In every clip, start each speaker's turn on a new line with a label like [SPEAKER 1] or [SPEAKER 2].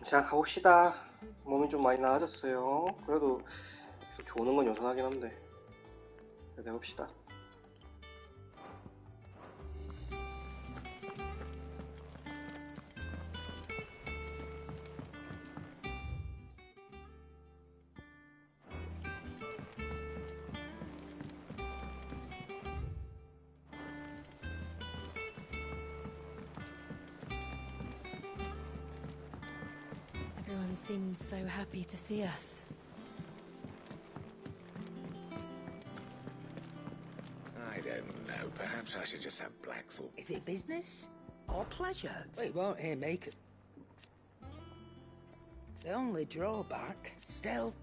[SPEAKER 1] 자, 가봅시다. 몸이 좀 많이 나아졌어요. 그래도 계속 조는 건 여전하긴 한데. 그래도 해봅시다.
[SPEAKER 2] Everyone seems so happy to see us.
[SPEAKER 3] I don't know. Perhaps I should just have Blackthorn.
[SPEAKER 4] Is it business or pleasure? We won't hear make it. The only drawback, still.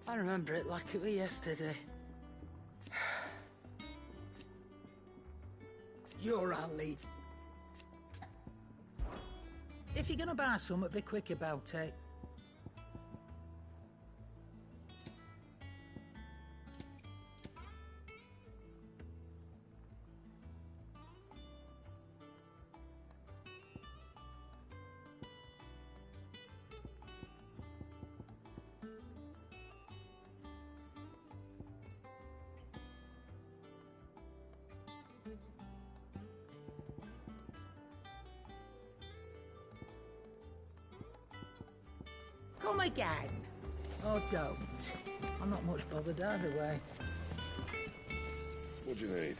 [SPEAKER 4] I remember it like it was yesterday. You're our lead.
[SPEAKER 5] If you're gonna buy something, be quick about it. Come again. Or don't. I'm not much bothered either way.
[SPEAKER 3] What do you need?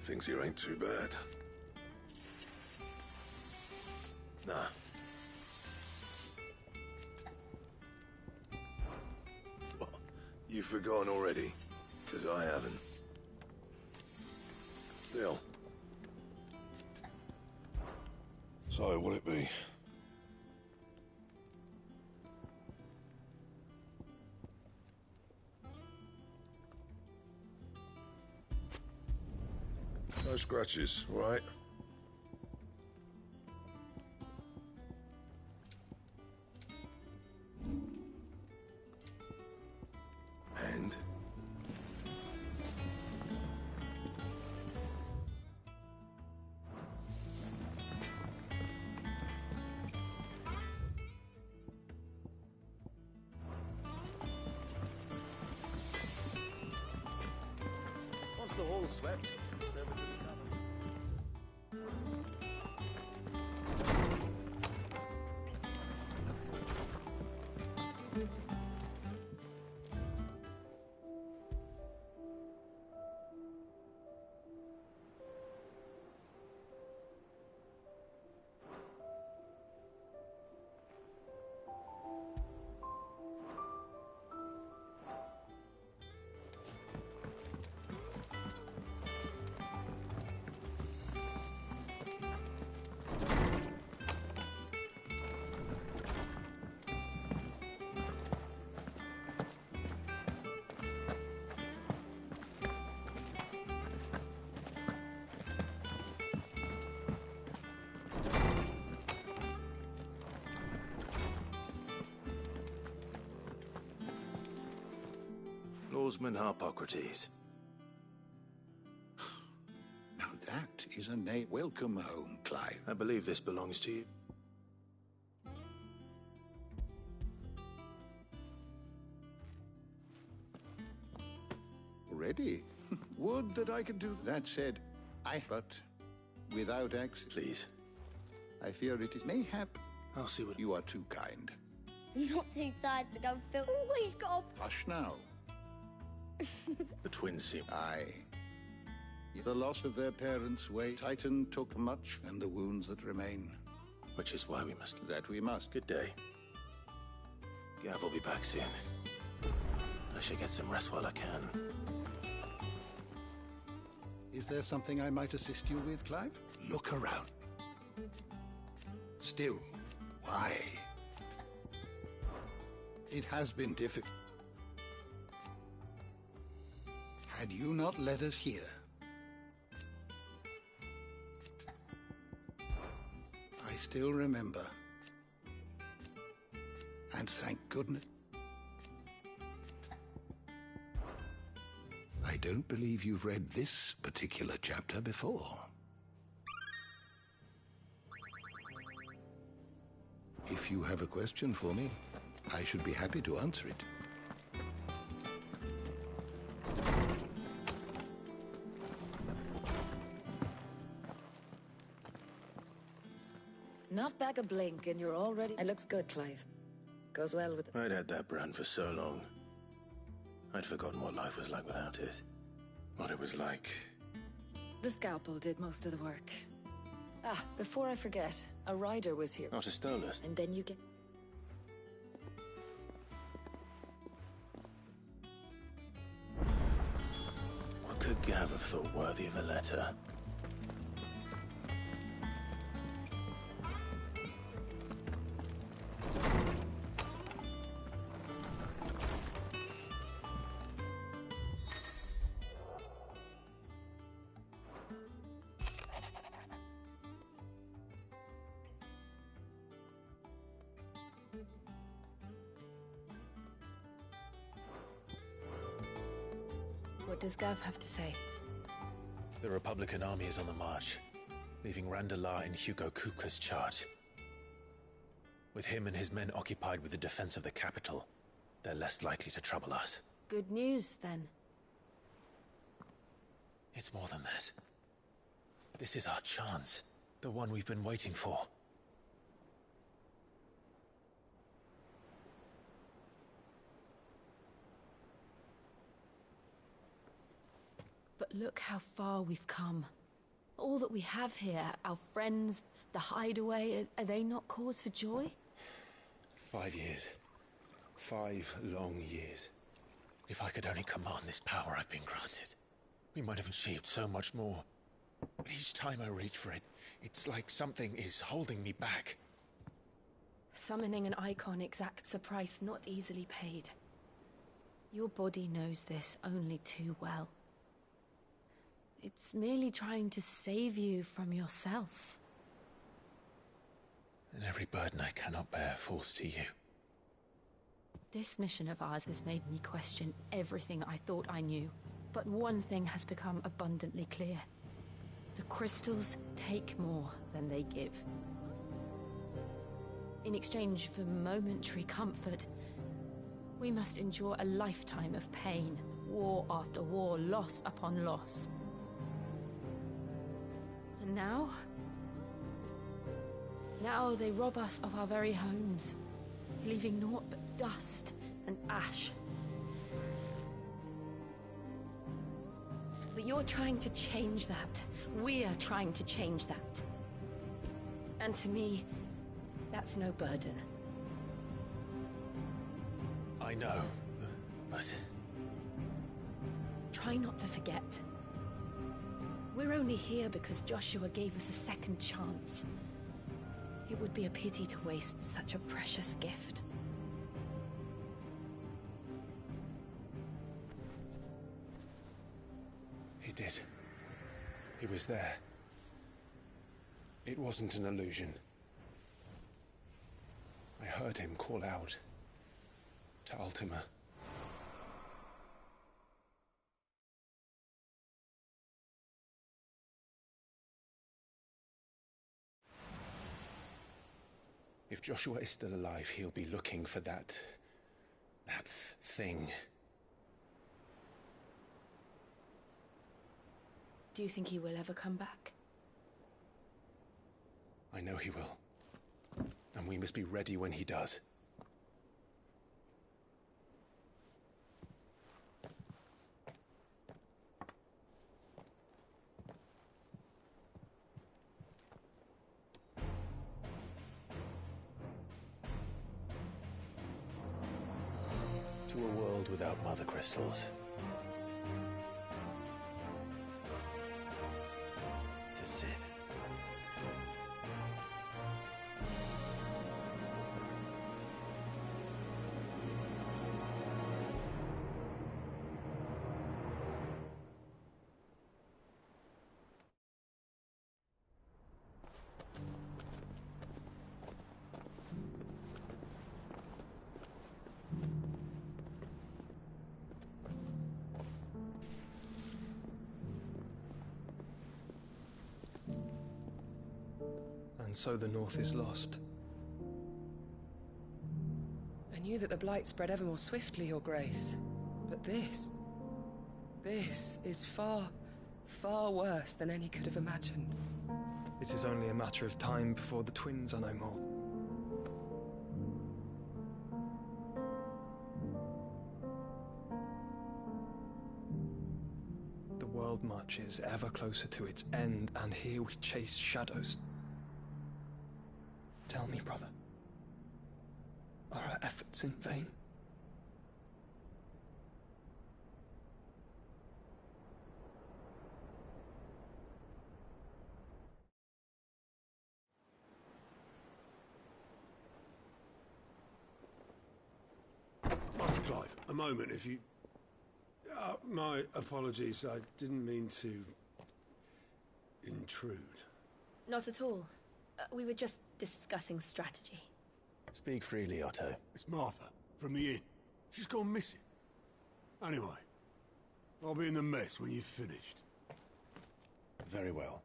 [SPEAKER 3] Things here ain't too bad. Nah. What? You've forgotten already? 'Cause I haven't. Still. So, what'll it be? No scratches, all right? And?
[SPEAKER 6] Once the hall's swept, it's over to the tavern.
[SPEAKER 7] Norseman Harpocrates.
[SPEAKER 8] Now that is a name. Welcome home, Clive.
[SPEAKER 7] I believe this belongs to you.
[SPEAKER 8] Already? Would that I could do that. Said, but without access.
[SPEAKER 7] Please.
[SPEAKER 8] I fear it is mayhap.
[SPEAKER 7] I'll see what...
[SPEAKER 8] You are too kind.
[SPEAKER 9] Not too tired to go fill. Always got
[SPEAKER 8] Hush now.
[SPEAKER 7] The twins seem...
[SPEAKER 8] Aye. The loss of their parents' way, Titan took much, and the wounds that remain.
[SPEAKER 7] Which is why we must...
[SPEAKER 8] That we must.
[SPEAKER 7] Good day. Gav will be back soon. I should get some rest while I can.
[SPEAKER 8] Is there something I might assist you with, Clive? Look around. Still, why? It has been difficult. Had you not let us hear, I still remember. And thank goodness. I don't believe you've read this particular chapter before. If you have a question for me, I should be happy to answer it.
[SPEAKER 10] Not back a blink and you're already... It looks good, Clive. Goes well with...
[SPEAKER 7] I'd had that brand for so long. I'd forgotten what life was like without it. What it was like.
[SPEAKER 10] The scalpel did most of the work. Ah, before I forget, a rider was here.
[SPEAKER 7] Not a Stolas.
[SPEAKER 10] And then you get...
[SPEAKER 7] What could Gav have thought worthy of a letter?
[SPEAKER 2] What does Gav have to say?
[SPEAKER 11] The Republican army is on the march, leaving Randalar in Hugo Kupka's charge. With him and his men occupied with the defense of the capital, they're less likely to trouble us.
[SPEAKER 2] Good news, then.
[SPEAKER 11] It's more than that. This is our chance, the one we've been waiting for.
[SPEAKER 2] But look how far we've come. All that we have here, our friends, the hideaway, are they not cause for joy?
[SPEAKER 11] 5 years. 5 long years. If I could only command this power I've been granted, we might have achieved so much more. But each time I reach for it, it's like something is holding me back.
[SPEAKER 2] Summoning an icon exacts a price not easily paid. Your body knows this only too well. It's merely trying to save you from yourself.
[SPEAKER 11] And every burden I cannot bear falls to you.
[SPEAKER 2] This mission of ours has made me question everything I thought I knew. But one thing has become abundantly clear. The crystals take more than they give. In exchange for momentary comfort, we must endure a lifetime of pain, war after war, loss upon loss. And now they rob us of our very homes, leaving naught but dust and ash. But you're trying to change that. We're trying to change that. And to me, that's no burden.
[SPEAKER 11] I know, but...
[SPEAKER 2] Try not to forget. We're only here because Joshua gave us a second chance. It would be a pity to waste such a precious gift.
[SPEAKER 11] He did. He was there. It wasn't an illusion. I heard him call out to Ultima. If Joshua is still alive, he'll be looking for that thing.
[SPEAKER 2] Do you think he will ever come back?
[SPEAKER 11] I know he will. And we must be ready when he does. To a world without mother crystals. To Sid.
[SPEAKER 12] And so the North is lost.
[SPEAKER 13] I knew that the Blight spread ever more swiftly, Your Grace. But this is far, far worse than any could have imagined.
[SPEAKER 12] It is only a matter of time before the twins are no more. The world marches ever closer to its end, and here we chase shadows. Tell me, brother, are our efforts in vain?
[SPEAKER 14] Master Clive, a moment, if you... my apologies, I didn't mean to... intrude.
[SPEAKER 15] Not at all. We were just discussing strategy.
[SPEAKER 7] Speak freely, Otto.
[SPEAKER 14] It's Martha, from the inn. She's gone missing. Anyway, I'll be in the mess when you've finished.
[SPEAKER 7] Very well.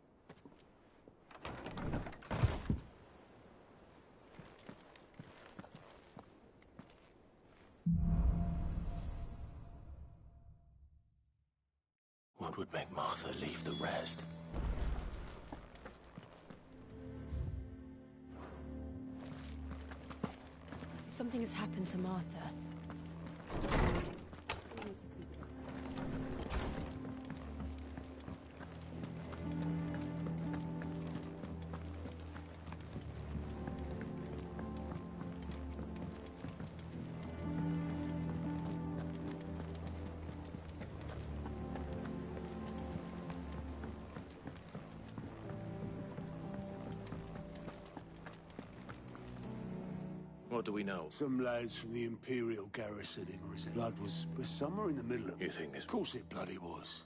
[SPEAKER 7] What would make Martha leave the rest?
[SPEAKER 2] Something has happened to Martha.
[SPEAKER 7] What do we know?
[SPEAKER 14] Some lads from the Imperial garrison in Rizet. Blood was somewhere in the middle of it.
[SPEAKER 7] You think this...
[SPEAKER 14] Of course it bloody was.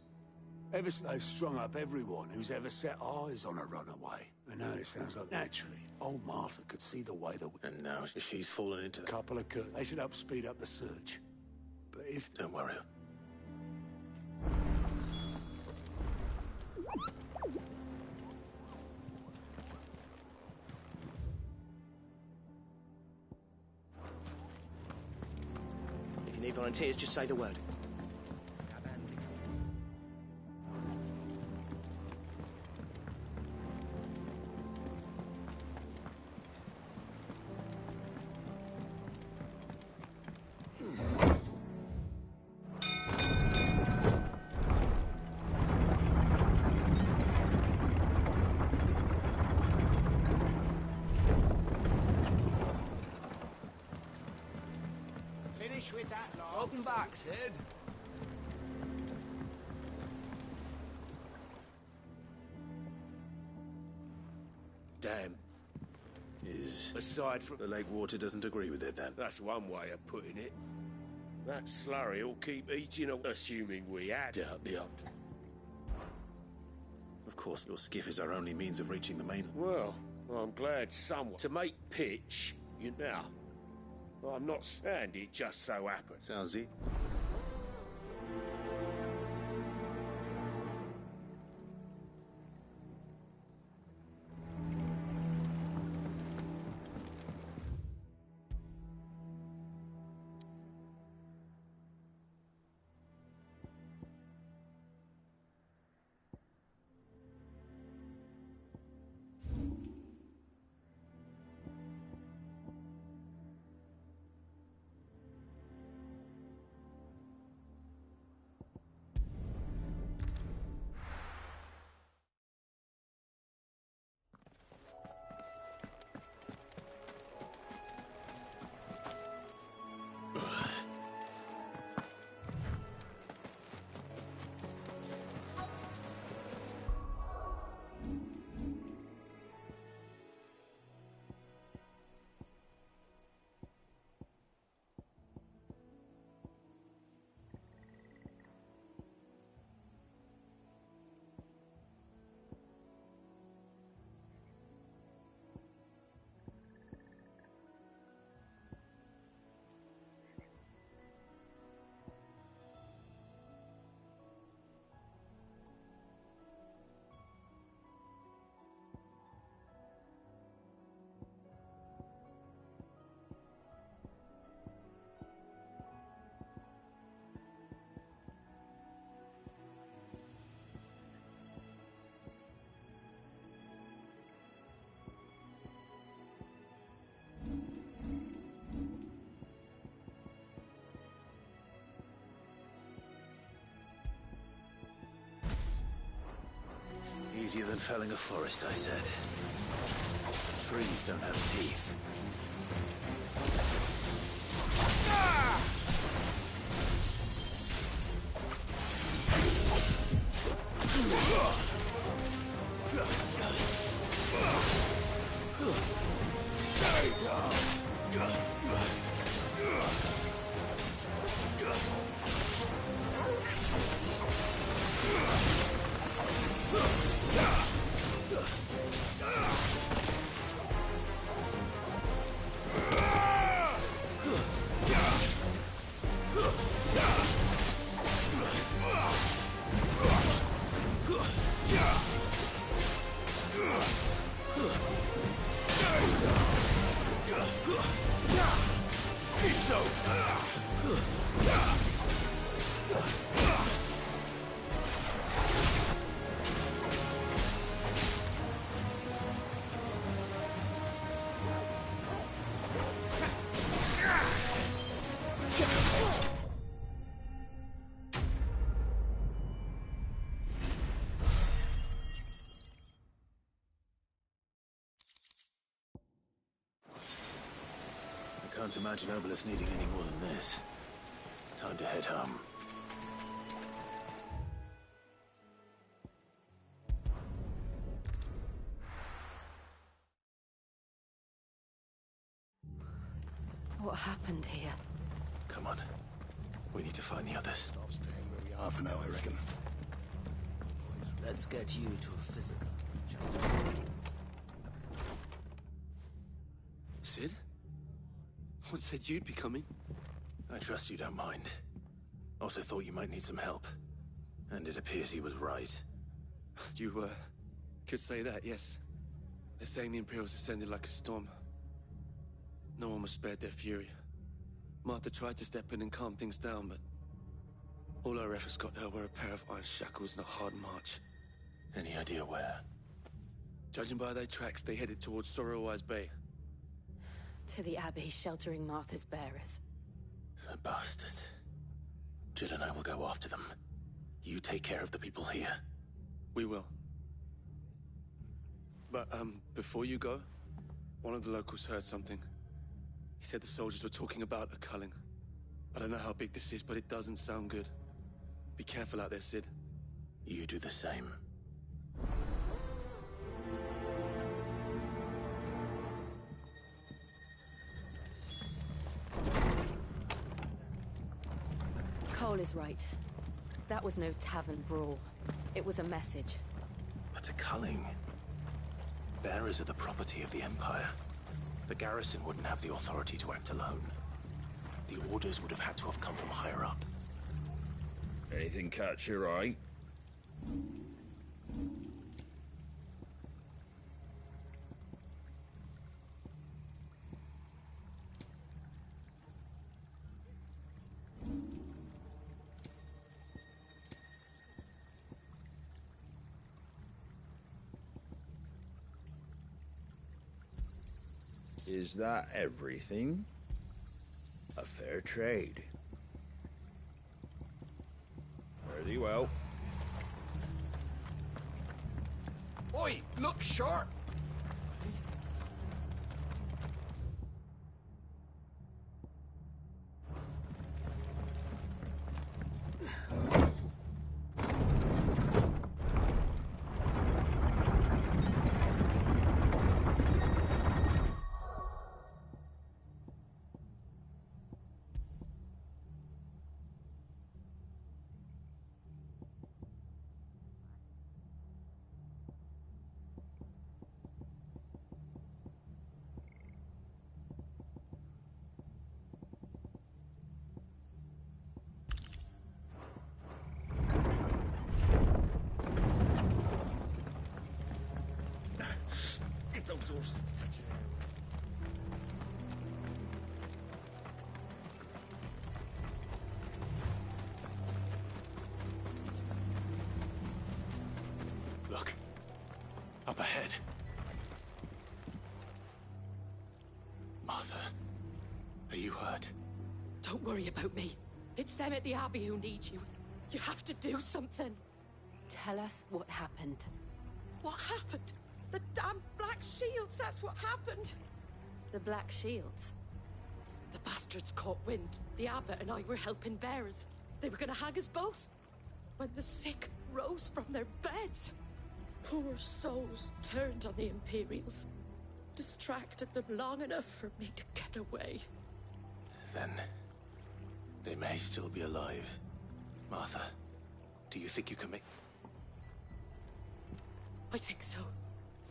[SPEAKER 14] Ever since they've strung up everyone who's ever set eyes on a runaway. And now it sounds like naturally, old Martha could see the way that...
[SPEAKER 7] And now she's fallen into...
[SPEAKER 14] Couple of curtains. They should help speed up the search. But if...
[SPEAKER 7] Don't worry.
[SPEAKER 4] If you need volunteers, just say the word. With that, Lord.
[SPEAKER 6] Welcome back, Sid.
[SPEAKER 7] Damn. Aside from... The lake water doesn't agree with it, then?
[SPEAKER 6] That's one way of putting it. That slurry will keep eating, assuming we had out the up.
[SPEAKER 7] Of course, your skiff is our only means of reaching the mainland.
[SPEAKER 6] Well, I'm glad someone... To make pitch, you know... I'm not saying it just so happens.
[SPEAKER 7] Sounds it. Easier than felling a forest, I said. Trees don't have teeth. I can't imagine Obelisk needing any more than this. Time to head home.
[SPEAKER 2] What happened here?
[SPEAKER 7] Come on. We need to find the others.
[SPEAKER 8] Stop staying where we are for now, I reckon.
[SPEAKER 4] Let's get you to a physical.
[SPEAKER 16] Sid? What said you'd be coming?
[SPEAKER 7] I trust you don't mind. Also thought you might need some help. And it appears he was right.
[SPEAKER 16] You, could say that, yes. They're saying the Imperials ascended like a storm. No one was spared their fury. Martha tried to step in and calm things down, but all our efforts got her were a pair of iron shackles and a hard march.
[SPEAKER 7] Any idea where?
[SPEAKER 16] Judging by their tracks, they headed towards Sorrowwise Bay.
[SPEAKER 2] To the Abbey, sheltering Martha's bearers.
[SPEAKER 7] The bastards. Jill and I will go after them. You take care of the people here.
[SPEAKER 16] We will. But, before you go, one of the locals heard something. He said the soldiers were talking about a culling. I don't know how big this is, but it doesn't sound good. Be careful out there, Sid.
[SPEAKER 7] You do the same.
[SPEAKER 2] Cole is right. That was no tavern brawl. It was a message.
[SPEAKER 7] But a culling. Bearers are the property of the Empire. The garrison wouldn't have the authority to act alone. The orders would have had to have come from higher up.
[SPEAKER 17] Anything catch your eye? Is that everything? A fair trade. Very well.
[SPEAKER 4] Oi, look sharp!
[SPEAKER 6] Those horses touching there.
[SPEAKER 7] Look. Up ahead. Martha. Are you hurt?
[SPEAKER 18] Don't worry about me. It's them at the Abbey who need you. You have to do something.
[SPEAKER 2] Tell us what happened.
[SPEAKER 18] What happened? The damn Black Shields, that's what happened.
[SPEAKER 2] The Black Shields?
[SPEAKER 18] The bastards caught wind. The abbot and I were helping bearers. They were gonna hang us both. When the sick rose from their beds, poor souls turned on the Imperials. Distracted them long enough for me to get away.
[SPEAKER 7] Then they may still be alive. Martha, do you think you can make...
[SPEAKER 18] I think so.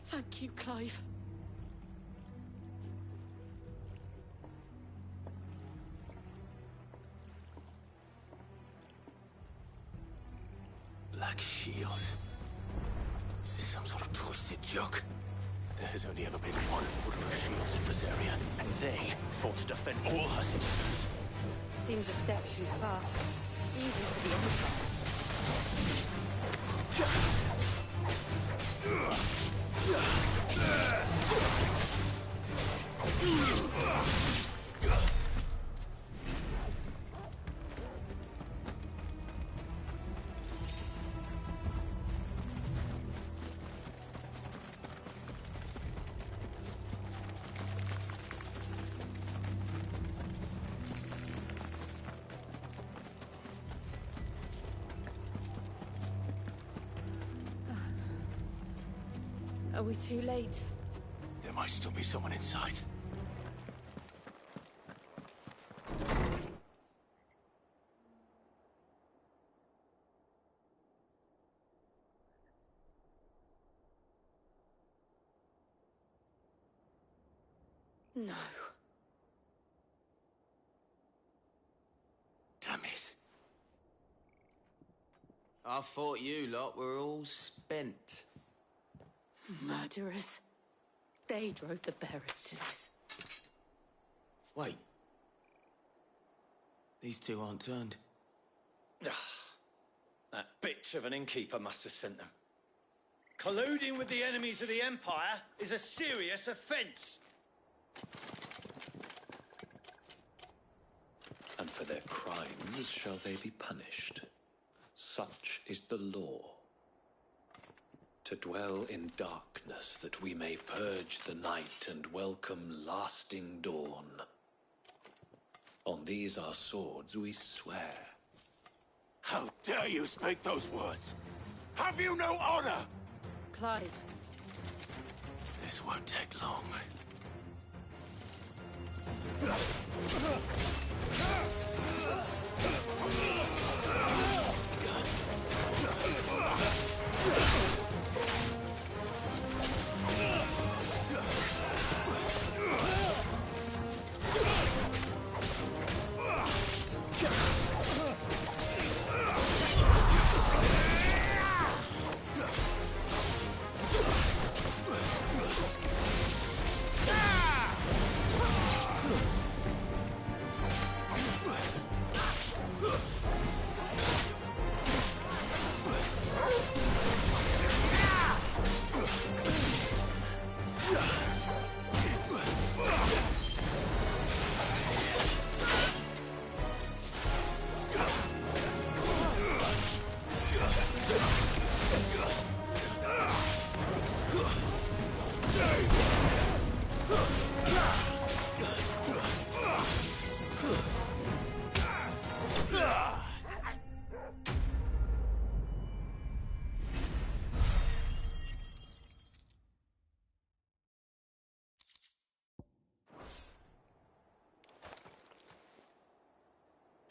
[SPEAKER 18] Thank you, Clive.
[SPEAKER 7] Black Shields. Is this some sort of twisted joke? There has only ever been one order of shields in this area, and they fought to defend all her citizens.
[SPEAKER 2] Seems a step too far, even for the Empire. Are we too late?
[SPEAKER 7] There might still be someone inside.
[SPEAKER 18] No.
[SPEAKER 7] Damn it.
[SPEAKER 19] I thought you lot were all spent.
[SPEAKER 18] Murderers. They drove the bearers to this.
[SPEAKER 19] Wait. These two aren't turned.
[SPEAKER 20] That bitch of an innkeeper must have sent them. Colluding with the enemies of the Empire is a serious offence.
[SPEAKER 21] And for their crimes shall they be punished. Such is the law. To dwell in darkness that we may purge the night and welcome lasting dawn. On these our swords we swear.
[SPEAKER 14] How dare you speak those words? Have you no honor?
[SPEAKER 18] Clive.
[SPEAKER 7] This won't take long.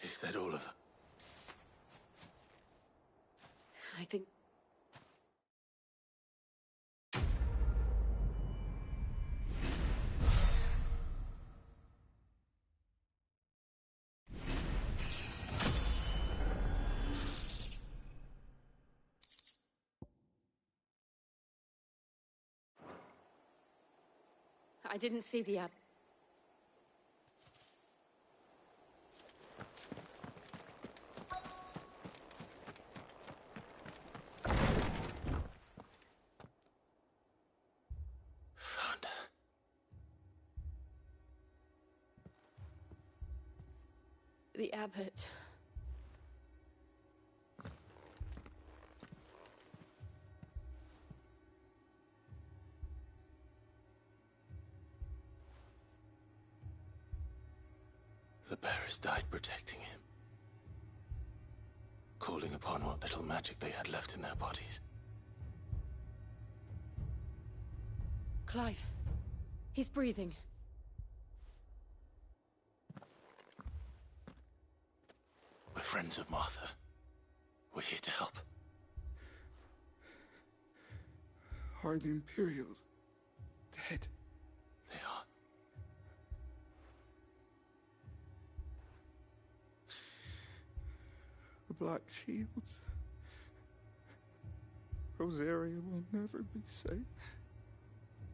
[SPEAKER 7] Is that all of them?
[SPEAKER 18] I think... I didn't see the app.
[SPEAKER 7] Found her.
[SPEAKER 18] The abbot.
[SPEAKER 7] The bearers died protecting him, calling upon what little magic they had left in their bodies.
[SPEAKER 15] Clive, he's breathing.
[SPEAKER 7] We're friends of Martha. We're here to help.
[SPEAKER 1] Are the Imperials dead?
[SPEAKER 7] They are.
[SPEAKER 1] The Black Shields. Rosaria will never be safe.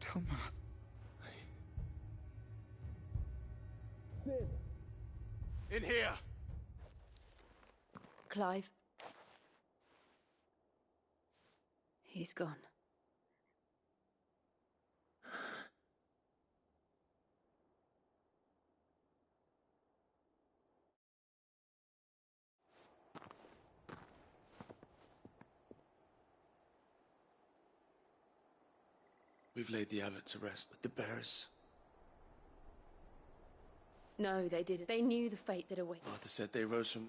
[SPEAKER 1] Tell Martha.
[SPEAKER 6] Sid! In here!
[SPEAKER 2] Clive. He's gone.
[SPEAKER 16] We've laid the abbot to rest. The bearers.
[SPEAKER 2] No, they didn't. They knew the fate that awaited.
[SPEAKER 16] Martha said they rose from...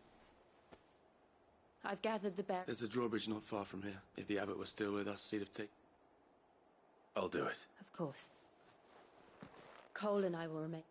[SPEAKER 2] I've gathered the bear.
[SPEAKER 16] There's a drawbridge not far from here. If the abbot was still with us, he'd have taken...
[SPEAKER 7] I'll do it.
[SPEAKER 2] Of course. Cole and I will remain.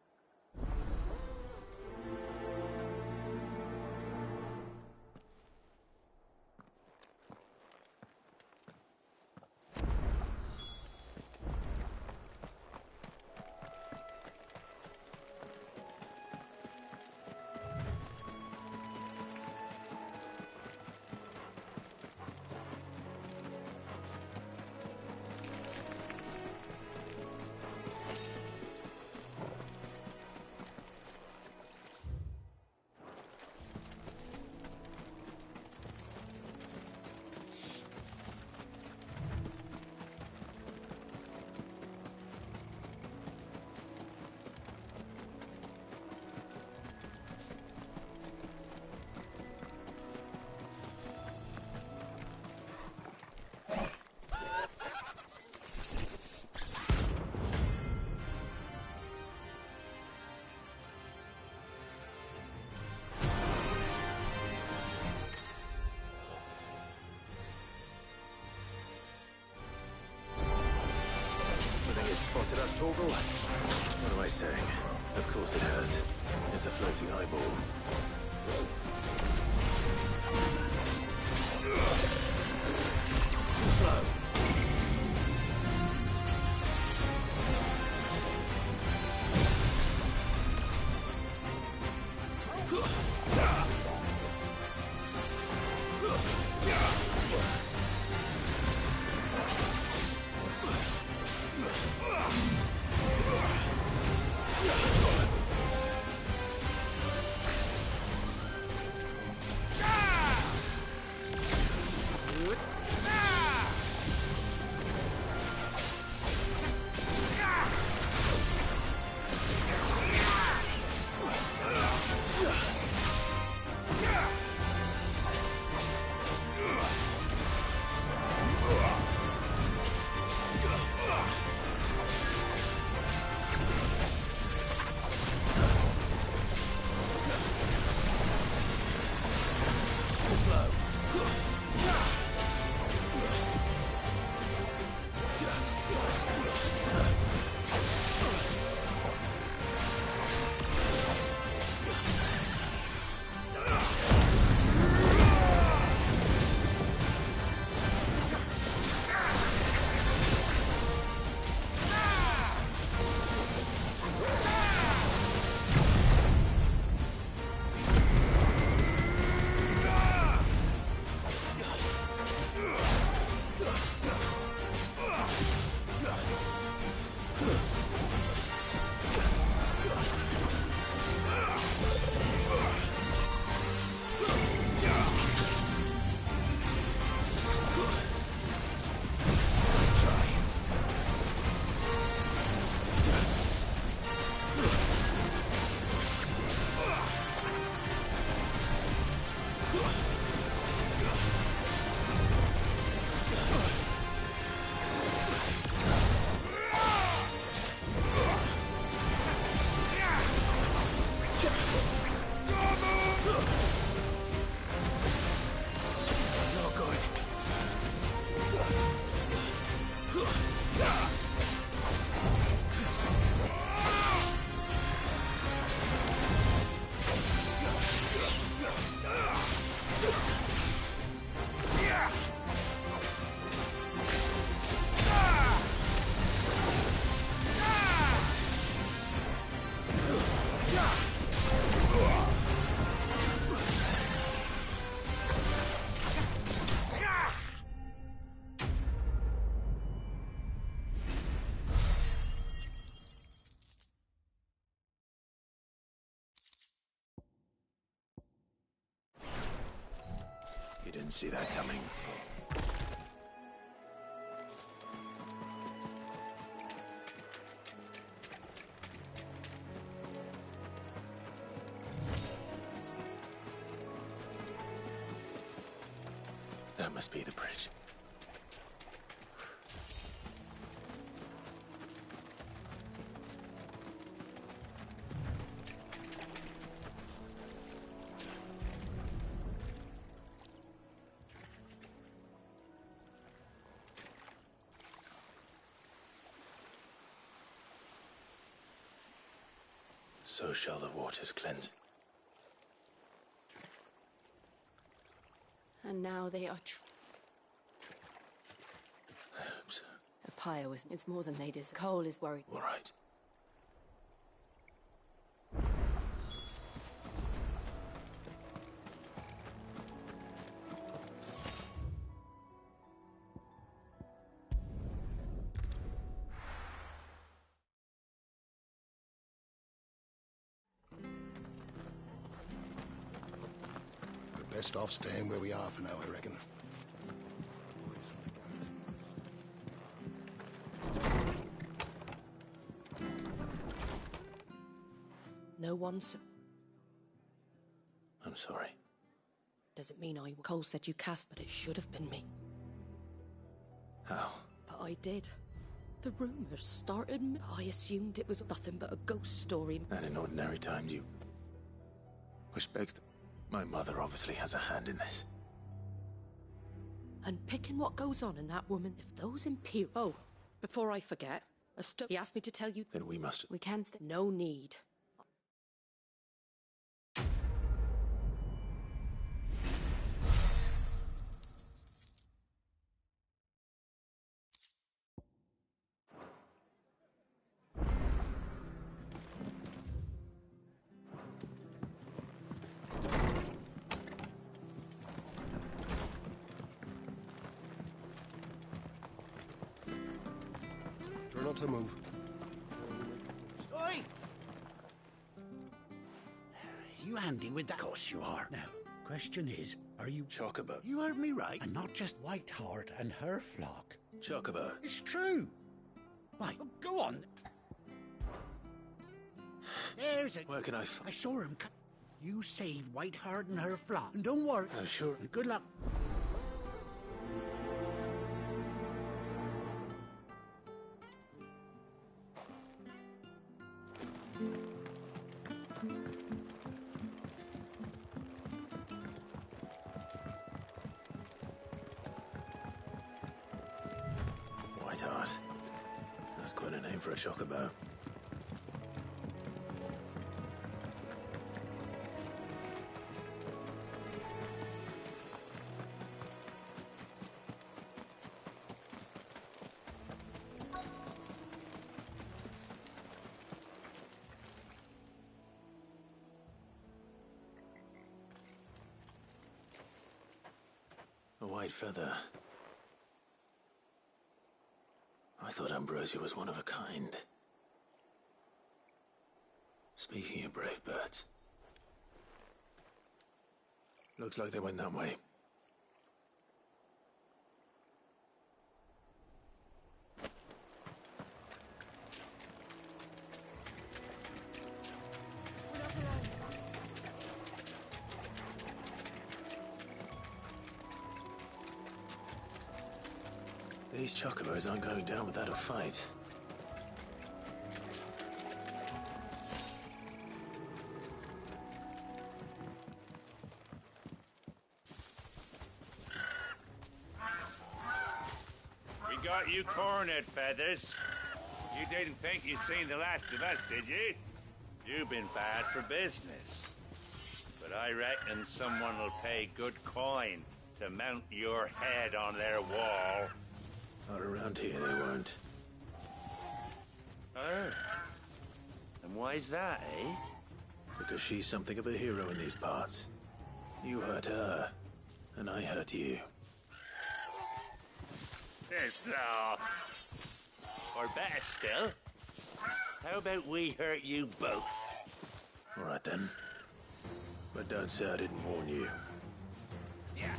[SPEAKER 7] Spotted us, Torgal? What am I saying? Of course it has. It's a floating eyeball. Slow. You didn't see that coming. That must be the bridge. So shall the waters cleanse.
[SPEAKER 2] And now they are
[SPEAKER 7] I hope so.
[SPEAKER 2] A pyre was... It's more than they deserve. Cole is worried.
[SPEAKER 7] All right.
[SPEAKER 8] We're best off staying where we are for now, I reckon.
[SPEAKER 18] No one's...
[SPEAKER 7] I'm sorry.
[SPEAKER 18] Doesn't mean I... Cole said you cast, but it should have been me.
[SPEAKER 7] How?
[SPEAKER 18] But I did. The rumors started me. I assumed it was nothing but a ghost story.
[SPEAKER 7] And in ordinary times, you... Which begs the... My mother obviously has a hand in this.
[SPEAKER 18] And picking what goes on in that woman, if those Imperial... Oh, before I forget, he asked me to tell you...
[SPEAKER 7] Then we must...
[SPEAKER 2] We can stay.
[SPEAKER 18] No need.
[SPEAKER 12] Try not to move.
[SPEAKER 5] Oi! You handy with that? Of course you are. Now, question is, are you...
[SPEAKER 7] Chocobo.
[SPEAKER 5] You heard me right. And not just Whiteheart and her flock.
[SPEAKER 7] Chocobo.
[SPEAKER 5] It's true. Right, go on. There's it.
[SPEAKER 7] Where can I
[SPEAKER 5] I saw him. You saved Whiteheart and her flock. And don't worry.
[SPEAKER 7] I'm sure.
[SPEAKER 5] And good luck.
[SPEAKER 7] Whiteheart. That's quite a name for a chocobo. A white feather. I thought Ambrosia was one of a kind. Speaking of brave birds. Looks like they went that way. These chocobos aren't going down without a fight.
[SPEAKER 6] We got
[SPEAKER 3] you cornered, Feathers. You didn't think you'd seen the last of us, did you? You've been bad for business. But I reckon someone will pay good coin to mount your head on their wall.
[SPEAKER 7] Not around here, they won't.
[SPEAKER 3] Oh. And why's that, eh?
[SPEAKER 7] Because she's something of a hero in these parts. You hurt her, and I hurt you.
[SPEAKER 3] Piss off. Or better still, how about we hurt you both?
[SPEAKER 7] All right, then. But don't say I didn't warn you.
[SPEAKER 3] Yeah.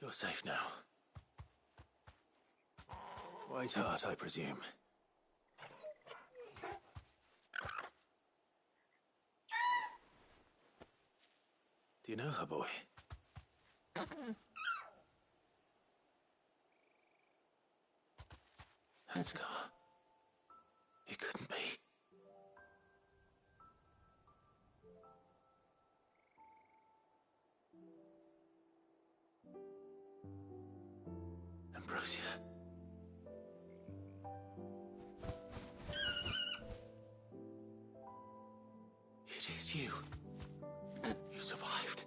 [SPEAKER 7] You're safe now. Whiteheart, I presume. Do you know her, boy? That scar. It couldn't be. Ambrosia. It is you. You survived.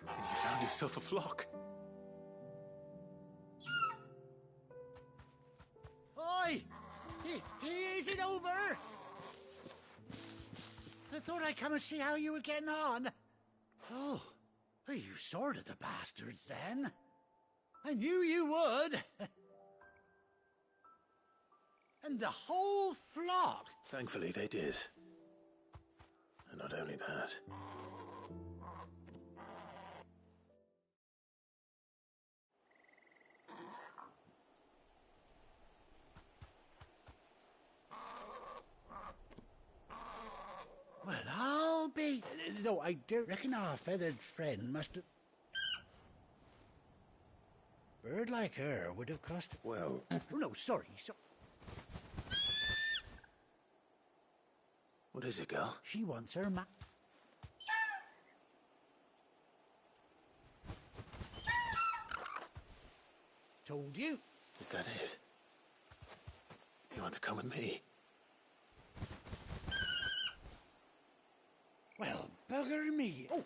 [SPEAKER 7] And you found yourself a flock.
[SPEAKER 5] Oi! Is it over? I thought I'd come and see how you were getting on. Oh, you sorted the bastards then. I knew you would. And the whole flock.
[SPEAKER 7] Thankfully, they did. And not only that.
[SPEAKER 5] though, I do reckon our feathered friend must have... Bird like her would have cost...
[SPEAKER 7] Well...
[SPEAKER 5] Oh, no, sorry.
[SPEAKER 7] What is it, girl?
[SPEAKER 5] She wants her Told you.
[SPEAKER 7] Is that it? You want to come with me?
[SPEAKER 5] Well, bugger me. Oh.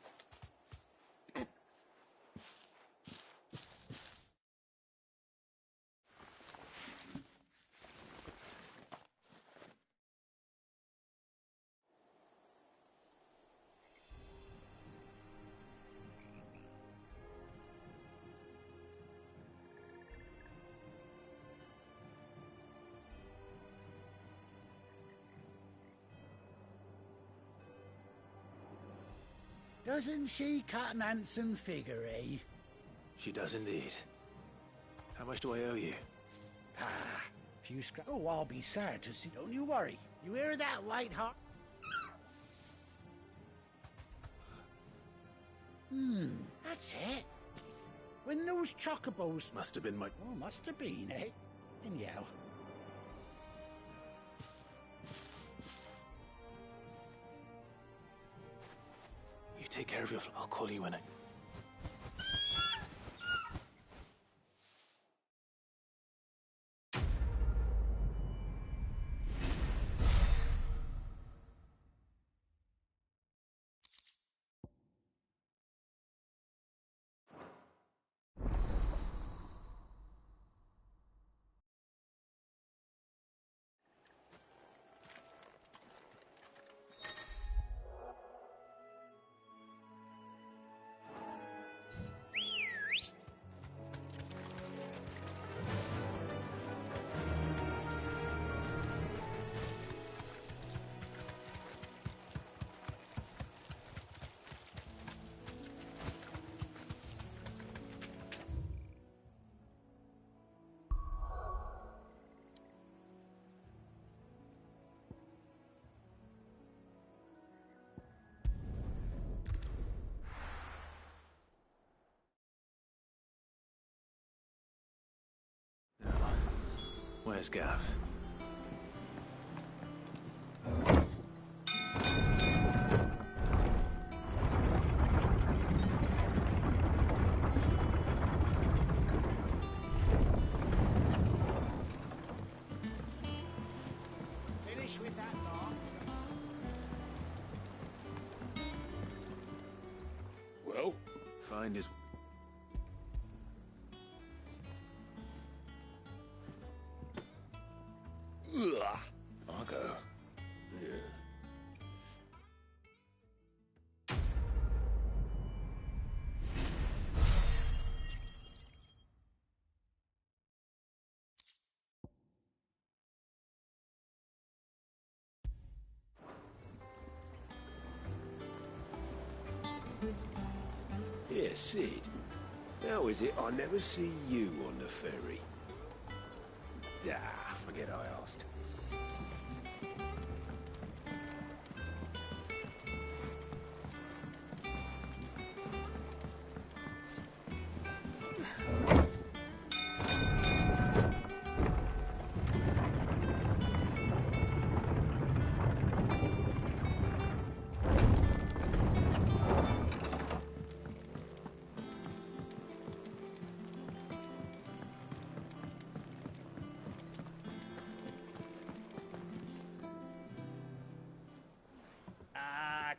[SPEAKER 5] Doesn't she cut an handsome figure, eh?
[SPEAKER 7] She does indeed. How much do I owe you?
[SPEAKER 5] Ah, few scraps. Oh, I'll be sad to see. Don't you worry. You hear that, Whiteheart? That's it. When those chocobos...
[SPEAKER 7] Must have been my...
[SPEAKER 5] Oh, must have been, eh? Anyhow.
[SPEAKER 7] You take care of your... I'll call you when I... Where's Gav?
[SPEAKER 5] Finish with that lot.
[SPEAKER 6] Well?
[SPEAKER 7] Find his... I'll go.
[SPEAKER 6] Yeah, Sid. How is it I never see you on the ferry? Ah, forget I asked.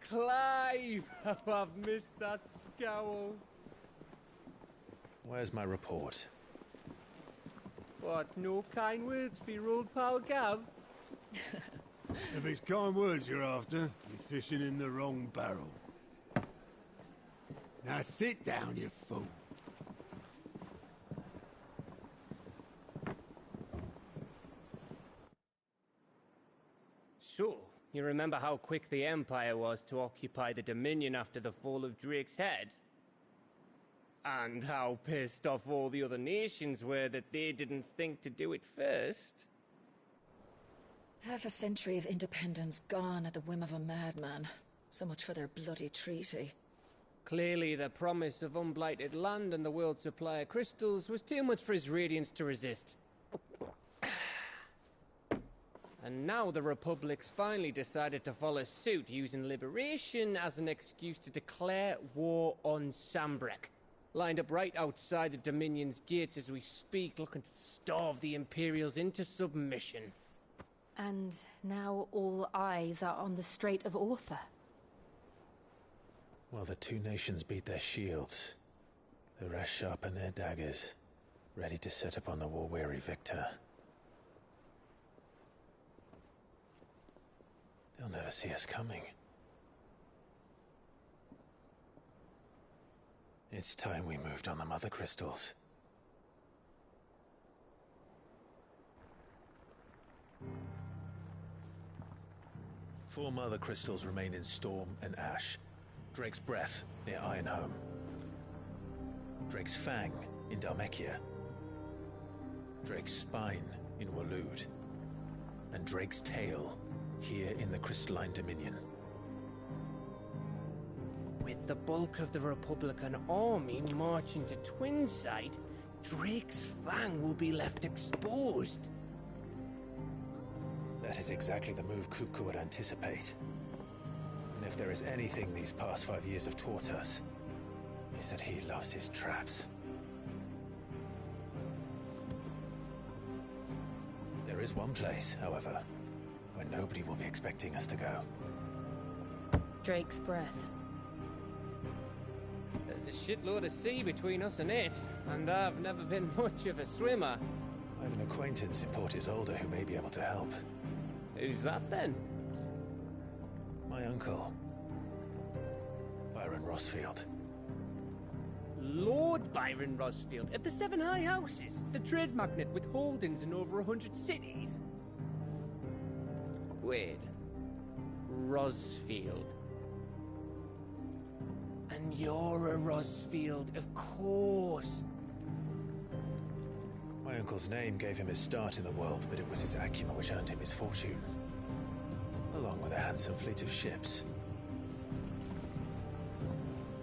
[SPEAKER 9] Clive! Oh, I've missed that scowl.
[SPEAKER 11] Where's my report?
[SPEAKER 9] What, no kind words for your old pal Gav?
[SPEAKER 14] If it's kind words you're after, you're fishing in the wrong barrel. Now sit down, you fool.
[SPEAKER 9] So, you remember how quick the Empire was to occupy the Dominion after the fall of Drake's Head? And how pissed off all the other nations were that they didn't think to do it first?
[SPEAKER 10] Half a century of independence gone at the whim of a madman. So much for their bloody treaty.
[SPEAKER 9] Clearly, the promise of unblighted land and the world's supply of crystals was too much for his radiance to resist. And now the Republic's finally decided to follow suit, using liberation as an excuse to declare war on Sanbreque. Lined up right outside the Dominion's gates as we speak, looking to starve the Imperials into submission.
[SPEAKER 2] And now all eyes are on the Strait of Author.
[SPEAKER 11] While the two nations beat their shields, the rest sharpen their daggers, ready to set upon the war-weary victor. They'll never see us coming. It's time we moved on the Mother Crystals. Four Mother Crystals remain in Storm and Ash. Drake's Breath near Ironhome. Drake's Fang in Dhalmekia. Drake's Spine in Waloed. And Drake's Tail here in the Crystalline Dominion.
[SPEAKER 9] With the bulk of the Republican army marching to Twinside, Drake's Fang will be left exposed.
[SPEAKER 11] That is exactly the move Kupka would anticipate. And if there is anything these past 5 years have taught us, is that he loves his traps. There is one place, however, where nobody will be expecting us to go.
[SPEAKER 2] Drake's Breath.
[SPEAKER 9] There's a shitload of sea between us and it, and I've never been much of a swimmer.
[SPEAKER 11] I have an acquaintance in Port Isolde who may be able to help.
[SPEAKER 9] Who's that then?
[SPEAKER 11] My uncle, Byron Rosfield.
[SPEAKER 9] Lord Byron Rosfield of the Seven High Houses, the trade magnate with holdings in over 100 cities. Wait, Rosfield. And you're a Rosfield, of course.
[SPEAKER 11] My uncle's name gave him his start in the world, but it was his acumen which earned him his fortune. Along with a handsome fleet of ships.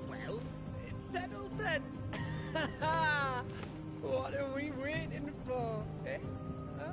[SPEAKER 9] Well, it's settled then. What are we waiting for, eh? Huh?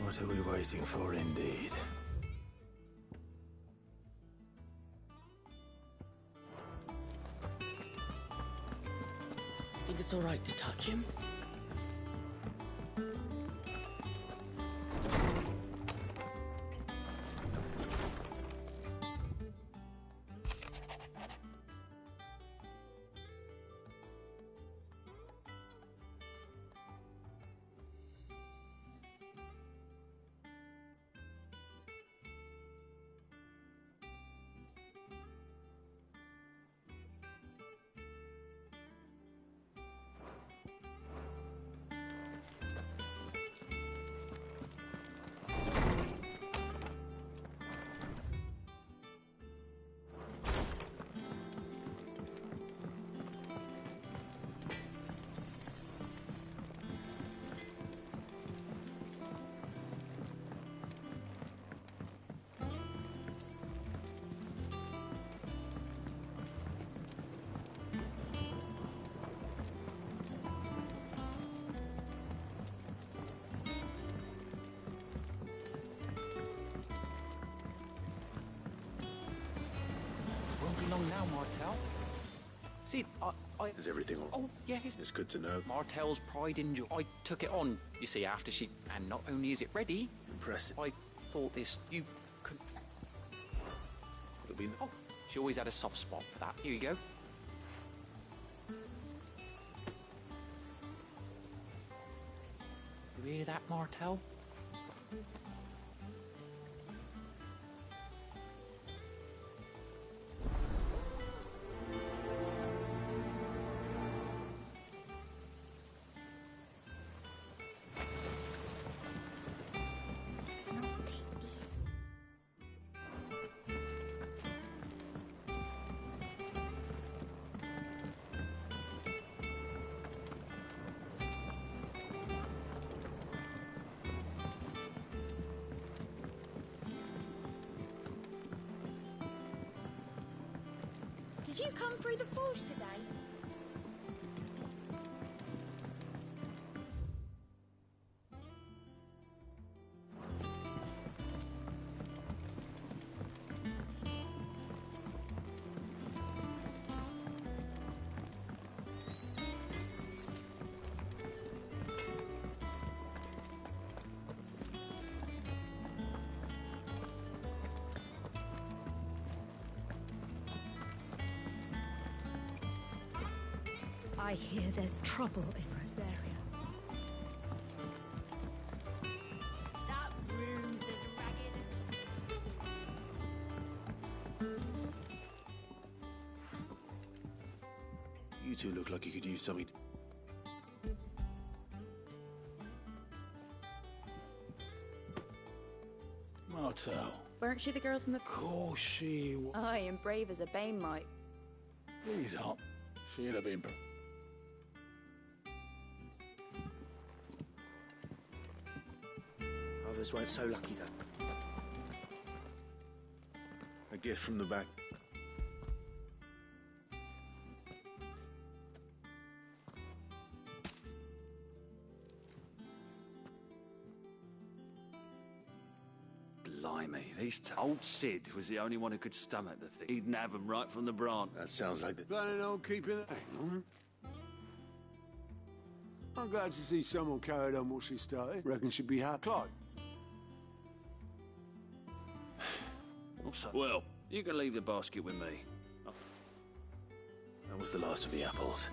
[SPEAKER 7] What are we waiting for, indeed?
[SPEAKER 19] Think it's all right to touch him?
[SPEAKER 13] Long now, Martel. See, I...
[SPEAKER 7] Is everything all right?
[SPEAKER 13] Oh, yeah.
[SPEAKER 7] It's good to know.
[SPEAKER 13] Martel's pride in you. I took it on, you see, after she... And not only is it ready...
[SPEAKER 7] Impressive.
[SPEAKER 13] I thought this... You could...
[SPEAKER 7] It'll be...
[SPEAKER 13] Oh, she always had a soft spot for that. Here you go. hear that, Martel?
[SPEAKER 15] It's not the
[SPEAKER 17] Did you come through the forge today?
[SPEAKER 2] I hear there's trouble in Rosaria.
[SPEAKER 17] That room's as ragged as...
[SPEAKER 7] You two look like you could use something.
[SPEAKER 14] Martel.
[SPEAKER 18] Weren't she the girl from the...
[SPEAKER 14] Of course she was.
[SPEAKER 18] Aye, and brave as a bane might.
[SPEAKER 14] Please up. She'd have been...
[SPEAKER 7] Others weren't so lucky, though. A gift from the back.
[SPEAKER 5] Blimey, old Sid was the only one who could stomach the thing. He'd nab 'em right from the branch.
[SPEAKER 7] That sounds like the...
[SPEAKER 14] Planning on keeping it. Hang on. I'm glad to see someone carried on what she started. Reckon she'd be happy. Clive.
[SPEAKER 5] Well, you can leave the basket with me.
[SPEAKER 7] That was the last of the apples.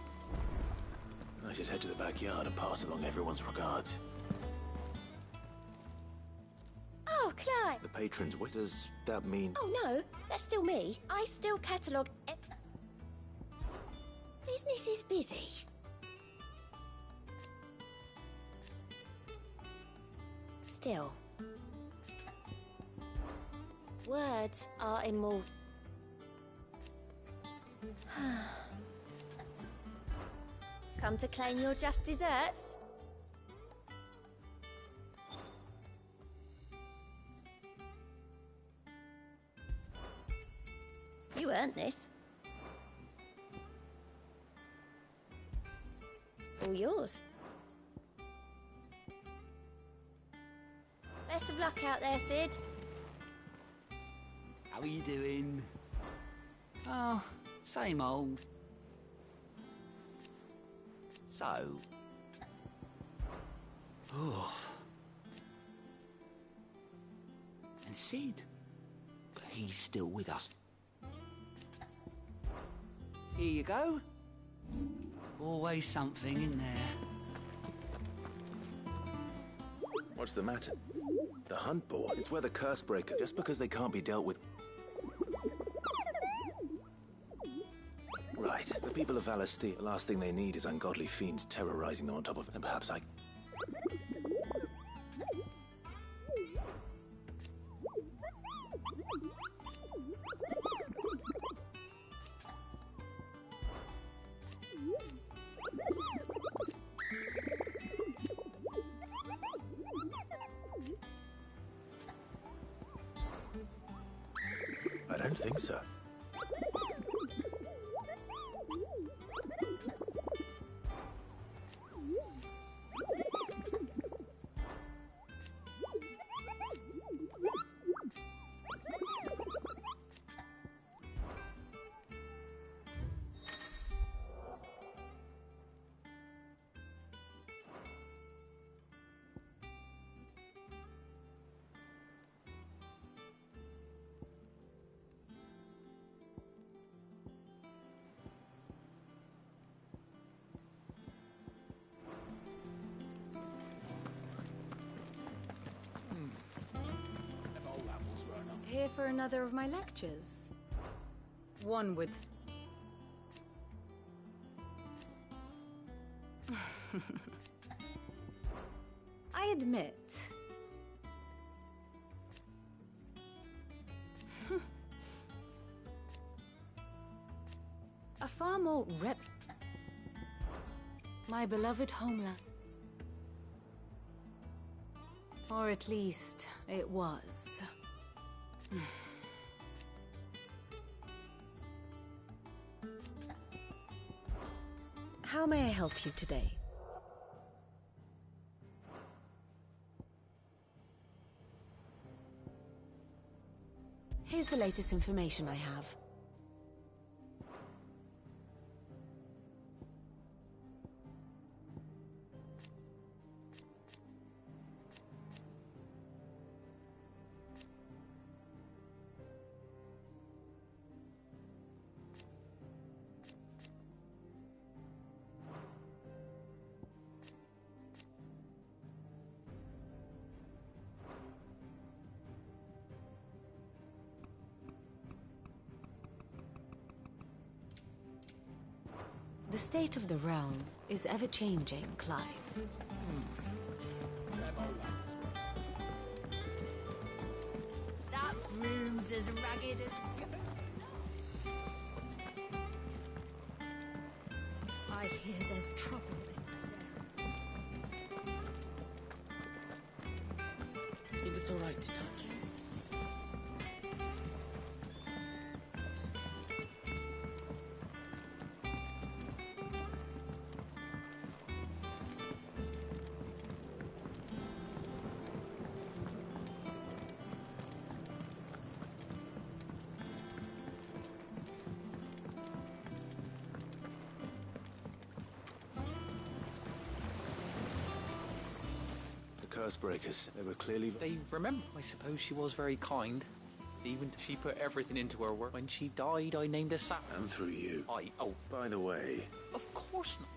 [SPEAKER 7] I should head to the backyard and pass along everyone's regards.
[SPEAKER 15] Oh, Clive!
[SPEAKER 7] The patrons, what does that mean?
[SPEAKER 15] Oh, no, that's still me. I still catalogue... Business is busy. Still. Words are immortal. Come to claim your just desserts? You earned this. All yours. Best of luck out there, Sid.
[SPEAKER 5] How are you doing? Oh, same old. So... Oh. And Sid? He's still with us. Here you go. Always something in there.
[SPEAKER 7] What's the matter? The hunt boar? It's where the curse breaker. Just because they can't be dealt with... Right. The people of Valestia, the last thing they need is ungodly fiends terrorizing them on top of... And perhaps I... I don't think so.
[SPEAKER 2] for another of my lectures? One with... I admit... a far more my beloved homeland. Or at least, it was. How may I help you today? Here's the latest information I have. The state of the realm is ever-changing, Clive.
[SPEAKER 17] That room's as ragged as... I hear there's trouble in
[SPEAKER 13] I think it's all right to touch.
[SPEAKER 7] Cursebreakers. They were clearly...
[SPEAKER 13] They remember. I suppose she was very kind. Even she put everything into her work. When she died, I named her Sam.
[SPEAKER 7] And through you.
[SPEAKER 13] Oh.
[SPEAKER 7] By the way...
[SPEAKER 13] Of course not.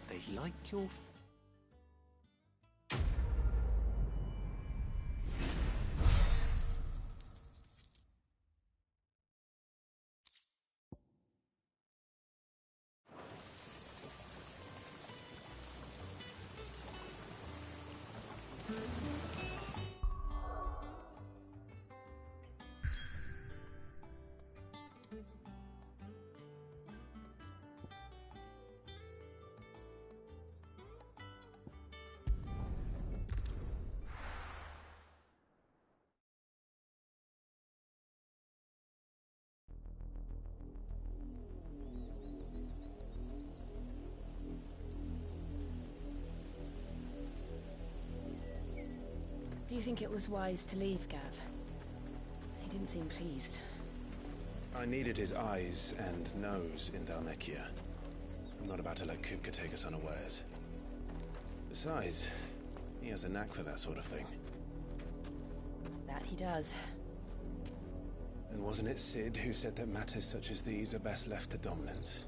[SPEAKER 13] They like your...
[SPEAKER 2] Do you think it was wise to leave, Gav? He didn't seem pleased.
[SPEAKER 7] I needed his eyes and nose in Dhalmekia. I'm not about to let Kupka take us unawares. Besides, he has a knack for that sort of thing.
[SPEAKER 2] That he does.
[SPEAKER 7] And wasn't it Sid who said that matters such as these are best left to dominance?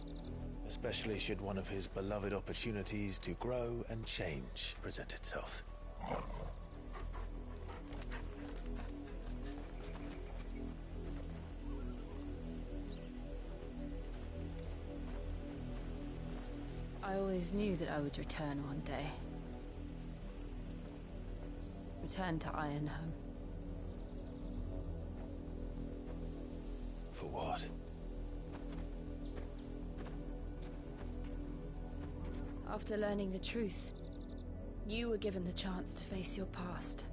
[SPEAKER 7] Especially should one of his beloved opportunities to grow and change present itself.
[SPEAKER 2] I always knew that I would return one day. Return to Ironhome.
[SPEAKER 7] For what?
[SPEAKER 2] After learning the truth, you were given the chance to face your past.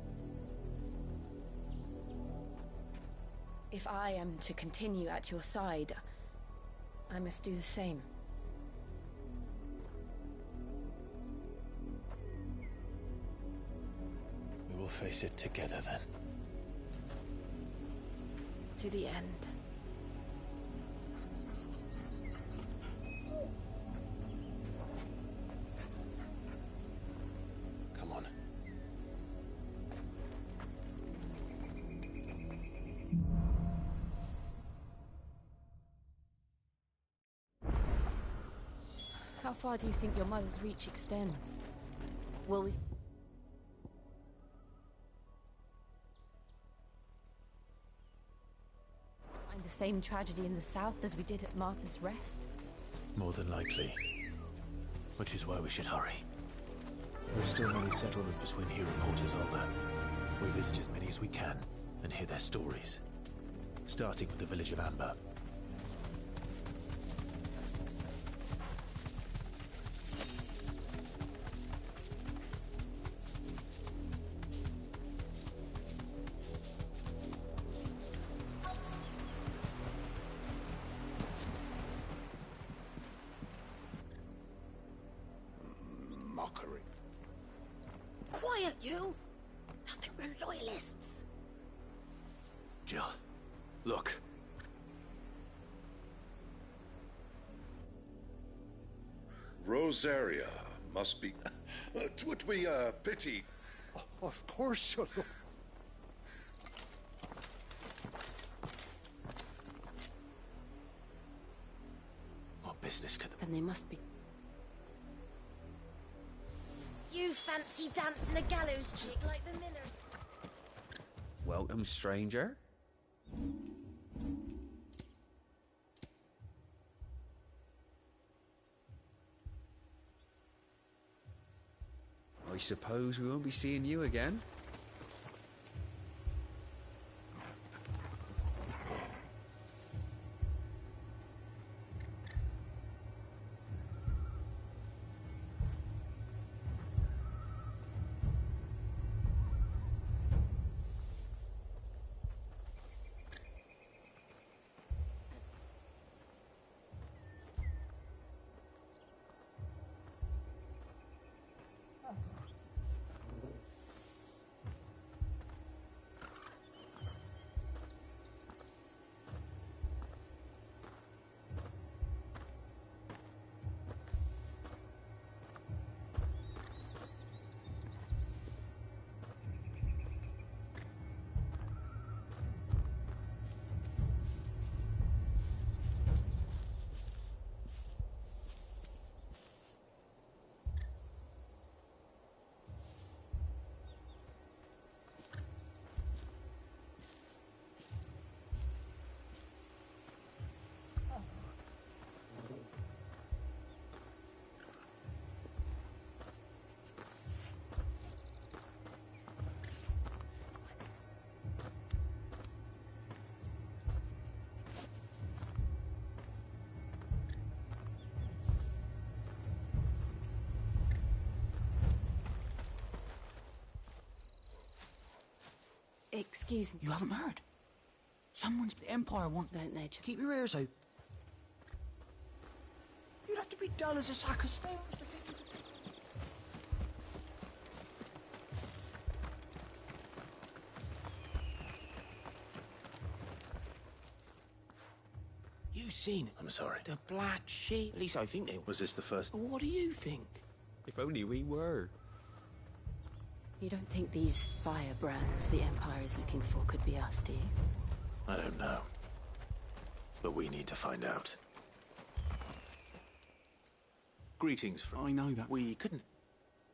[SPEAKER 2] If I am to continue at your side, I must do the same.
[SPEAKER 7] We will face it together then.
[SPEAKER 2] To the end.
[SPEAKER 7] Come on.
[SPEAKER 2] How far do you think your mother's reach extends? Will we... the same tragedy in the south as we did at Martha's Rest?
[SPEAKER 11] More than likely. Which is why we should hurry. There are still many settlements between here and Port Isolde. We visit as many as we can and hear their stories. Starting with the village of Amber.
[SPEAKER 14] Mockery.
[SPEAKER 18] Quiet, you! I think we're loyalists.
[SPEAKER 11] Jill, look.
[SPEAKER 4] Rosaria must be... Twould we, pity...
[SPEAKER 14] Of course you'll...
[SPEAKER 11] What business could...
[SPEAKER 2] Then they must be...
[SPEAKER 17] You fancy dancing a gallows jig like the Millers?
[SPEAKER 13] Welcome, stranger. I suppose we won't be seeing you again.
[SPEAKER 2] Excuse me.
[SPEAKER 5] You haven't heard? Someone's the Empire wants...
[SPEAKER 2] Don't they?
[SPEAKER 5] Keep your ears out. You'd have to be dull as a sack of stones to think you could... You seen it?
[SPEAKER 11] I'm sorry.
[SPEAKER 5] The Black Sheep. At least I think they were.
[SPEAKER 11] Was this the first?
[SPEAKER 5] What do you think? If only we were.
[SPEAKER 2] You don't think these firebrands the Empire is looking for could be us, do you?
[SPEAKER 11] I don't know. But we need to find out. Greetings from...
[SPEAKER 5] I know that.
[SPEAKER 11] We couldn't...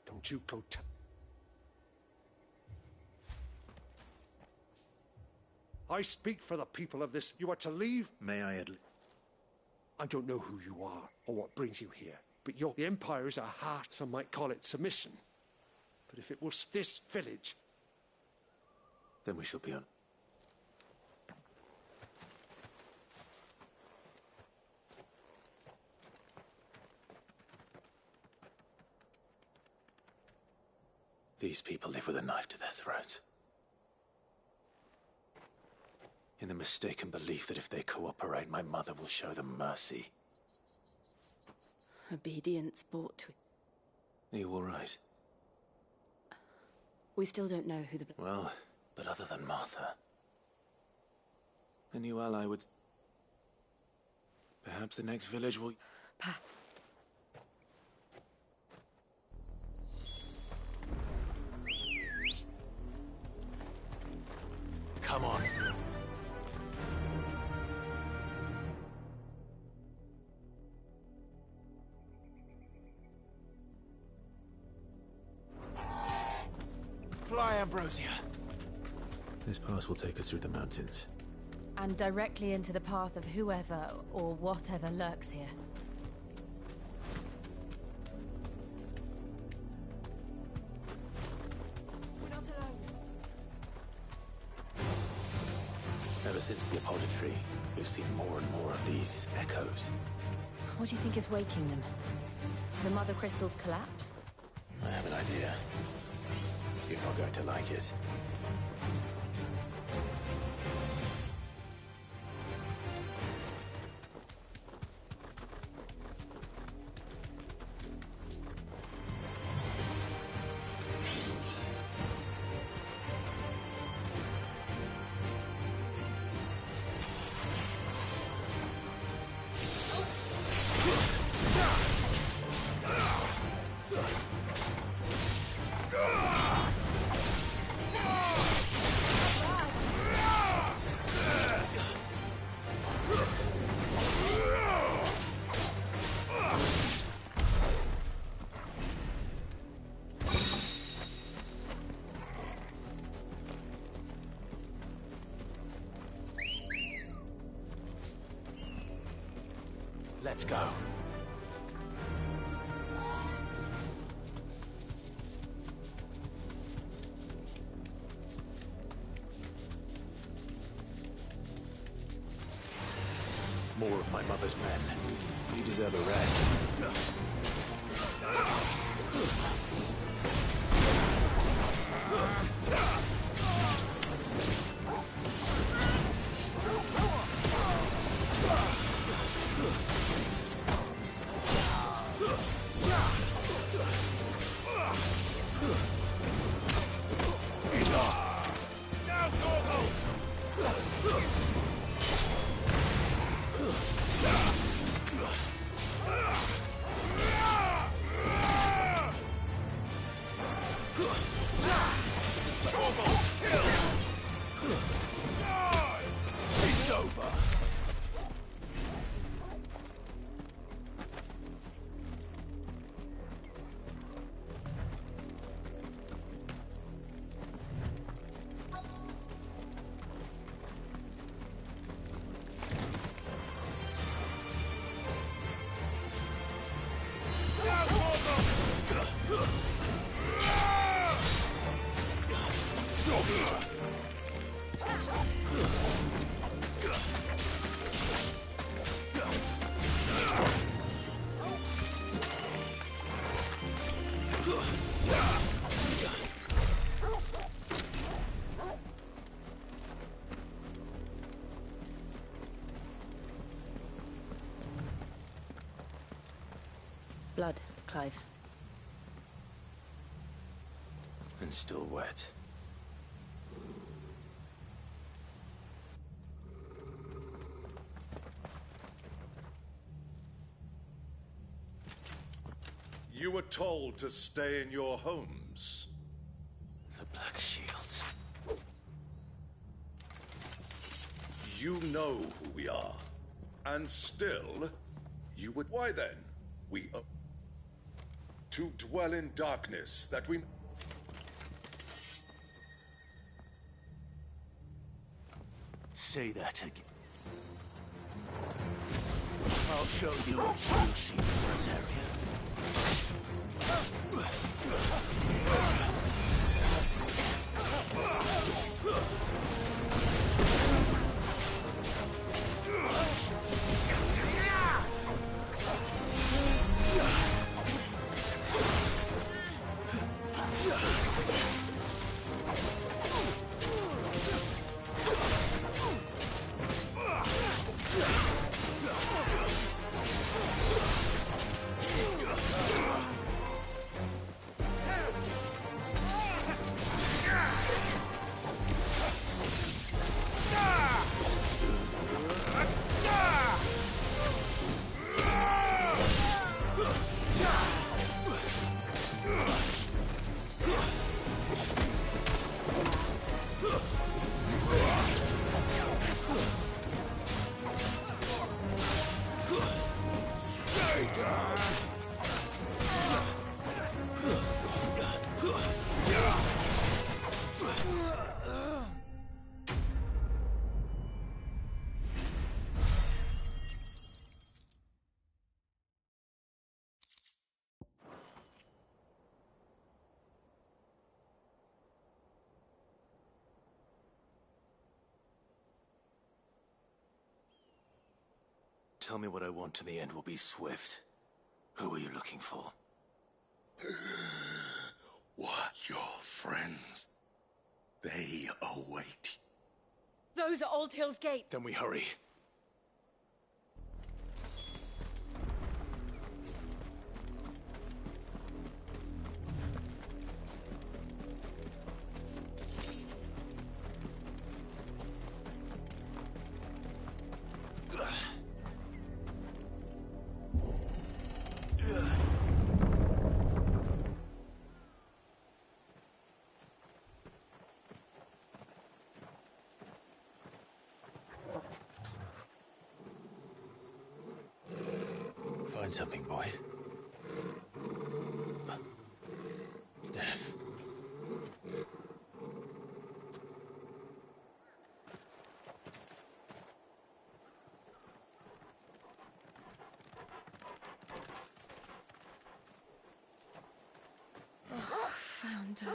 [SPEAKER 14] Don't you go to... I speak for the people of this. You are to leave.
[SPEAKER 11] May I at...
[SPEAKER 14] I don't know who you are or what brings you here, but the Empire is a heart. Some might call it submission. But if it was this village...
[SPEAKER 11] Then we shall be on... These people live with a knife to their throats. In the mistaken belief that if they cooperate, my mother will show them mercy.
[SPEAKER 2] Obedience brought to...
[SPEAKER 11] Are you all right?
[SPEAKER 2] We still don't know who the...
[SPEAKER 11] Well, but other than Martha... A new ally would... Perhaps the next village will... Come on. Fly, Ambrosia. This pass will take us through the mountains.
[SPEAKER 2] and directly into the path of whoever or whatever lurks here.
[SPEAKER 18] We're not alone.
[SPEAKER 11] Ever since the Apodatory, we've seen more and more of these echoes.
[SPEAKER 2] What do you think is waking them? The Mother Crystal's collapse?
[SPEAKER 11] I have an idea. You're not going to like it. Let's go. More of my mother's men. You deserve a rest.
[SPEAKER 14] It's over.
[SPEAKER 2] Blood, Clive.
[SPEAKER 11] And still wet.
[SPEAKER 4] You were told to stay in your homes.
[SPEAKER 11] The Black Shields.
[SPEAKER 4] You know who we are. And still, you would... Why then? We... to dwell in darkness, that we...
[SPEAKER 14] Say that again. I'll show you a true Shield area.
[SPEAKER 11] tell me what I want and the end will be swift. Who are you looking for?
[SPEAKER 4] What, your friends? They await.
[SPEAKER 15] Those are Old Hill's Gate.
[SPEAKER 11] Then we hurry. Find something, boy. Death.
[SPEAKER 2] Oh, found her.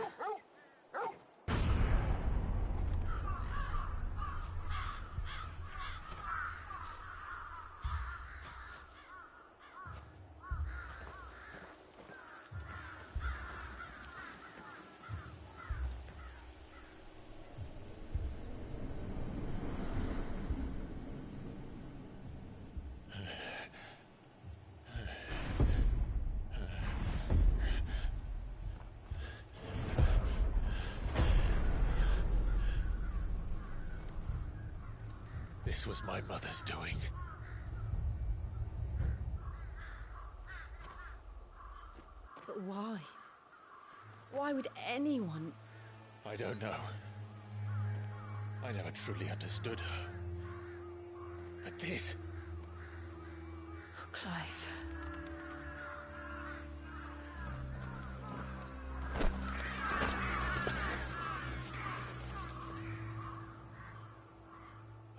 [SPEAKER 11] This was my mother's doing.
[SPEAKER 2] But why? Why would anyone...
[SPEAKER 11] I don't know. I never truly understood her. But this...
[SPEAKER 2] Oh, Clive.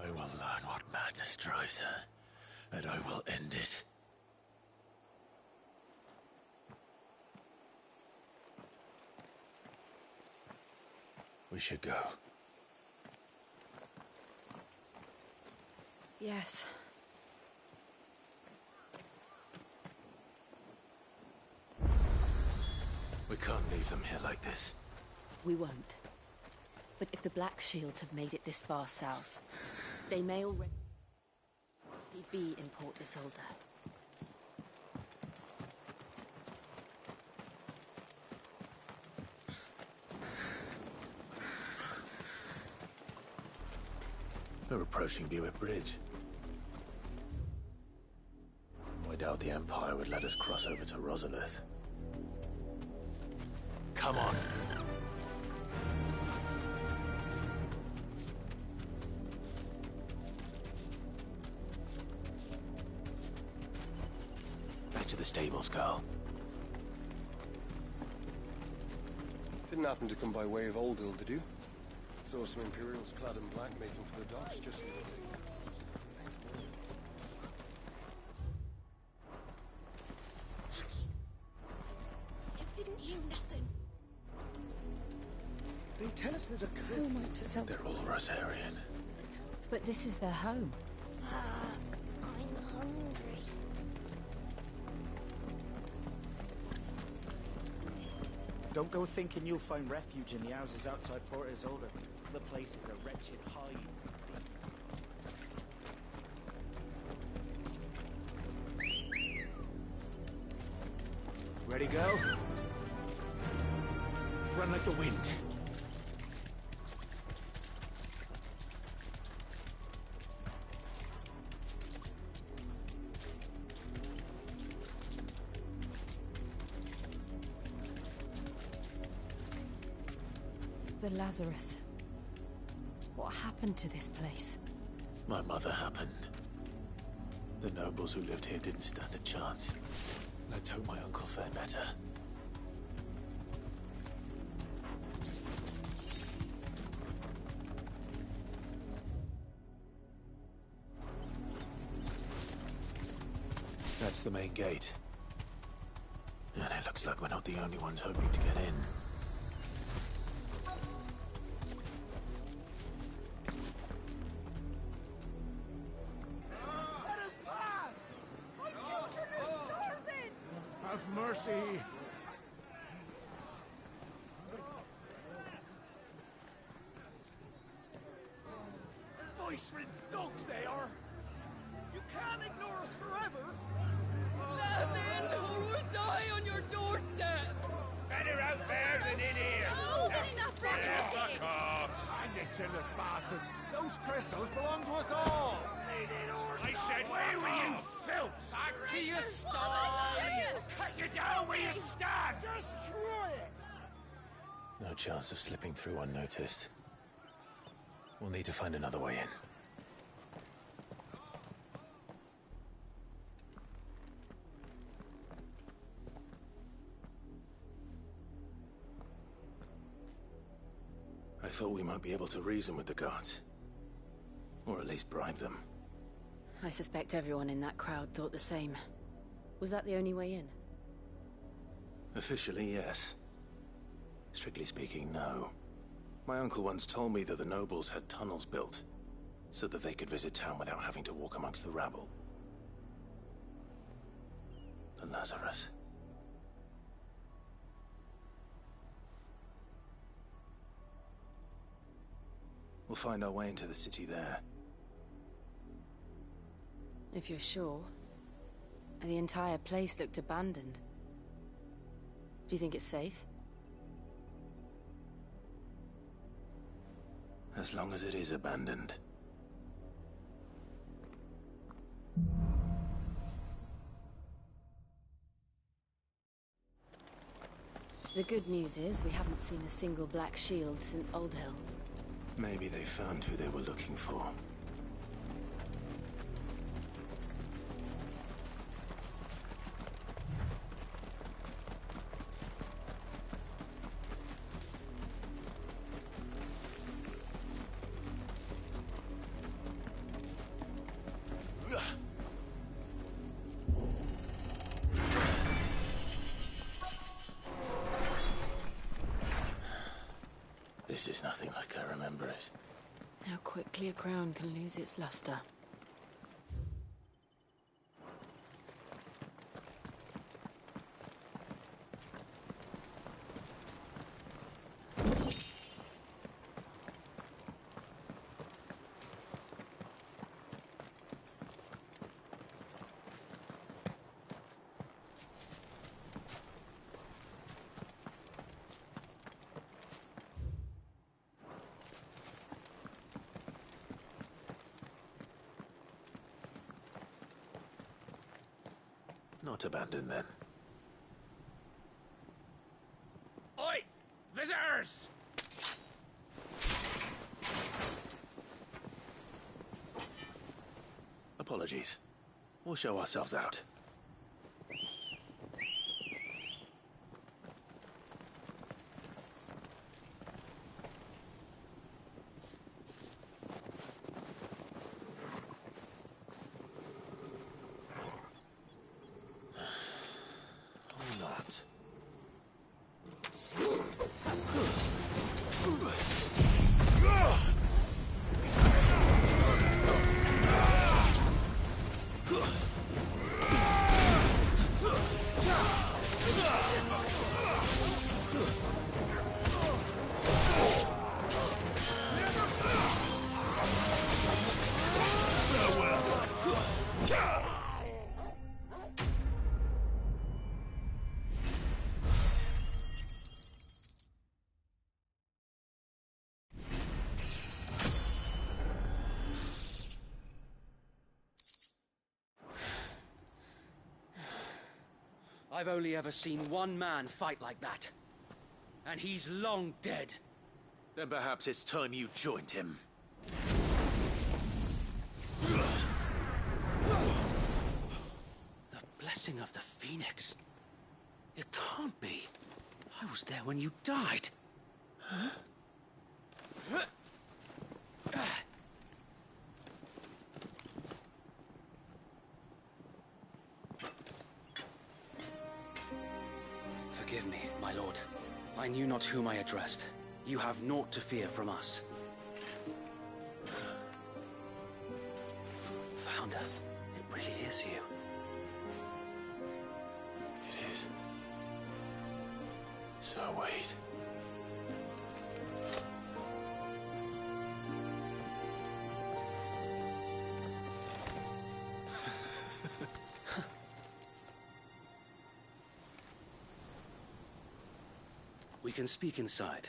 [SPEAKER 11] I will learn what madness drives her, and I will end it. We should go.
[SPEAKER 2] Yes.
[SPEAKER 11] We can't leave them here like this.
[SPEAKER 2] We won't. But if the Black Shields have made it this far south, they may already be in Port Isolde.
[SPEAKER 11] We're approaching Buick Bridge. I doubt the Empire would let us cross over to Rosalith. Come on. Back to the stables, Carl.
[SPEAKER 12] Didn't happen to come by way of Old Hill, did you? Saw some Imperials clad in black making for the docks just the other day.
[SPEAKER 18] You didn't hear nothing.
[SPEAKER 5] They tell us there's a
[SPEAKER 2] Who am I to sell?
[SPEAKER 11] They're all Rosarian.
[SPEAKER 2] But this is their home.
[SPEAKER 17] I'm hungry.
[SPEAKER 20] Don't go thinking you'll find refuge in the houses outside Port Isolde. The place is a wretched hide.
[SPEAKER 5] Ready, go? Run like the wind.
[SPEAKER 2] The Lazarus. What happened to this place?
[SPEAKER 11] My mother happened. The nobles who lived here didn't stand a chance. Let's hope my uncle fared better. That's the main gate. And it looks like we're not the only ones hoping to get in.
[SPEAKER 5] Let us pass!
[SPEAKER 14] mercy!
[SPEAKER 5] Voice-riddled dogs they are! You can't ignore us forever!
[SPEAKER 18] Let us in, or we'll die on your doorstep!
[SPEAKER 3] Better out there than in here!
[SPEAKER 17] Oh, get enough for
[SPEAKER 3] Fuck off!
[SPEAKER 14] And you jealous bastards! Those crystals belong to us all!
[SPEAKER 3] I said, where were you, filth?
[SPEAKER 5] Back to your sties!
[SPEAKER 14] Cut you down where you stand!
[SPEAKER 5] Destroy it!
[SPEAKER 7] No chance of slipping through unnoticed. We'll need to find another way in. I thought we might be able to reason with the guards. Or at least bribe them.
[SPEAKER 2] I suspect everyone in that crowd thought the same. Was that the only way in?
[SPEAKER 7] Officially, yes. Strictly speaking, no. My uncle once told me that the nobles had tunnels built, so that they could visit town without having to walk amongst the rabble. The Lazarus. We'll find our way into the city there.
[SPEAKER 2] If you're sure. The entire place looked abandoned. Do you think it's safe?
[SPEAKER 7] As long as it is abandoned.
[SPEAKER 2] The good news is we haven't seen a single black shield since Old Hill.
[SPEAKER 7] Maybe they found who they were looking for. This is nothing like I remember it.
[SPEAKER 2] How quickly a crown can lose its luster.
[SPEAKER 7] Not abandoned, then.
[SPEAKER 14] Oi! Visitors!
[SPEAKER 7] Apologies. We'll show ourselves out.
[SPEAKER 5] I've only ever seen one man fight like that. And he's long dead.
[SPEAKER 7] Then perhaps it's time you joined him.
[SPEAKER 5] The blessing of the Phoenix. It can't be. I was there when you died. Huh? Forgive me, my lord. I knew not whom I addressed. You have naught to fear from us. Founder, it really is you.
[SPEAKER 7] It is.
[SPEAKER 11] Sir Wade.
[SPEAKER 21] We can speak inside.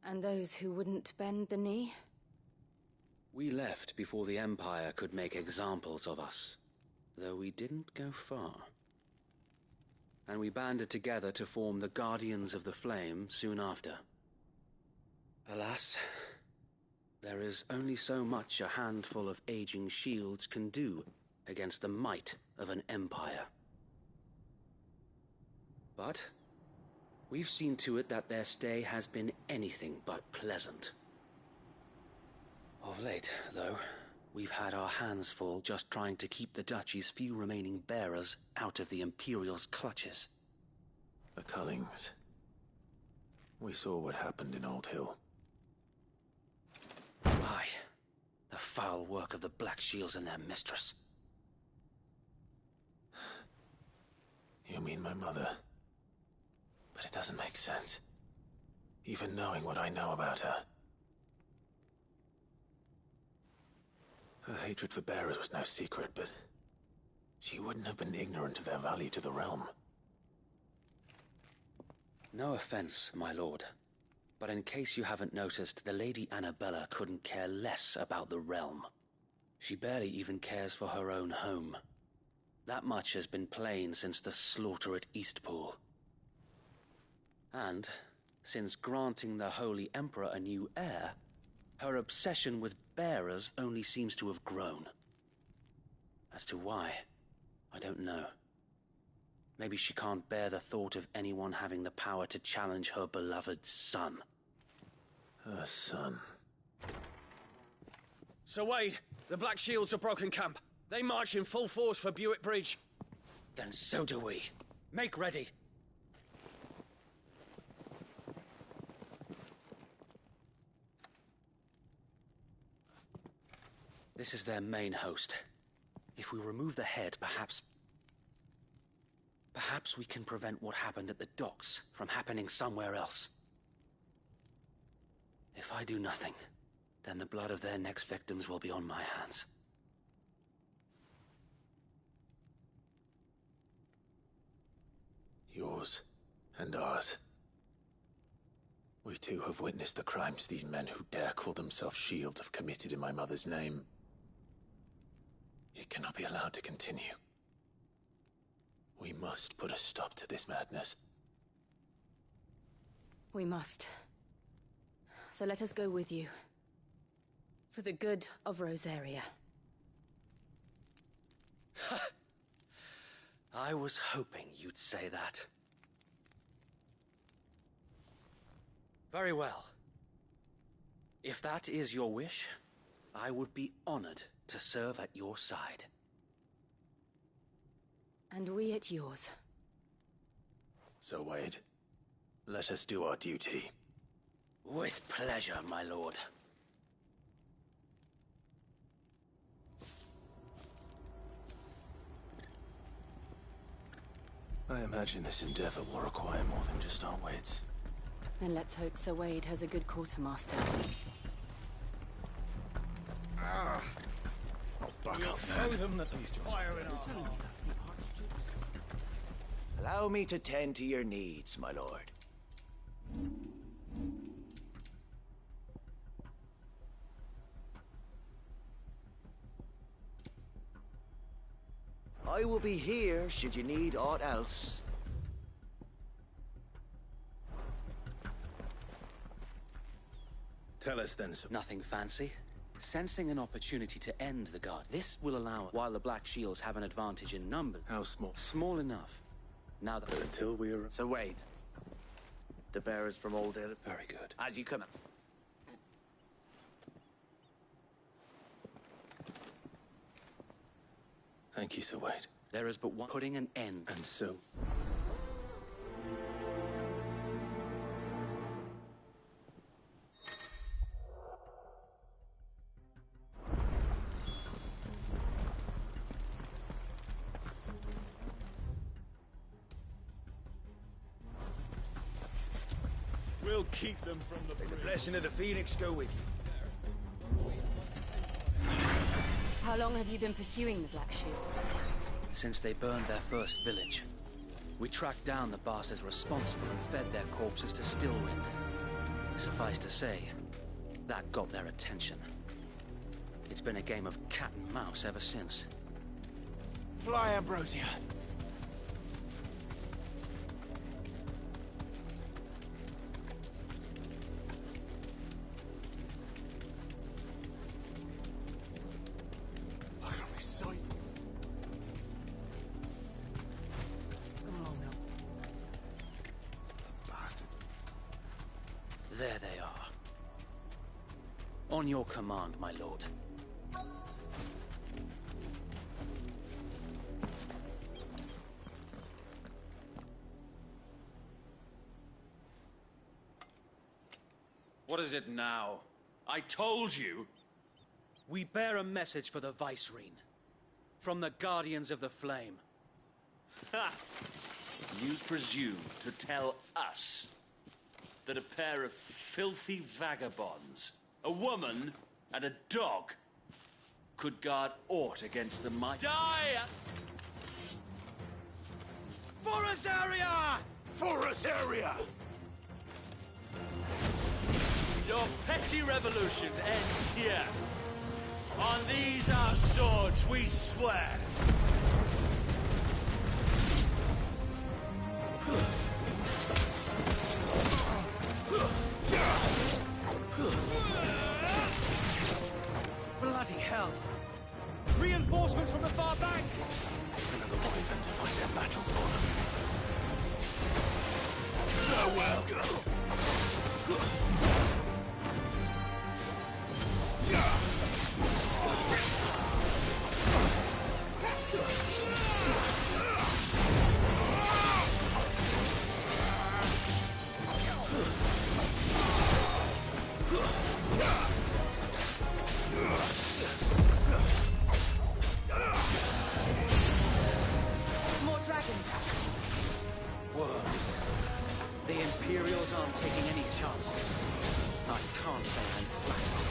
[SPEAKER 2] And those who wouldn't bend the knee?
[SPEAKER 21] We left before the Empire could make examples of us, though we didn't go far. And we banded together to form the Guardians of the Flame soon after. Alas, there is only so much a handful of aging shields can do against the might of an empire. But we've seen to it that their stay has been anything but pleasant. Of late, though, we've had our hands full just trying to keep the Duchy's few remaining bearers out of the Imperial's clutches.
[SPEAKER 11] The Cullings. We saw what happened in Old Hill.
[SPEAKER 21] Aye, the foul work of the Black Shields and their mistress.
[SPEAKER 11] You mean my mother? But it doesn't make sense. Even knowing what I know about her. Her hatred for bearers was no secret, but she wouldn't have been ignorant of their value to the realm.
[SPEAKER 21] No offense, my lord, but in case you haven't noticed, the Lady Annabella couldn't care less about the realm. She barely even cares for her own home. That much has been plain since the slaughter at Eastpool. And, since granting the Holy Emperor a new heir, her obsession with bearers only seems to have grown. As to why, I don't know. Maybe she can't bear the thought of anyone having the power to challenge her beloved son.
[SPEAKER 11] Her son.
[SPEAKER 6] Sir Wade, the Black Shields have broken camp. They march in full force for Buick Bridge.
[SPEAKER 21] Then so do we. Make ready. This is their main host. If we remove the head, perhaps we can prevent what happened at the docks from happening somewhere else. If I do nothing, then the blood of their next victims will be on my hands.
[SPEAKER 11] Yours and ours. We too have witnessed the crimes these men who dare call themselves shields have committed in my mother's name. It cannot be allowed to continue. We must put a stop to this madness.
[SPEAKER 2] We must. So let us go with you. For the good of Rosaria.
[SPEAKER 21] I was hoping you'd say that. Very well. If that is your wish, I would be honored to serve at your side.
[SPEAKER 2] And we at yours.
[SPEAKER 11] So, Wade, let us do our duty.
[SPEAKER 21] With pleasure, my lord.
[SPEAKER 11] I imagine this endeavor will require more than just our wits.
[SPEAKER 2] Then let's hope Sir Wade has a good quartermaster.
[SPEAKER 14] Buck up, show them that he's fire in our
[SPEAKER 22] Allow me to tend to your needs, my lord. I will be here should you need aught else.
[SPEAKER 21] Tell us then, sir. Nothing fancy. Sensing an opportunity to end the guard. This will allow, while the Black Shields have an advantage in numbers.
[SPEAKER 11] How small?
[SPEAKER 21] Small enough. Now that...
[SPEAKER 11] But until we are...
[SPEAKER 22] So Wade, the bearers from Old Hill.
[SPEAKER 21] Very good.
[SPEAKER 22] As you come.
[SPEAKER 11] Thank you, Sir Wade.
[SPEAKER 21] There is but one putting an end.
[SPEAKER 11] And so?
[SPEAKER 1] We'll keep them from the
[SPEAKER 22] May the blessing of the Phoenix go with you.
[SPEAKER 2] How long have you been pursuing the Black Shields?
[SPEAKER 21] Since they burned their first village, we tracked down the bastards responsible and fed their corpses to Stillwind. Suffice to say, that got their attention. It's been a game of cat and mouse ever since.
[SPEAKER 11] Fly, Ambrosia.
[SPEAKER 21] There they are. On your command, my lord. What is it now? I told you! We bear a message for the Vicereine. From the Guardians of the Flame.
[SPEAKER 3] Ha! You presume to tell us that a pair of filthy vagabonds, a woman and a dog, could guard aught against the might? Die! For Azaria!
[SPEAKER 14] For Azaria!
[SPEAKER 3] Your petty revolution ends here. On these our swords we swear.
[SPEAKER 21] Bloody hell! Reinforcements from the far bank!
[SPEAKER 11] Another wyvern to fight their battles for them.
[SPEAKER 2] More dragons.
[SPEAKER 21] Worms. The Imperials aren't taking any chances. I can't say I'm flattered.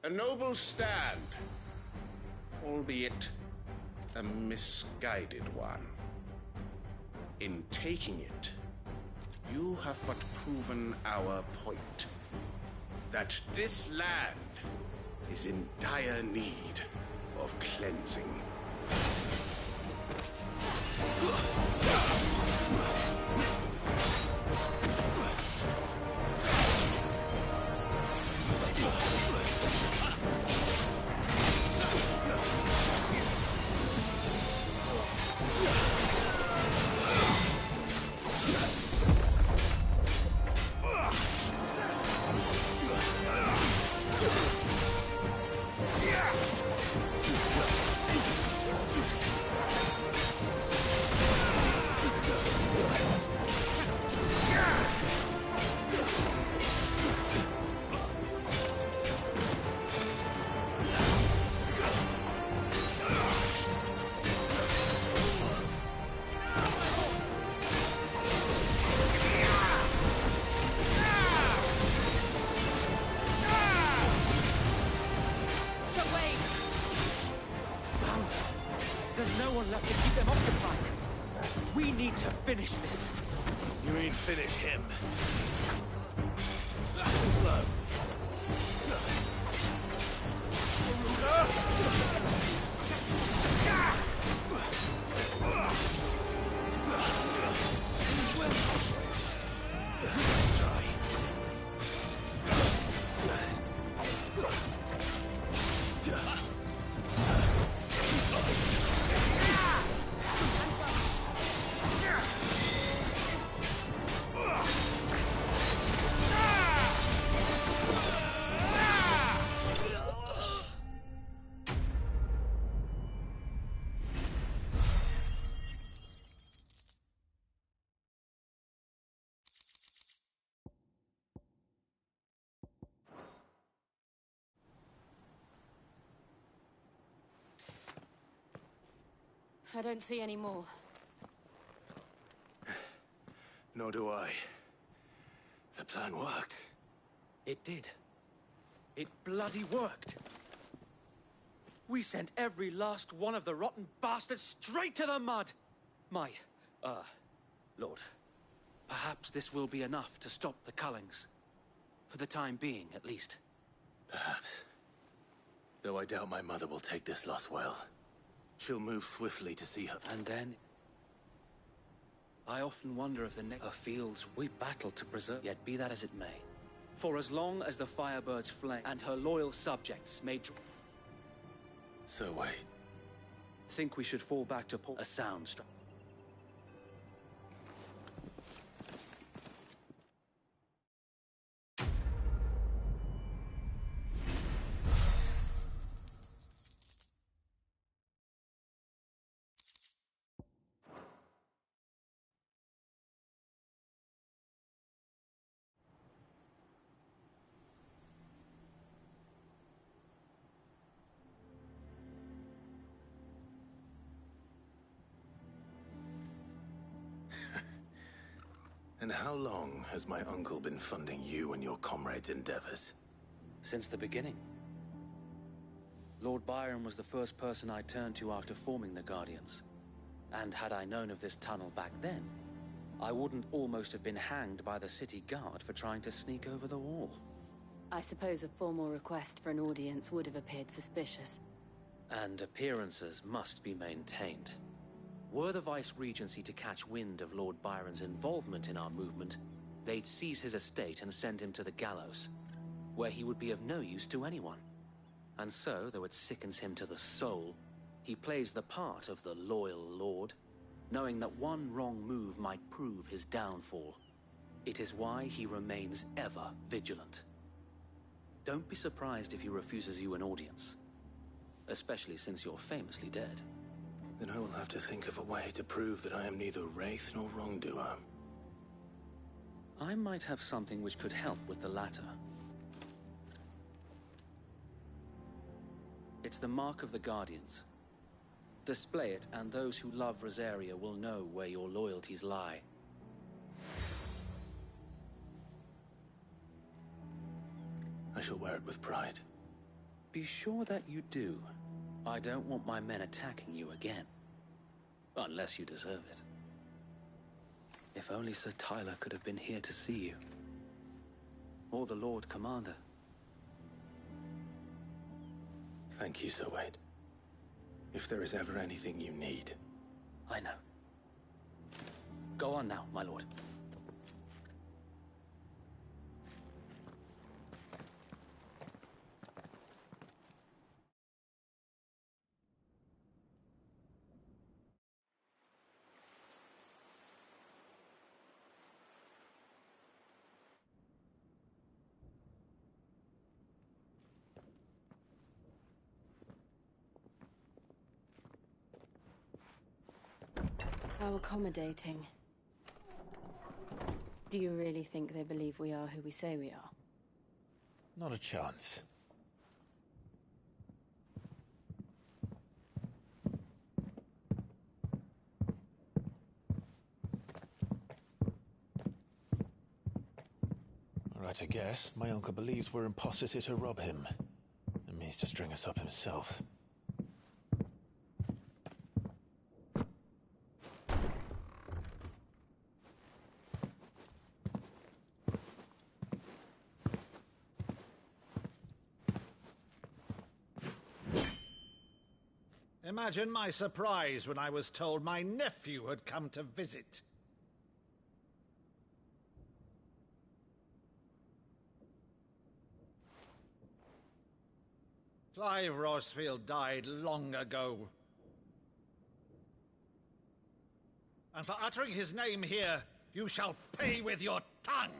[SPEAKER 6] A noble stand, albeit a misguided one. In taking it, you have but proven our point. That this land is in dire need of cleansing.
[SPEAKER 21] There's no one left to keep them occupied. We need to finish this.
[SPEAKER 14] You mean finish him? Slow. Let's try.
[SPEAKER 18] I don't see any more.
[SPEAKER 14] Nor do I. The plan worked.
[SPEAKER 13] It did. It bloody worked. We sent every last one of the rotten bastards straight to the mud! Lord, perhaps this will be enough to stop the Cullings. For the time being, at least.
[SPEAKER 11] Perhaps. Though I doubt my mother will take this loss well. She'll move swiftly to see her.
[SPEAKER 13] And then... I often wonder if the her fields we battle to preserve. Yet be that as it may. For as long as the Firebirds flame and her loyal subjects made...
[SPEAKER 11] So wait.
[SPEAKER 13] Think we should fall back to a sound strike.
[SPEAKER 11] And how long has my uncle been funding you and your comrades' endeavors?
[SPEAKER 13] Since the beginning. Lord Byron was the first person I turned to after forming the Guardians. And had I known of this tunnel back then, I wouldn't almost have been hanged by the city guard for trying to sneak over the wall.
[SPEAKER 2] I suppose a formal request for an audience would have appeared suspicious.
[SPEAKER 13] And appearances must be maintained. Were the Vice-Regency to catch wind of Lord Byron's involvement in our movement, they'd seize his estate and send him to the gallows, where he would be of no use to anyone. And so, though it sickens him to the soul, he plays the part of the loyal lord, knowing that one wrong move might prove his downfall. It is why he remains ever vigilant. Don't be surprised if he refuses you an audience, especially since you're famously dead.
[SPEAKER 11] Then I will have to think of a way to prove that I am neither wraith nor wrongdoer.
[SPEAKER 13] I might have something which could help with the latter. It's the Mark of the Guardians. Display it, and those who love Rosaria will know where your loyalties lie.
[SPEAKER 11] I shall wear it with pride.
[SPEAKER 13] Be sure that you do. I don't want my men attacking you again. Unless you deserve it. If only Sir Tyler could have been here to see you. Or the Lord Commander.
[SPEAKER 11] Thank you, Sir Wade. If there is ever anything you need.
[SPEAKER 13] I know. Go on now, my lord.
[SPEAKER 2] How accommodating. Do you really think they believe we are who we say we are?
[SPEAKER 7] Not a chance. Right to guess, my uncle believes we're imposters here to rob him, and means to string us up himself.
[SPEAKER 5] Imagine my surprise when I was told my nephew had come to visit. Clive Rosfield died long ago. And for uttering his name here, you shall pay with your tongue!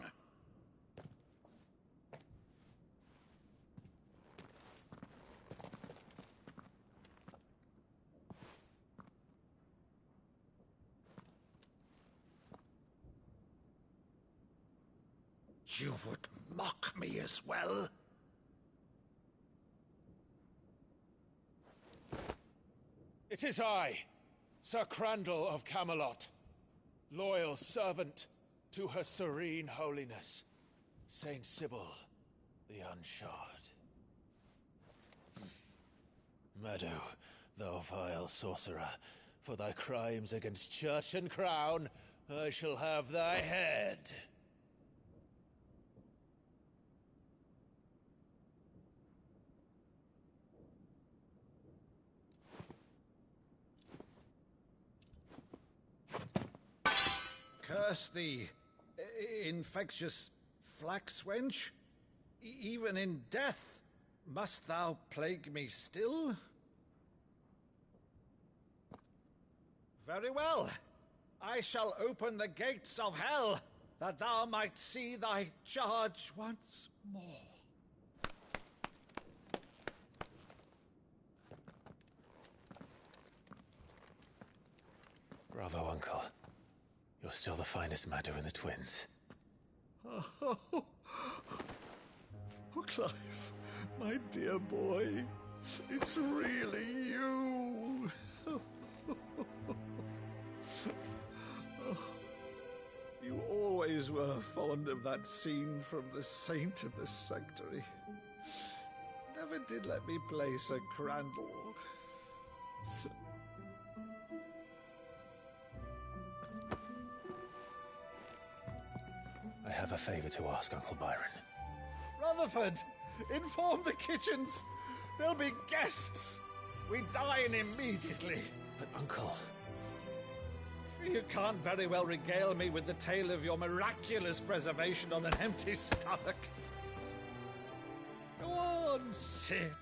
[SPEAKER 5] You would mock me as well?
[SPEAKER 11] It is I, Sir Crandall of Camelot, loyal servant to Her Serene Holiness, Saint Sybil the Unshod. Meadow, thou vile sorcerer, for thy crimes against church and crown, I shall have thy head.
[SPEAKER 5] Curse thee, infectious flax wench. Even in death, must thou plague me still? Very well. I shall open the gates of hell, that thou might see thy charge once more.
[SPEAKER 11] Bravo, Uncle. You're still the finest Meadow in the twins.
[SPEAKER 5] Oh, Clive, my dear boy, it's really you. You always were fond of that scene from The Saint in the Sanctuary. Never did let me play Sir Crandall.
[SPEAKER 11] I have a favor to ask, Uncle Byron.
[SPEAKER 5] Rutherford, inform the kitchens. There'll be guests. We dine immediately.
[SPEAKER 11] But, Uncle...
[SPEAKER 5] You can't very well regale me with the tale of your miraculous preservation on an empty stomach. Go on, sit.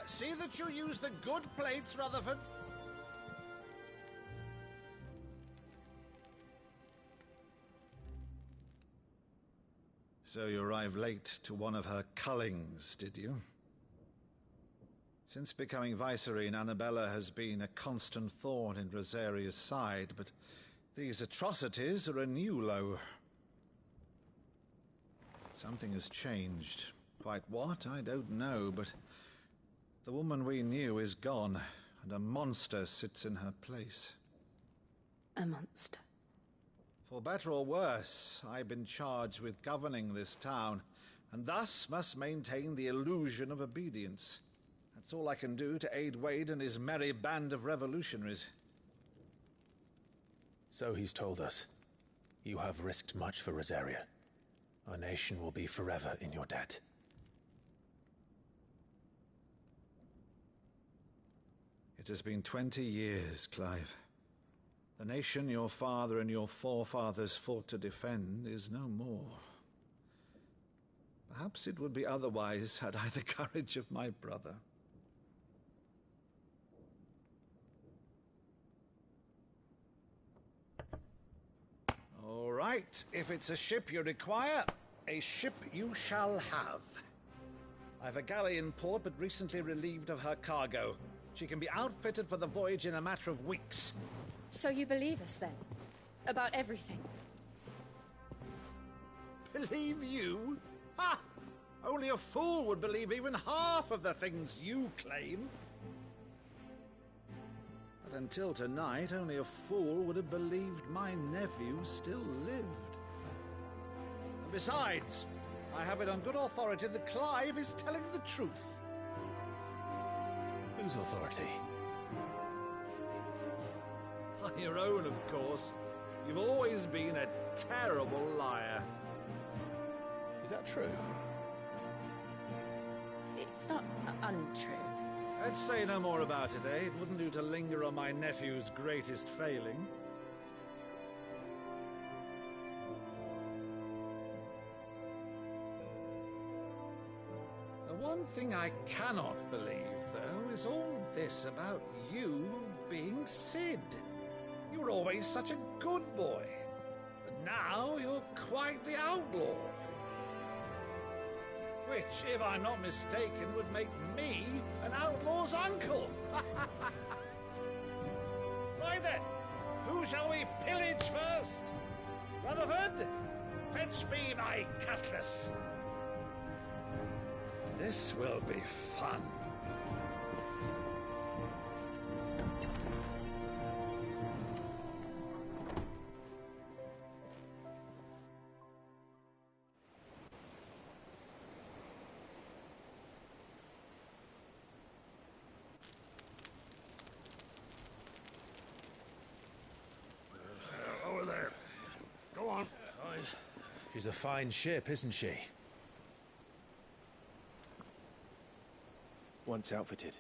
[SPEAKER 5] See that you use the good plates, Rutherford. So you arrived late to one of her cullings, did you? Since becoming Vicereine, Annabella has been a constant thorn in Rosaria's side, but these atrocities are a new low. Something has changed. Quite what, I don't know, but the woman we knew is gone, and a monster sits in her place.
[SPEAKER 2] A monster?
[SPEAKER 5] For better or worse, I've been charged with governing this town, and thus must maintain the illusion of obedience. That's all I can do to aid Wade and his merry band of revolutionaries.
[SPEAKER 11] So he's told us. You have risked much for Rosaria. Our nation will be forever in your debt.
[SPEAKER 5] It has been 20 years, Clive. The nation your father and your forefathers fought to defend is no more. Perhaps it would be otherwise had I the courage of my brother. All right, if it's a ship you require, a ship you shall have. I've a galley in port, but recently relieved of her cargo. She can be outfitted for the voyage in a matter of weeks.
[SPEAKER 2] So you believe us, then? About everything?
[SPEAKER 5] Believe you? Ha! Only a fool would believe even half of the things you claim. But until tonight, only a fool would have believed my nephew still lived. And besides, I have it on good authority that Clive is telling the truth.
[SPEAKER 11] Whose authority?
[SPEAKER 5] Your own, of course. You've always been a terrible liar.
[SPEAKER 11] Is that true?
[SPEAKER 2] It's not untrue.
[SPEAKER 5] Let's say no more about it, eh? It wouldn't do to linger on my nephew's greatest failing. The one thing I cannot believe, though, is all this about you being Cid. You were always such a good boy, but now you're quite the outlaw. Which, if I'm not mistaken, would make me an outlaw's uncle. Right then, who shall we pillage first? Rutherford, fetch me my cutlass. This will be fun. Over there. Go on.
[SPEAKER 7] She's a fine ship, isn't she?
[SPEAKER 11] Once outfitted,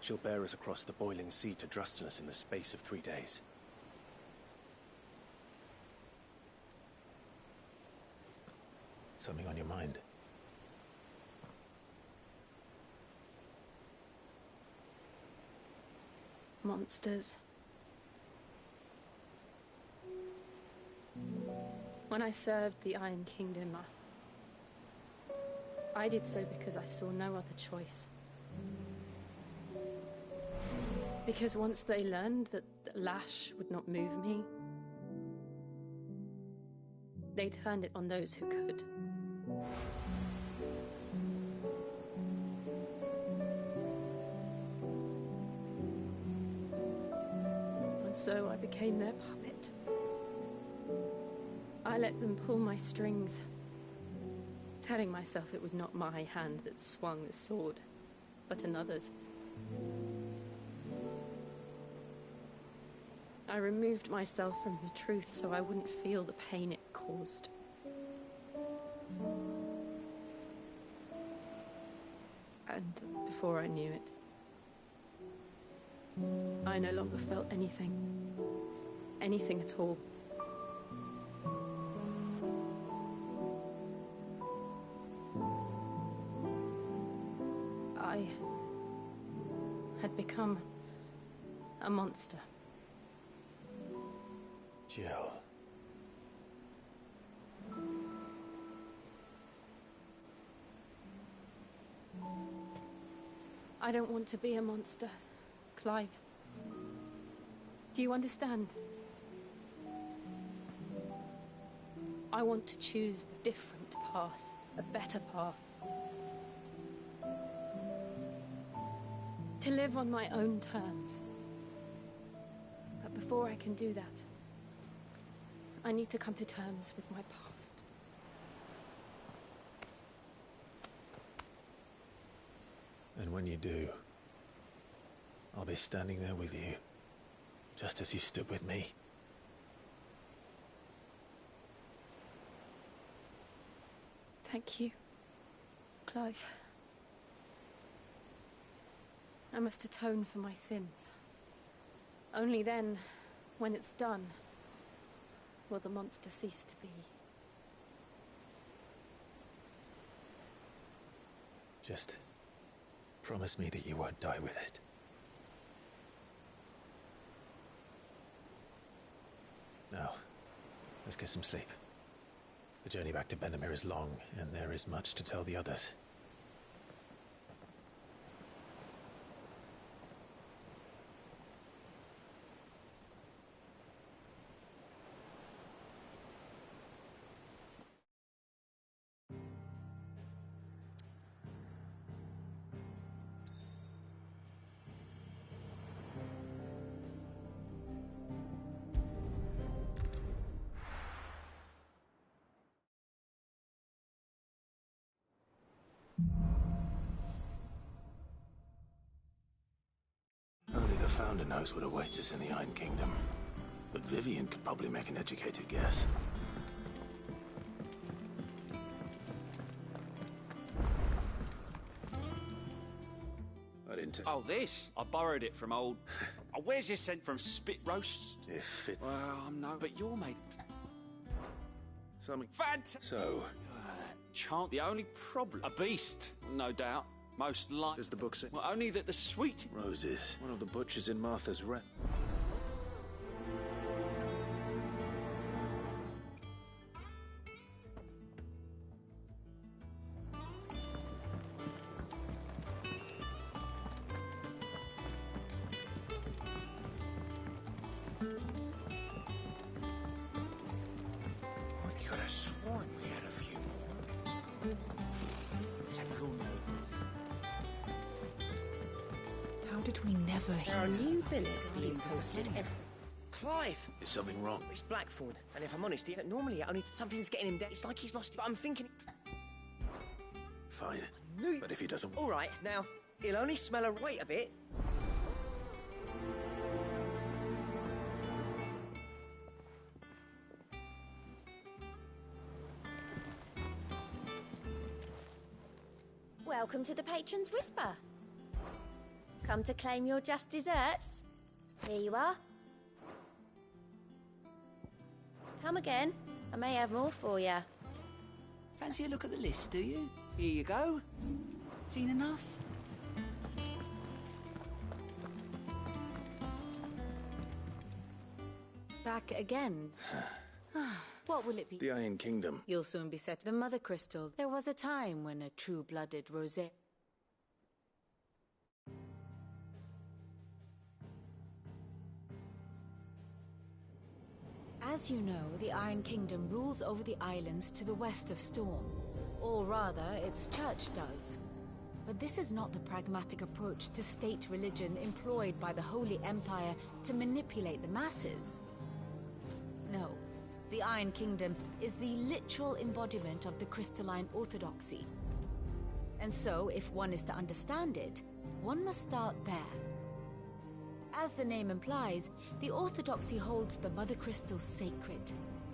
[SPEAKER 11] she'll bear us across the boiling sea to Drustinus in the space of 3 days. Something on your mind?
[SPEAKER 2] Monsters. When I served the Iron Kingdom, I did so because I saw no other choice. Because once they learned that Lash would not move me, they turned it on those who could. And so I became their puppet. I let them pull my strings, telling myself it was not my hand that swung the sword, but another's. I removed myself from the truth so I wouldn't feel the pain it caused. And before I knew it, I no longer felt anything. Anything at all. I had become a monster.
[SPEAKER 7] Jill.
[SPEAKER 2] I don't want to be a monster, Clive. Do you understand? I want to choose a different path, a better path. To live on my own terms. But before I can do that, I need to come to terms with my past.
[SPEAKER 7] And when you do, I'll be standing there with you, just as you stood with me.
[SPEAKER 2] Thank you, Clive. I must atone for my sins. Only then, when it's done, will the monster cease to be.
[SPEAKER 7] Just promise me that you won't die with it. Now, let's get some sleep. The journey back to Benamir is long, and there is much to tell the others.
[SPEAKER 11] Only the Founder knows what awaits us in the Iron Kingdom. But Vivian could probably make an educated guess. I didn't
[SPEAKER 19] Oh, this? I borrowed it from old... Oh, where's this sent from? Spit Roast?
[SPEAKER 11] If it...
[SPEAKER 19] Well, I'm no... But you're made...
[SPEAKER 11] Something...
[SPEAKER 19] Fantastic!
[SPEAKER 11] So...
[SPEAKER 19] Chant, the only problem... A beast, no doubt. Most likely...
[SPEAKER 11] Does the book say...
[SPEAKER 19] Well, only that the sweet...
[SPEAKER 11] Roses. One of the butchers in Martha's Rep.
[SPEAKER 14] I could have sworn we had a few more. Typical noble.
[SPEAKER 8] did we never hear?
[SPEAKER 16] There are new billets being posted every...
[SPEAKER 23] Clive!
[SPEAKER 11] Is something wrong?
[SPEAKER 23] It's Blackthorn, and if I'm honest, normally only something's getting him down. It's like he's lost it, but I'm thinking...
[SPEAKER 11] Fine. But if he doesn't...
[SPEAKER 23] All right, now, he'll only smell a... Wait a bit.
[SPEAKER 17] Welcome to the Patron's Whisper. Come to claim your just desserts? Here you are. Come again. I may have more for you.
[SPEAKER 24] Fancy a look at the list, do you? Here you go. Seen enough?
[SPEAKER 2] Back again. What will it be?
[SPEAKER 11] The Iron Kingdom.
[SPEAKER 2] You'll soon be set. The Mother Crystal. There was a time when a true-blooded Rosé... As you know, the Iron Kingdom rules over the islands to the west of Storm. Or rather, its church does. But this is not the pragmatic approach to state religion employed by the Holy Empire to manipulate the masses. No. The Iron Kingdom is the literal embodiment of the crystalline orthodoxy. And so, if one is to understand it, one must start there. As the name implies, the orthodoxy holds the Mother Crystals sacred,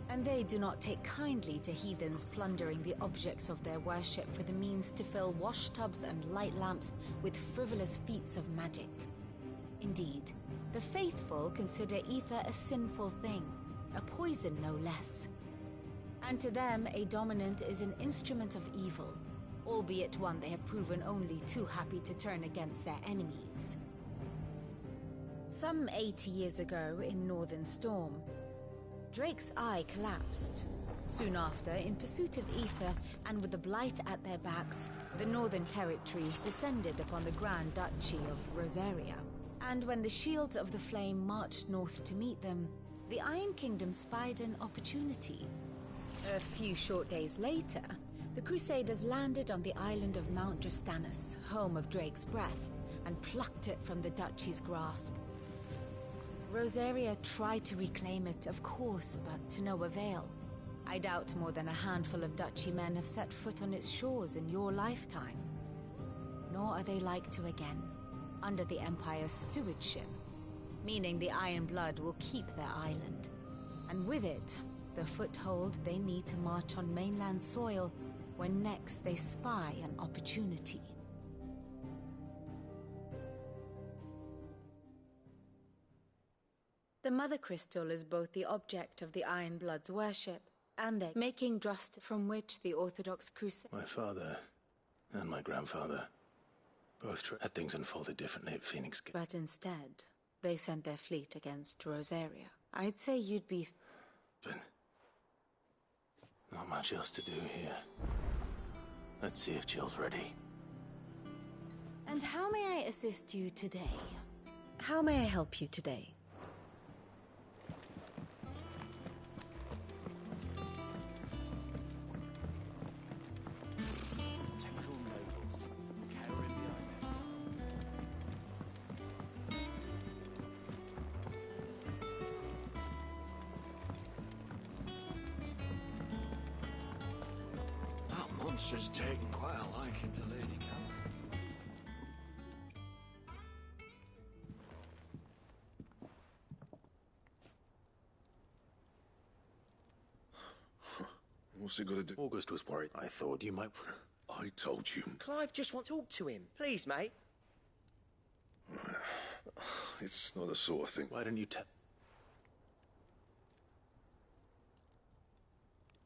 [SPEAKER 2] and they do not take kindly to heathens plundering the objects of their worship for the means to fill washtubs and light lamps with frivolous feats of magic. Indeed, the faithful consider ether a sinful thing, a poison no less. And to them, a dominant is an instrument of evil, albeit one they have proven only too happy to turn against their enemies. Some 80 years ago in Northern Storm, Drake's Eye collapsed. Soon after, in pursuit of ether and with the Blight at their backs, the Northern Territories descended upon the Grand Duchy of Rosaria. And when the Shields of the Flame marched north to meet them, the Iron Kingdom spied an opportunity. A few short days later, the Crusaders landed on the island of Mount Justanus, home of Drake's Breath, and plucked it from the Duchy's grasp. Rosaria tried to reclaim it, of course, but to no avail. I doubt more than a handful of Duchy men have set foot on its shores in your lifetime. Nor are they like to again, under the Empire's stewardship, meaning the Iron Blood will keep their island, and with it, the foothold they need to march on mainland soil when next they spy an opportunity. The Mother Crystal is both the object of the Iron Blood's worship and their making trust from which the Orthodox Crusade...
[SPEAKER 11] My father and my grandfather both had things unfolded differently at Phoenix Gate.
[SPEAKER 2] But instead, they sent their fleet against Rosaria. I'd say you'd be...
[SPEAKER 11] But not much else to do here. Let's see if Jill's ready.
[SPEAKER 2] And how may I assist you today? How may I help you today?
[SPEAKER 14] Monster's taken quite a liking to Lady Callum.
[SPEAKER 4] What's he got to do?
[SPEAKER 11] August was worried. I thought you might...
[SPEAKER 4] I told you.
[SPEAKER 23] Clive just wants to talk to him. Please, mate.
[SPEAKER 4] It's not the sort of thing...
[SPEAKER 11] Why didn't you tell...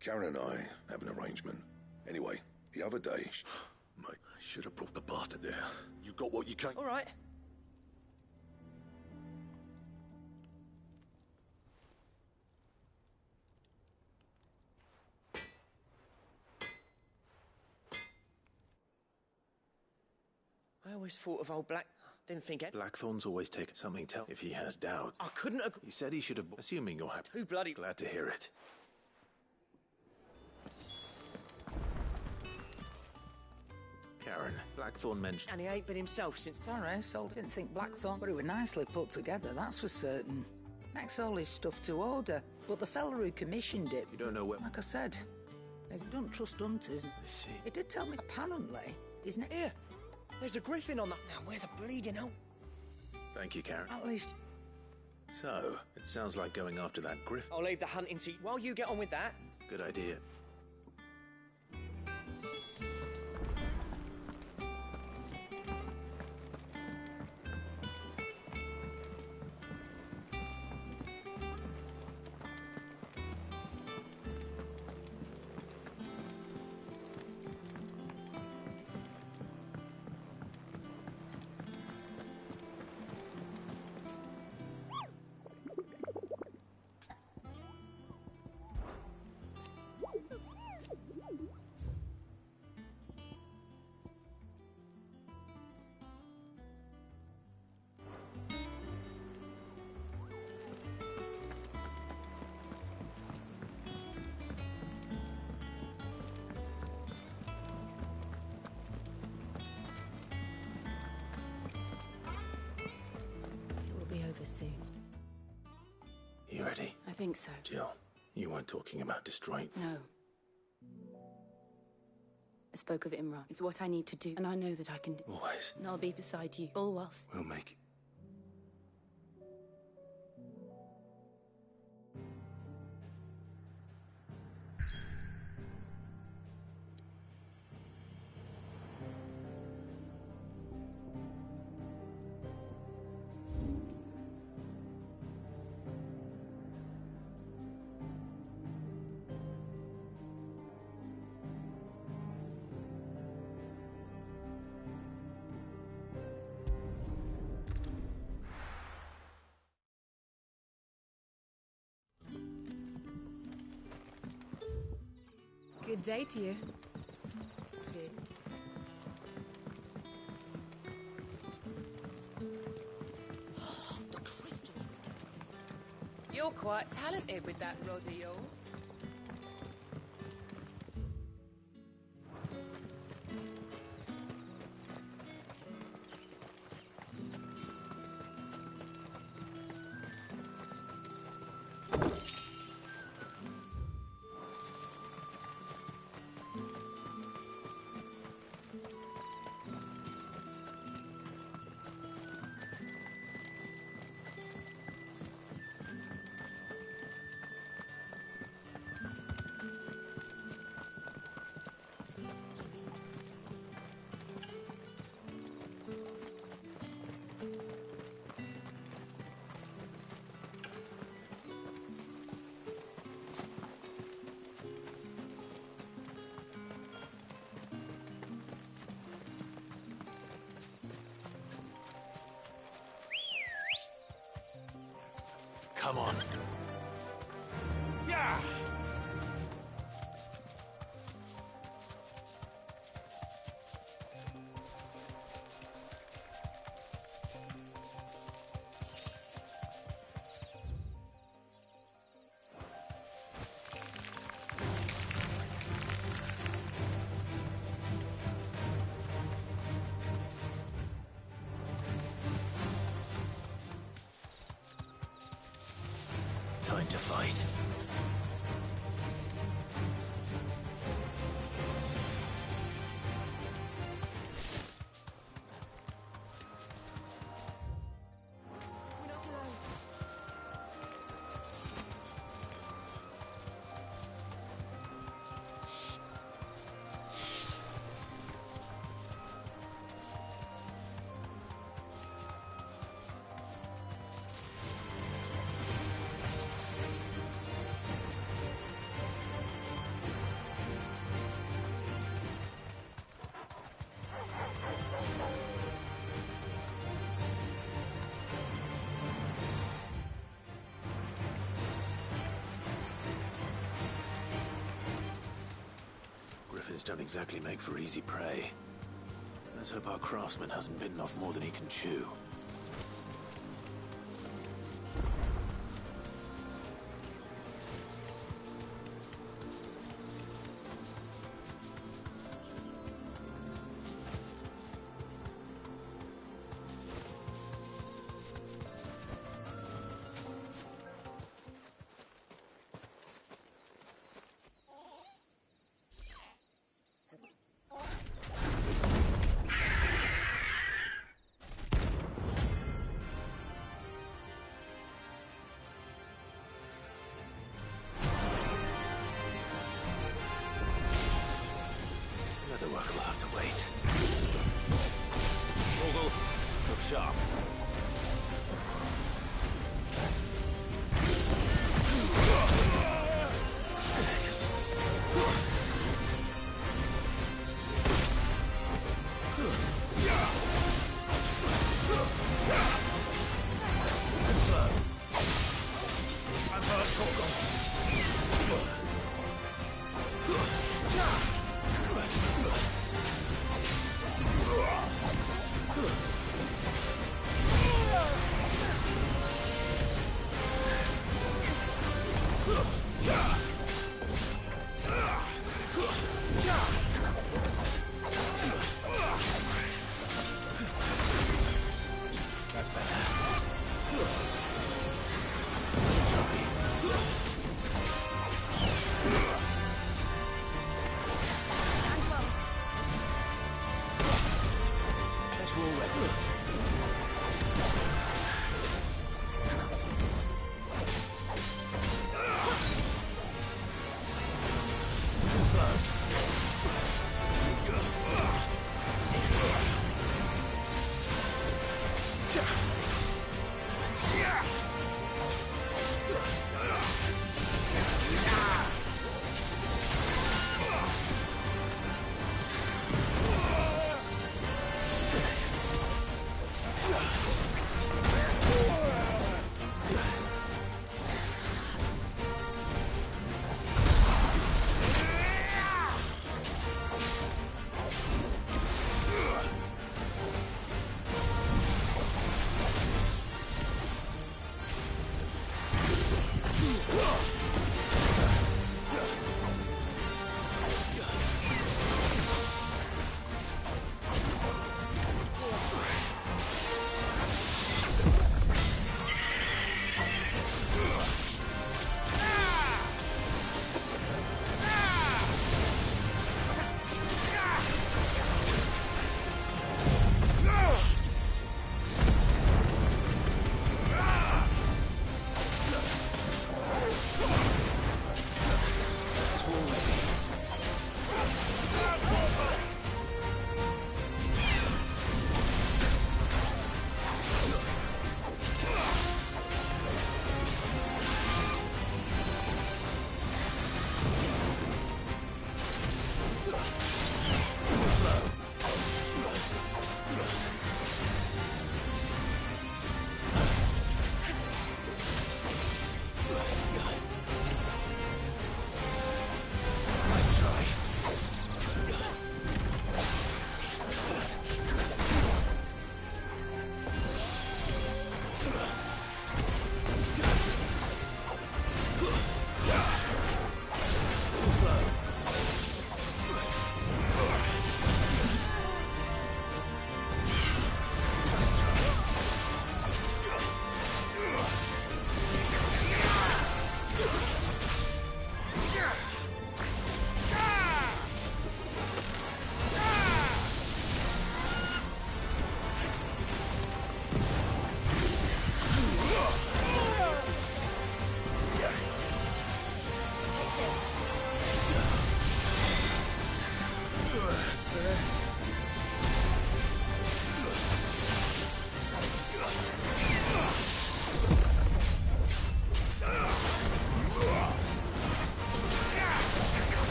[SPEAKER 4] Karen and I have an arrangement. Anyway, the other day... Mate, I should have brought the bastard there. You got what you came...
[SPEAKER 23] All right. I always thought of old Black... Didn't think it...
[SPEAKER 11] Blackthorn's always taken something to... If he has doubts...
[SPEAKER 23] I couldn't agree...
[SPEAKER 11] He said he should have... Assuming you're happy...
[SPEAKER 23] Too bloody...
[SPEAKER 11] Glad to hear it.
[SPEAKER 7] Karen. Blackthorn mentioned...
[SPEAKER 23] And he ain't been himself since...
[SPEAKER 24] Sorry, Sol didn't think Blackthorn, but it were nicely put together, that's for certain. Makes all his stuff to order, but the fella who commissioned it...
[SPEAKER 7] You don't know where...
[SPEAKER 24] Like I said, he don't trust hunters.
[SPEAKER 7] I see.
[SPEAKER 24] He did tell me, apparently, his name...
[SPEAKER 23] Here! There's a griffin on that. Now, where the bleeding hell?
[SPEAKER 7] Thank you, Karen.
[SPEAKER 24] At least...
[SPEAKER 7] So, it sounds like going after that griffin.
[SPEAKER 23] I'll leave the hunting to you while you get on with that.
[SPEAKER 7] Good idea.
[SPEAKER 2] Soon.
[SPEAKER 7] You ready?
[SPEAKER 2] I think so.
[SPEAKER 7] Jill, you weren't talking about destroying...
[SPEAKER 2] No. I spoke of Imran. It's what I need to do, and I know that I can do.
[SPEAKER 7] Always.
[SPEAKER 2] And I'll be beside you, all whilst...
[SPEAKER 7] We'll make it.
[SPEAKER 2] Good day to you, Sid.
[SPEAKER 23] The crystals.
[SPEAKER 8] You're quite talented with that rod of yours.
[SPEAKER 7] Come on.
[SPEAKER 5] Yeah!
[SPEAKER 7] Time to fight.
[SPEAKER 23] We're not alone.
[SPEAKER 7] Griffins don't exactly make for easy prey. Let's hope our craftsman hasn't bitten off more than he can chew.
[SPEAKER 11] to wait. Morgul, look sharp.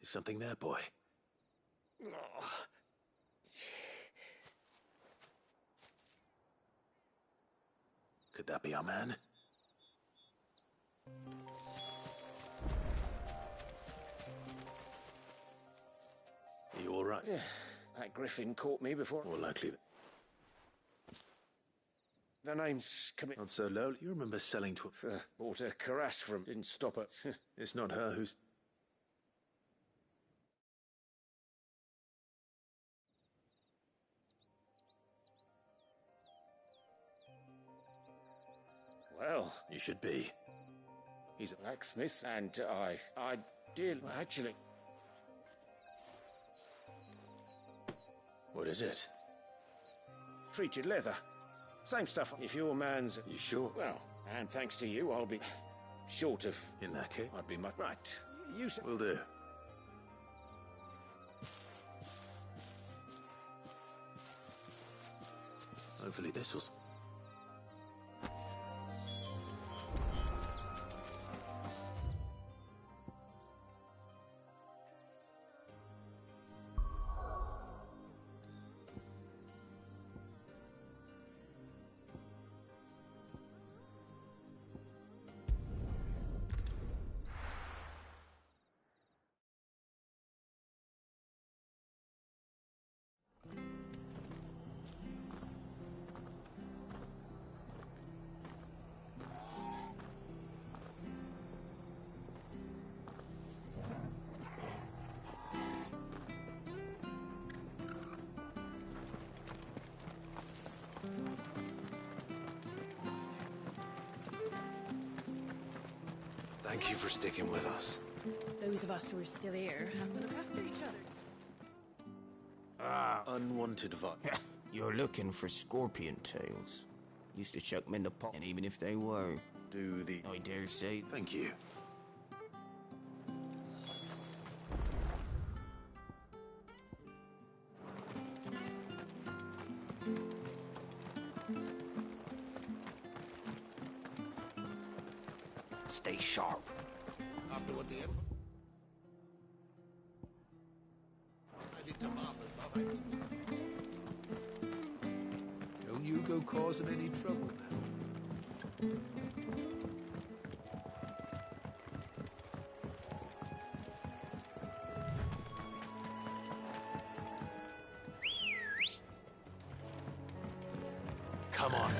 [SPEAKER 11] Something there, boy. Could that be our man? You all right?
[SPEAKER 6] That griffin caught me before.
[SPEAKER 11] More likely that...
[SPEAKER 6] The name's
[SPEAKER 11] Not so low. You remember selling to...
[SPEAKER 6] bought a cuirass from... Didn't stop it.
[SPEAKER 11] It's not her who's...
[SPEAKER 6] Well...
[SPEAKER 11] You should be.
[SPEAKER 6] He's a blacksmith, and I did, actually...
[SPEAKER 11] What is it?
[SPEAKER 6] Treated leather. Same stuff. If your man's...
[SPEAKER 11] You sure?
[SPEAKER 6] Well, and thanks to you, I'll be short of...
[SPEAKER 11] In that case?
[SPEAKER 6] I'd be much... Right. You said...
[SPEAKER 11] Will do. Hopefully this will... Thank you for sticking with us.
[SPEAKER 16] Those of us who are still here have to look after each other.
[SPEAKER 9] Ah.
[SPEAKER 11] Unwanted
[SPEAKER 9] You're looking for scorpion tails. Used to chuck them in the pot, and even if they were...
[SPEAKER 11] Do the...
[SPEAKER 9] I dare say...
[SPEAKER 11] Thank you.
[SPEAKER 9] Stay sharp.
[SPEAKER 6] After what the... I did to Martha's mother.
[SPEAKER 1] Don't you go causing any trouble now.
[SPEAKER 11] Come on.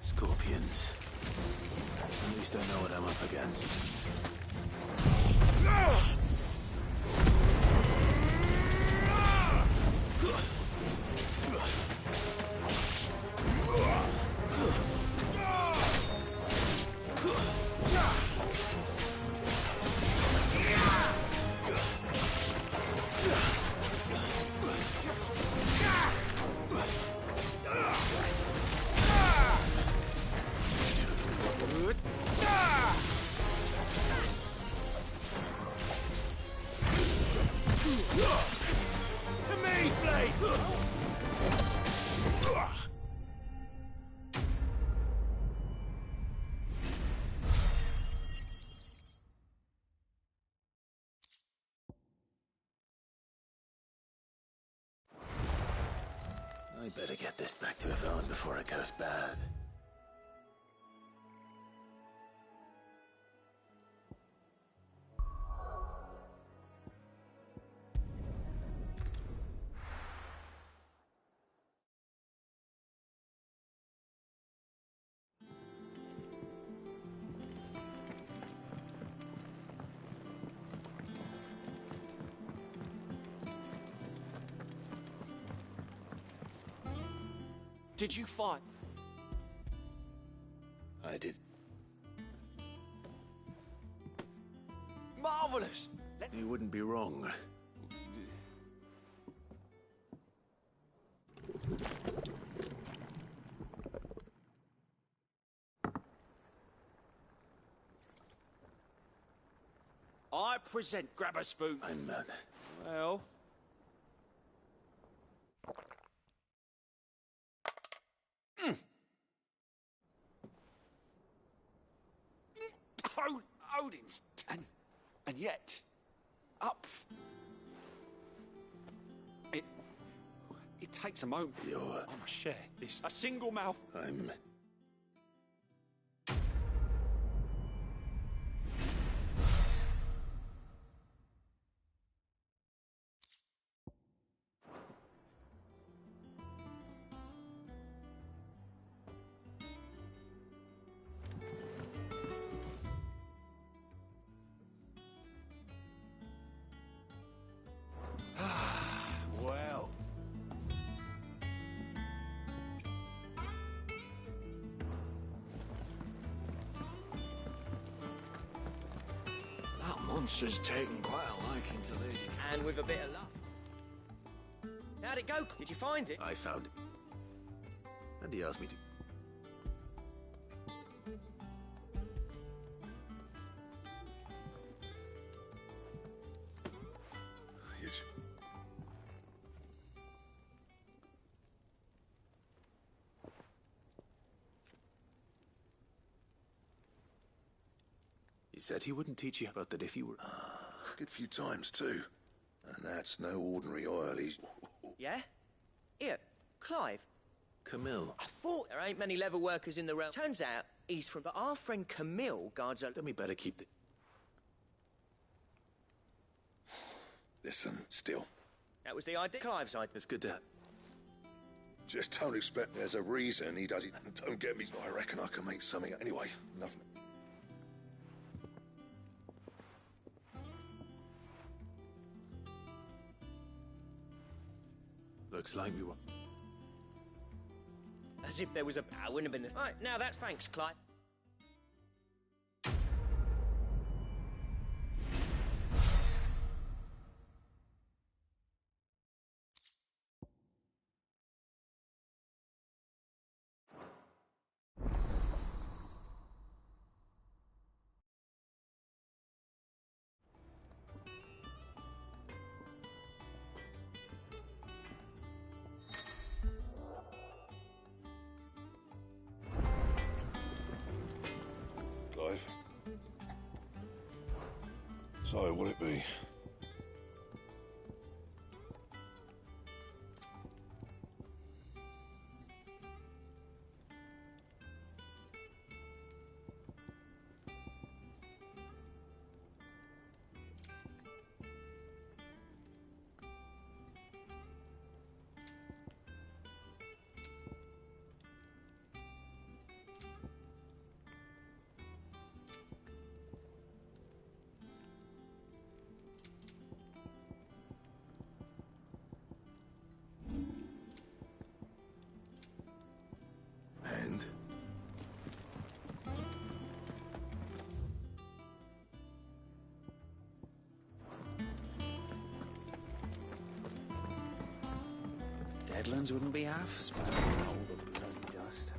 [SPEAKER 11] Scorpions. At least I know what I'm up against. I better get this back to Yvonne before it goes bad.
[SPEAKER 19] Did you fight?
[SPEAKER 11] I did.
[SPEAKER 19] Marvelous!
[SPEAKER 11] You wouldn't be wrong.
[SPEAKER 19] I present Grab a Spoon.
[SPEAKER 11] I'm
[SPEAKER 19] Well... buildings, and yet, it takes a moment. I must share this. A single mouth.
[SPEAKER 11] I'm...
[SPEAKER 19] Well.
[SPEAKER 1] That monster's taken quite a liking to Lady.
[SPEAKER 23] And with a bit of luck. How'd it go? Did you find it?
[SPEAKER 11] I found it. And he asked me to... He said he wouldn't teach you about that if you were...
[SPEAKER 4] A good few times, too. And that's no ordinary oil. He's...
[SPEAKER 23] Yeah? Here, Clive.
[SPEAKER 11] Camille.
[SPEAKER 23] I thought there ain't many leather workers in the realm. Turns out he's from... But our friend Camille guards a...
[SPEAKER 11] Then we better keep the...
[SPEAKER 4] Listen, still.
[SPEAKER 23] That was the idea. Clive's idea.
[SPEAKER 11] It's good to have...
[SPEAKER 4] Just don't expect there's a reason he does it. And don't get me... I reckon I can make something... Anyway, nothing...
[SPEAKER 11] Looks like we were...
[SPEAKER 23] As if there was a... I wouldn't have been this... Right, now that's thanks, Clive.
[SPEAKER 4] Clive. So, will it be? And?
[SPEAKER 19] Deadlands wouldn't be half as bad as all the bloody dust.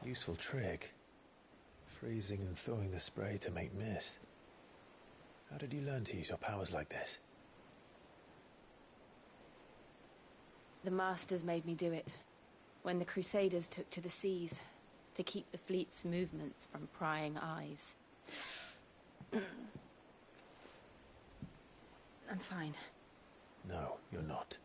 [SPEAKER 11] Useful trick. Freezing and thawing the spray to make mist. How did you learn to use your powers like this?
[SPEAKER 2] The Masters made me do it. when the Crusaders took to the seas to keep the fleet's movements from prying eyes. I'm fine.
[SPEAKER 11] No, you're not.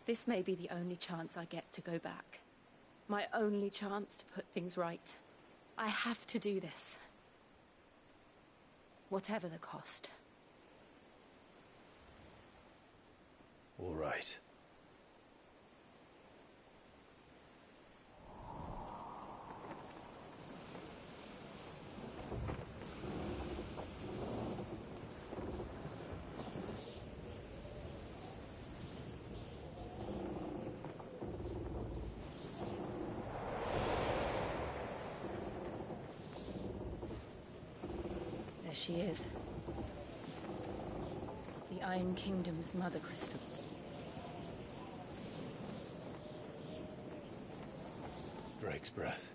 [SPEAKER 2] This may be the only chance I get to go back. My only chance to put things right. I have to do this. Whatever the cost.
[SPEAKER 11] All right.
[SPEAKER 2] There she is. The Iron Kingdom's Mother Crystal.
[SPEAKER 11] Drake's breath.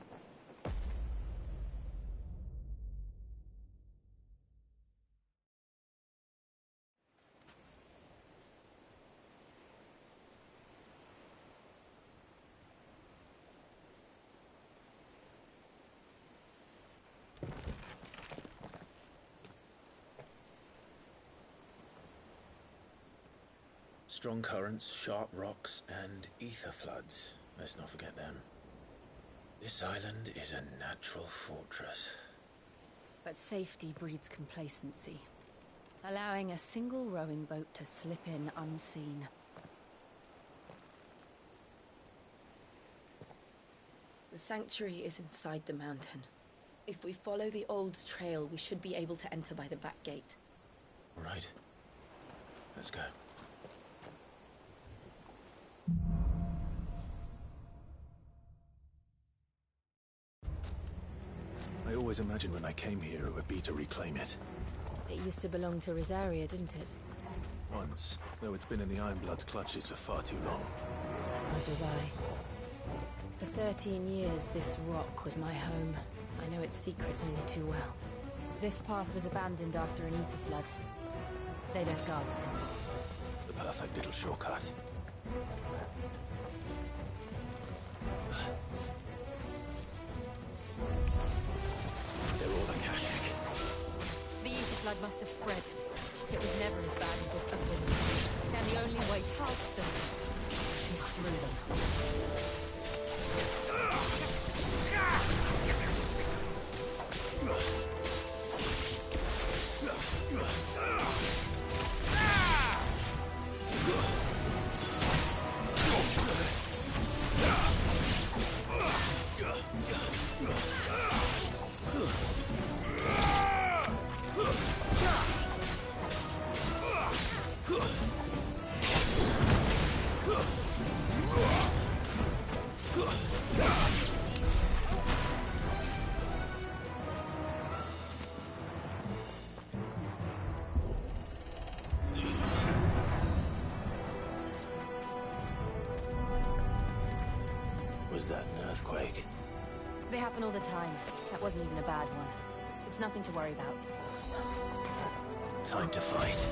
[SPEAKER 11] Strong currents, sharp rocks, and ether floods. Let's not forget them. This island is a natural fortress.
[SPEAKER 2] But safety breeds complacency, allowing a single rowing boat to slip in unseen. The sanctuary is inside the mountain. If we follow the old trail, we should be able to enter by the back gate.
[SPEAKER 11] All right. Let's go. I always imagined when I came here it would be to reclaim it.
[SPEAKER 2] It used to belong to Rosaria, didn't it?
[SPEAKER 11] Once, though it's been in the Ironblood's clutches for far too long.
[SPEAKER 2] As was I. For 13 years, this rock was my home. I know its secrets only too well. This path was abandoned after an ether flood. They don't guard it.
[SPEAKER 11] The perfect little shortcut. They're all Akashic.
[SPEAKER 2] The ether flood must have spread. It was never as bad as this other one. And the only way past them is through them.
[SPEAKER 11] Was that an earthquake?
[SPEAKER 2] They happen all the time. That wasn't even a bad one. It's nothing to worry about.
[SPEAKER 11] Time to fight.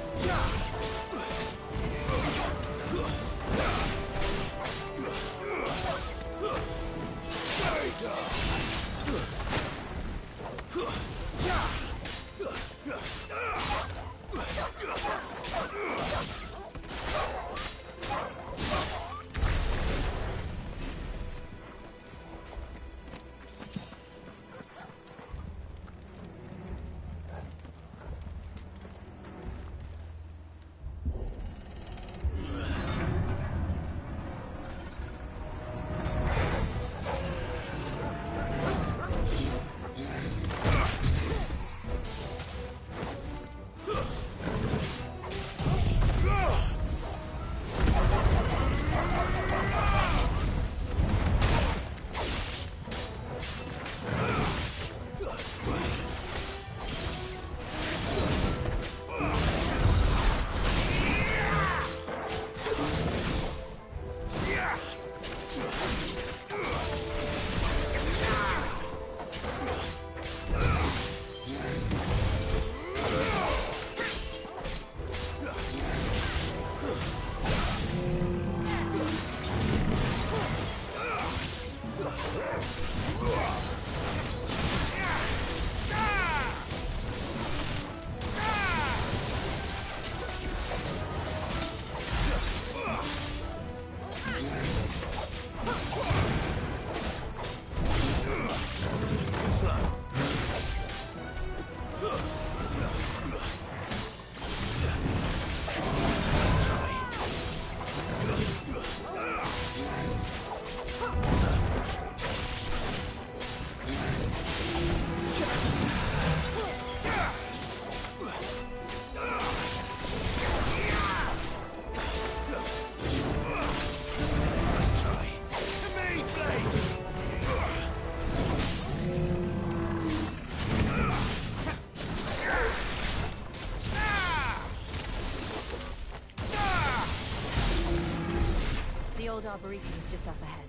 [SPEAKER 2] The old Arboretum is just up ahead.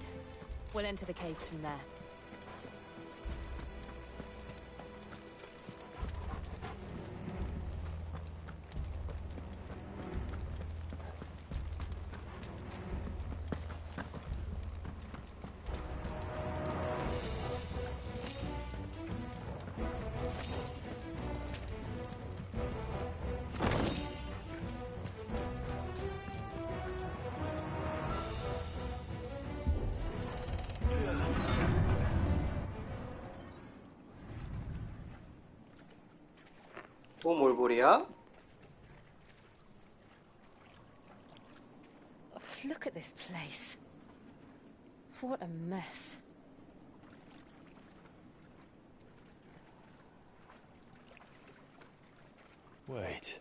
[SPEAKER 2] We'll enter the caves from there.
[SPEAKER 10] 또 뭘 보랴?
[SPEAKER 2] Look at this place. What a mess.
[SPEAKER 11] Wait.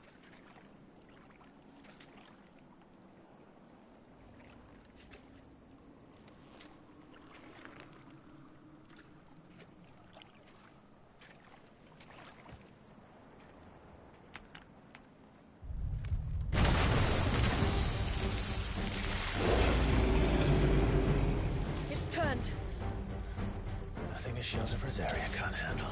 [SPEAKER 2] It's turned.
[SPEAKER 11] Nothing a shield of Rosaria can't handle.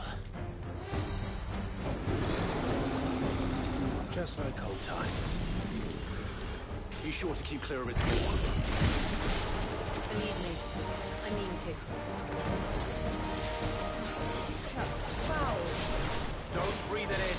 [SPEAKER 11] Just like old times.
[SPEAKER 22] Be sure to keep clear of its wall.
[SPEAKER 2] Believe me, I mean to. Just foul.
[SPEAKER 22] Don't breathe it in.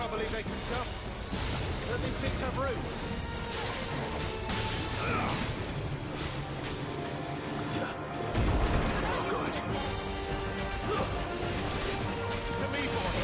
[SPEAKER 22] can't believe they can jump. Don't these things have roots? To me, boy.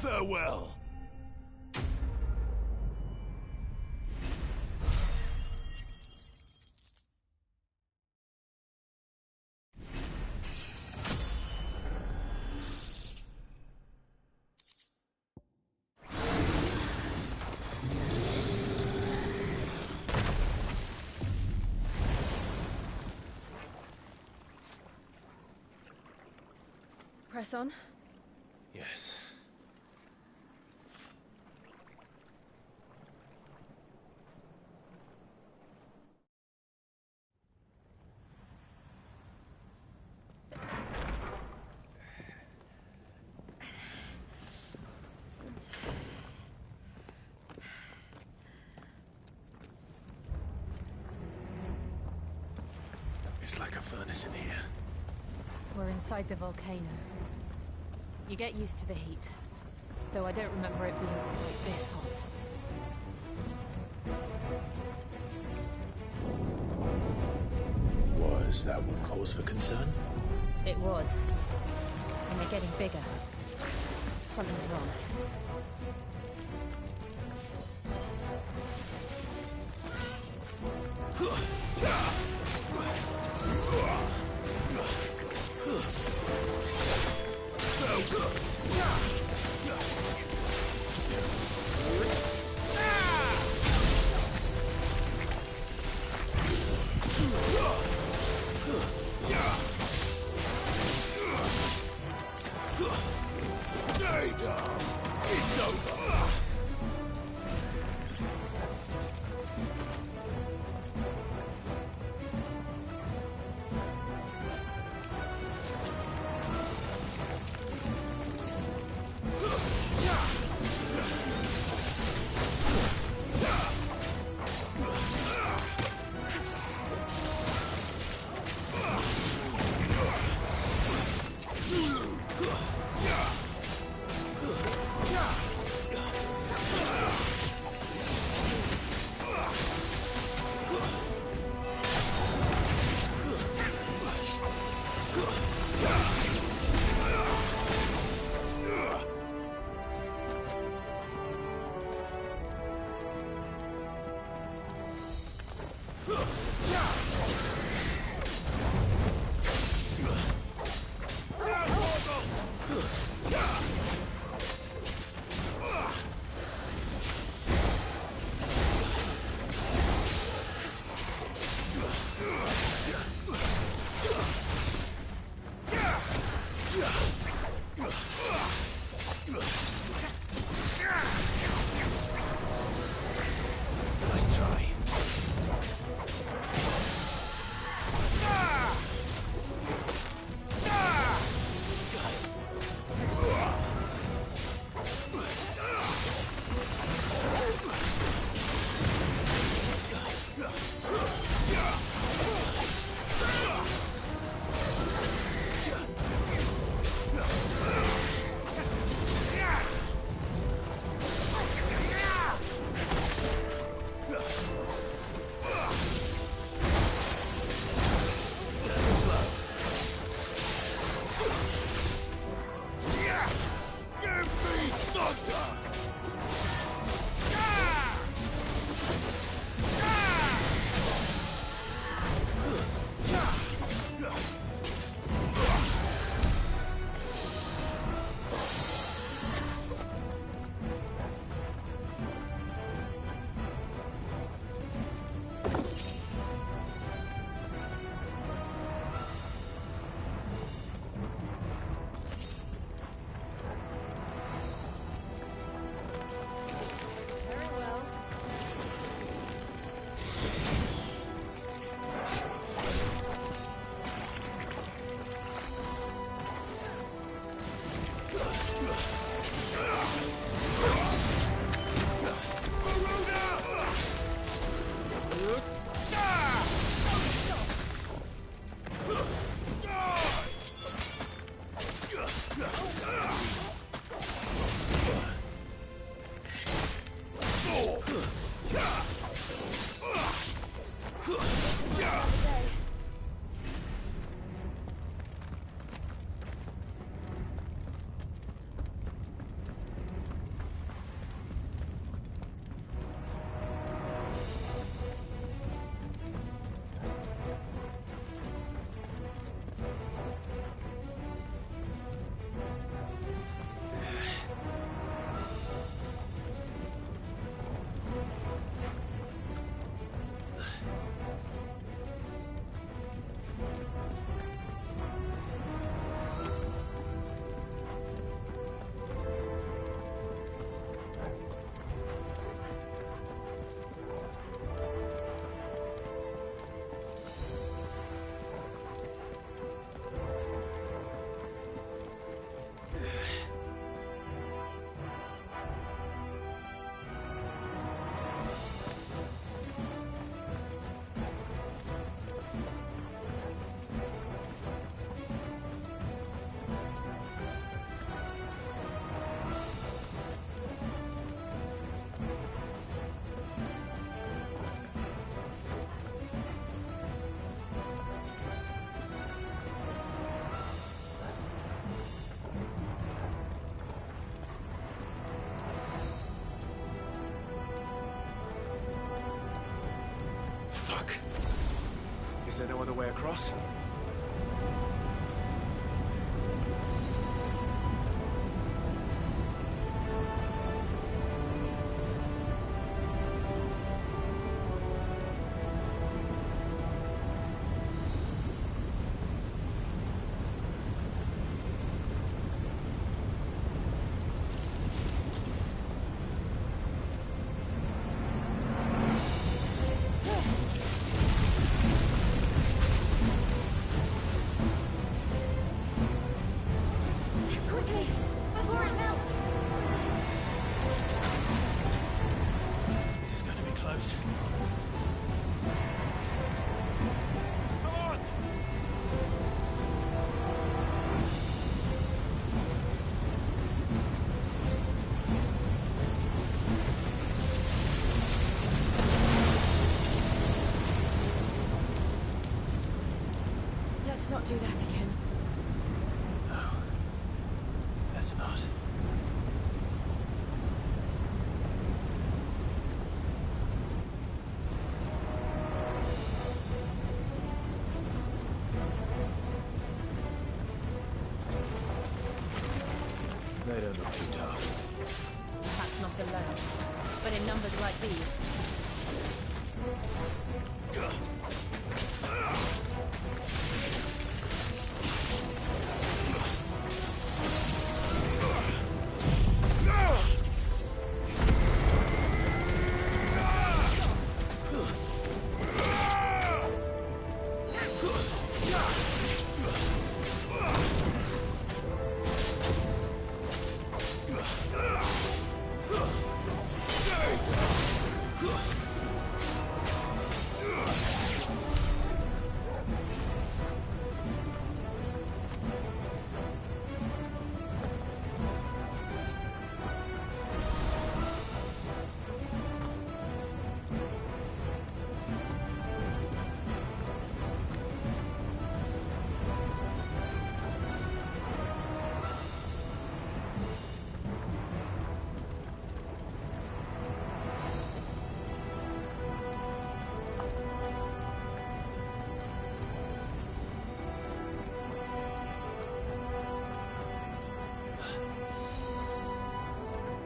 [SPEAKER 14] Farewell.
[SPEAKER 2] Press on?
[SPEAKER 11] Yes. It's like a furnace in here.
[SPEAKER 2] We're inside the volcano. You get used to the heat, though I don't remember it being quite this hot.
[SPEAKER 11] Was that what cause for concern?
[SPEAKER 2] It was. And they're getting bigger. Something's wrong.
[SPEAKER 14] Stay down. It's over.
[SPEAKER 11] Nice try. Is there no other way across?
[SPEAKER 2] Let's not do that again.
[SPEAKER 11] No. Let's not. They don't look too tough.
[SPEAKER 2] Perhaps not alone, but in numbers like these.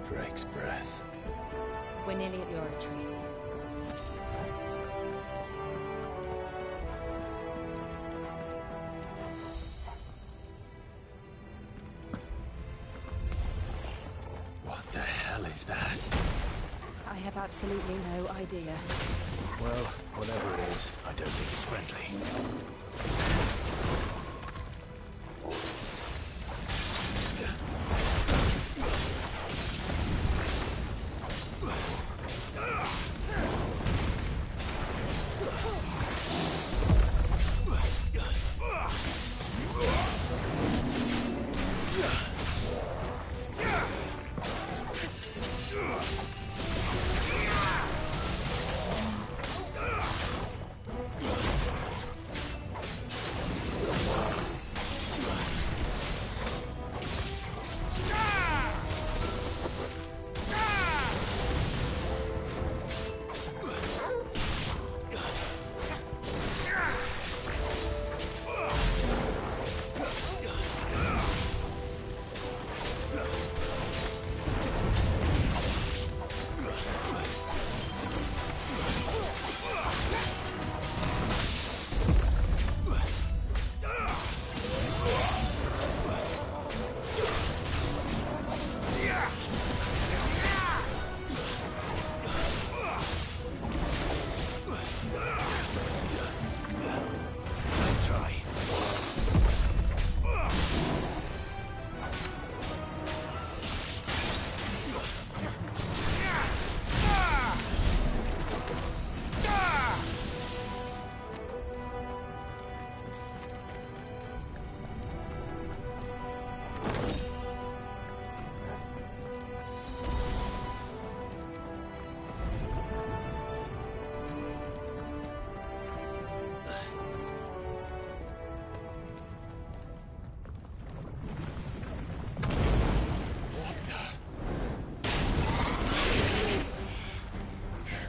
[SPEAKER 11] Drake's breath.
[SPEAKER 2] We're nearly at the oratory.
[SPEAKER 11] What the hell is that?
[SPEAKER 2] I have absolutely no idea.
[SPEAKER 11] Well, whatever it is, I don't think it's friendly.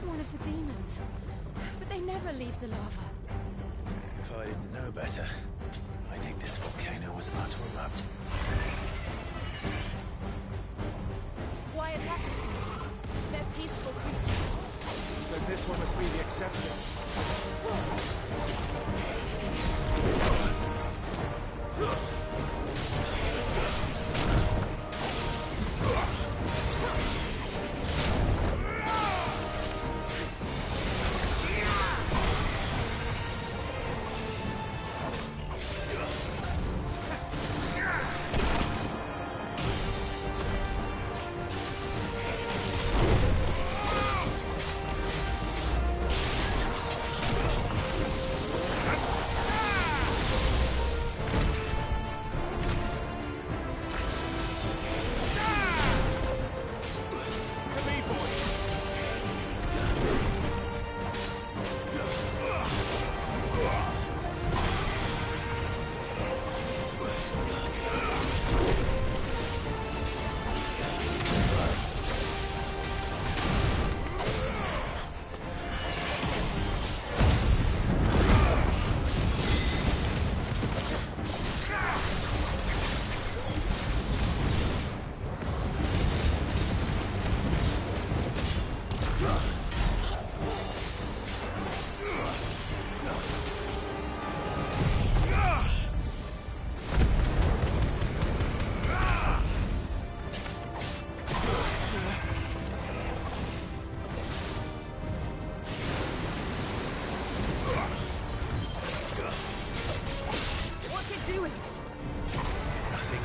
[SPEAKER 2] One of the demons. But they never leave the lava.
[SPEAKER 11] I didn't know better, I think this volcano was about to erupt.
[SPEAKER 2] Why attack us? They're peaceful creatures.
[SPEAKER 1] Then this one must be the exception.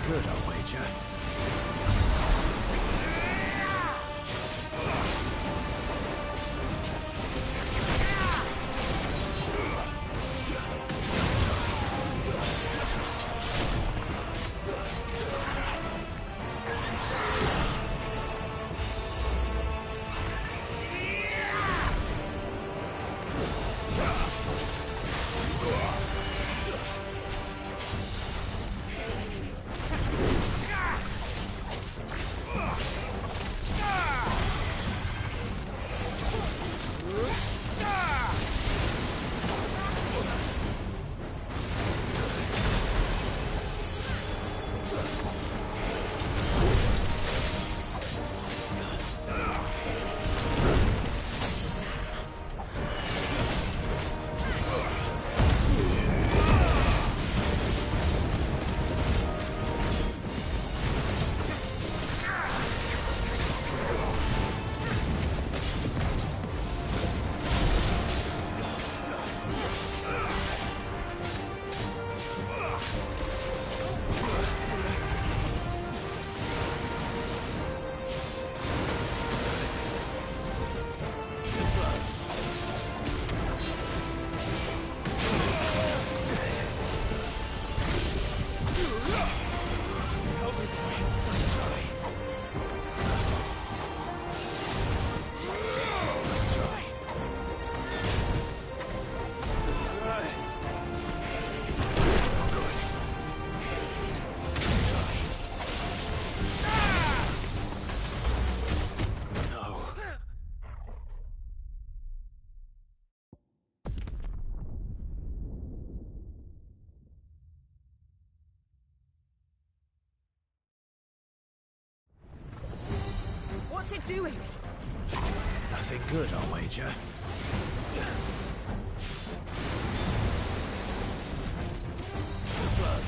[SPEAKER 11] Good, I'll wager.
[SPEAKER 2] What's it doing?
[SPEAKER 11] Nothing good, I'll wager.
[SPEAKER 1] Slow.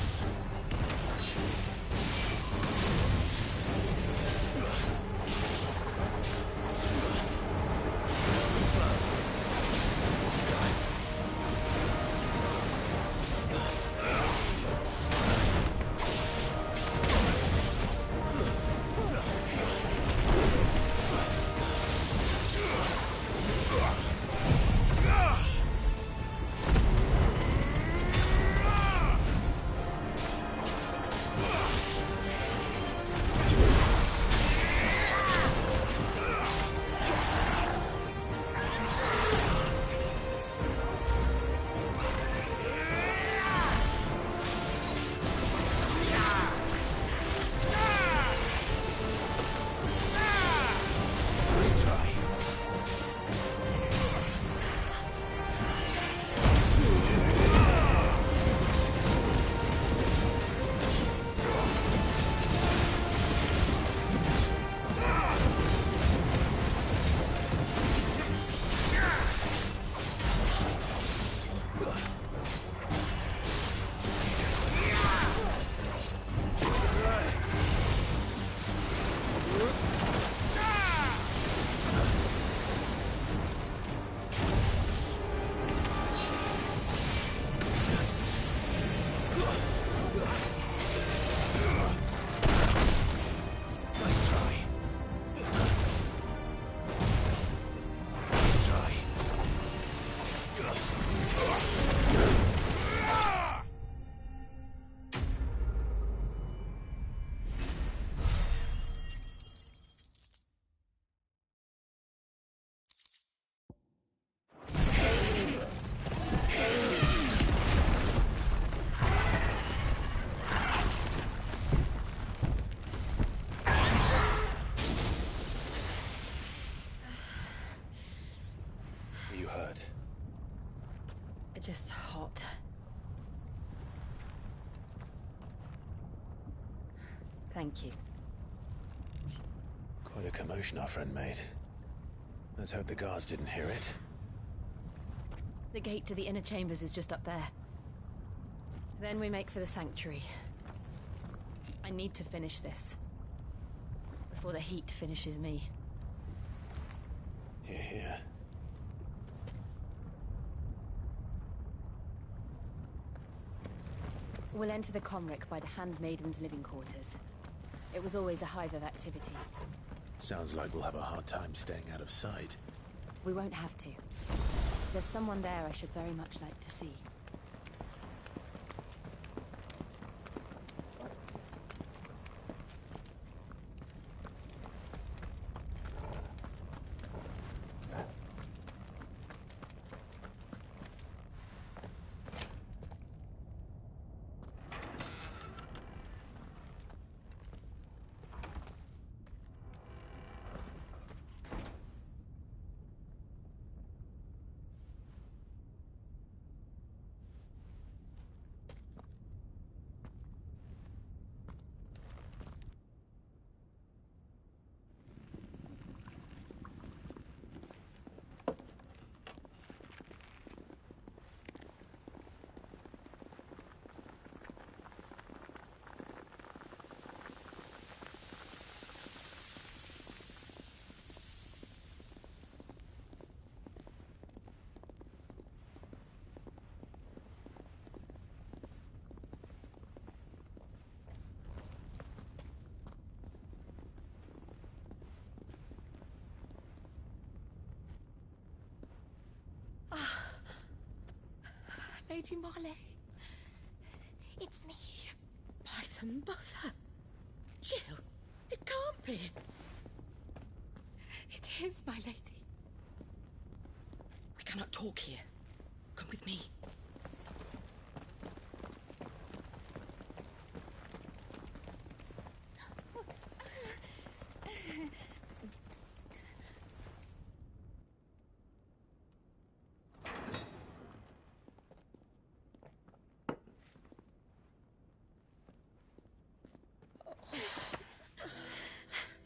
[SPEAKER 2] Thank you.
[SPEAKER 7] Quite a commotion our friend made. Let's hope the guards didn't hear it.
[SPEAKER 2] The gate to the inner chambers is just up there. Then we make for the sanctuary. I need to finish this. Before the heat finishes me.
[SPEAKER 7] Hear, hear.
[SPEAKER 2] We'll enter the Comric by the Handmaiden's living quarters. It was always a hive of activity.
[SPEAKER 7] Sounds like we'll have a hard time staying out of sight.
[SPEAKER 2] We won't have to. There's someone there I should very much like to see.
[SPEAKER 18] Lady Marley. It's me. By the mother. Jill, it can't be. It is, my lady. We cannot talk here. Come with me.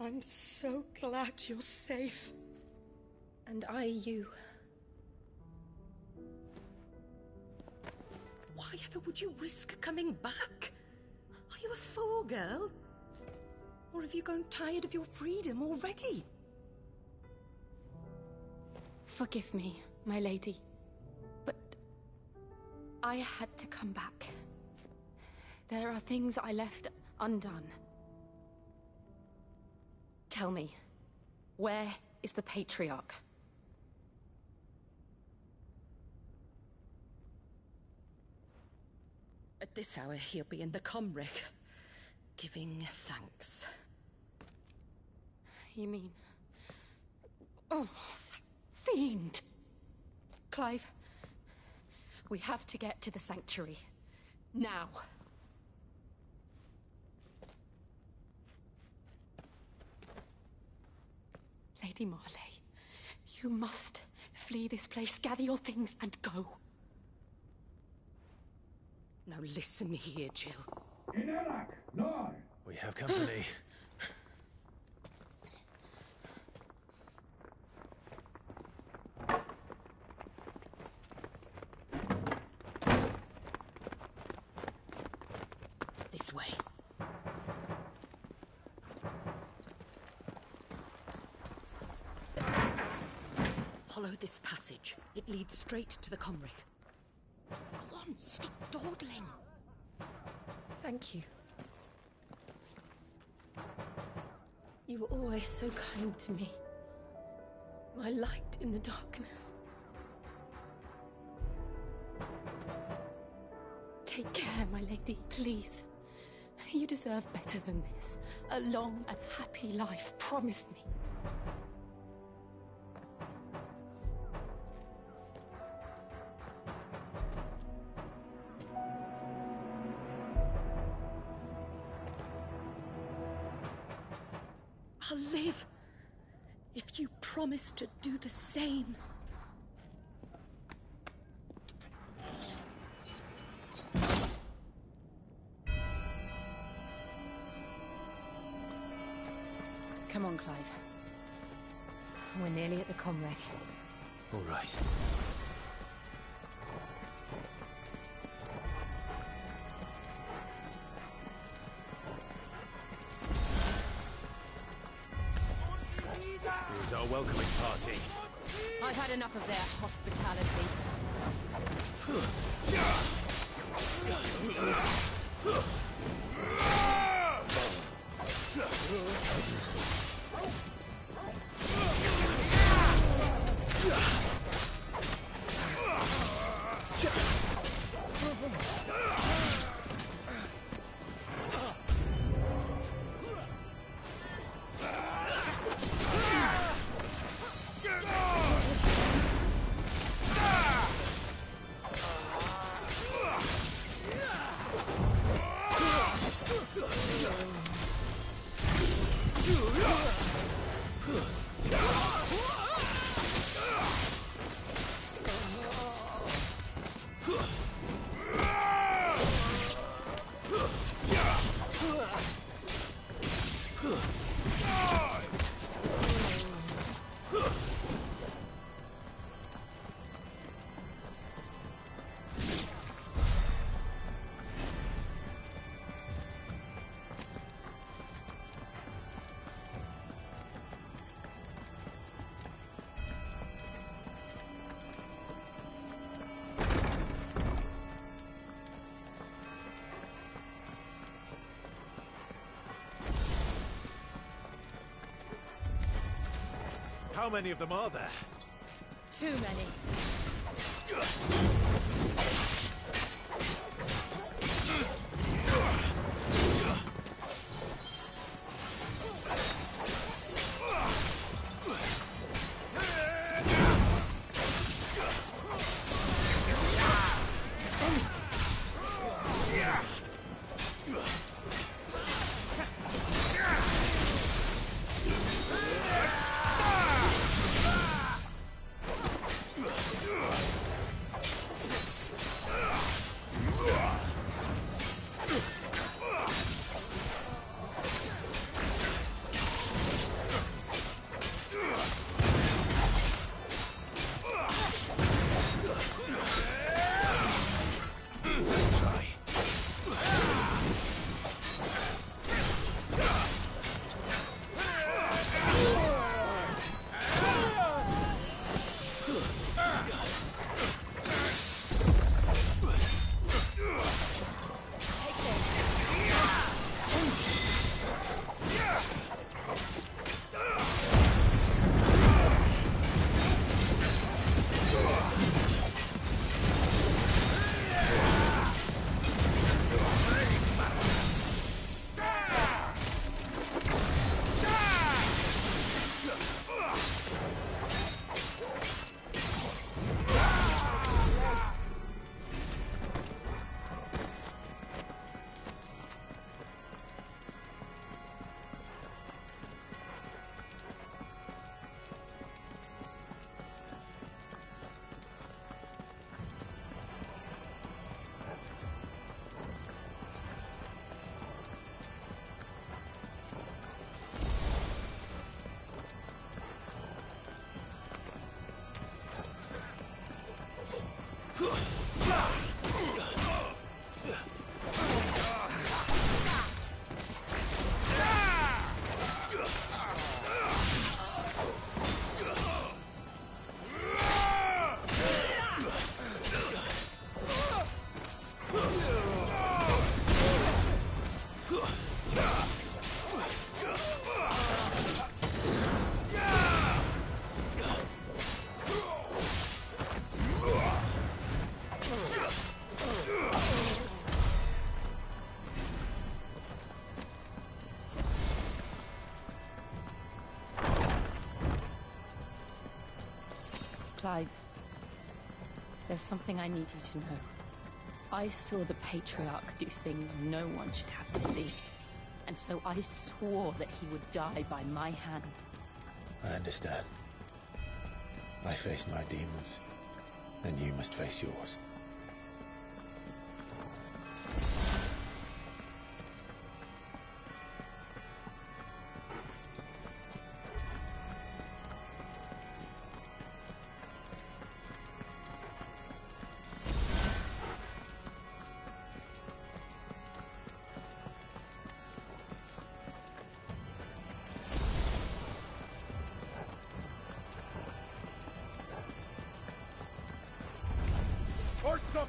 [SPEAKER 18] I'm so glad you're safe.
[SPEAKER 2] And I you.
[SPEAKER 18] Why ever would you risk coming back? Are you a fool, girl? Or have you grown tired of your freedom already?
[SPEAKER 2] Forgive me, my lady. But I had to come back. There are things I left undone. Tell me, where is the Patriarch?
[SPEAKER 18] At this hour, he'll be in the Comric, giving thanks.
[SPEAKER 2] You mean... Oh, fiend! Clive, we have to get to the sanctuary. Now. Lady Marley, you must flee this place, gather your things, and go.
[SPEAKER 18] Now listen here, Jill.
[SPEAKER 7] We have company.
[SPEAKER 18] This way. Follow this passage. It leads straight to the Comric. Go on, stop dawdling.
[SPEAKER 2] Thank you. You were always so kind to me. My light in the darkness. Take care, my lady, please. You deserve better than this. A long and happy life, promise me.
[SPEAKER 18] I'll live if you promise to do the same.
[SPEAKER 2] Come on, Clive. We're nearly at the Comrec.
[SPEAKER 11] All right.
[SPEAKER 22] Here's our welcoming party.
[SPEAKER 2] I've had enough of their hospitality.
[SPEAKER 22] How many of them are there?
[SPEAKER 2] Too many. Clive, there's something I need you to know. I saw the Patriarch do things no one should have to see. And so I swore that he would die by my hand.
[SPEAKER 11] I understand. I faced my demons, and you must face yours.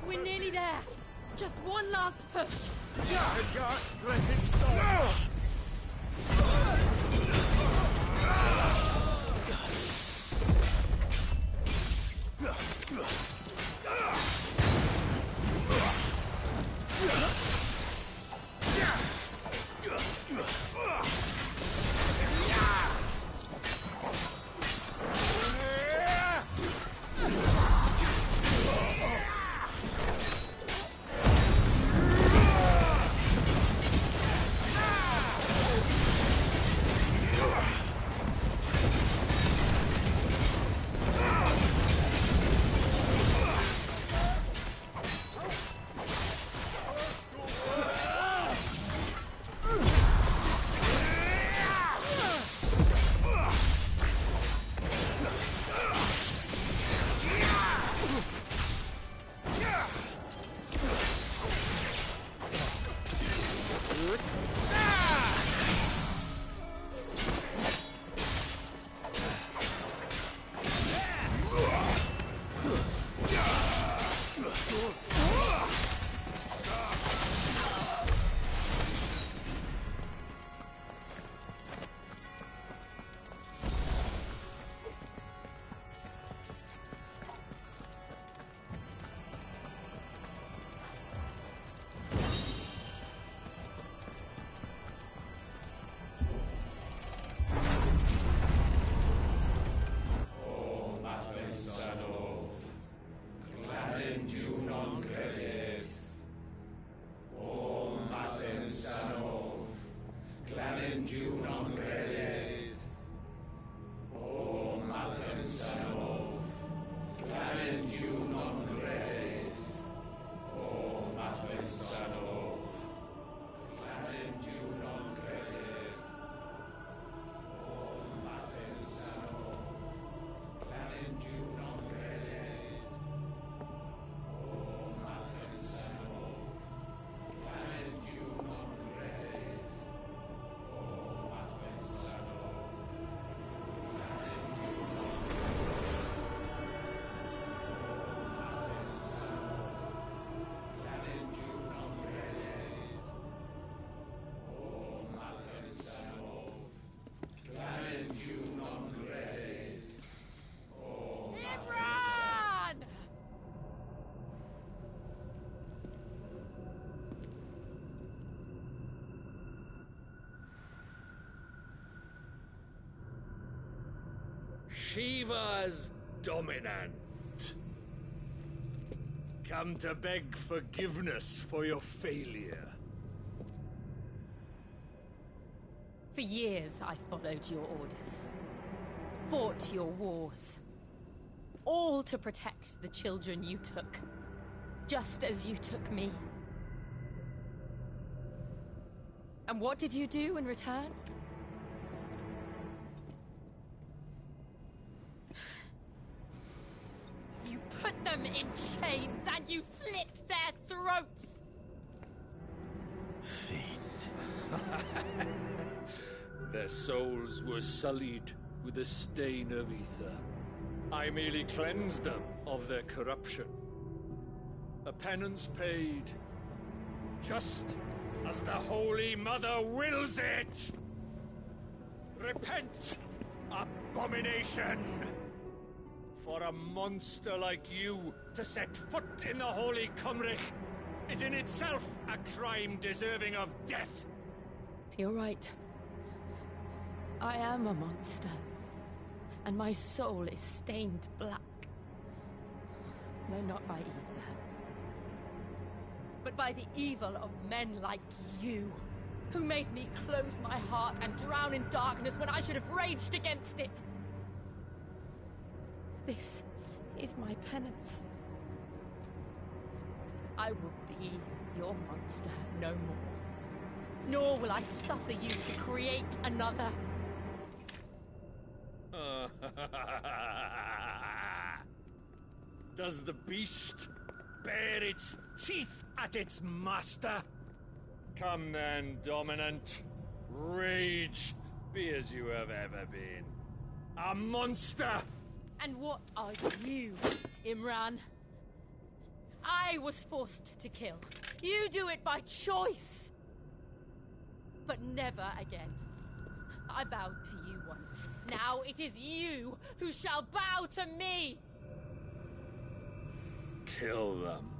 [SPEAKER 18] We're nearly there. Just one last push.
[SPEAKER 6] Shiva's dominant. Come to beg forgiveness for your failure.
[SPEAKER 2] For years, I followed your orders. Fought your wars. All to protect the children you took. Just as you took me. And what did you do in return? You put them in chains and you slit their throats!
[SPEAKER 6] Fiend. Their souls were sullied with the stain of ether. I merely cleansed them of their corruption. A penance paid, just as the Holy Mother wills it! Repent, abomination! For a monster like you to set foot in the Holy Cymric is in itself a crime deserving of death.
[SPEAKER 2] You're right. I am a monster. And my soul is stained black. Though not by ether. But by the evil of men like you, who made me close my heart and drown in darkness when I should have raged against it. This is my penance. I will be your monster no more. Nor will I suffer you to create another.
[SPEAKER 6] Does the beast bare its teeth at its master? Come then, Dominant. Rage, be as you have ever been. A monster!
[SPEAKER 2] And what are you, Imran?
[SPEAKER 18] I was forced to kill. You do it by choice. But never again. I bowed to you once. Now it is you who shall bow to me!
[SPEAKER 6] Kill them.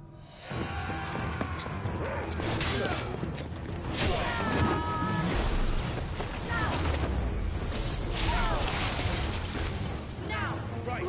[SPEAKER 18] Now!
[SPEAKER 11] Right!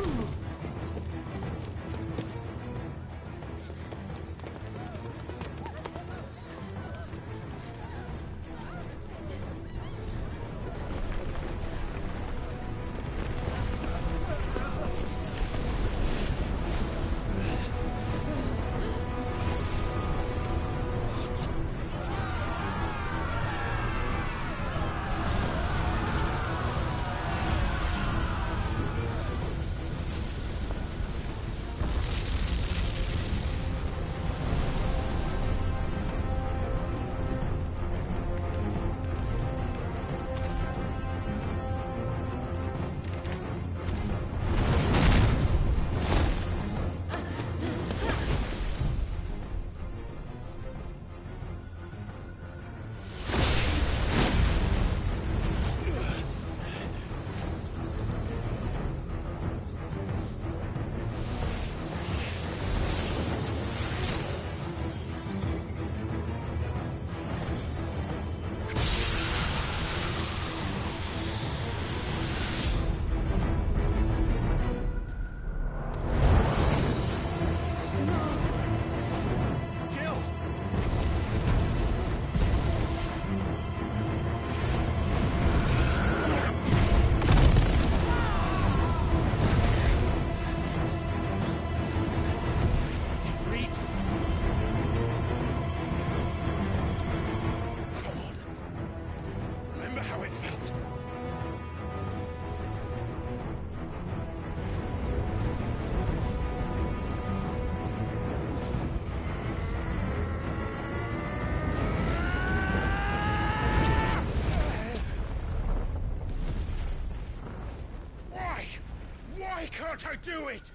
[SPEAKER 6] Can't I do it?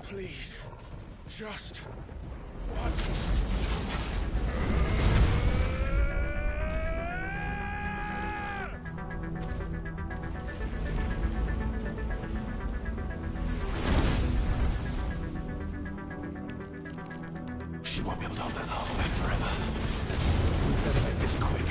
[SPEAKER 11] Please, just once.
[SPEAKER 7] She won't be able to hold that arm back forever. Better make this quick.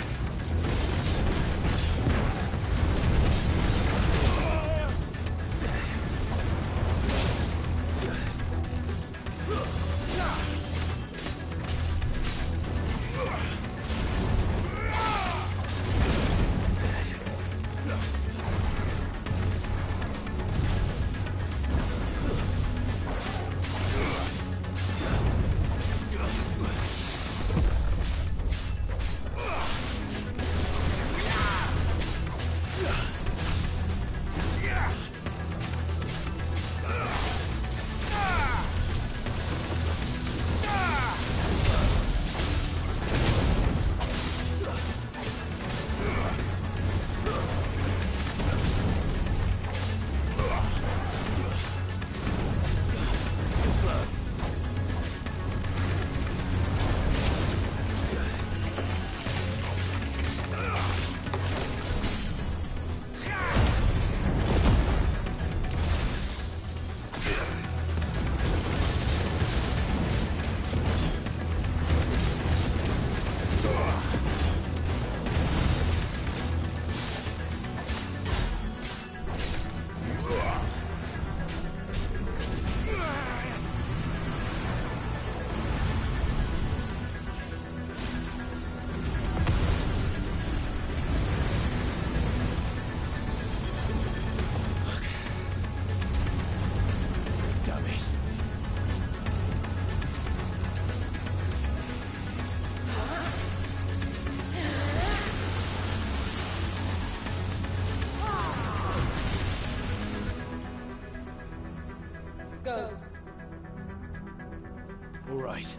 [SPEAKER 11] All right.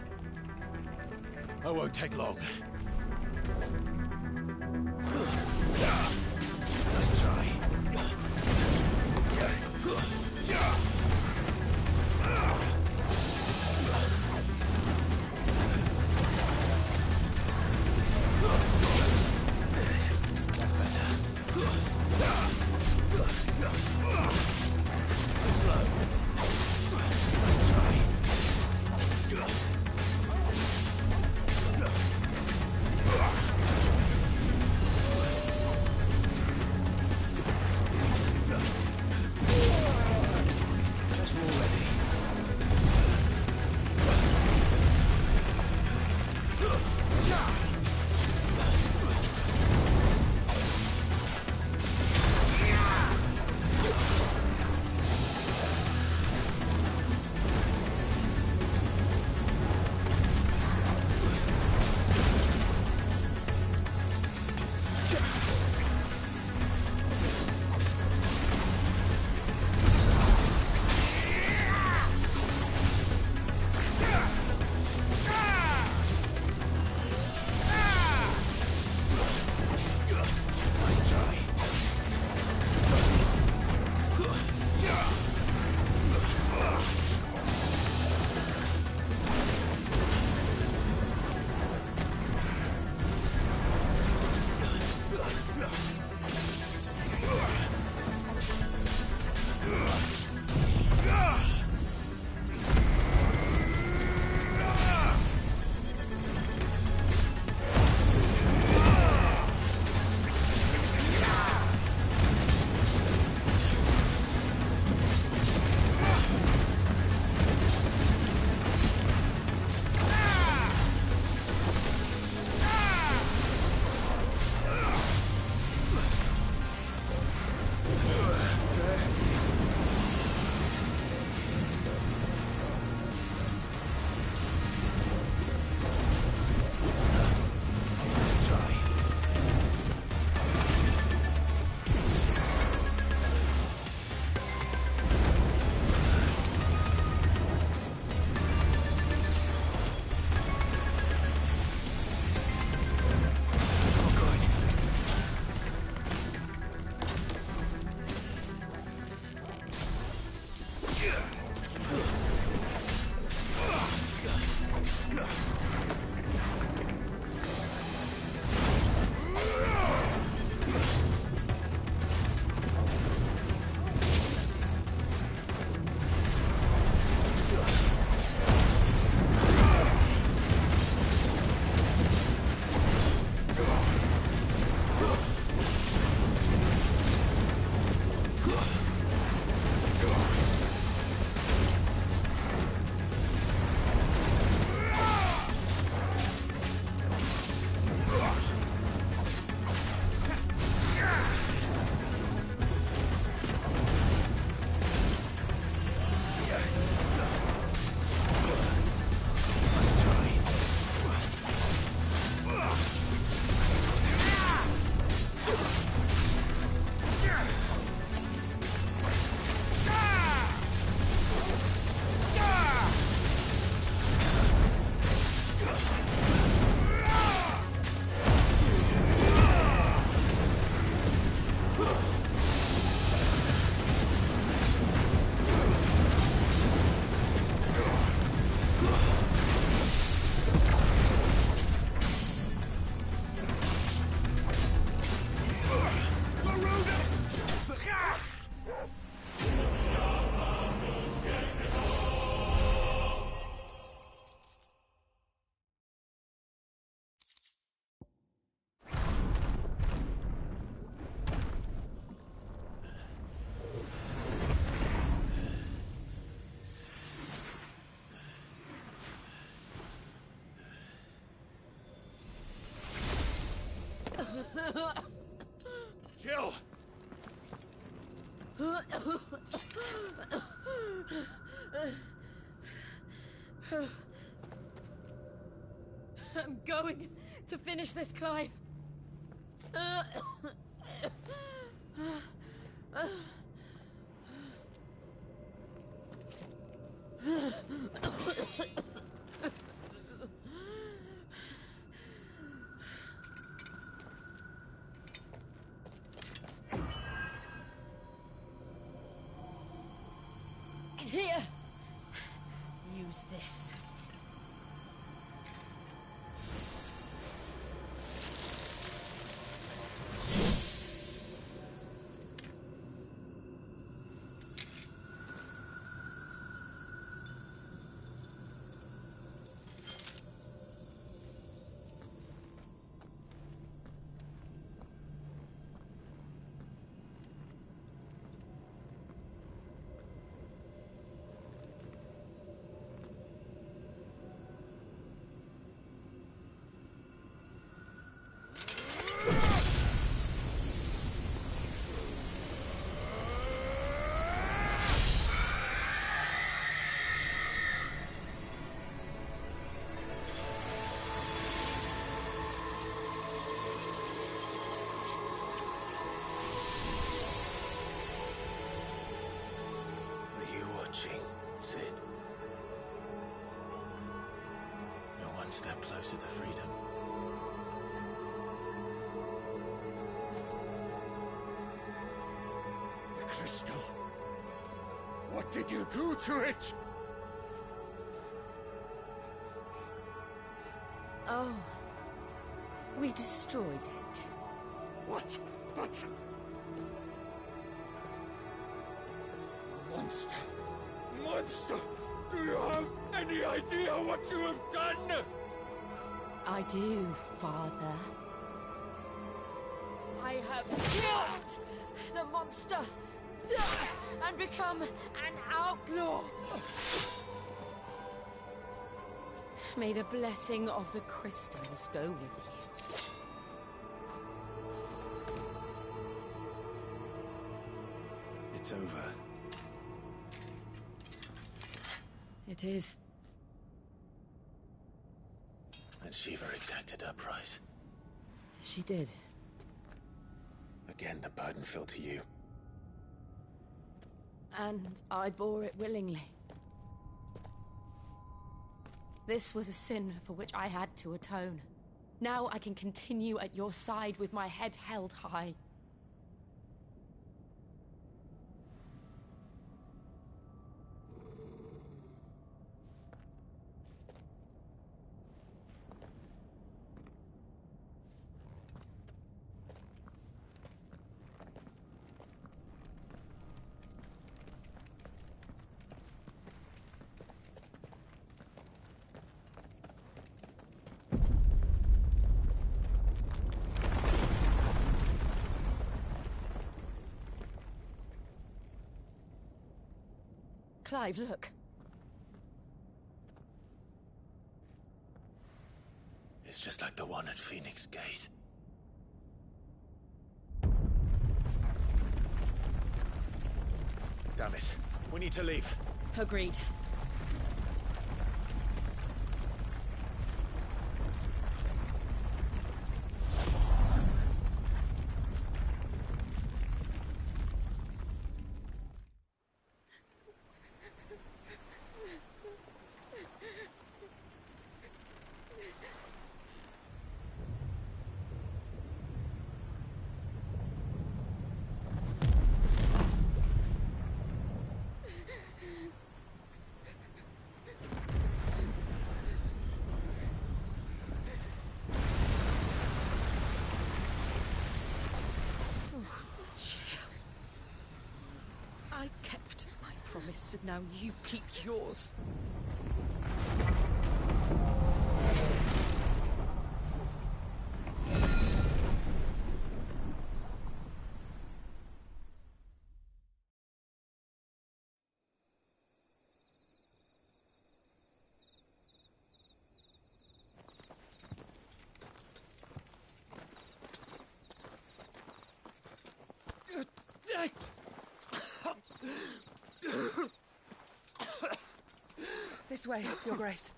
[SPEAKER 11] I won't take long. Nice try. That's better. Slow. Nice try. That's all ready. Nice try. Nice try. Oh, good. Nice try. Jill!
[SPEAKER 18] I'm going to finish this, Clive. Here! Use this.
[SPEAKER 7] Cid. You're one step closer to freedom.
[SPEAKER 6] The crystal. What did you do to it?
[SPEAKER 2] Oh. We destroyed it.
[SPEAKER 6] What? But... Monster! Monster! Do you have any idea what you have done?
[SPEAKER 2] I do, Father.
[SPEAKER 18] I have killed the monster and become an outlaw.
[SPEAKER 2] May the blessing of the crystals go with you.
[SPEAKER 7] It's over.
[SPEAKER 2] It is.
[SPEAKER 7] And Shiva exacted her price.
[SPEAKER 2] She did.
[SPEAKER 7] Again, the burden fell to you.
[SPEAKER 2] And I bore it willingly. This was a sin for which I had to atone. Now I can continue at your side with my head held high. Clive, look.
[SPEAKER 7] It's just like the one at Phoenix Gate. Damn it. We need to leave.
[SPEAKER 2] Agreed.
[SPEAKER 18] I kept my promise, and now you keep yours.
[SPEAKER 16] This way, Your Grace.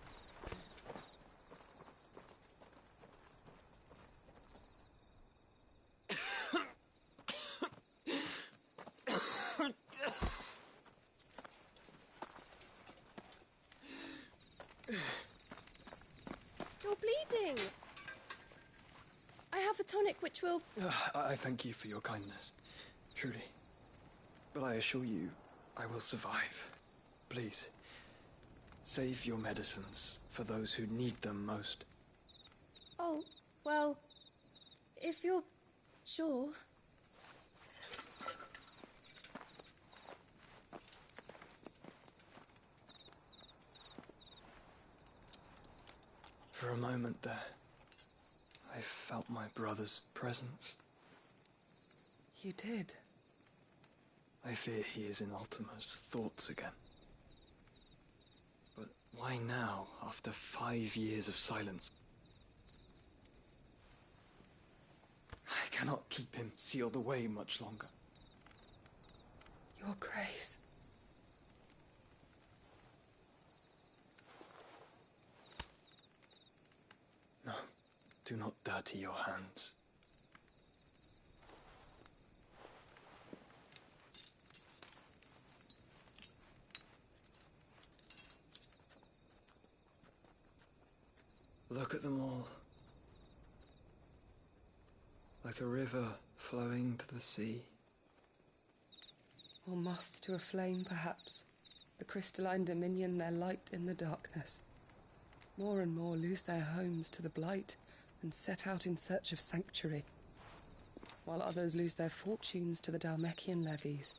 [SPEAKER 3] You're bleeding. I have a tonic which will...
[SPEAKER 12] I thank you for your kindness, truly. But I assure you, I will survive. Please, save your medicines for those who need them most.
[SPEAKER 3] Oh, well, if you're sure.
[SPEAKER 12] For a moment there, I felt my brother's presence.
[SPEAKER 15] You did?
[SPEAKER 12] I fear he is in Ultima's thoughts again. But why now, after 5 years of silence? I cannot keep him sealed away much longer.
[SPEAKER 15] Your Grace.
[SPEAKER 12] No, do not dirty your hands. Look at them all. Like a river flowing to the sea.
[SPEAKER 15] Or moths to a flame, perhaps. The crystalline dominion, their light in the darkness. More and more lose their homes to the blight and set out in search of sanctuary, while others lose their fortunes to the Dhalmekian levies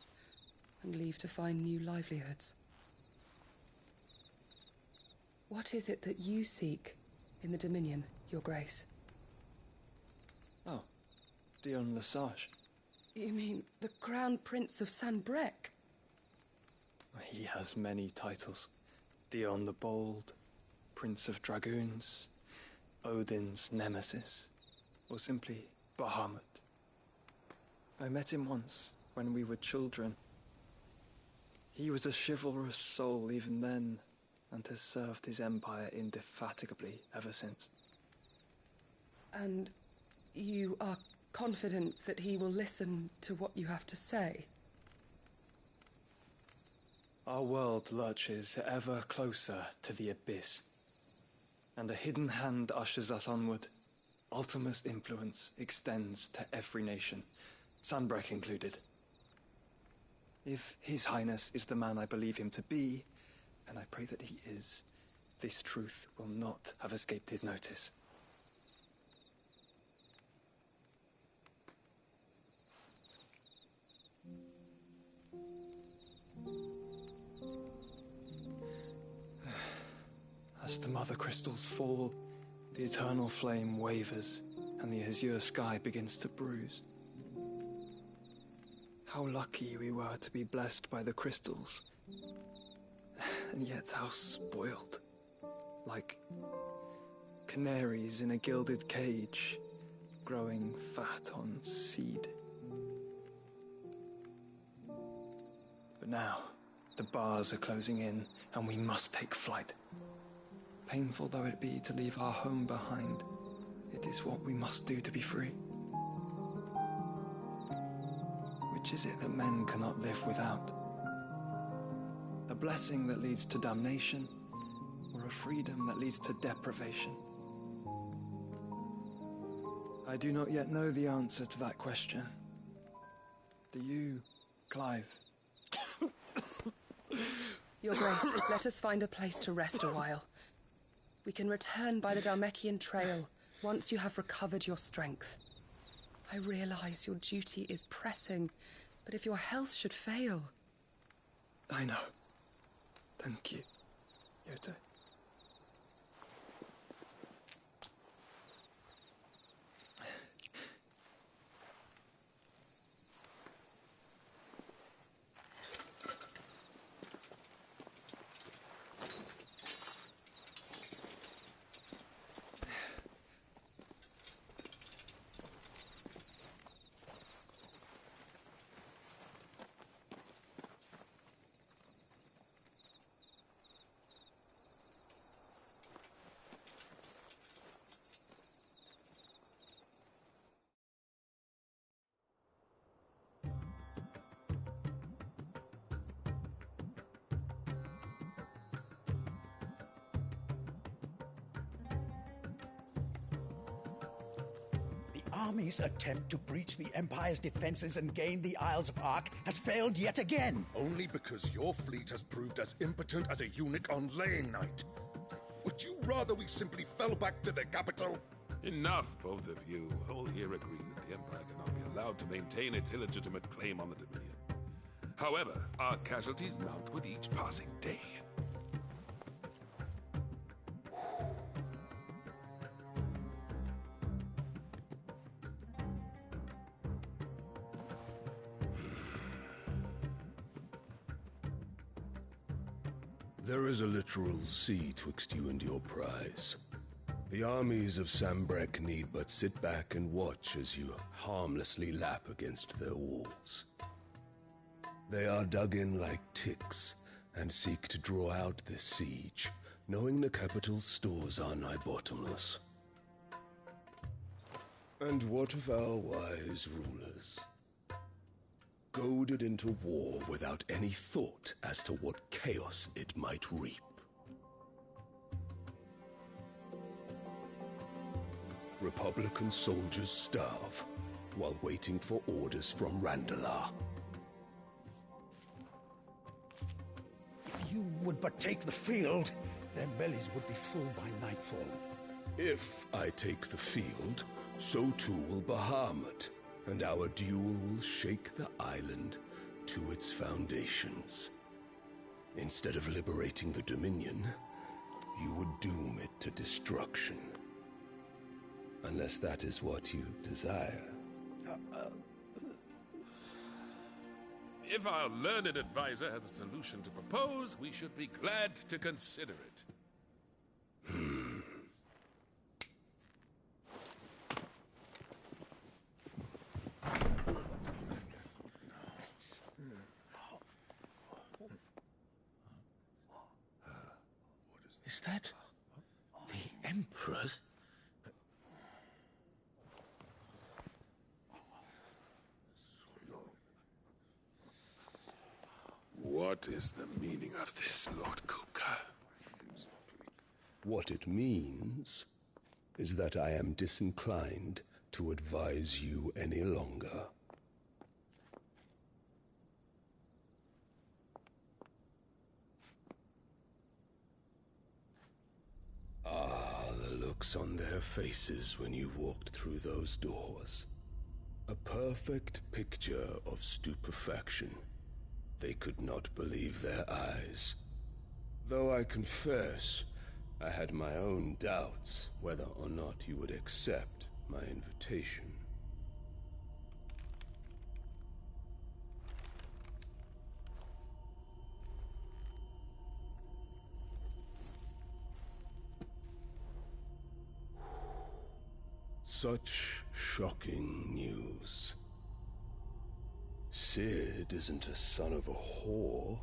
[SPEAKER 15] and leave to find new livelihoods. What is it that you seek in the Dominion, Your Grace?
[SPEAKER 12] Oh, Dion Lesage.
[SPEAKER 15] You mean the Crown Prince of Sanbreque?
[SPEAKER 12] He has many titles. Dion the Bold, Prince of Dragoons, Odin's Nemesis, or simply Bahamut. I met him once, when we were children. He was a chivalrous soul even then, and has served his empire indefatigably ever since.
[SPEAKER 15] And you are confident that he will listen to what you have to say?
[SPEAKER 12] Our world lurches ever closer to the abyss, and a hidden hand ushers us onward. Ultima's influence extends to every nation, Sanbreque included. If His Highness is the man I believe him to be, and I pray that he is, this truth will not have escaped his notice. As the mother crystals fall, the eternal flame wavers, and the azure sky begins to bruise. How lucky we were to be blessed by the crystals, and yet how spoiled. Like canaries in a gilded cage, growing fat on seed. But now, the bars are closing in, and we must take flight. Painful though it be to leave our home behind, it is what we must do to be free. Which is it that men cannot live without? A blessing that leads to damnation, or a freedom that leads to deprivation? I do not yet know the answer to that question. Do you, Clive?
[SPEAKER 15] Your Grace, let us find a place to rest a while. We can return by the Dhalmekian trail once you have recovered your strength. I realize your duty is pressing, but if your health should fail...
[SPEAKER 12] I know. Thank you, Yote.
[SPEAKER 13] army's attempt to breach the Empire's defenses and gain the Isles of Ark has failed yet again.
[SPEAKER 4] Only because your fleet has proved as impotent as a eunuch on laying night. Would you rather we simply fell back to the capital?
[SPEAKER 17] Enough, both of you. All here agree that the Empire cannot be allowed to maintain its illegitimate claim on the Dominion. However, our casualties mount with each passing day.
[SPEAKER 20] There is a literal sea twixt you and your prize. The armies of Sanbreque need but sit back and watch as you harmlessly lap against their walls. They are dug in like ticks and seek to draw out this siege, knowing the capital's stores are nigh bottomless. And what of our wise rulers? Goaded into war without any thought as to what chaos it might reap. Republican soldiers starve while waiting for orders from Randalar.
[SPEAKER 13] If you would but take the field, their bellies would be full by nightfall.
[SPEAKER 20] If I take the field, so too will Bahamut, and our duel will shake the island to its foundations. Instead of liberating the Dominion, you would doom it to destruction. Unless that is what you desire.
[SPEAKER 17] If our learned advisor has a solution to propose, we should be glad to consider it.
[SPEAKER 11] Is that the Emperor's?
[SPEAKER 17] What is the meaning of this, Lord Kupka?
[SPEAKER 20] What it means is that I am disinclined to advise you any longer. Ah, the looks on their faces when you walked through those doors. A perfect picture of stupefaction. They could not believe their eyes. Though I confess, I had my own doubts whether or not you would accept my invitation. Such shocking news. Cid isn't a son of a whore.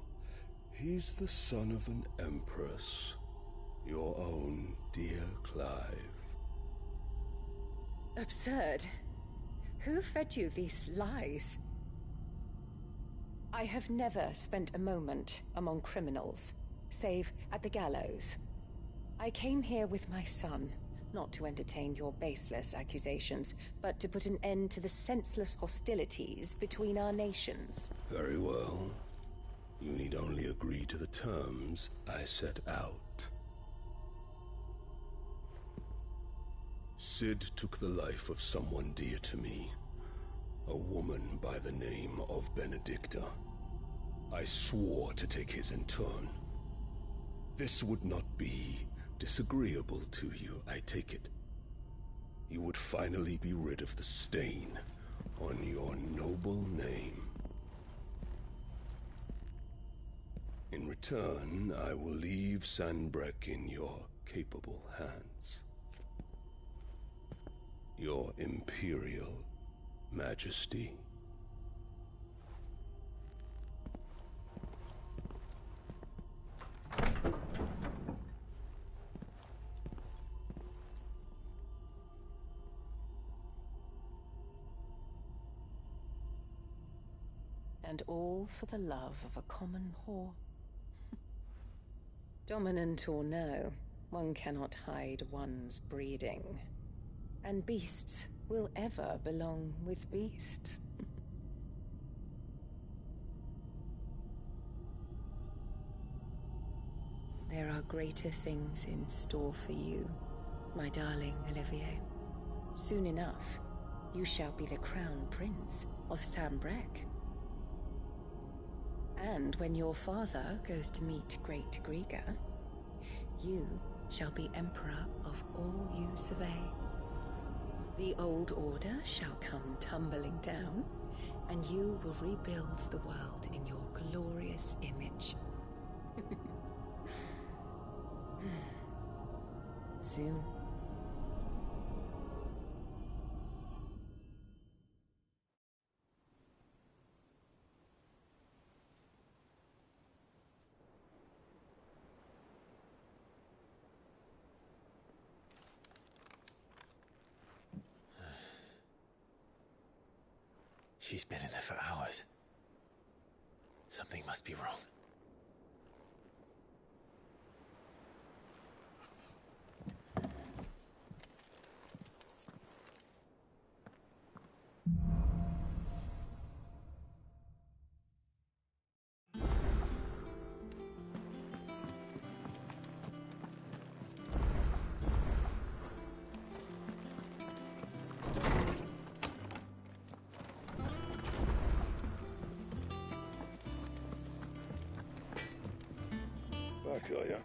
[SPEAKER 20] He's the son of an empress. Your own dear Clive.
[SPEAKER 21] Absurd. Who fed you these lies?
[SPEAKER 2] I have never spent a moment among criminals, save at the gallows. I came here with my son, not to entertain your baseless accusations, but to put an end to the senseless hostilities between our nations.
[SPEAKER 20] Very well. You need only agree to the terms I set out. Cid took the life of someone dear to me, a woman by the name of Benedicta. I swore to take his in turn. This would not be disagreeable to you, I take it. You would finally be rid of the stain on your noble name. In return, I will leave Sanbreque in your capable hands. Your Imperial Majesty.
[SPEAKER 2] And all for the love of a common whore. Dominant or no, one cannot hide one's breeding. And beasts
[SPEAKER 21] will ever belong with beasts. There are greater things in store for you, my darling Olivier. Soon enough, you shall be the crown prince of Sambrec. And when your father goes to meet Great Griga, you shall be emperor of all you survey. The old order shall come tumbling down, and you will rebuild the world in your glorious image. Soon.
[SPEAKER 11] She's been in there for hours. Something must be wrong.
[SPEAKER 4] Back, are ya?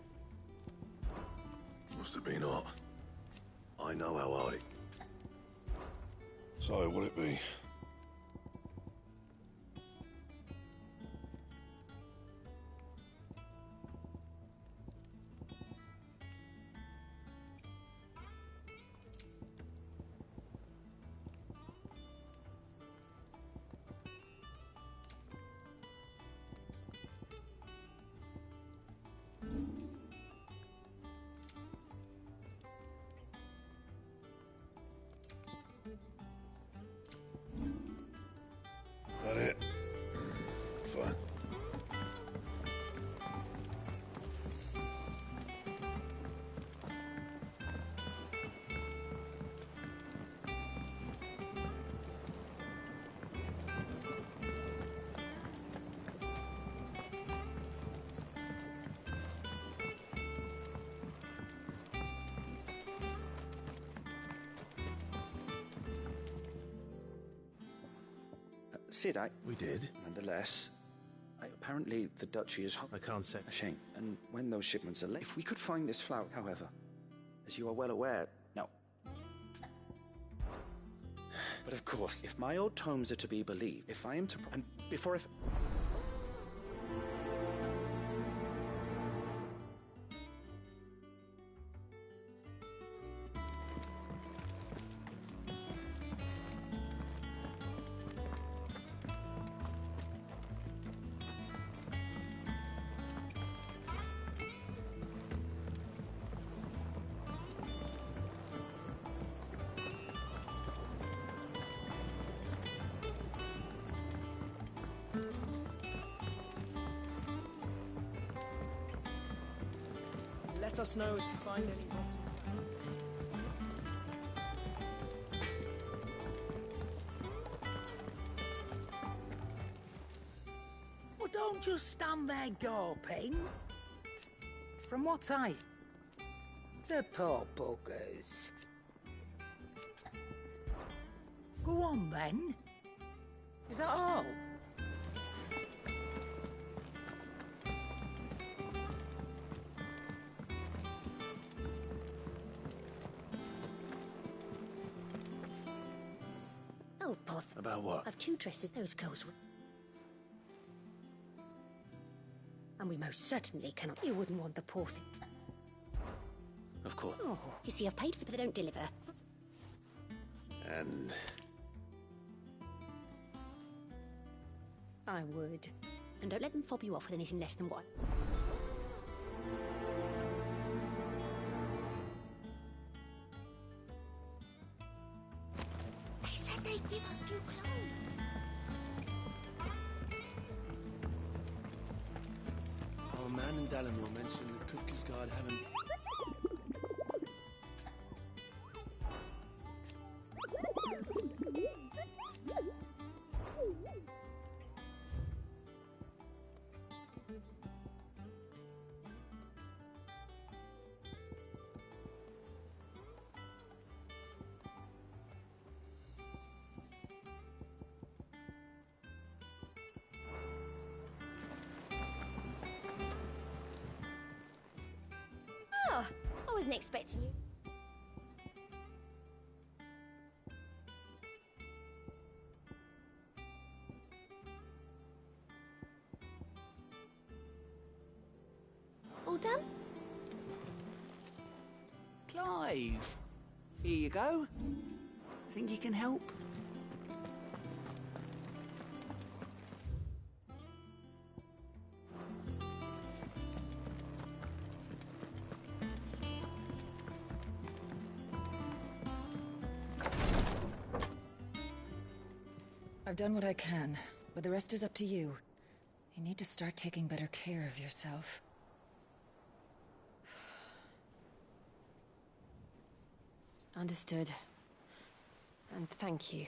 [SPEAKER 4] Must have been hot. I know how hard it... So, will it be? That it? Fine.
[SPEAKER 22] Sid,
[SPEAKER 11] We did?
[SPEAKER 22] Nonetheless, apparently the Duchy is...
[SPEAKER 11] I can't say.
[SPEAKER 22] A shame. And when those shipments are late... If we could find this flower, however, as you are well aware... No. But of course, if my old tomes are to be believed, if I am to... And before if...
[SPEAKER 23] Let us know if you find any rotten.
[SPEAKER 13] Well, don't just stand there gawping. From what The poor buggers. Go on, then. Is that all?
[SPEAKER 5] Oh, Poth.
[SPEAKER 11] About what?
[SPEAKER 5] I've 2 dresses those girls... And we most certainly cannot... You wouldn't want the poor thing.
[SPEAKER 11] Of course.
[SPEAKER 5] Oh, you see, I've paid for it, but they don't deliver.
[SPEAKER 11] And...
[SPEAKER 5] I would. And don't let them fob you off with anything less than what... They said they'd give us 2 clothes.
[SPEAKER 8] Our man in Dalamore mentioned the Cookies Guard haven't...
[SPEAKER 5] Ah, I wasn't expecting you. All done?
[SPEAKER 9] Clive! Here you go. Think you can help?
[SPEAKER 10] I've done what I can, but the rest is up to you. You need to start taking better care of yourself.
[SPEAKER 2] Understood. And thank you.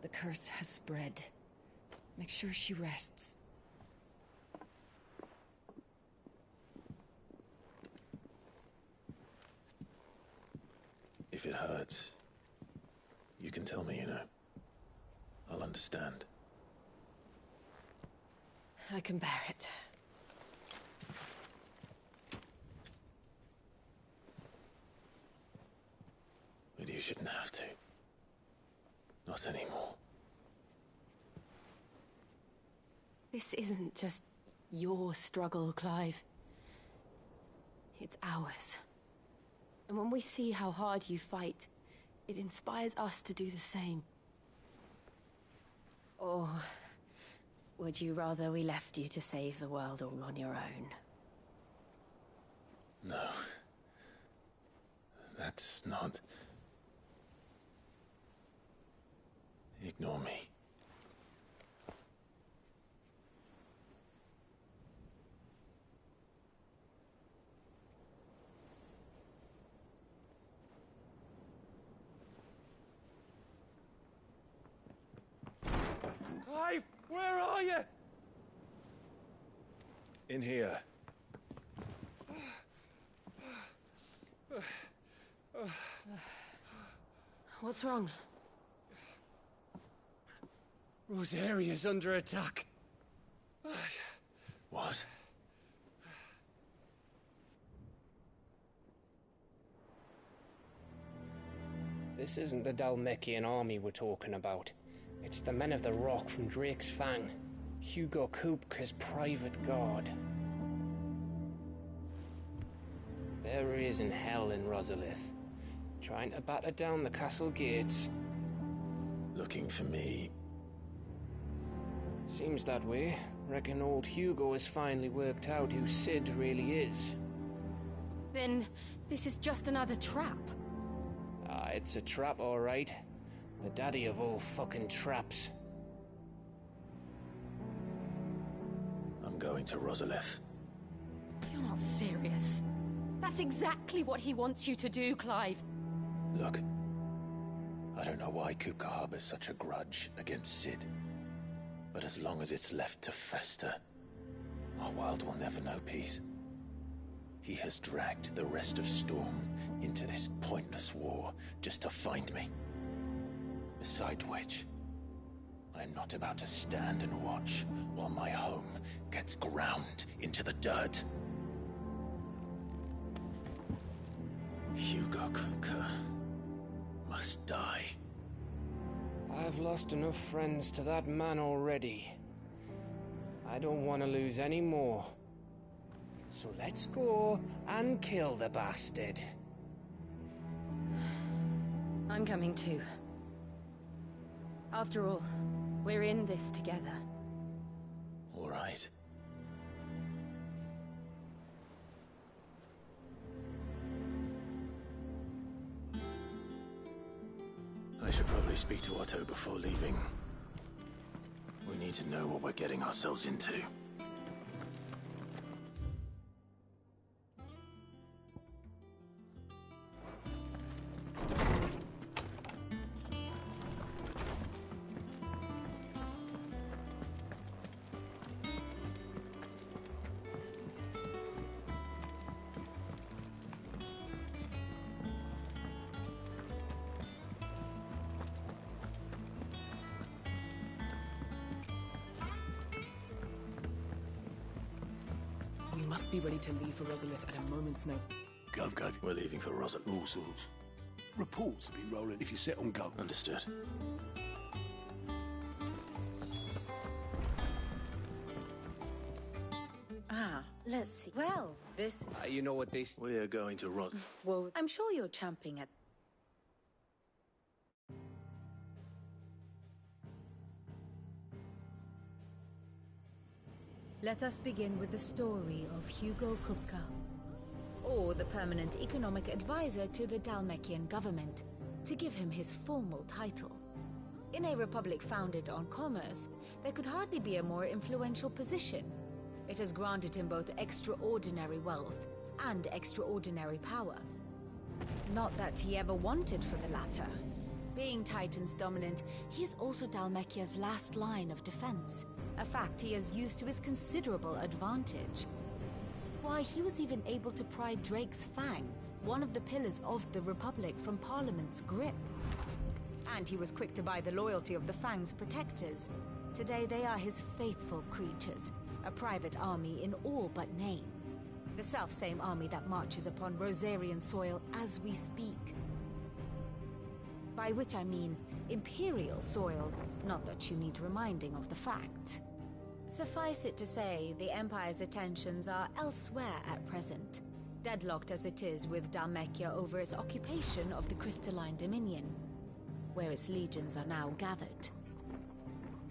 [SPEAKER 10] The curse has spread. Make sure she rests.
[SPEAKER 7] If it hurts, you can tell me, you know. I'll understand.
[SPEAKER 2] I can bear it.
[SPEAKER 7] But you shouldn't have to. Not anymore.
[SPEAKER 2] This isn't just your struggle, Clive. It's ours. And when we see how hard you fight, it inspires us to do the same. Or would you rather we left you to save the world all on your own?
[SPEAKER 7] No. That's not... Ignore me.
[SPEAKER 12] Clive, where are you?
[SPEAKER 11] In here.
[SPEAKER 2] What's wrong?
[SPEAKER 12] Rosaria's under attack.
[SPEAKER 7] What?
[SPEAKER 19] This isn't the Dhalmekian army we're talking about. It's the Men of the Rock from Drake's Fang. Hugo Kupka's private guard. There he is in hell in Rosalith, trying to batter down the castle gates.
[SPEAKER 7] Looking for me?
[SPEAKER 19] Seems that way. Reckon old Hugo has finally worked out who Sid really is.
[SPEAKER 2] Then this is just another trap.
[SPEAKER 19] Ah, it's a trap, all right. The daddy of all fucking traps.
[SPEAKER 7] I'm going to Rosalith.
[SPEAKER 2] You're not serious. That's exactly what he wants you to do, Clive.
[SPEAKER 7] Look, I don't know why Kupka harbors such a grudge against Sid. But as long as it's left to fester, our world will never know peace. He has dragged the rest of Storm into this pointless war just to find me. Beside which, I'm not about to stand and watch while my home gets ground into the dirt. Hugo Kupka must die.
[SPEAKER 19] I've lost enough friends to that man already. I don't want to lose any more. So let's go and kill the bastard.
[SPEAKER 2] I'm coming too. After all, we're in this together.
[SPEAKER 7] All right. I should probably speak to Otto before leaving. We need to know what we're getting ourselves into.
[SPEAKER 1] must be ready to leave for Rosalith at a moment's notice.
[SPEAKER 11] Gov, we're leaving for Rosalith.
[SPEAKER 13] Rules. Reports have been rolling if you sit on Gov.
[SPEAKER 11] Understood.
[SPEAKER 5] Let's see. Well, this...
[SPEAKER 19] you know what this...
[SPEAKER 11] We're going to
[SPEAKER 5] Well, I'm sure you're champing at... Let us begin with the story of Hugo Kupka, or the permanent economic advisor to the Dhalmekian government, to give him his formal title. In a republic founded on commerce, there could hardly be a more influential position. It has granted him both extraordinary wealth and extraordinary power. Not that he ever wanted for the latter. Being Titan's dominant, he is also Dhalmekia's last line of defense, a fact he has used to his considerable advantage. Why, he was even able to pry Drake's Fang, one of the pillars of the Republic, from Parliament's grip. And he was quick to buy the loyalty of the Fang's protectors. Today they are his faithful creatures, a private army in all but name. The self-same army that marches upon Rosarian soil as we speak. By which I mean Imperial soil, not that you need reminding of the fact. Suffice it to say, the Empire's attentions are elsewhere at present, deadlocked as it is with Dhalmekia over its occupation of the Crystalline Dominion, where its legions are now gathered.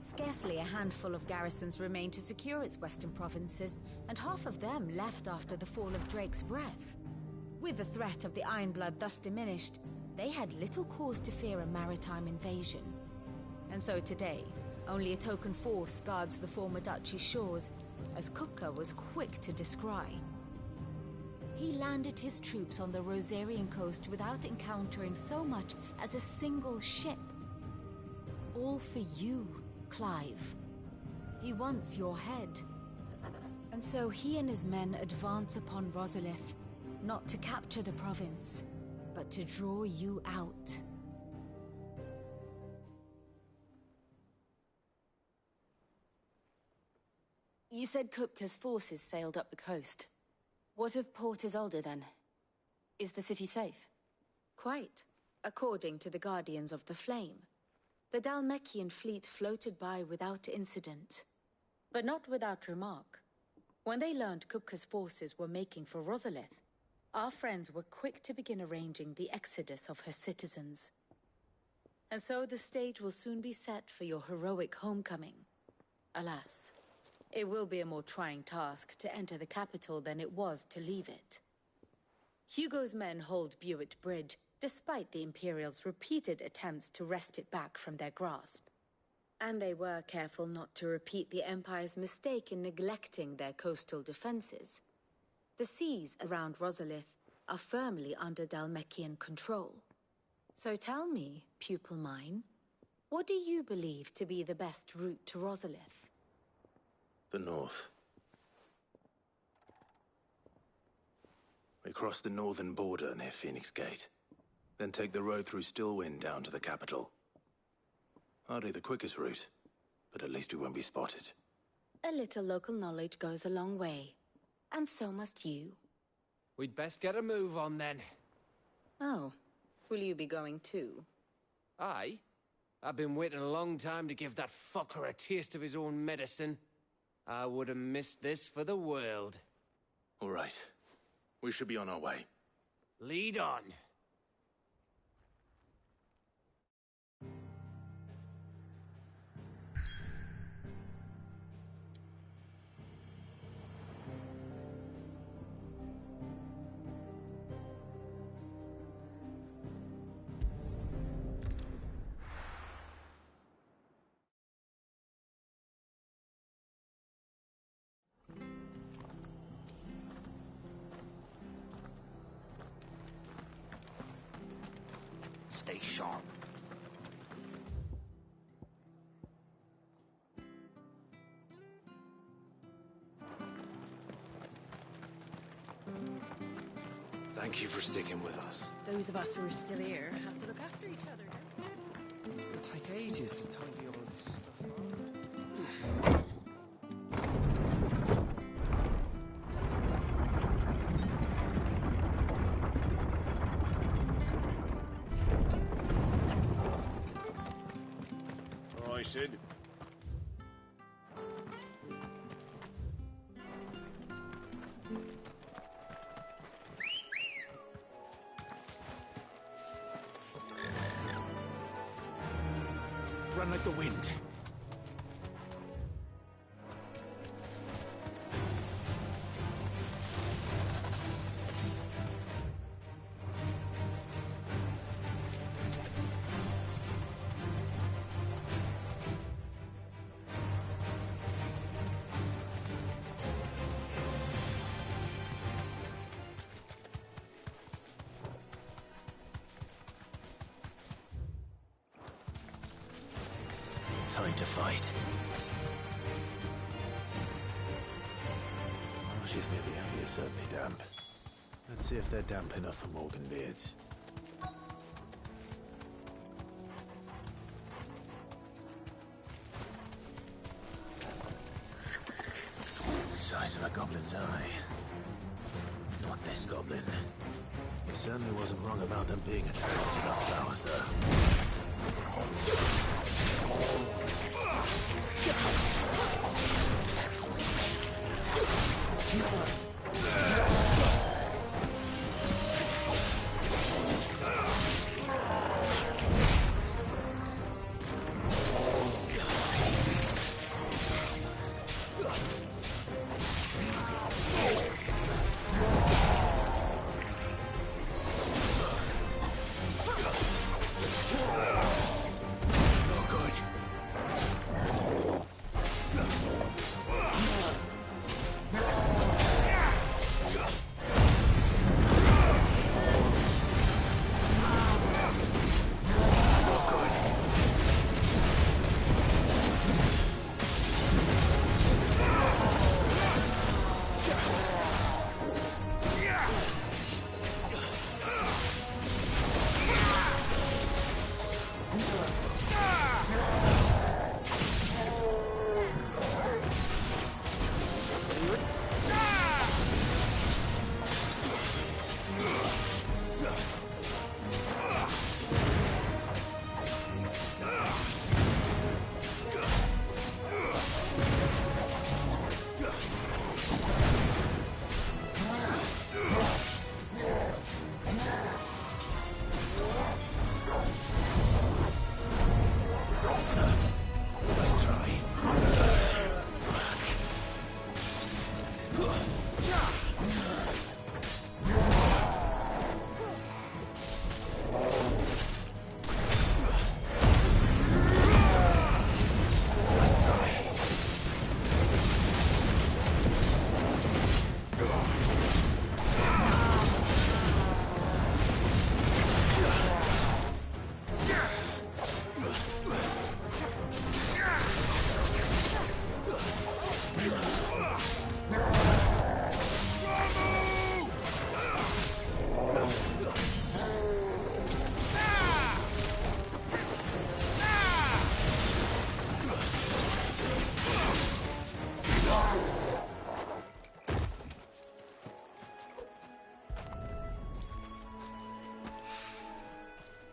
[SPEAKER 5] Scarcely a handful of garrisons remain to secure its western provinces, and half of them left after the fall of Drake's Breath. With the threat of the Ironblood thus diminished, they had little cause to fear a maritime invasion. And so today, only a token force guards the former duchy's shores, as Kupka was quick to descry. He landed his troops on the Rosarian coast without encountering so much as a single ship. All for you, Clive. He wants your head. And so he and his men advance upon Rosalith, not to capture the province, but to draw you out. You said Kupka's forces sailed up the coast. What of Port Isolde, then? Is the city safe? Quite, according to the Guardians of the Flame. The Dhalmekian fleet floated by without incident, but not without remark. When they learned Kupka's forces were making for Rosalith, our friends were quick to begin arranging the exodus of her citizens. And so the stage will soon be set for your heroic homecoming. Alas, it will be a more trying task to enter the capital than it was to leave it. Hugo's men hold Buet Bridge, despite the Imperials' repeated attempts to wrest it back from their grasp. And they were careful not to repeat the Empire's mistake in neglecting their coastal defenses. The seas around Rosalith are firmly under Dhalmekian control. So tell me, pupil mine, what do you believe to be the best route to Rosalith?
[SPEAKER 11] The north. We cross the northern border near Phoenix Gate. Then take the road through Stillwind down to the capital. Hardly the quickest route, but at least we won't be spotted.
[SPEAKER 2] A little local knowledge goes a long way. And so must you.
[SPEAKER 19] We'd best get a move on then.
[SPEAKER 2] Oh, will you be going too?
[SPEAKER 19] Aye. I've been waiting a long time to give that fucker a taste of his own medicine. I would have missed this for the world.
[SPEAKER 11] All right. We should be on our way.
[SPEAKER 19] Lead on.
[SPEAKER 9] Stay sharp.
[SPEAKER 11] Thank you for sticking with us.
[SPEAKER 16] Those of us who are still here have to look after each other, don't we?
[SPEAKER 12] It'll take ages to tidy all this stuff up.
[SPEAKER 11] Sid. Run like the wind. Time to fight. Marshes near the Abbey are certainly damp. Let's see if they're damp enough for Morganbeards. Size of a goblin's eye. Not this goblin. He certainly wasn't wrong about them being attracted to the flowers, though.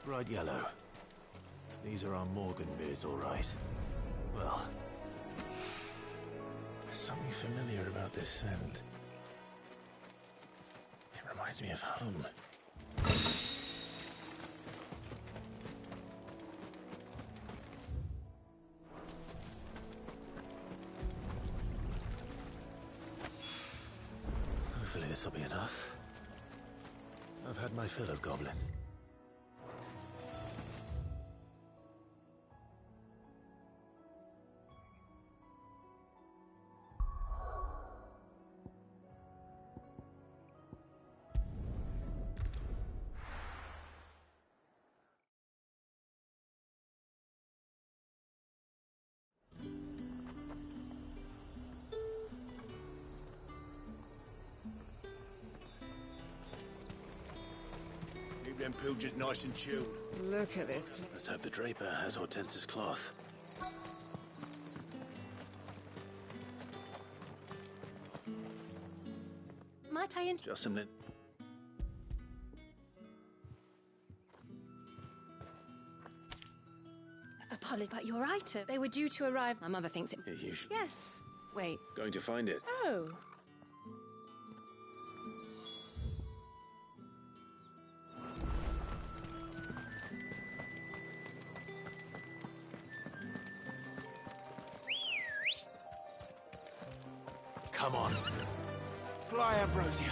[SPEAKER 11] Bright yellow. These are our Morganbeards, all right. Well, there's something familiar about this scent. It reminds me of home. Hopefully this will be enough. I've had my fill of goblin.
[SPEAKER 13] Them pilgers nice and chilled.
[SPEAKER 10] Look at this.
[SPEAKER 11] Let's hope the Draper has Hortense's cloth.
[SPEAKER 3] Might I
[SPEAKER 11] Just a minute.
[SPEAKER 3] apologize, but your item. They were due to arrive. My mother thinks it.
[SPEAKER 7] Usually.
[SPEAKER 3] Yes. Wait.
[SPEAKER 7] Going to find it.
[SPEAKER 3] Oh.
[SPEAKER 11] Come on. Fly, Ambrosia.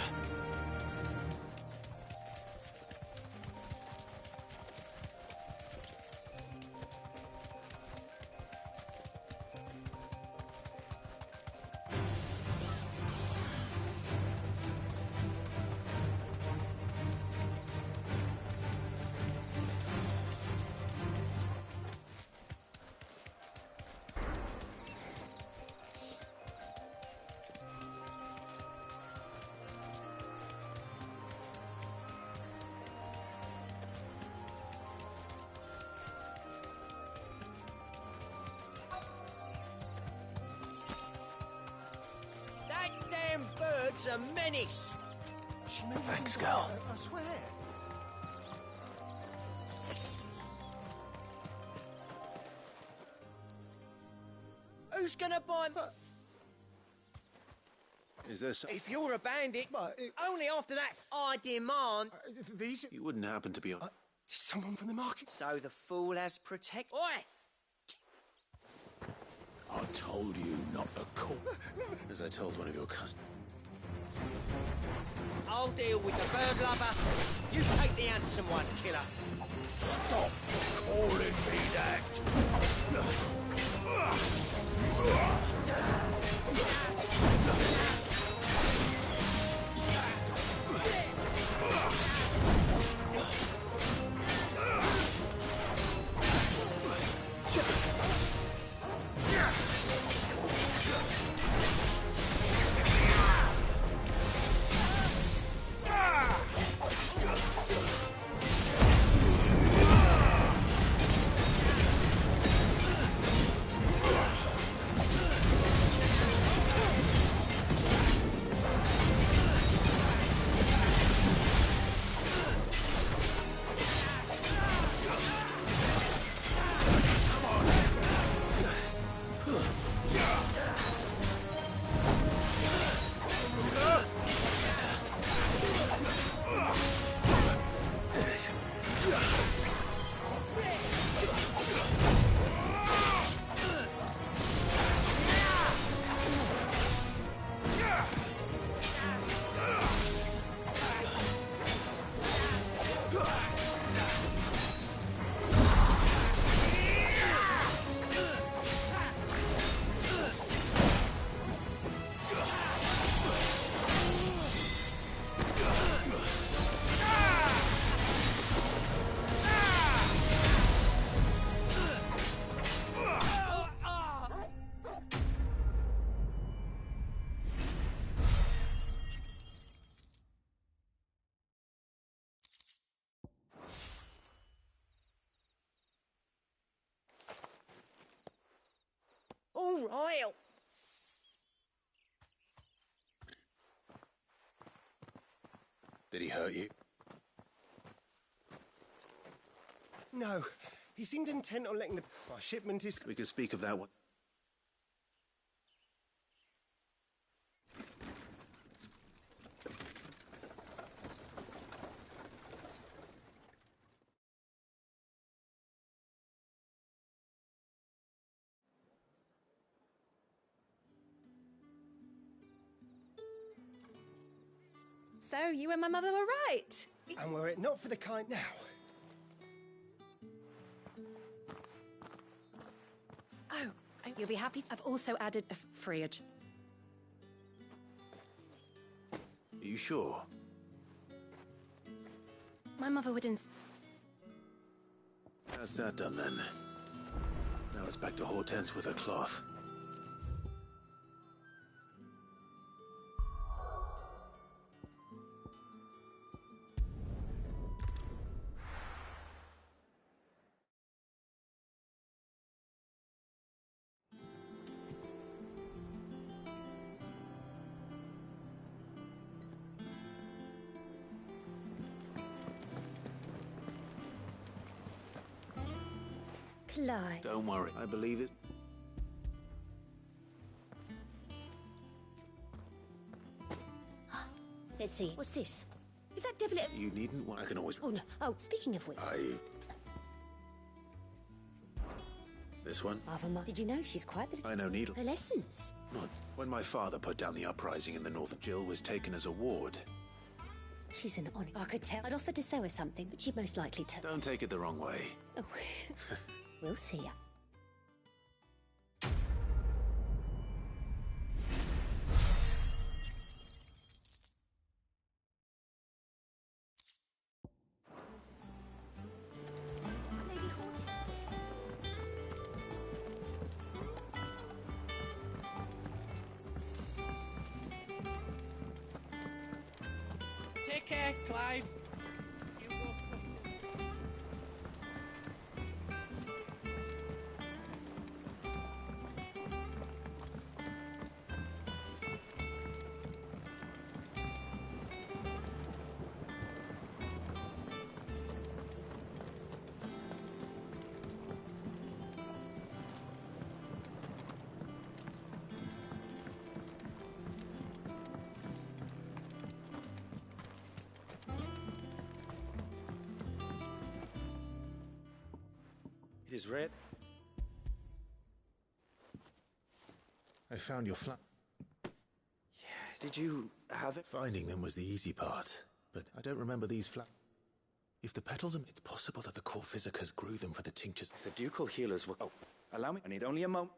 [SPEAKER 23] That damn bird's a menace.
[SPEAKER 11] Thanks, girl.
[SPEAKER 23] I swear. Who's gonna buy?
[SPEAKER 7] Is there some...
[SPEAKER 23] If you're a bandit, only after that I demand.
[SPEAKER 11] These... You wouldn't happen to be on...
[SPEAKER 23] Someone from the market. So the fool has protect. Oi!
[SPEAKER 11] I told you not to call.
[SPEAKER 7] As I told one of your cousins.
[SPEAKER 23] I'll deal with the bird lover. You take the handsome one, killer.
[SPEAKER 11] Stop calling me that.
[SPEAKER 23] All right.
[SPEAKER 7] Did he hurt you?
[SPEAKER 6] No. He seemed intent on letting the... Our shipment is...
[SPEAKER 7] We could speak of that one.
[SPEAKER 3] So, you and my mother were right.
[SPEAKER 6] And were it not for the kind... Now...
[SPEAKER 3] Oh, you'll be happy. I've also added a fridge.
[SPEAKER 7] Are you sure?
[SPEAKER 3] My mother would
[SPEAKER 7] How's that done, then? Now it's back to Hortense with her cloth.
[SPEAKER 14] Clive.
[SPEAKER 7] Don't worry, I believe it.
[SPEAKER 14] Let's see. What's this? If that devil...
[SPEAKER 7] You needn't. I can always...
[SPEAKER 14] Oh, no. Oh, speaking of which...
[SPEAKER 7] This one?
[SPEAKER 14] Did you know she's quite the...
[SPEAKER 7] I know Needle.
[SPEAKER 14] Her lessons.
[SPEAKER 7] Not when my father put down the uprising in the north, Jill was taken as a ward.
[SPEAKER 14] She's an honest... I could tell. I'd offered to sew her something, but she'd most likely to...
[SPEAKER 7] Don't take it the wrong way.
[SPEAKER 14] Oh. We'll see ya.
[SPEAKER 9] Take care, Clive.
[SPEAKER 22] It is red.
[SPEAKER 11] I found your flat.
[SPEAKER 22] Yeah, did you have it?
[SPEAKER 11] Finding them was the easy part, but I don't remember these If the petals are... It's possible that the core physicers grew them for the tinctures.
[SPEAKER 22] If the ducal healers were... Oh, allow me. I need only a moment.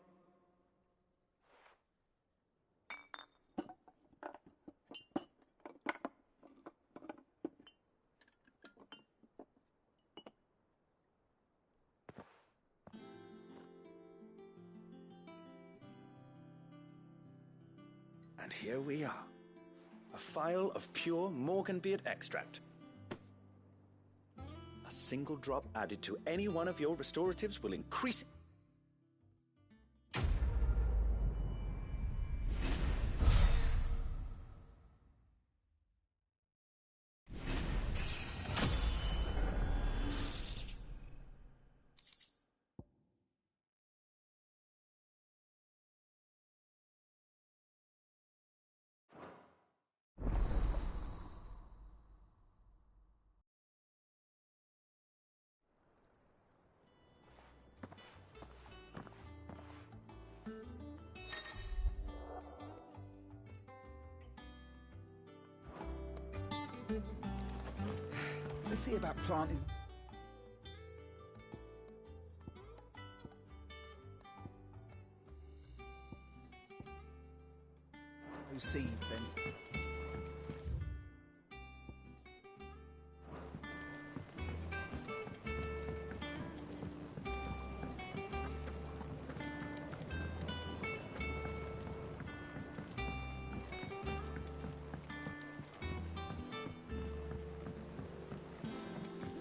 [SPEAKER 22] And here we are. A phial of pure Morganbeard extract. A single drop added to any one of your restoratives will increase...
[SPEAKER 9] Let's see about planting. Those seeds, then.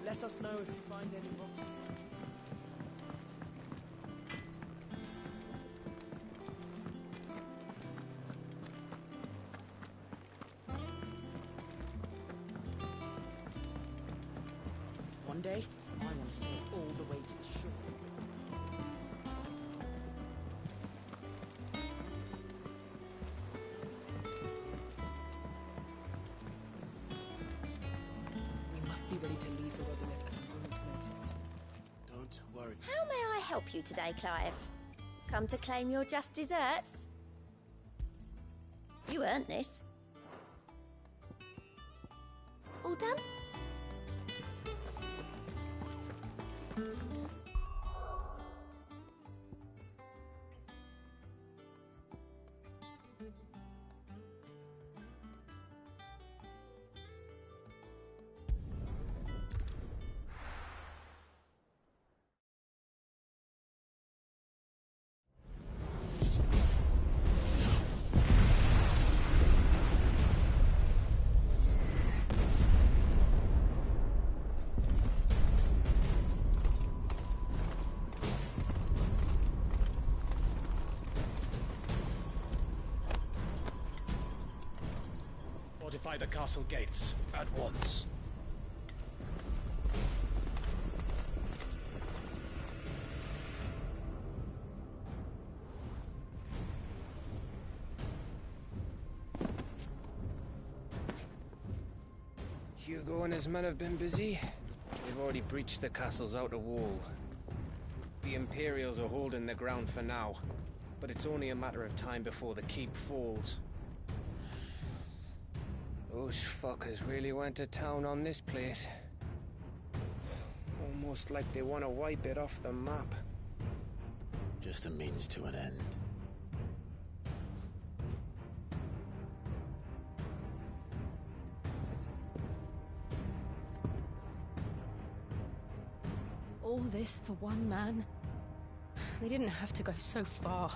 [SPEAKER 1] Let us know if you find any rotten. One day, I want to sail all the way to the shore. Be ready to leave for Rosalith at a moment's notice.
[SPEAKER 22] Don't worry.
[SPEAKER 14] How may I help you today, Clive? Come to claim your just desserts? You earned this. All done?
[SPEAKER 15] Fortify the castle gates at once.
[SPEAKER 19] Hugo and his men have been busy. They've already breached the castle's outer wall. The Imperials are holding the ground for now, but it's only a matter of time before the keep falls. Those fuckers really went to town on this place. Almost like they want to wipe it off the map.
[SPEAKER 11] Just a means to an end.
[SPEAKER 2] All this for one man? They didn't have to go so far.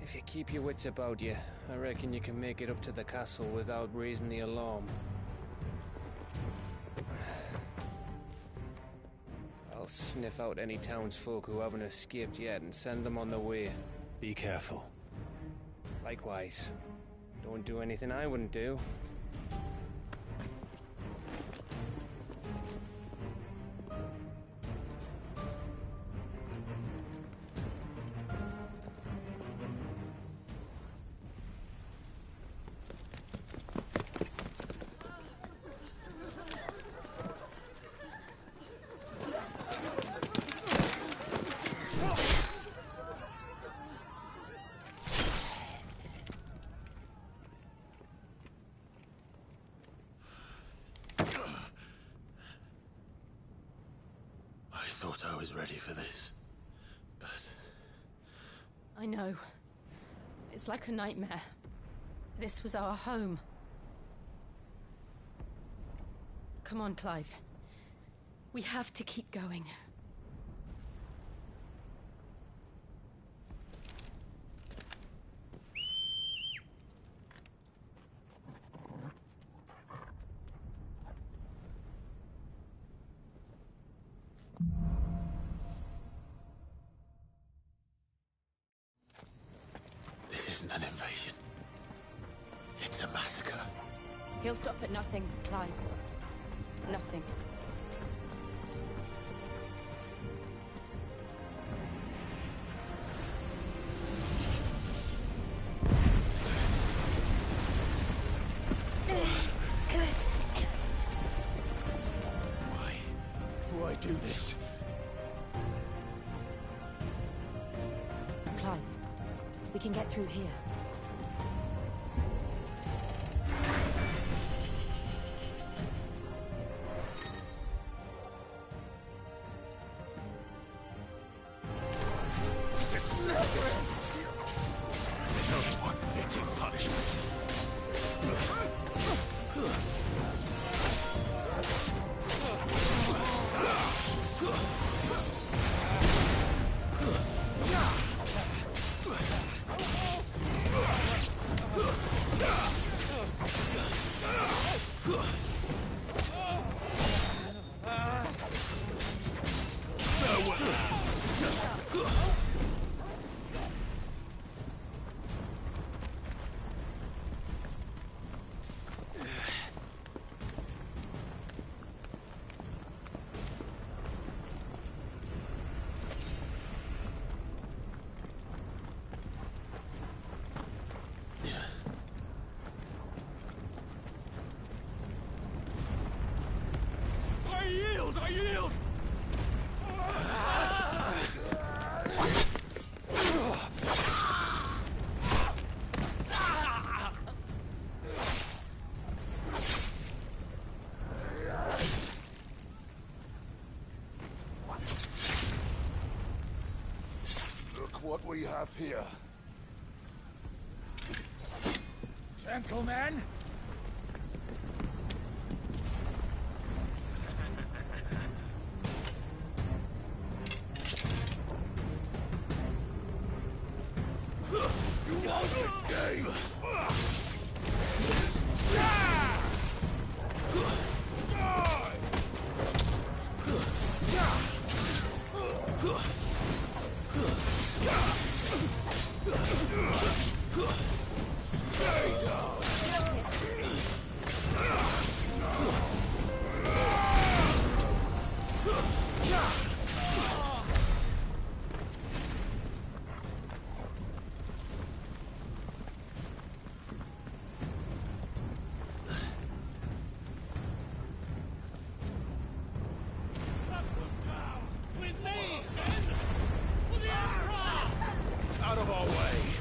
[SPEAKER 19] If you keep your wits about you, I reckon you can make it up to the castle without raising the alarm. I'll sniff out any townsfolk who haven't escaped yet and send them on their way.
[SPEAKER 11] Be careful.
[SPEAKER 19] Likewise. Don't do anything I wouldn't do.
[SPEAKER 11] I thought I was ready for this, but...
[SPEAKER 2] I know. It's like a nightmare. This was our home. Come on, Clive. We have to keep going.
[SPEAKER 11] This isn't an invasion. It's a massacre.
[SPEAKER 2] He'll stop at nothing, Clive. Nothing.
[SPEAKER 13] Why do this?
[SPEAKER 2] Clive, we can get through here.
[SPEAKER 11] There's only one fitting punishment.
[SPEAKER 15] I yield!
[SPEAKER 4] Look what we have here.
[SPEAKER 15] Gentlemen!
[SPEAKER 4] You won't escape! Stay down!
[SPEAKER 15] out of our way!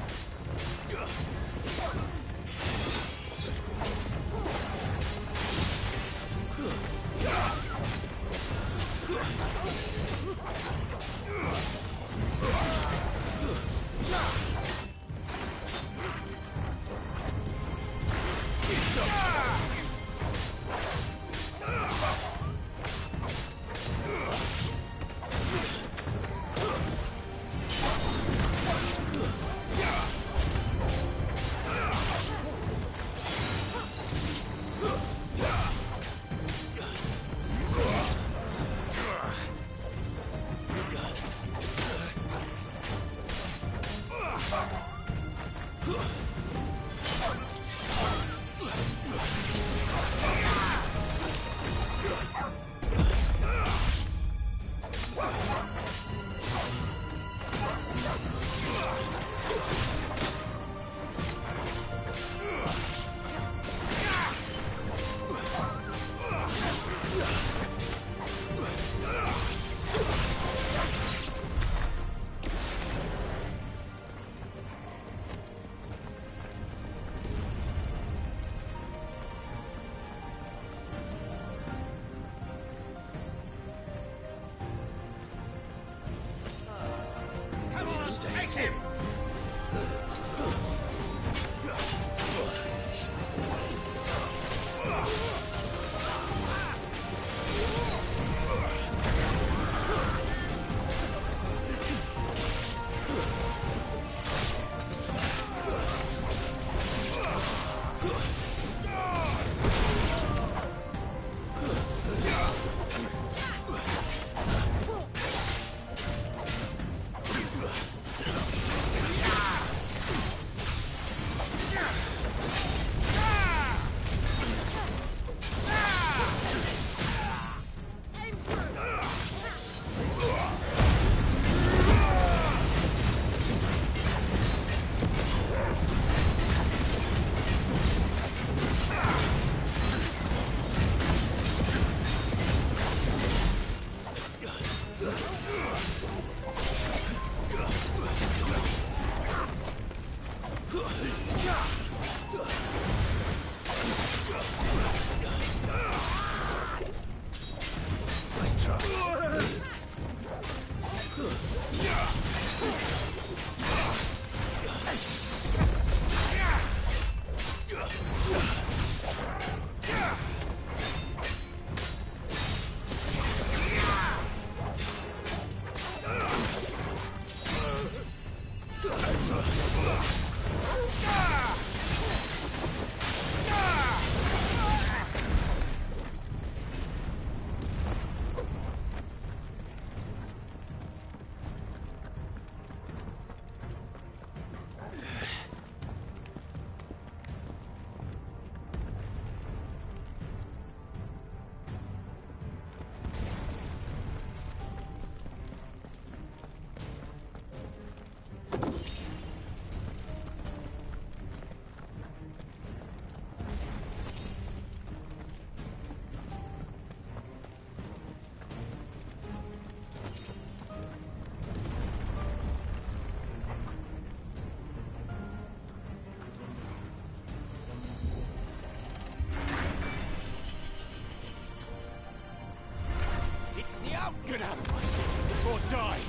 [SPEAKER 15] Get out of my city before dying!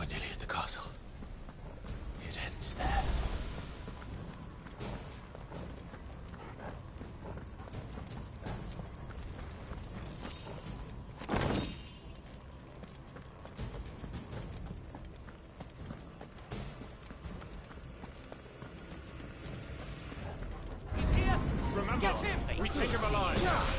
[SPEAKER 11] We're nearly at the castle. It ends there.
[SPEAKER 15] Get him! We take him alive!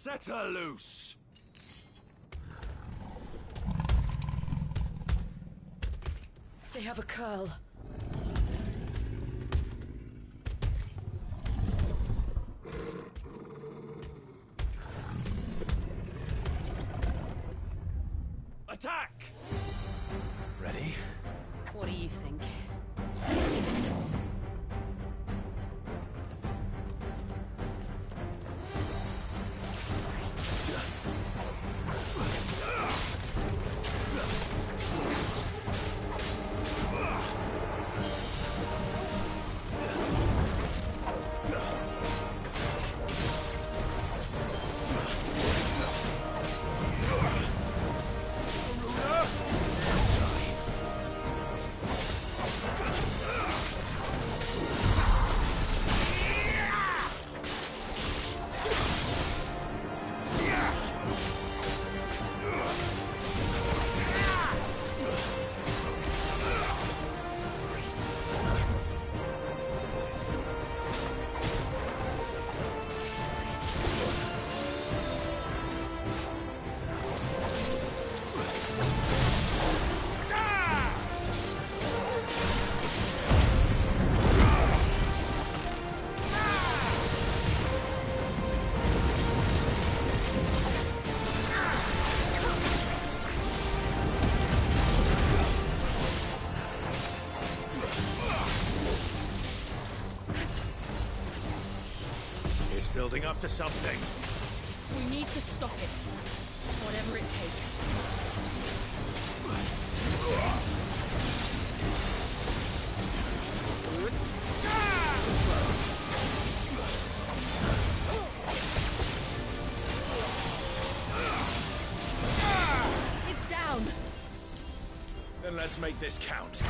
[SPEAKER 15] Set her loose!
[SPEAKER 10] They have a curl.
[SPEAKER 15] Attack!
[SPEAKER 11] Ready?
[SPEAKER 2] What do you think?
[SPEAKER 15] Building up to something.
[SPEAKER 2] We need to stop it. Whatever it takes. It's down.
[SPEAKER 15] Then let's make this count.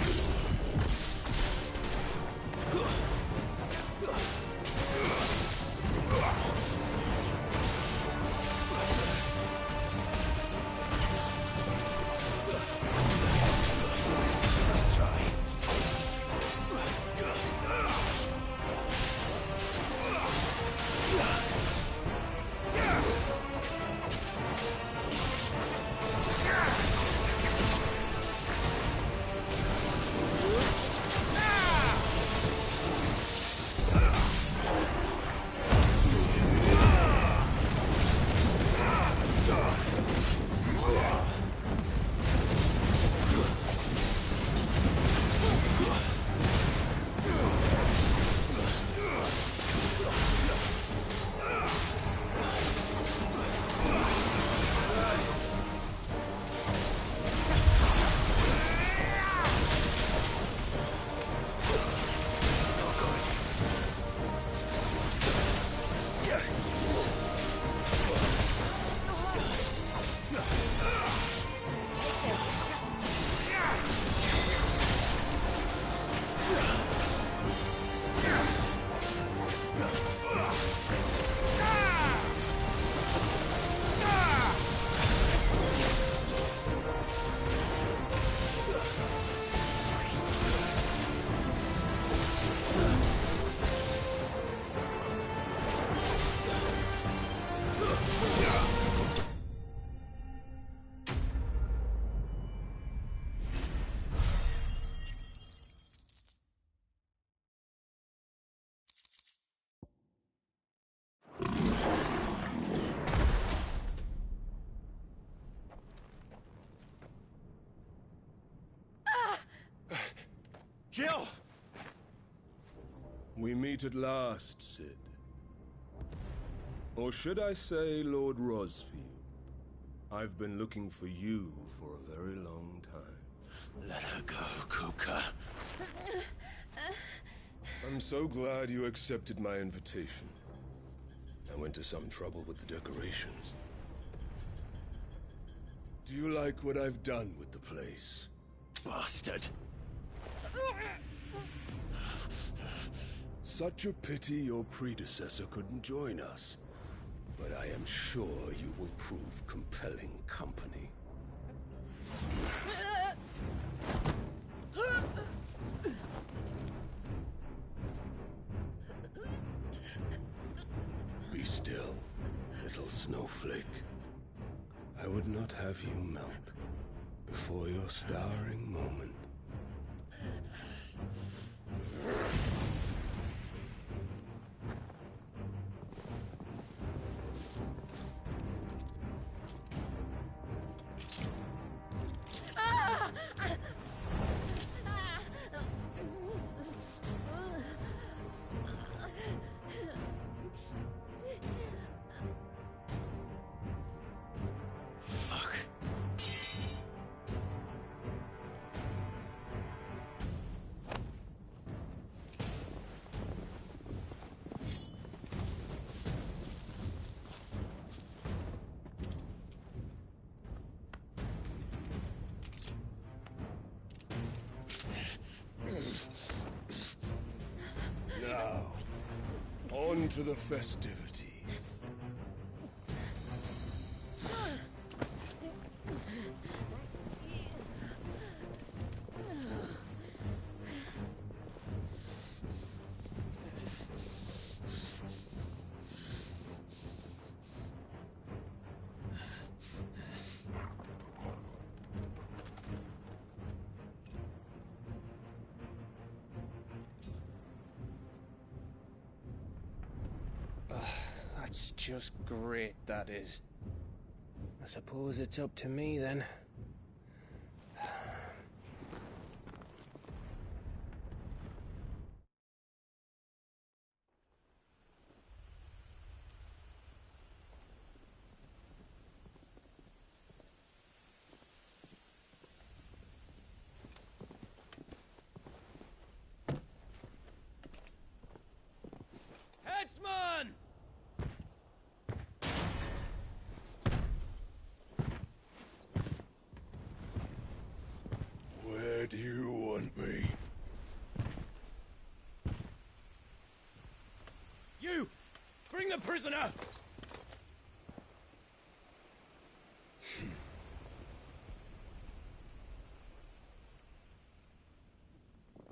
[SPEAKER 11] Jill!
[SPEAKER 17] We meet at last, Cid. Or should I say, Lord Rosfield? I've been looking for you for a very long time.
[SPEAKER 11] Let her go, Kupka.
[SPEAKER 17] I'm so glad you accepted my invitation. I went to some trouble with the decorations. Do you like what I've done with the place?
[SPEAKER 11] Bastard!
[SPEAKER 17] Such a pity your predecessor couldn't join us. But I am sure you will prove compelling company. Be still, little snowflake. I would not have you melt before your starring moment. Now, on to the festivities.
[SPEAKER 19] That's just great, that is. I suppose it's up to me, then.
[SPEAKER 15] Headsman!
[SPEAKER 4] Where do you want me?
[SPEAKER 15] You! Bring the prisoner!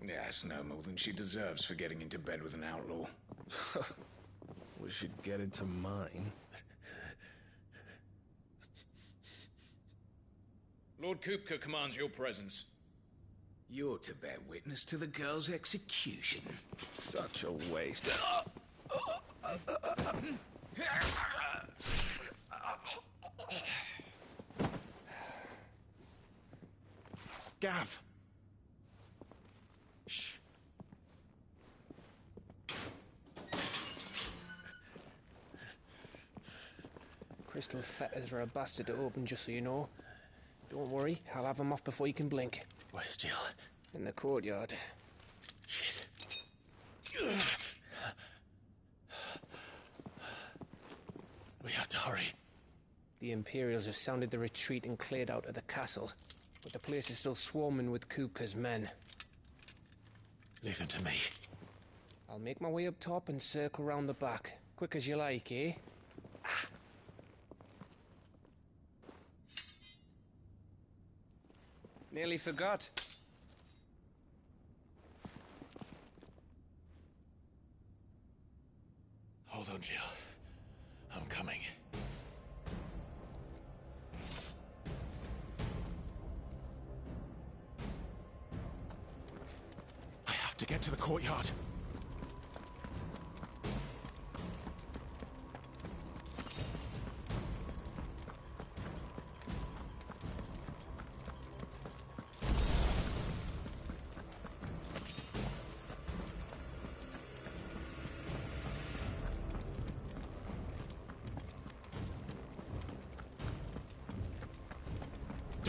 [SPEAKER 18] Yes, no more than she deserves for getting into bed with an outlaw.
[SPEAKER 12] We should get into mine.
[SPEAKER 18] Lord Kupka commands your presence. You're to bear witness to the girl's execution.
[SPEAKER 12] Such a waste.
[SPEAKER 11] Gav! Shh!
[SPEAKER 19] Crystal fetters are a bastard to open, just so you know. Don't worry, I'll have them off before you can blink.
[SPEAKER 11] Where's Jill?
[SPEAKER 19] In the courtyard.
[SPEAKER 11] Shit. We have to hurry.
[SPEAKER 19] The Imperials have sounded the retreat and cleared out of the castle, but the place is still swarming with Kupka's men.
[SPEAKER 11] Leave them to me.
[SPEAKER 19] I'll make my way up top and circle round the back. Quick as you like, eh? Nearly forgot.
[SPEAKER 11] Hold on, Jill. I'm coming. I have to get to the courtyard.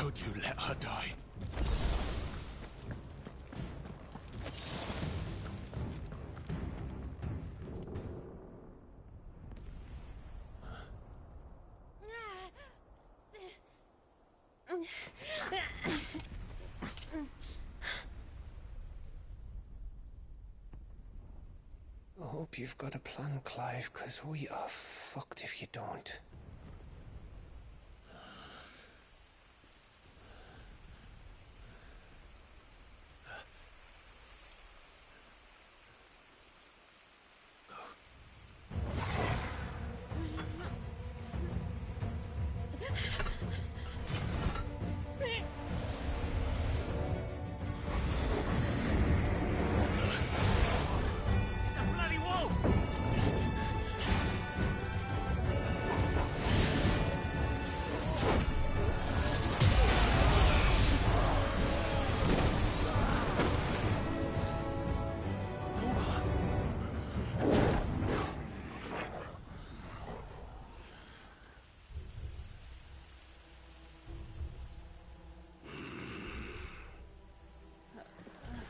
[SPEAKER 11] could you let her die?
[SPEAKER 19] I hope you've got a plan, Clive, because we are fucked if you don't.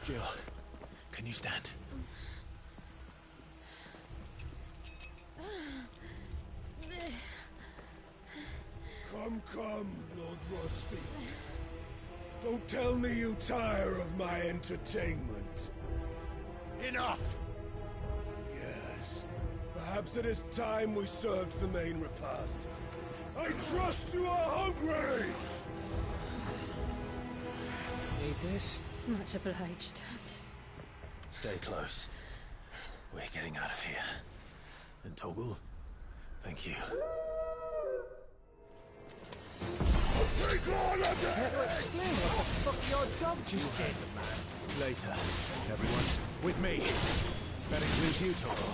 [SPEAKER 11] Jill, can you stand?
[SPEAKER 13] Come, Lord Rosfield. Don't tell me you tire of my entertainment.
[SPEAKER 11] Enough!
[SPEAKER 13] Yes. Perhaps it is time we served the main repast. I trust you are hungry!
[SPEAKER 19] Need this?
[SPEAKER 2] Much obliged.
[SPEAKER 11] Stay close. We're getting out of here. And Toggle, thank you.
[SPEAKER 13] Take all of that!
[SPEAKER 15] Explain what the fuck your dog just did.
[SPEAKER 11] Later, everyone. With me. That includes you, Toggle.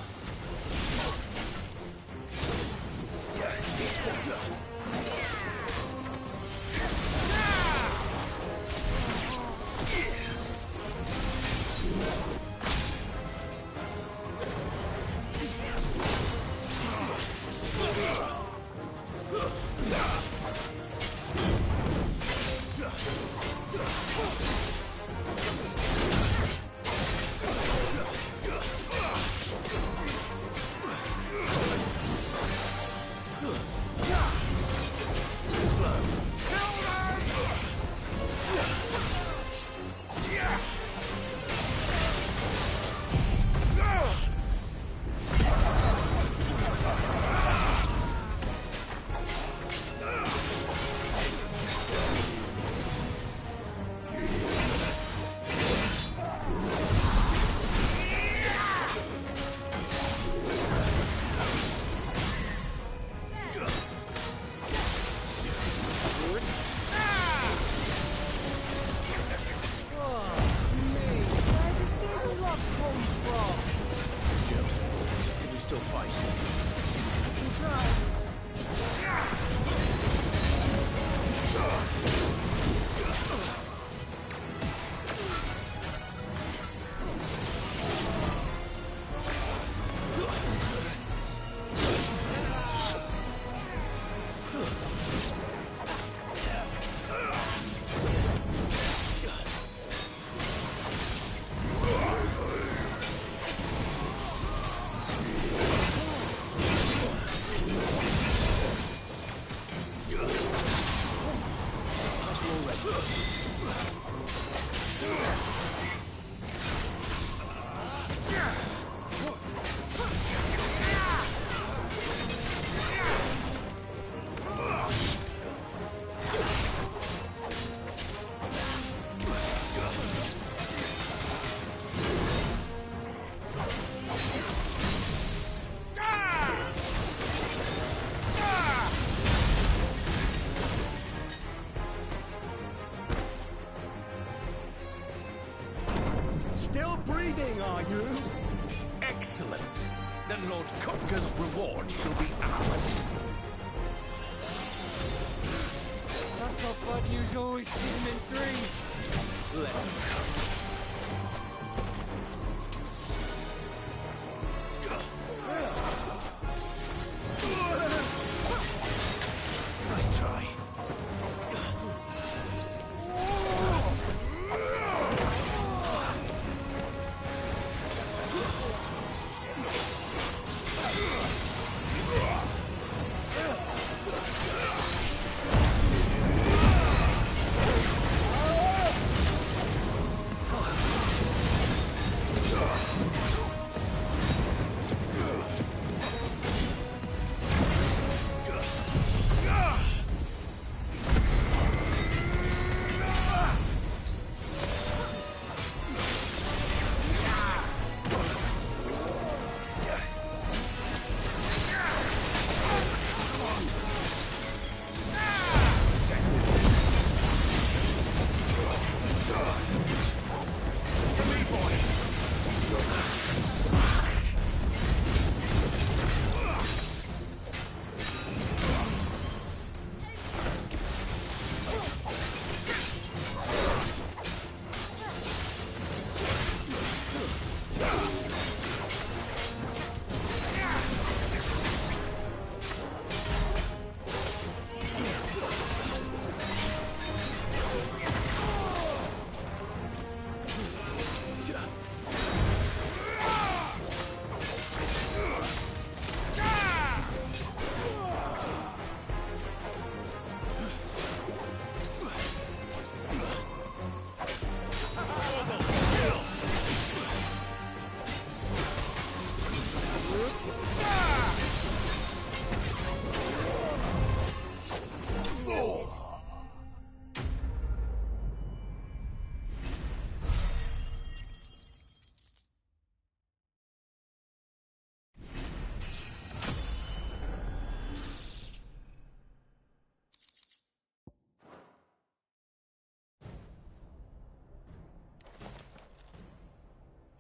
[SPEAKER 13] Still breathing, are you?
[SPEAKER 18] Excellent. Then Lord Kupka's reward shall be ours.
[SPEAKER 15] I thought Bud News always did him in threes.
[SPEAKER 18] Let him come. Nice try.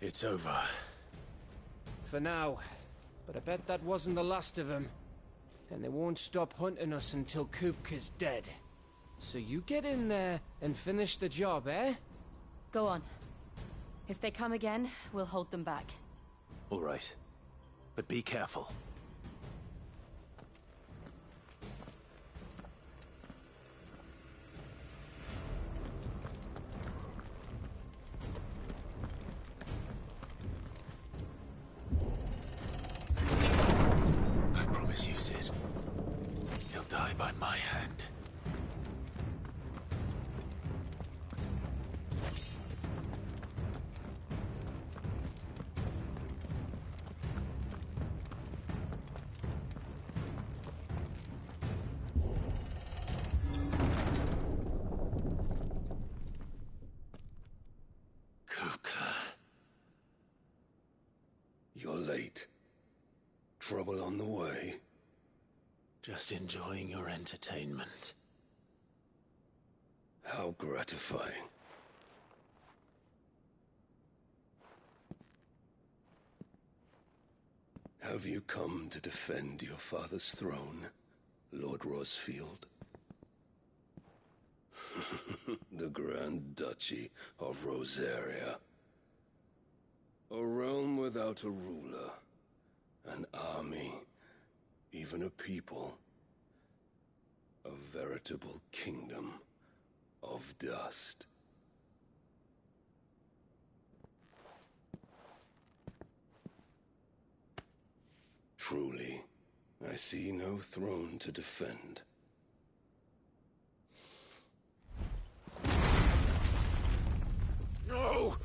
[SPEAKER 11] It's over.
[SPEAKER 19] For now. But I bet that wasn't the last of them. And they won't stop hunting us until Kupka's dead. So you get in there and finish the job, eh?
[SPEAKER 2] Go on. If they come again, we'll hold them back.
[SPEAKER 11] All right. But be careful. I promise you, Cid. He'll die by my hand.
[SPEAKER 17] You're late. Trouble on the way?
[SPEAKER 11] Just enjoying your entertainment.
[SPEAKER 17] How gratifying. Have you come to defend your father's throne, Lord Rosfield? The Grand Duchy of Rosaria. A realm without a ruler, an army, even a people. A veritable kingdom of dust. Truly, I see no throne to defend.
[SPEAKER 11] No!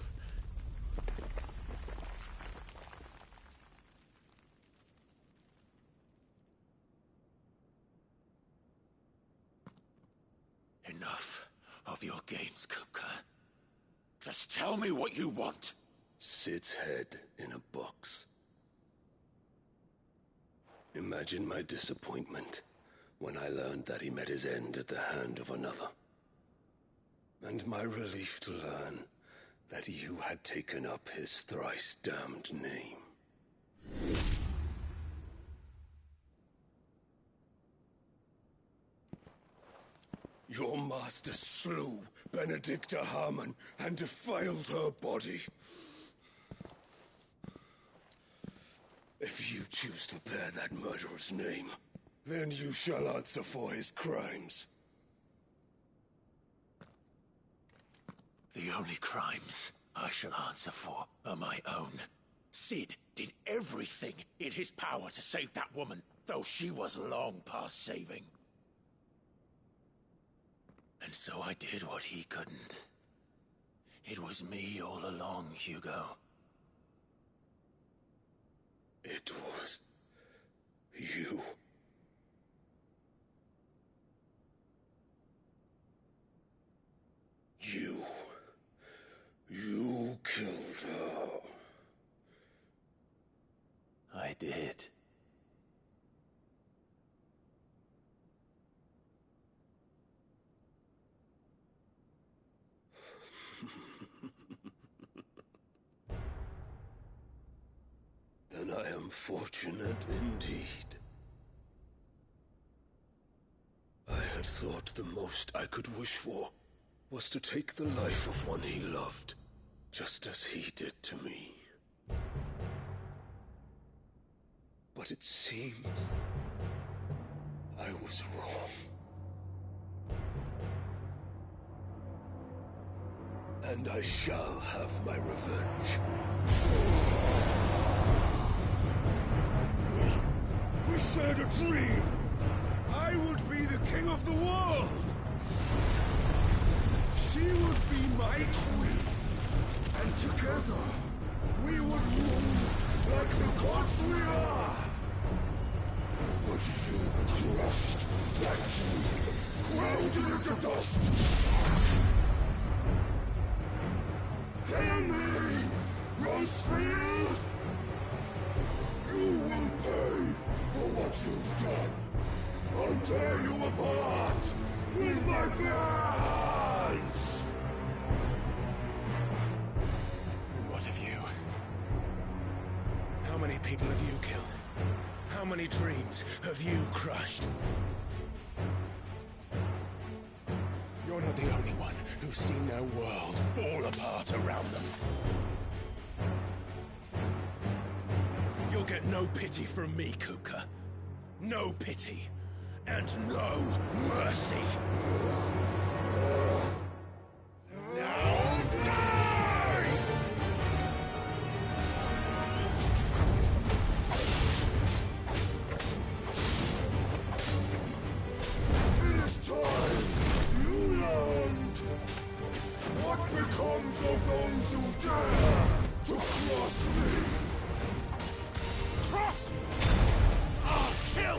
[SPEAKER 11] Enough of your games, Kupka. Just tell me what you want.
[SPEAKER 17] Cid's head in a box. Imagine my disappointment when I learned that he met his end at the hand of another. And my relief to learn that you had taken up his thrice-damned name. Your master slew Benedicta Harmon and defiled her body. If you choose to bear that murderer's name, then you shall answer for his crimes.
[SPEAKER 11] The only crimes I shall answer for are my own. Cid did everything in his power to save that woman, though she was long past saving. And so I did what he couldn't. It was me all along, Hugo.
[SPEAKER 17] It was you. You killed her.
[SPEAKER 11] I did.
[SPEAKER 17] Then I am fortunate indeed. I had thought the most I could wish for was to take the life of one he loved, just as he did to me. But it seems I was wrong. And I shall have my revenge. We shared a dream. I would be the king of the world. She would be my queen. And together, we would rule like the gods we are. But you crushed that dream, ground it into dust. Hear me, Rosefield! You will pay for what you've done. I'll tear you apart with my bare hands!
[SPEAKER 11] And what of you? How many people have you killed? How many dreams have you crushed? You're not the only one who's seen their world fall apart around them. You'll get no pity from me, Kupka. No pity. And no mercy. Now die!
[SPEAKER 17] It is time you learned what becomes of those who dare to cross me.
[SPEAKER 11] Cross! I'll kill!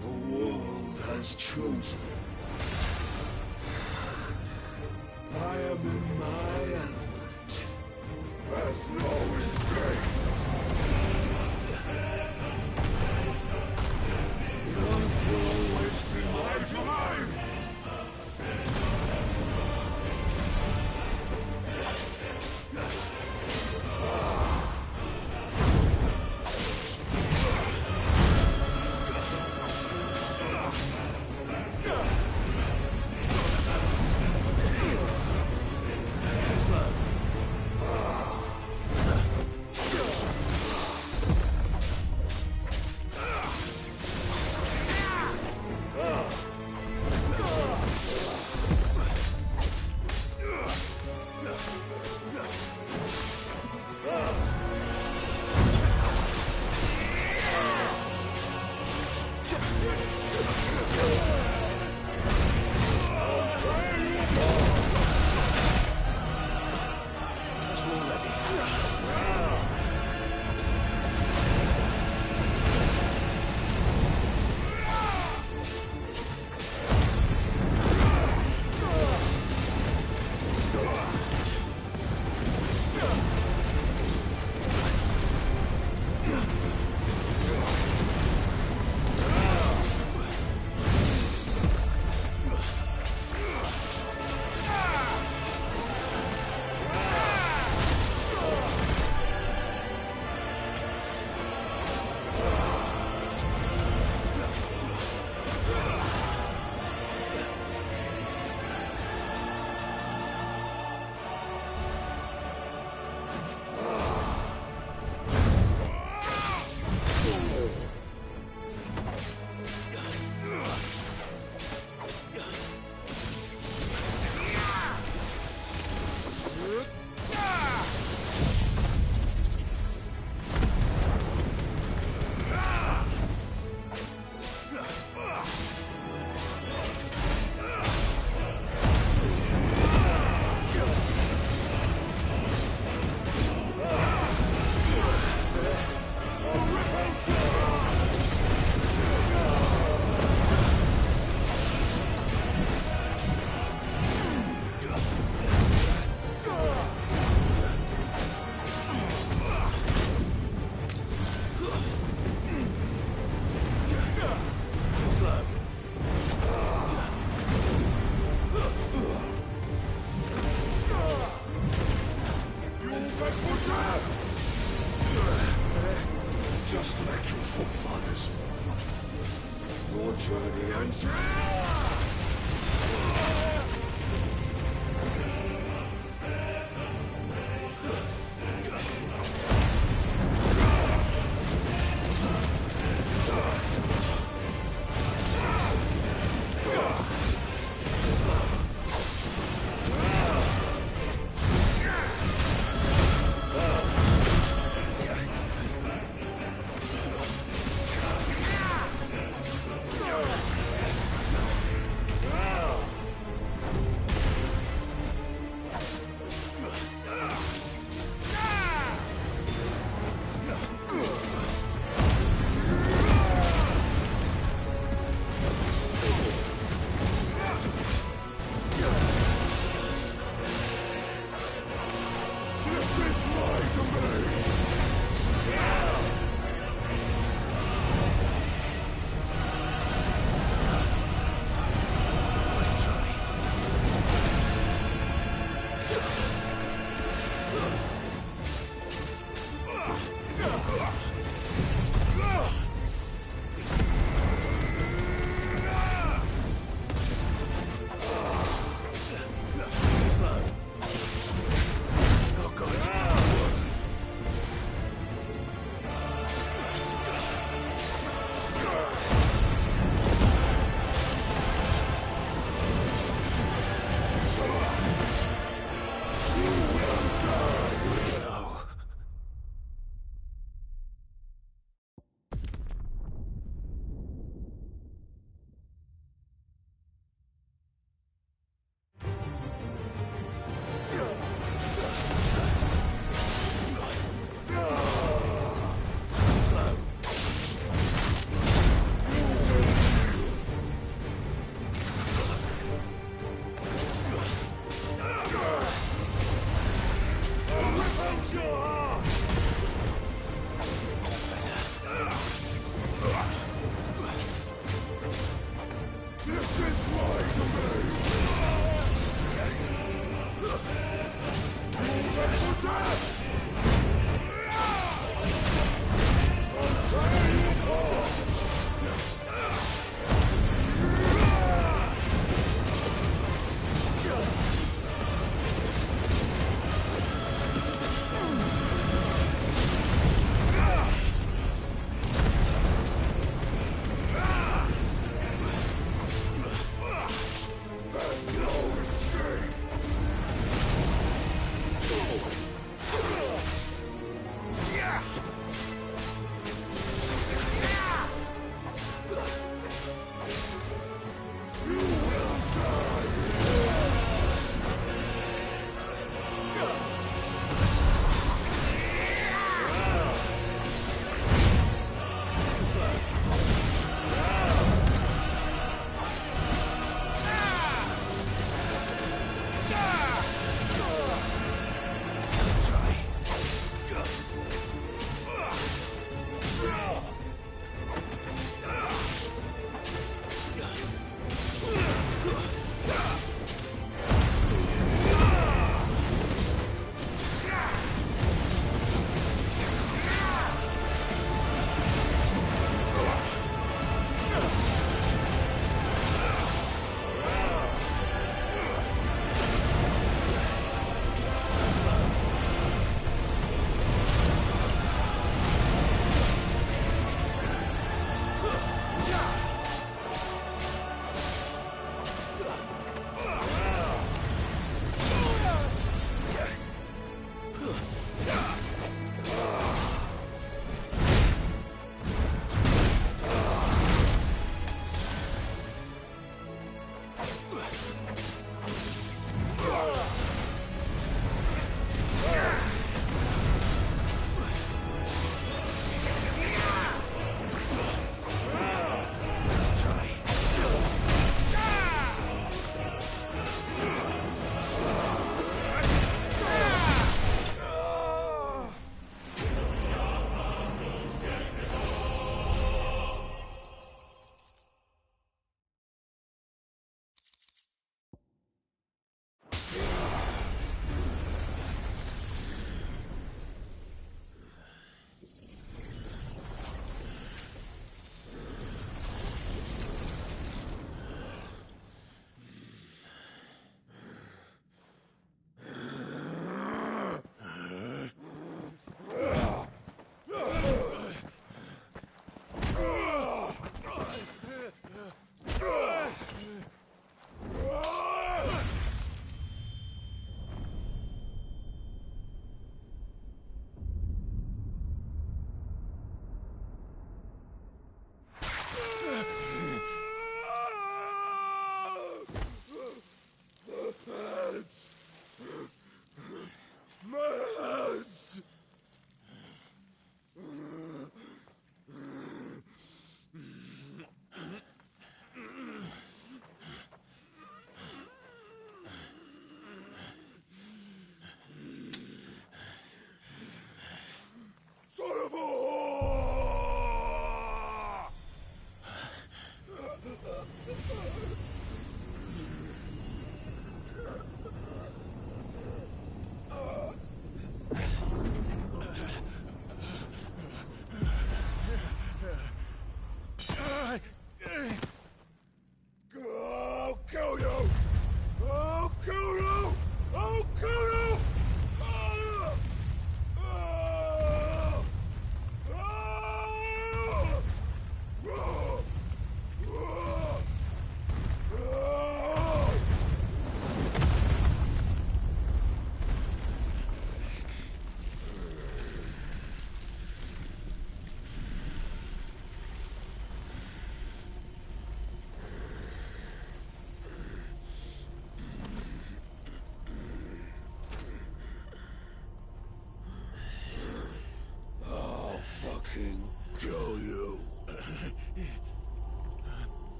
[SPEAKER 17] The world has chosen. I am in my element. There's no escape. The earth will always be my domain.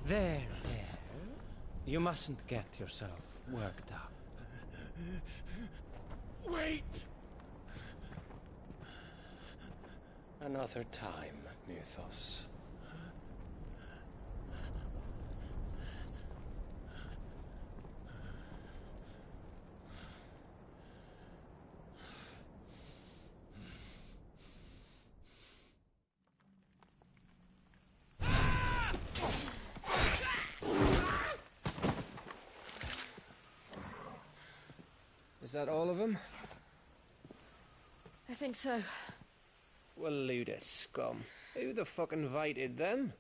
[SPEAKER 15] There. You mustn't get yourself worked up.
[SPEAKER 13] Wait!
[SPEAKER 19] Another time, Mythos. Is that all of them?
[SPEAKER 2] I think so.
[SPEAKER 19] Well, load of scum. Who the fuck invited them?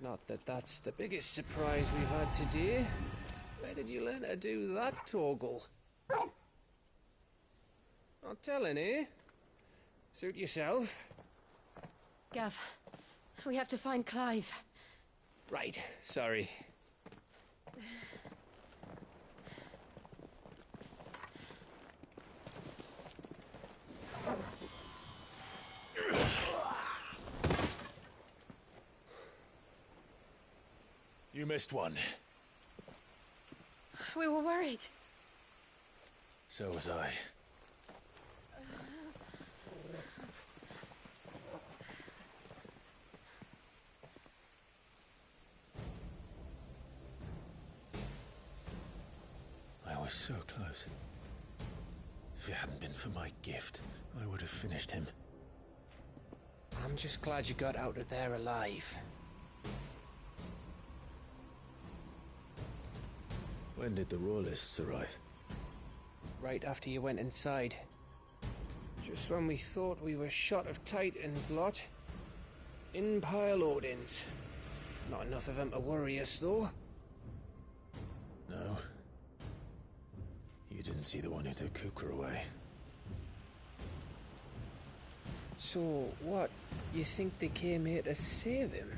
[SPEAKER 19] Not that that's the biggest surprise we've had today. Where did you learn to do that, Torgal? Not telling, eh? Suit yourself.
[SPEAKER 2] Gav, we have to find Clive.
[SPEAKER 19] Right, sorry.
[SPEAKER 11] You missed one.
[SPEAKER 2] We were worried.
[SPEAKER 11] So was I. I was so close. If it hadn't been for my gift, I would have finished him.
[SPEAKER 19] I'm just glad you got out of there alive.
[SPEAKER 11] When did the Royalists arrive?
[SPEAKER 19] Right after you went inside. Just when we thought we were shot of Titans lot. In pile Odins. Not enough of them to worry us, though.
[SPEAKER 11] No. You didn't see the one who took Kupka away.
[SPEAKER 19] So, what? You think they came here to save him?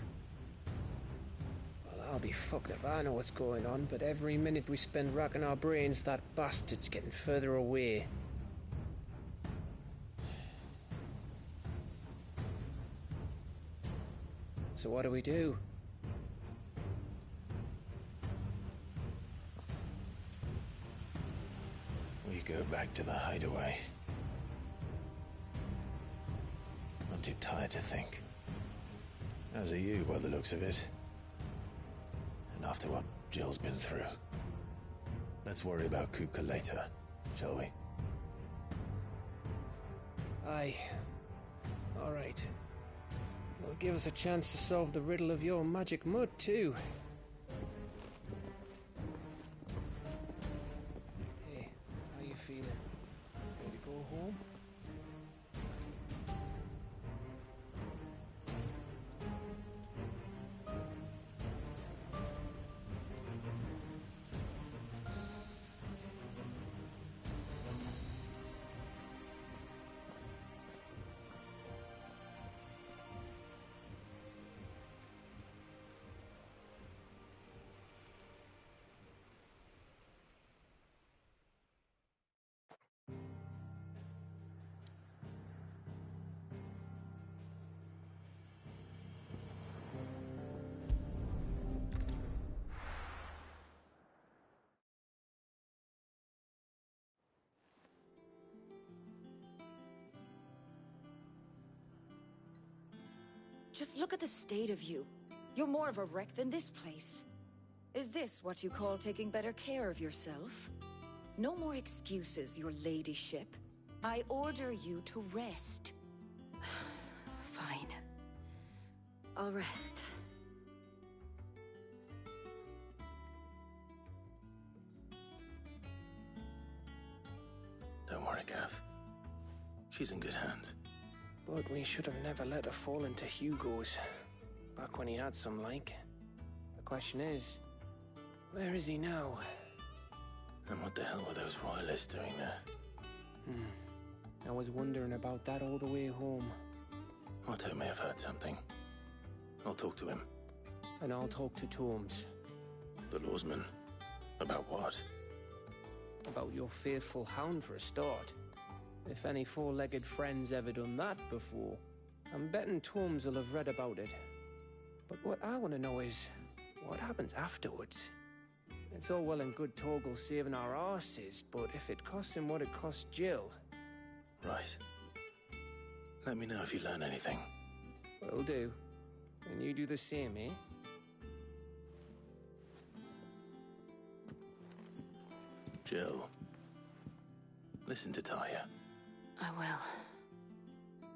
[SPEAKER 19] Well, I'll be fucked if I know what's going on, but every minute we spend racking our brains, that bastard's getting further away. So what do we do?
[SPEAKER 11] We go back to the hideaway. I'm too tired to think. As are you, by the looks of it. And after what Jill's been through. Let's worry about Kupka later, shall we?
[SPEAKER 19] Aye. All right. It'll give us a chance to solve the riddle of your magic mud, too. Hey, how you feeling? Ready to go home?
[SPEAKER 5] Just look at the state of you. You're more of a wreck than this place. Is this what you call taking better care of yourself? No more excuses, your ladyship. I order you to rest.
[SPEAKER 2] Fine. I'll rest.
[SPEAKER 11] Don't worry, Gav. She's in good hands.
[SPEAKER 19] But we should have never let her fall into Hugo's. Back when he had some like. The question is, where is he now?
[SPEAKER 11] And what the hell were those royalists doing there?
[SPEAKER 19] I was wondering about that all the way home.
[SPEAKER 11] Otto may have heard something. I'll talk to him.
[SPEAKER 19] And I'll talk to Torms.
[SPEAKER 11] The lawsman? About what?
[SPEAKER 19] About your faithful hound for a start. If any four-legged friend's ever done that before. I'm betting Torms will have read about it. But what I want to know is, what happens afterwards? It's all well and good Torgal saving our arses, but if it costs him what it cost Jill...
[SPEAKER 11] Right. Let me know if you learn anything.
[SPEAKER 19] Will do. And you do the same, eh?
[SPEAKER 11] Jill, listen to Taya.
[SPEAKER 2] I will.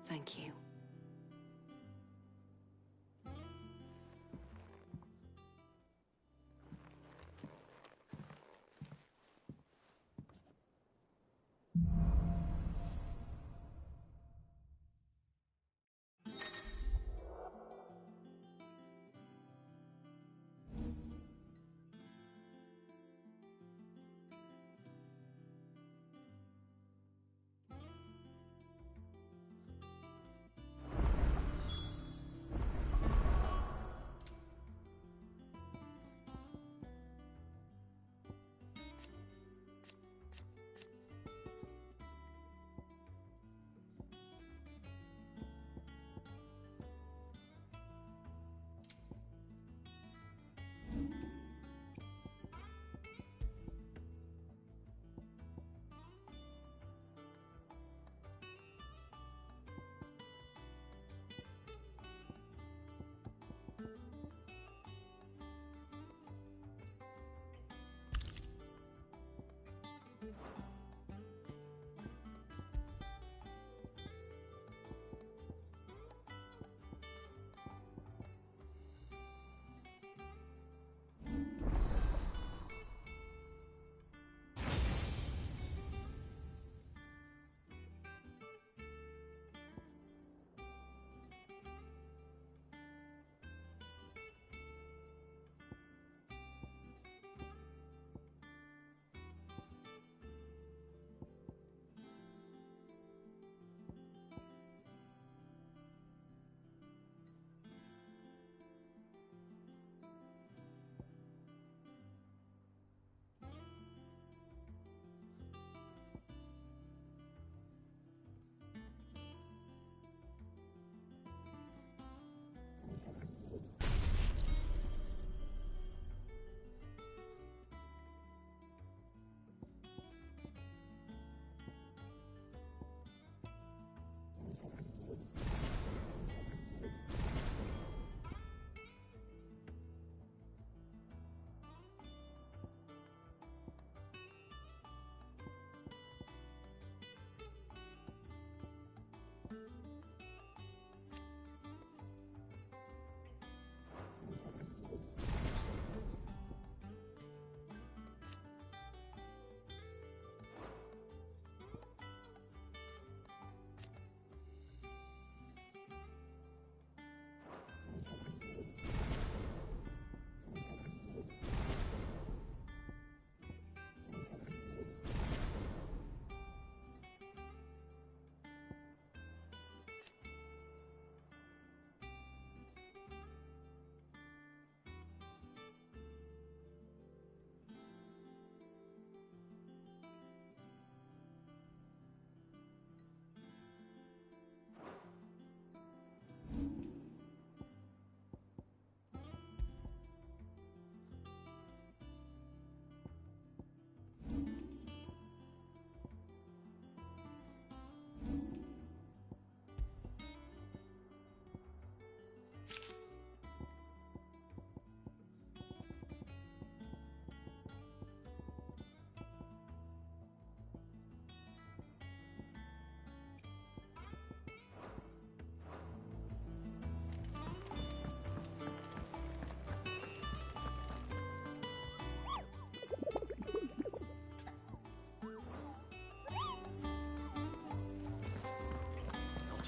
[SPEAKER 2] Thank you.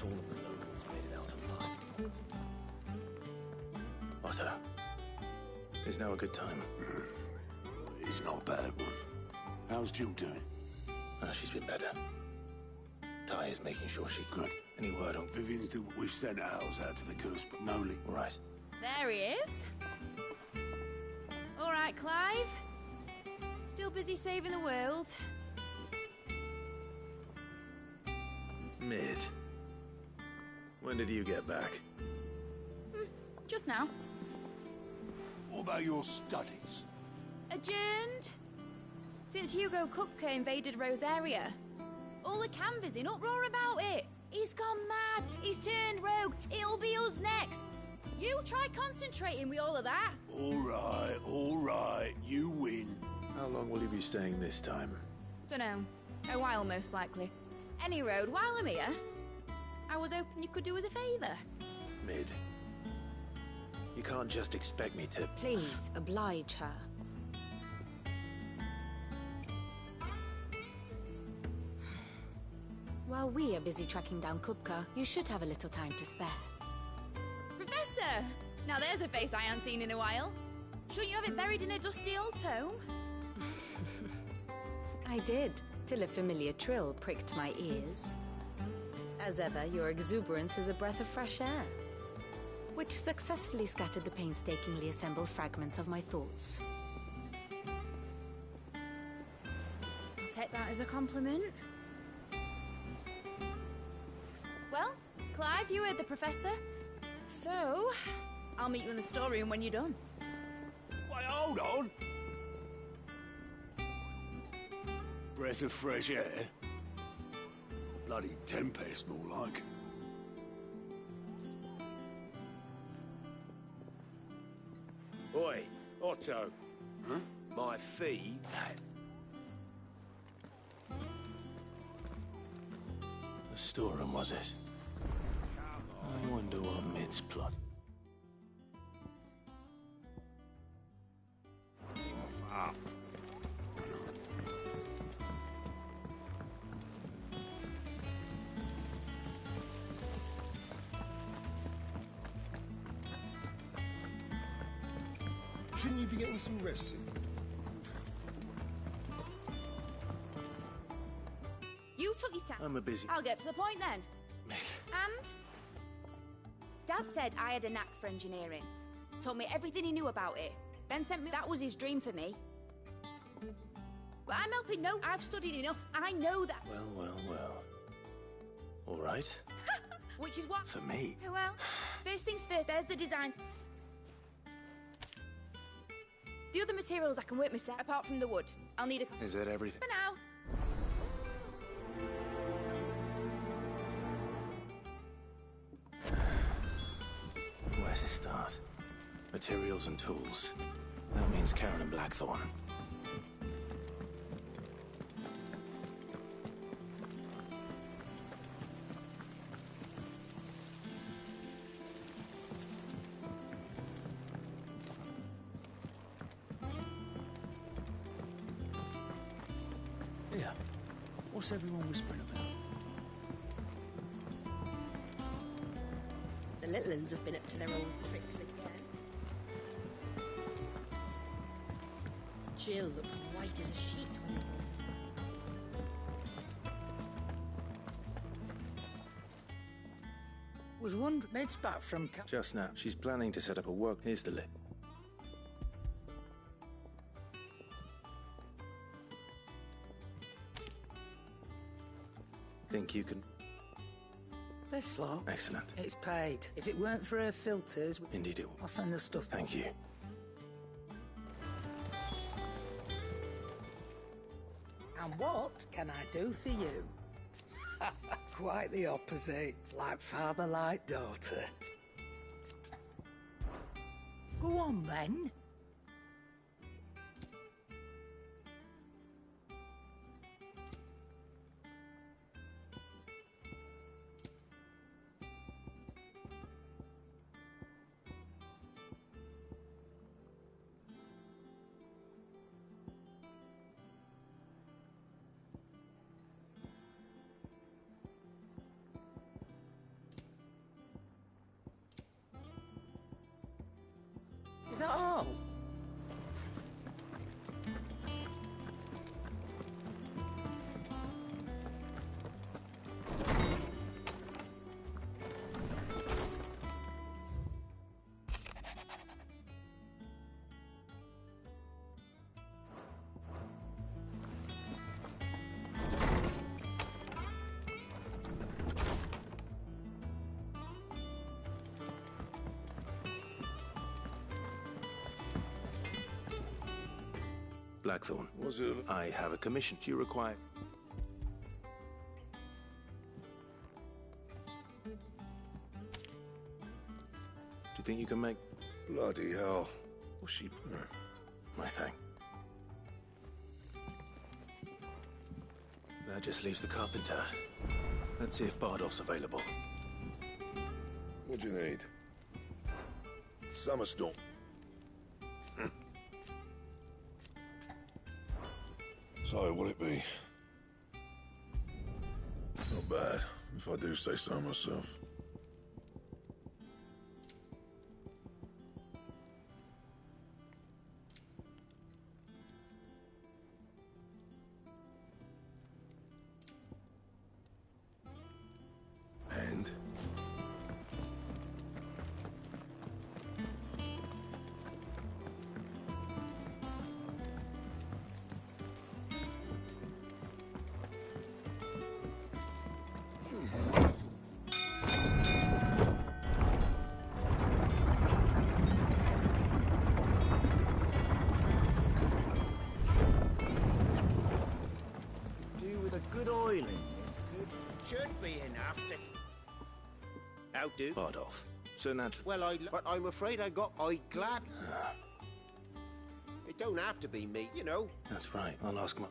[SPEAKER 11] All of the locals made it out alive. Otto, is now a good time?
[SPEAKER 17] It's not a bad one. How's Jill doing?
[SPEAKER 11] She's been better. Ty is making sure she's good. Any word on...
[SPEAKER 17] Vivian's doing what we've sent ours out to the coast, but no link.
[SPEAKER 11] Right.
[SPEAKER 16] There he is. All right, Clive. Still busy saving the world.
[SPEAKER 17] Mid.
[SPEAKER 7] When did you get back?
[SPEAKER 2] Just now.
[SPEAKER 17] What about your studies?
[SPEAKER 3] Adjourned. Since Hugo Kupka invaded Rosaria. All the canvass in uproar about it. He's gone mad. He's turned rogue. It'll be us next. You try concentrating with all of that.
[SPEAKER 17] All right, you win.
[SPEAKER 7] How long will you be staying this time?
[SPEAKER 3] Dunno. A while, most likely. Any road, while I'm here, I was hoping you could do us a favour.
[SPEAKER 7] Mid. You can't just expect me to...
[SPEAKER 5] Please, oblige her. While we are busy tracking down Kupka, you should have a little time to spare.
[SPEAKER 3] Professor! Now there's a face I haven't seen in a while. Shouldn't you have it buried in a dusty old tome?
[SPEAKER 5] I did, till a familiar trill pricked my ears. As ever, your exuberance is a breath of fresh air, which successfully scattered the painstakingly assembled fragments of my thoughts.
[SPEAKER 3] I'll take that as a compliment. Well, Clive, you heard the Professor. So, I'll meet you in the storeroom when you're done.
[SPEAKER 17] Wait, hold on. Breath of fresh air? Bloody tempest, more like.
[SPEAKER 8] Oi, Otto. Huh? My fee, that.
[SPEAKER 7] The storeroom, was it? I wonder what Mid's plot.
[SPEAKER 17] Up. Shouldn't you be getting some rest soon?
[SPEAKER 3] You took your time.
[SPEAKER 7] I'm a busy...
[SPEAKER 3] I'll get to the point then. And? Dad said I had a knack for engineering. Told me everything he knew about it. Then sent me... That was his dream for me. But I'm helping no... I've studied enough. I know that...
[SPEAKER 7] Well. All right.
[SPEAKER 3] Which is what...
[SPEAKER 7] For me.
[SPEAKER 3] Well, first things first, there's the designs. The other materials I can work myself, apart from the wood. I'll need a...
[SPEAKER 7] Is that everything?
[SPEAKER 3] For now.
[SPEAKER 7] Where to start? Materials and tools. That means Karen and Blackthorn.
[SPEAKER 9] Yeah. What's everyone whispering about?
[SPEAKER 16] The little uns have been up to their old tricks again. Jill looked white as a sheet when he
[SPEAKER 9] Was wondering... Med's back from...
[SPEAKER 7] Just now. She's planning to set up a work... Here's the lid. Think you can...
[SPEAKER 9] This lot.
[SPEAKER 7] Excellent.
[SPEAKER 9] It's paid. If it weren't for her filters...
[SPEAKER 7] Indeed it will.
[SPEAKER 9] I'll send the stuff.
[SPEAKER 7] Thank you.
[SPEAKER 9] And what can I do for you? Quite the opposite. Like father, like daughter. Go on, then. Is that all?
[SPEAKER 11] Blackthorn.
[SPEAKER 4] Was it?
[SPEAKER 11] I have a commission. Do you require... Do you think you can make...
[SPEAKER 4] Bloody hell. Was she...
[SPEAKER 11] My thing. That just leaves the carpenter. Let's see if Bardolph's available.
[SPEAKER 4] What do you need? Summer storm. So, what'll it be? Not bad, if I do say so myself. And?
[SPEAKER 8] Do with a good oiling. Should be enough to... How do?
[SPEAKER 11] Bardolph. So natural.
[SPEAKER 8] Well, but I'm afraid I got glad. It don't have to be me, you know.
[SPEAKER 11] That's right. I'll ask my...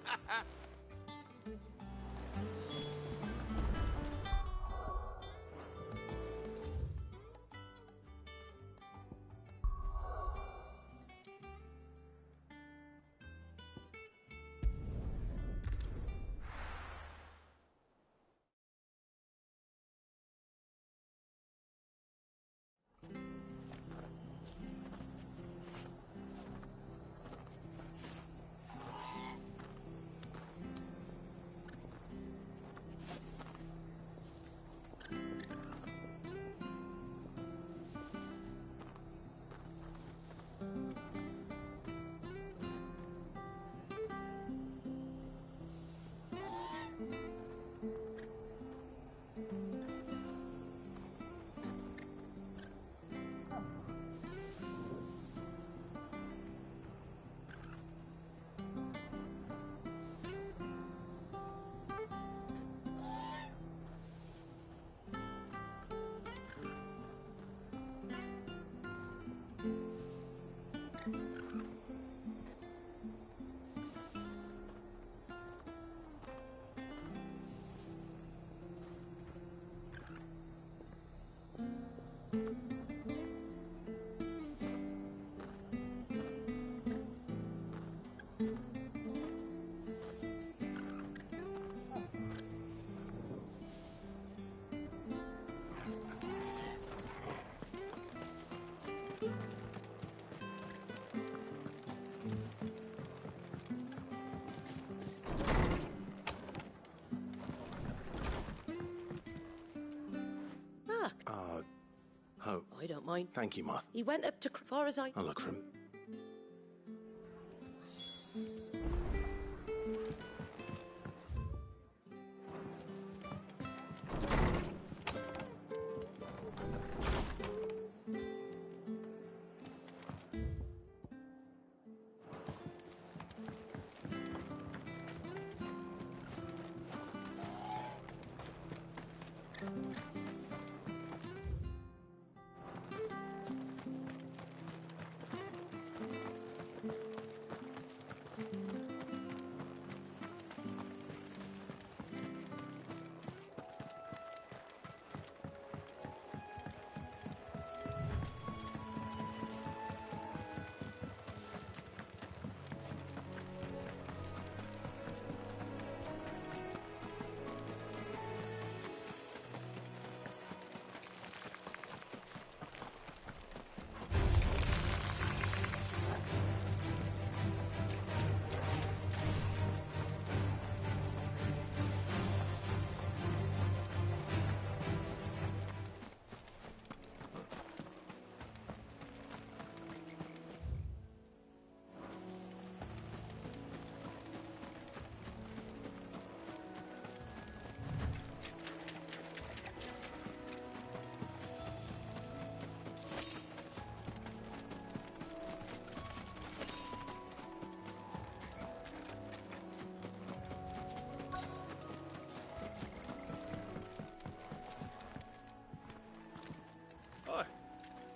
[SPEAKER 11] Hope.
[SPEAKER 1] I don't mind.
[SPEAKER 11] Thank you, Martha.
[SPEAKER 1] He went up to far as I...
[SPEAKER 11] I'll look for him.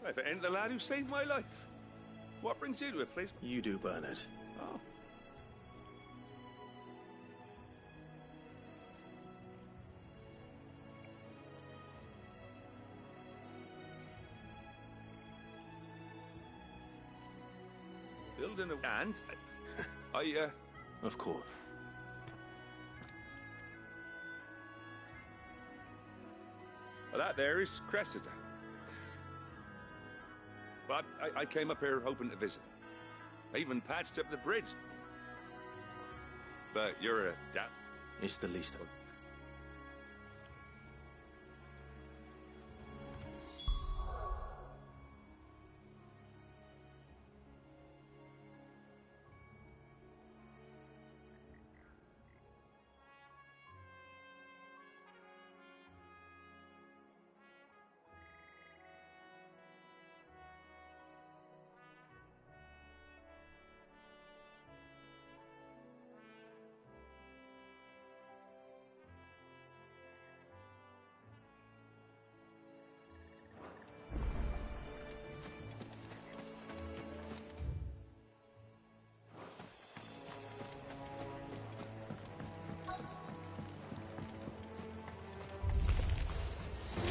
[SPEAKER 20] If it ain't the lad who saved my life. What brings you to a place?
[SPEAKER 7] You do, Bernard.
[SPEAKER 20] Oh. Building a... And?
[SPEAKER 7] Of course.
[SPEAKER 20] Well, that there is Cressida. But I came up here hoping to visit. I even patched up the bridge. But you're a dap.
[SPEAKER 7] It's the least of...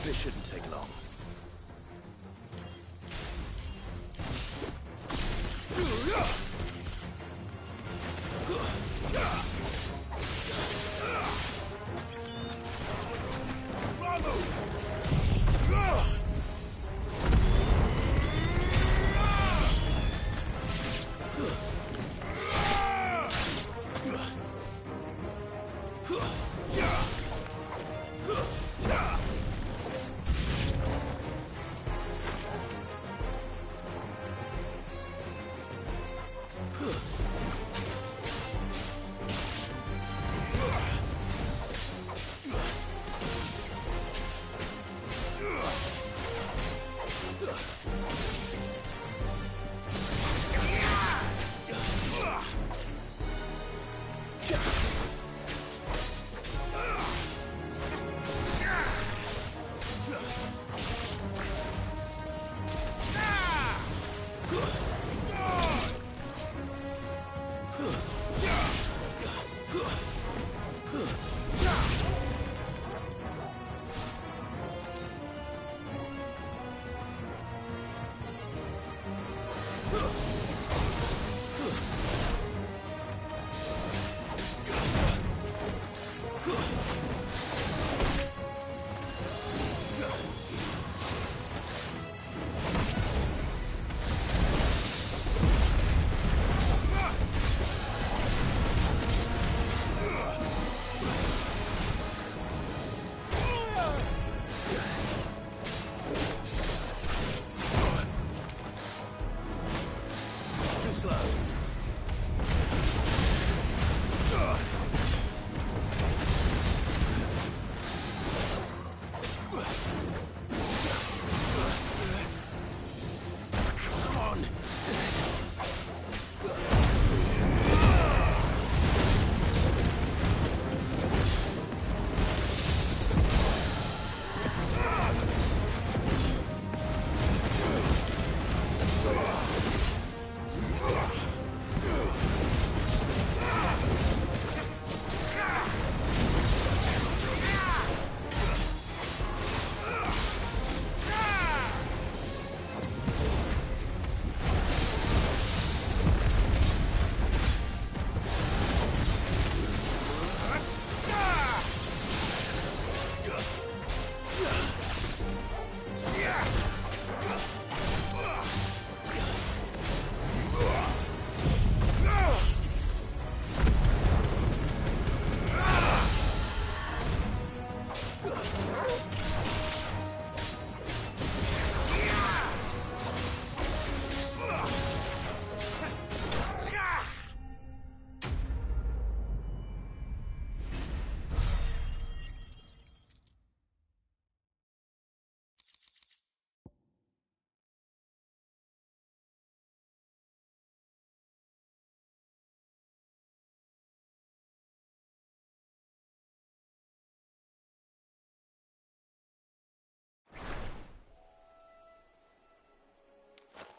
[SPEAKER 7] This shouldn't take long.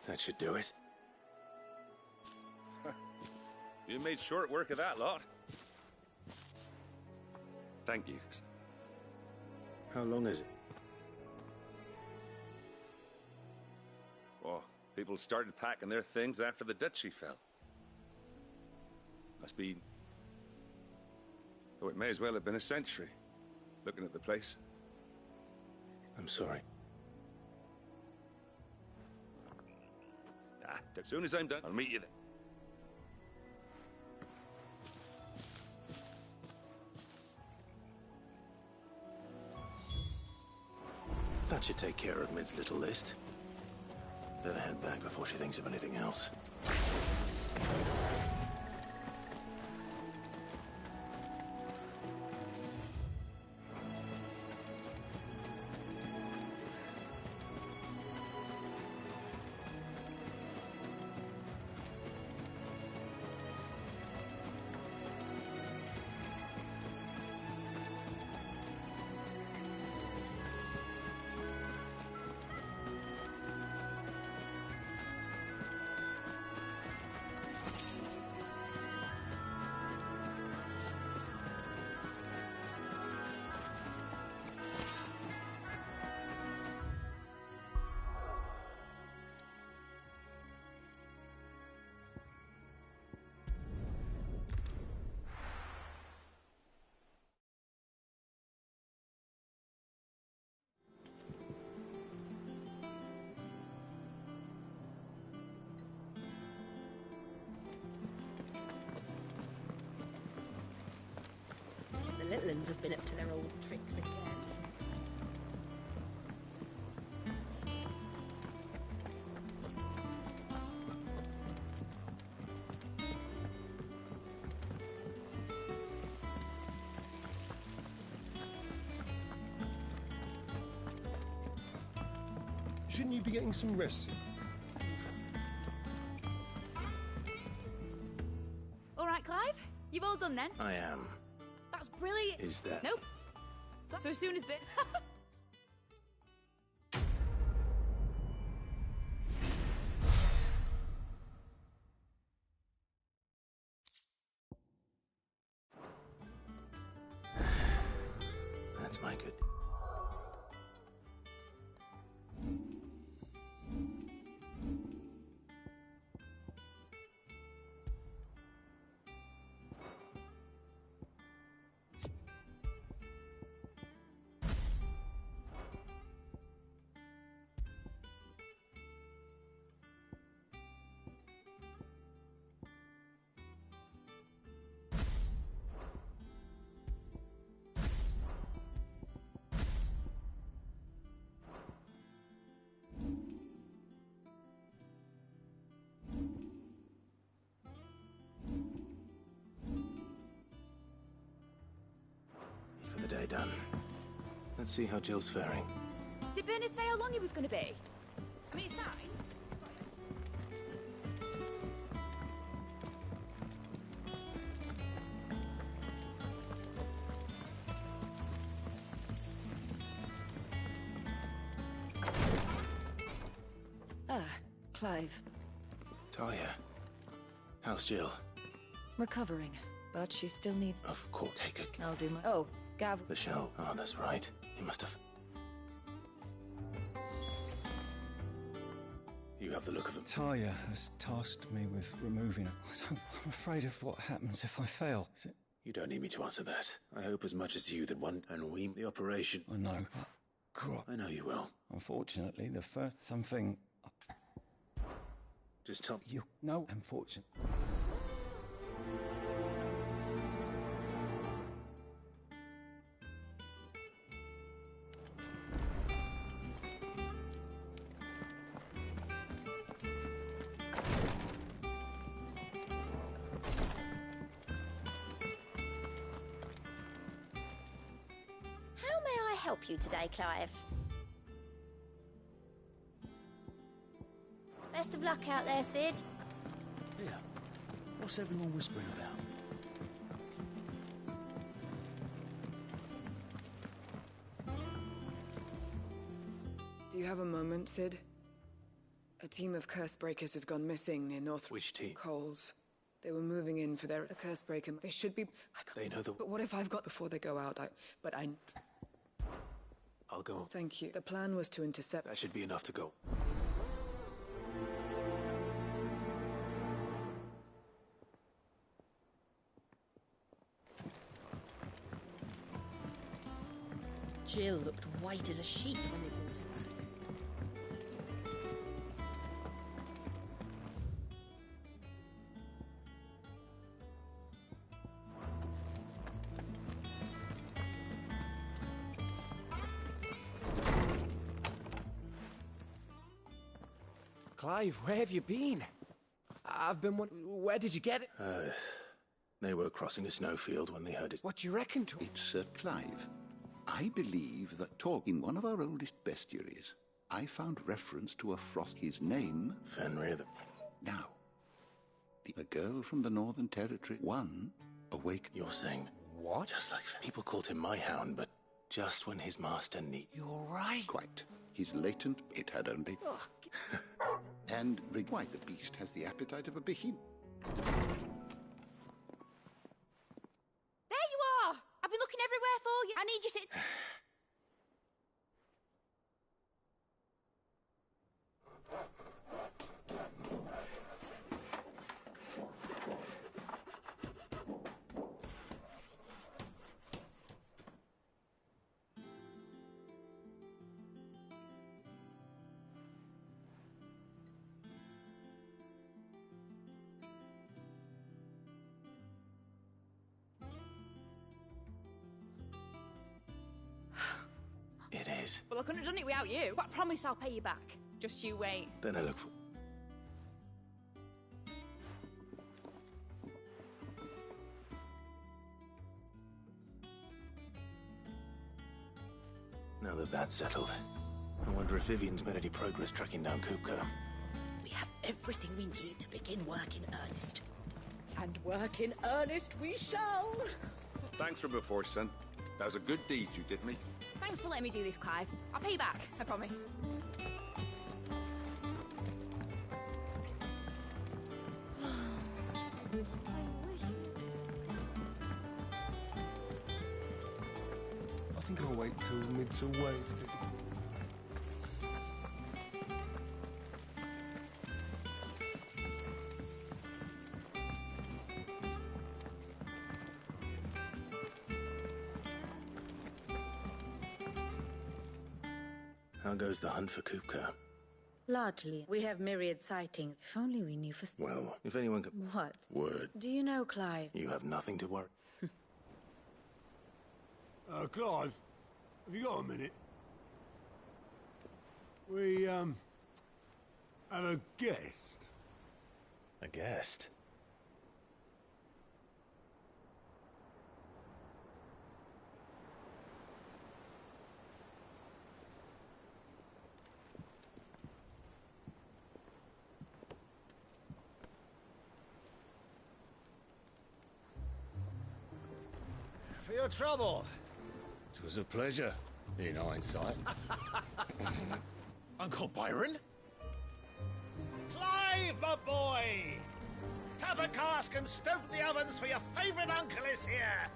[SPEAKER 11] That should do it.
[SPEAKER 20] You made short work of that lot. Thank you.
[SPEAKER 11] How long is it?
[SPEAKER 20] Oh, people started packing their things after the duchy fell. Must be... Oh, it may as well have been a century, looking at the place.
[SPEAKER 11] I'm sorry.
[SPEAKER 20] As soon as I'm done, I'll meet you then.
[SPEAKER 11] That should take care of Mid's little list. Better head back before she thinks of anything else.
[SPEAKER 16] The little uns have been up to their old tricks again.
[SPEAKER 13] Shouldn't you be getting some rest?
[SPEAKER 3] All right, Clive? You've all done then?
[SPEAKER 11] I am.
[SPEAKER 3] That's brilliant.
[SPEAKER 11] Is that?
[SPEAKER 3] Nope. So as soon as
[SPEAKER 11] That's my good. For the day done. Let's see how Jill's faring.
[SPEAKER 3] Did Bernard say how long he was going to be? I mean, it's fine.
[SPEAKER 10] Ah, Clive.
[SPEAKER 11] Talia. How's Jill?
[SPEAKER 10] Recovering, but she still needs...
[SPEAKER 11] Of course, take it.
[SPEAKER 10] I'll do my... Oh, Gav...
[SPEAKER 11] The shell. Oh, that's right. You must have... You have the look of him.
[SPEAKER 12] Talia has tasked me with removing her. I'm afraid of what happens if I fail.
[SPEAKER 11] You don't need me to answer that. I hope as much as you that one and we the operation.
[SPEAKER 12] I know, but...
[SPEAKER 11] I know you will.
[SPEAKER 12] Unfortunately, the first... Something...
[SPEAKER 11] Just tell
[SPEAKER 12] you. No, unfortunately.
[SPEAKER 14] How may I help you today, Clive? Best of luck out there, Sid.
[SPEAKER 18] Yeah. What's everyone whispering about?
[SPEAKER 6] Do you have a moment, Sid? A team of Cursebreakers has gone missing near North...
[SPEAKER 11] Which team?
[SPEAKER 6] Coles. They were moving in for their Cursebreaker. They should be...
[SPEAKER 11] They know the...
[SPEAKER 6] But what if I've got before they go out?
[SPEAKER 11] I'll go.
[SPEAKER 6] Thank you. The plan was to intercept...
[SPEAKER 11] That should be enough to go.
[SPEAKER 1] Jill looked white as a sheet when they brought her back.
[SPEAKER 19] Clive, where have you been? I've been... Where did you get it?
[SPEAKER 11] They were crossing a snowfield when they heard it.
[SPEAKER 19] What do you reckon to...
[SPEAKER 21] It's Clive. I believe that in one of our oldest bestiaries, I found reference to a frost. His name...
[SPEAKER 11] Fenrir the...
[SPEAKER 21] Now, a girl from the Northern Territory, one, awake...
[SPEAKER 11] You're saying...
[SPEAKER 19] What?
[SPEAKER 11] Just like people called him my hound, but just when his master need...
[SPEAKER 19] You're right.
[SPEAKER 21] Quite. His latent... It had only... And why the beast has the appetite of a behemoth.
[SPEAKER 3] There you are! I've been looking everywhere for you. I need you to...
[SPEAKER 11] It is.
[SPEAKER 3] Well, I couldn't have done it without you. But I promise I'll pay you back. Just you wait.
[SPEAKER 11] Then I look for... Now that that's settled, I wonder if Vivian's made any progress tracking down Kupka.
[SPEAKER 1] We have everything we need to begin work in earnest. And work in earnest we shall!
[SPEAKER 20] Thanks for before, son. That was a good deed you did me.
[SPEAKER 3] Thanks for letting me do this, Clive. I'll pay you back, I promise.
[SPEAKER 17] I think I'll wait till mid's away to take it.
[SPEAKER 11] How goes the hunt for Kupka?
[SPEAKER 5] Largely. We have myriad sightings. If only we knew for...
[SPEAKER 11] Well, if anyone could...
[SPEAKER 5] What?
[SPEAKER 11] Word.
[SPEAKER 5] Do you know, Clive?
[SPEAKER 11] You have nothing to worry.
[SPEAKER 13] Clive, have you got a minute? We, have a guest.
[SPEAKER 11] A guest?
[SPEAKER 8] For your trouble.
[SPEAKER 23] It was a pleasure, in hindsight.
[SPEAKER 11] Uncle Byron?
[SPEAKER 8] Clive, my boy! Tap a cask and stoke the ovens for your favourite uncle is here!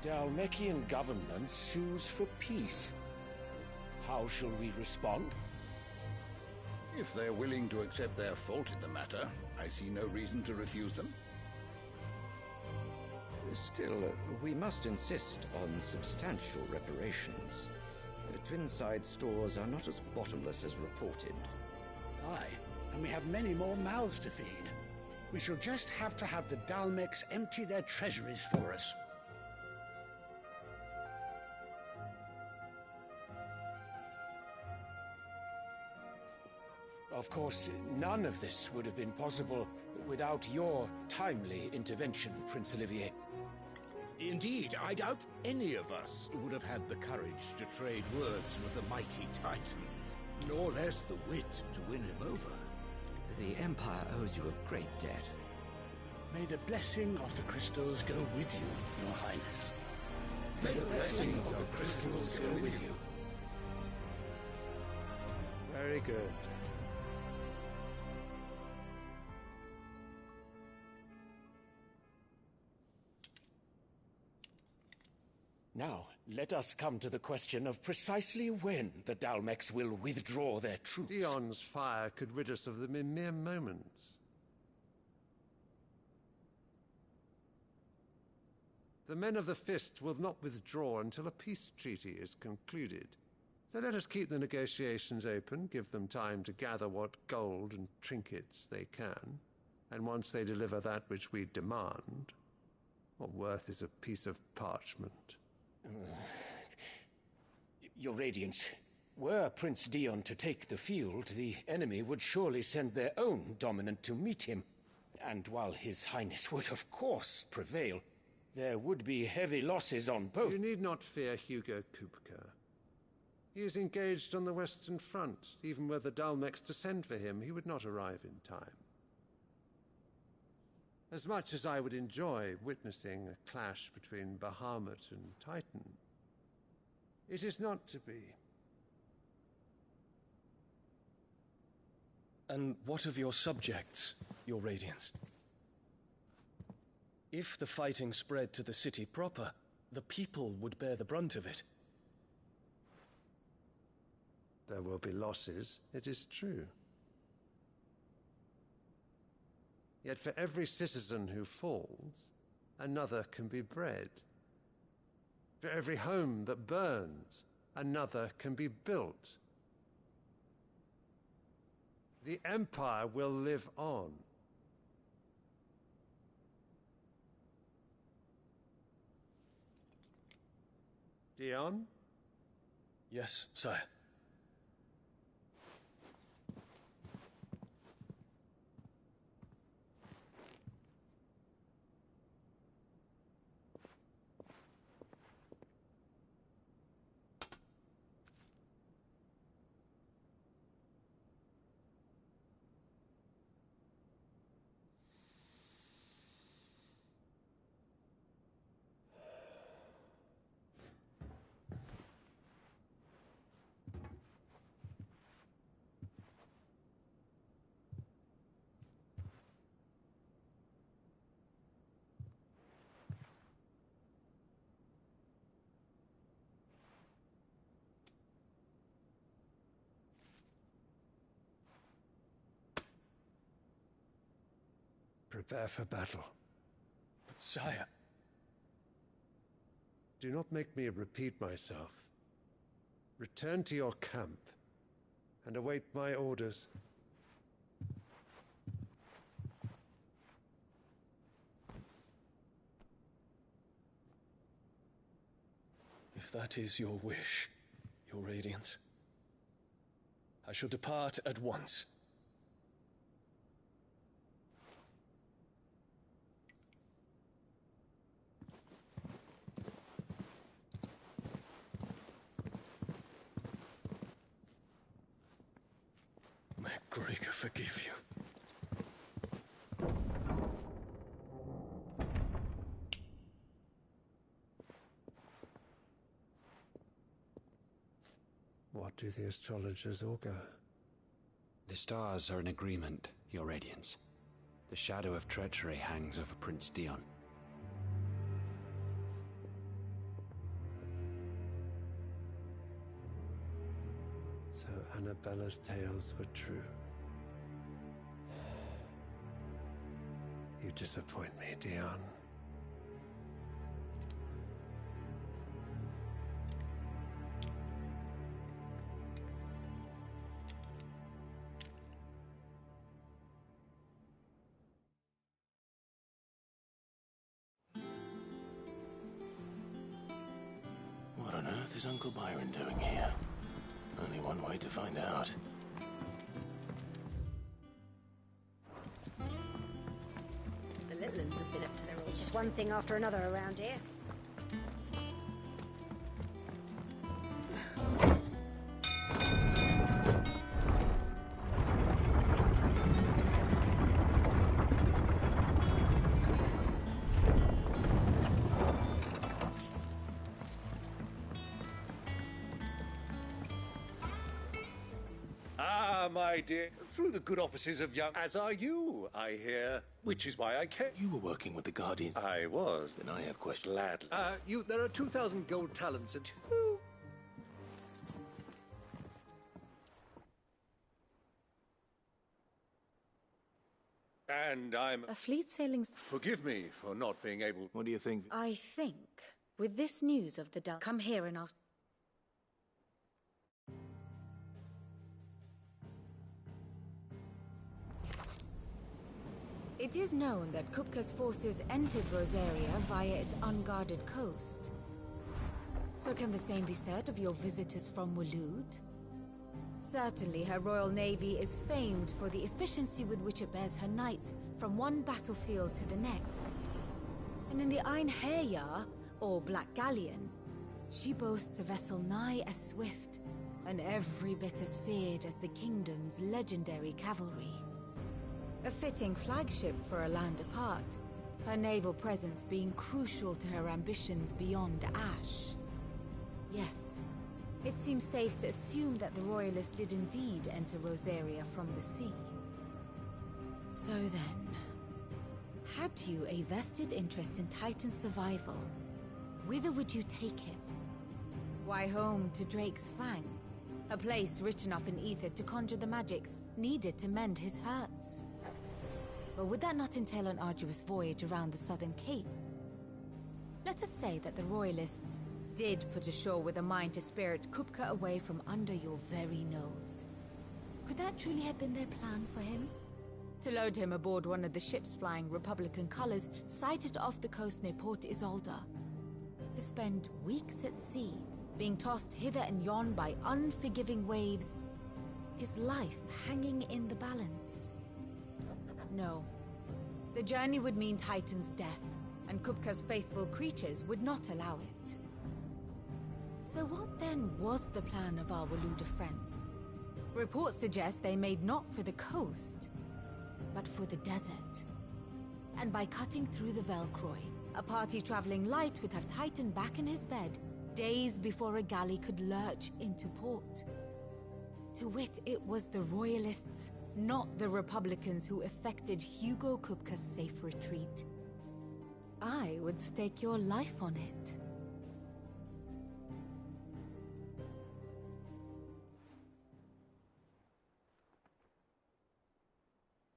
[SPEAKER 23] The Dalmekian government sues for peace. How shall we respond?
[SPEAKER 21] If they're willing to accept their fault in the matter, I see no reason to refuse them.
[SPEAKER 24] Still, we must insist on substantial reparations. Twinside stores are not as bottomless as reported.
[SPEAKER 25] Aye, and we have many more mouths to feed. We shall just have to have the Dalmecs empty their treasuries for us.
[SPEAKER 23] Of course, none of this would have been possible without your timely intervention, Prince Olivier.
[SPEAKER 18] Indeed, I doubt any of us would have had the courage to trade words with the mighty Titan, nor less the wit to win him over.
[SPEAKER 24] The Empire owes you a great debt.
[SPEAKER 25] May the blessing of the crystals go with you, Your Highness.
[SPEAKER 17] May the blessing of the crystals go with you.
[SPEAKER 2] Very good.
[SPEAKER 23] Now, let us come to the question of precisely when the Dalmex will withdraw their troops.
[SPEAKER 2] Dion's fire could rid us of them in mere moments. The men of the Fist will not withdraw until a peace treaty is concluded. So let us keep the negotiations open, give them time to gather what gold and trinkets they can, and once they deliver that which we demand, what worth is a piece of parchment?
[SPEAKER 23] Your Radiance, were Prince Dion to take the field, the enemy would surely send their own dominant to meet him. And while His Highness would of course prevail, there would be heavy losses on both.
[SPEAKER 2] You need not fear Hugo Kupka. He is engaged on the Western Front. Even were the Dalmex to send for him, he would not arrive in time. As much as I would enjoy witnessing a clash between Bahamut and Titan, it is not to be.
[SPEAKER 12] And what of your subjects, Your Radiance? If the fighting spread to the city proper, the people would bear the brunt of it.
[SPEAKER 2] There will be losses, it is true. Yet for every citizen who falls, another can be bred. For every home that burns, another can be built. The Empire will live on. Dion?
[SPEAKER 12] Yes, sire.
[SPEAKER 2] Prepare for battle.
[SPEAKER 12] But sire...
[SPEAKER 2] Do not make me repeat myself. Return to your camp and await my orders.
[SPEAKER 12] If that is your wish, Your Radiance, I shall depart at once. May Gregor forgive you.
[SPEAKER 2] What do the astrologers augur?
[SPEAKER 4] The stars are in agreement, Your Radiance. The shadow of treachery hangs over Prince Dion.
[SPEAKER 2] So Annabella's tales were true. You disappoint me, Dion.
[SPEAKER 11] What on earth is Uncle Byron doing here? Only one way to find out.
[SPEAKER 14] Paladins have been up to their old. It's just one thing after another around here.
[SPEAKER 18] My dear, through the good offices of young... As are you, I hear. Which is why I came.
[SPEAKER 11] You were working with the Guardians.
[SPEAKER 18] I was.
[SPEAKER 11] Then I have questions.
[SPEAKER 18] Gladly. There are 2,000 gold talents and... And I'm...
[SPEAKER 5] A fleet sailing...
[SPEAKER 18] Forgive me for not being able...
[SPEAKER 11] What do you think?
[SPEAKER 5] I think, with this news of the Dal... Come here and I'll... It is known that Kupka's forces entered Rosaria via its unguarded coast. So can the same be said of your visitors from Waloed? Certainly her Royal Navy is famed for the efficiency with which it bears her knights from one battlefield to the next. And in the Einherjar, or Black Galleon, she boasts a vessel nigh as swift and every bit as feared as the kingdom's legendary cavalry. A fitting flagship for a land apart, her naval presence being crucial to her ambitions beyond Ash. Yes, it seems safe to assume that the Royalists did indeed enter Rosaria from the sea. So then, had you a vested interest in Titan's survival, whither would you take him? Why, home to Drake's Fang, a place rich enough in ether to conjure the magics needed to mend his hurts. But would that not entail an arduous voyage around the southern cape? Let us say that the Royalists did put ashore with a mind to spirit Kupka away from under your very nose. Could that truly have been their plan for him? To load him aboard one of the ships flying Republican colors sighted off the coast near Port Isolde? To spend weeks at sea, being tossed hither and yon by unforgiving waves, his life hanging in the balance? No. The journey would mean Titan's death, and Kupka's faithful creatures would not allow it. So what then was the plan of our Waloed friends? Reports suggest they made not for the coast, but for the desert. And by cutting through the Velcroy, a party traveling light would have Titan back in his bed days before a galley could lurch into port. To wit, it was the Royalists, not the Republicans, who effected Hugo Kupka's safe retreat. I would stake your life on it.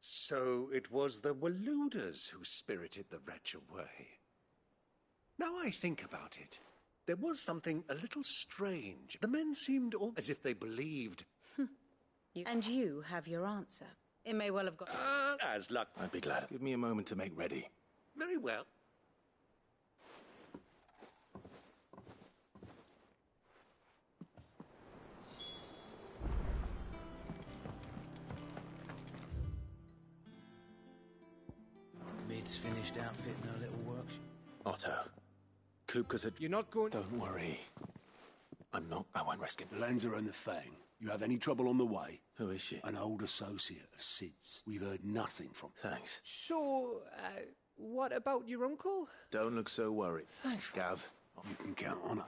[SPEAKER 18] So it was the Waloeders who spirited the wretch away. Now I think about it, there was something a little strange. The men seemed all as if they believed.
[SPEAKER 5] And you have your answer. It may well have got...
[SPEAKER 18] As luck.
[SPEAKER 11] I'd be glad. Give me a moment to make ready.
[SPEAKER 18] Very well.
[SPEAKER 8] Mid's finished outfitting her little workshop.
[SPEAKER 11] Otto, Kupka's
[SPEAKER 18] You're not going...
[SPEAKER 11] Don't worry. I won't risk it.
[SPEAKER 13] The Lancer and the Fang. You have any trouble on the way?
[SPEAKER 11] Who is she?
[SPEAKER 13] An old associate of Sid's. We've heard nothing from her.
[SPEAKER 11] Thanks.
[SPEAKER 19] So, what about your uncle?
[SPEAKER 11] Don't look so worried.
[SPEAKER 19] Thanks,
[SPEAKER 11] Gav.
[SPEAKER 13] You can count on her.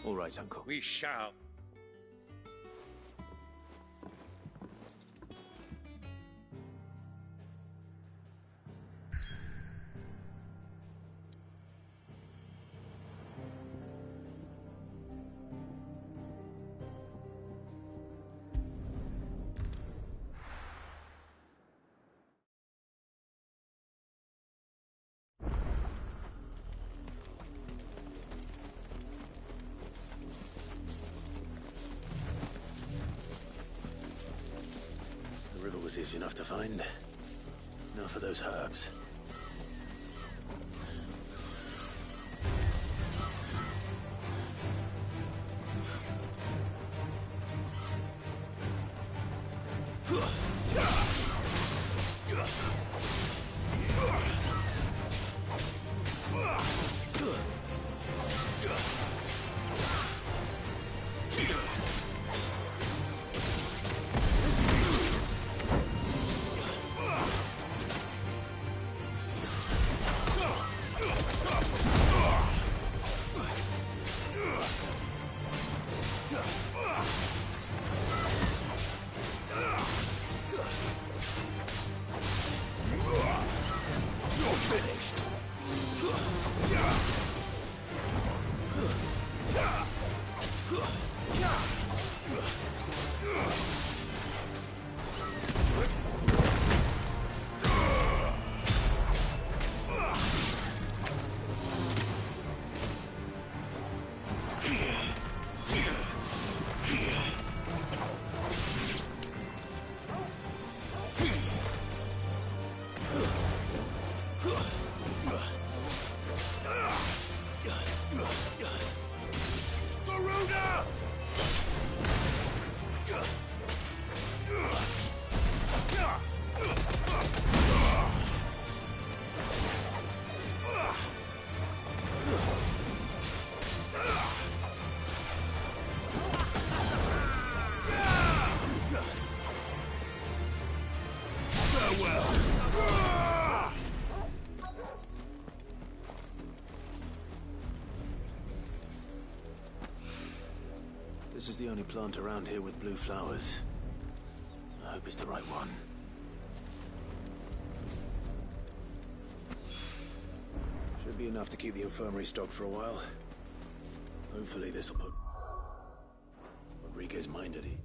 [SPEAKER 11] All right, Uncle.
[SPEAKER 18] We shall.
[SPEAKER 11] Was easy enough to find. Now for those herbs. This is the only plant around here with blue flowers. I hope it's the right one. Should be enough to keep the infirmary stocked for a while. Hopefully this'll put Rodriguez's mind at ease.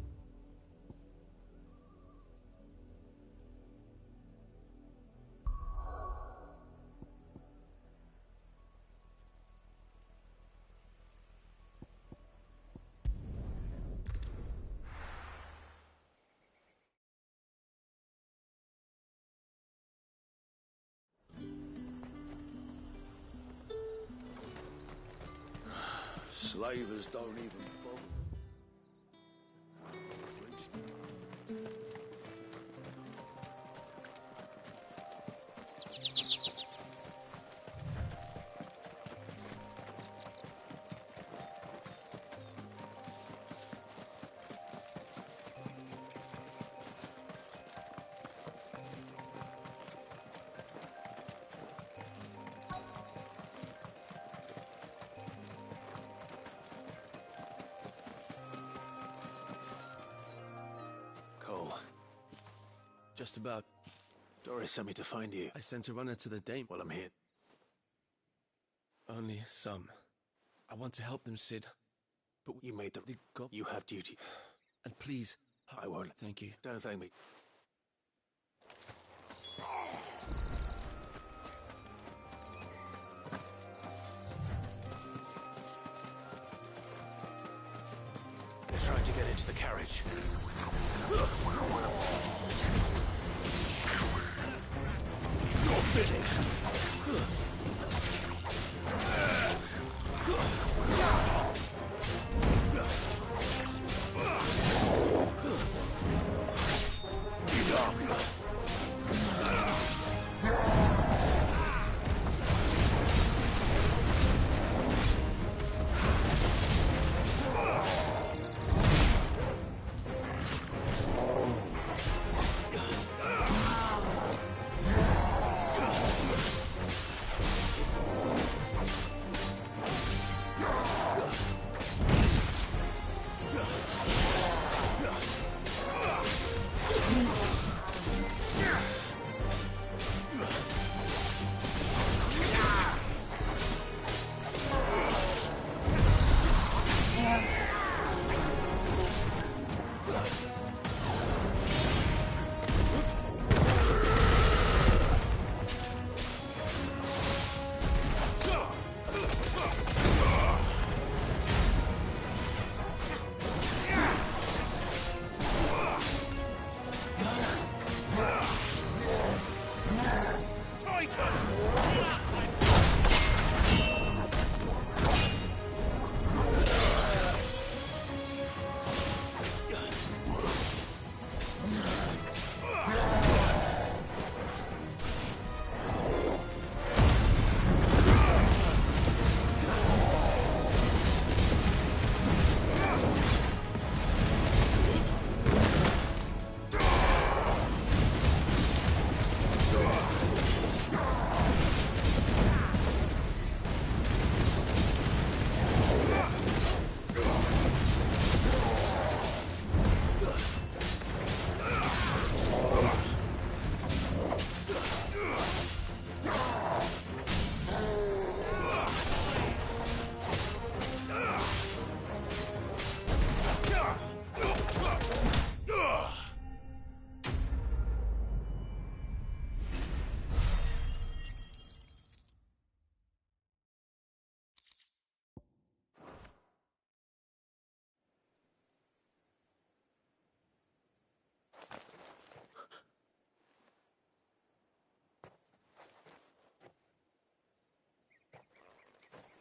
[SPEAKER 11] Slavers don't even bother.
[SPEAKER 7] Just about.
[SPEAKER 11] Doris sent me to find you.
[SPEAKER 7] I sent a runner to the Dame.
[SPEAKER 11] Well, I'm here.
[SPEAKER 7] Only some. I want to help them, Cid.
[SPEAKER 11] But you made the... You have duty.
[SPEAKER 7] And please...
[SPEAKER 11] I won't.
[SPEAKER 7] Thank you.
[SPEAKER 11] Don't thank me. They're trying to get into the carriage. You're finished.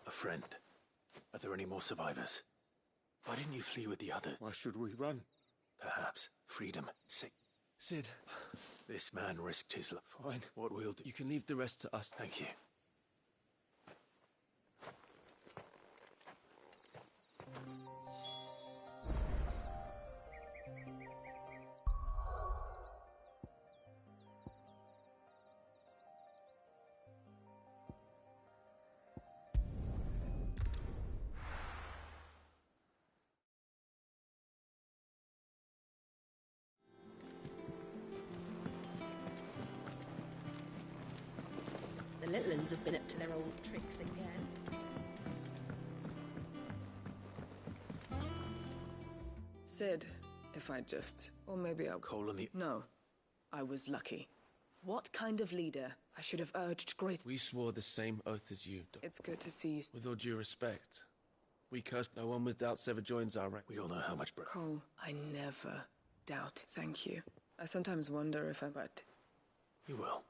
[SPEAKER 11] A friend. Are there any more survivors? Why didn't you flee with the others?
[SPEAKER 7] Why should we run?
[SPEAKER 11] Perhaps freedom.
[SPEAKER 7] Cid.
[SPEAKER 11] This man risked his life.
[SPEAKER 7] Fine.
[SPEAKER 11] What we'll do.
[SPEAKER 7] You can leave the rest to us.
[SPEAKER 11] Thank you.
[SPEAKER 1] The little uns have been up to their old tricks again.
[SPEAKER 6] Cid, if I just... Or maybe I'll...
[SPEAKER 7] Call on the...
[SPEAKER 6] No. I was lucky. What kind of leader? I should have urged great...
[SPEAKER 7] We swore the same oath as you.
[SPEAKER 6] It's good to see you.
[SPEAKER 7] With all due respect, we curse no one with doubts ever joins our rank. We all know how much...
[SPEAKER 6] Cole, I never doubt. Thank you. I sometimes wonder if I... But...
[SPEAKER 7] You will.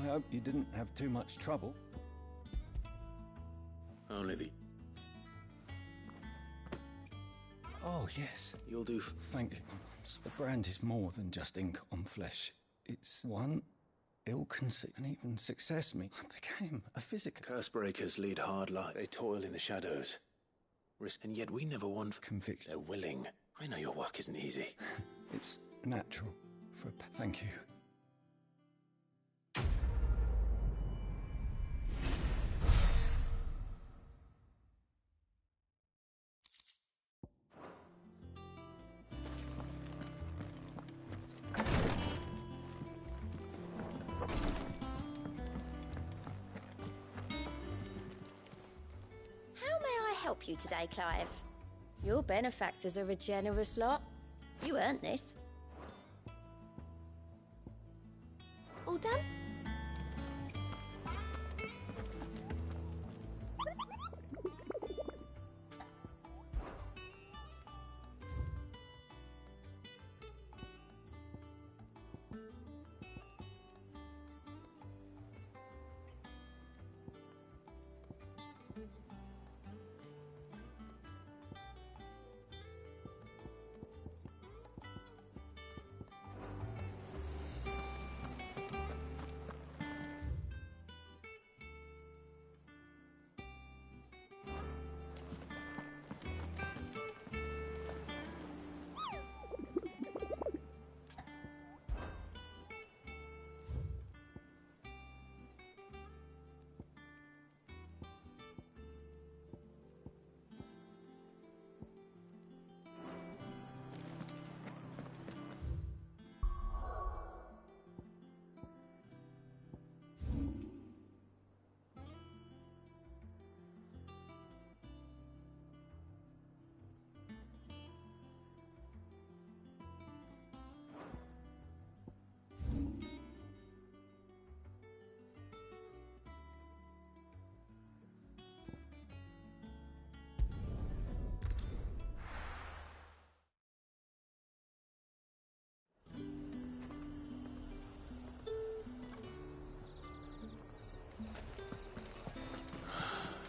[SPEAKER 9] I hope you didn't have too much trouble.
[SPEAKER 7] Only the...
[SPEAKER 9] Oh, yes.
[SPEAKER 7] You'll do...
[SPEAKER 9] Thank you. The brand is more than just ink on flesh. It's one ill-conceived and even success me. I became a physical...
[SPEAKER 7] Cursebreakers lead hard lives. They toil in the shadows. And yet we never won...
[SPEAKER 9] Conviction.
[SPEAKER 7] They're willing. I know your work isn't easy.
[SPEAKER 9] It's natural for a... Thank you.
[SPEAKER 14] Help you today, Clive. Your benefactors are a generous lot. You earned this. All done?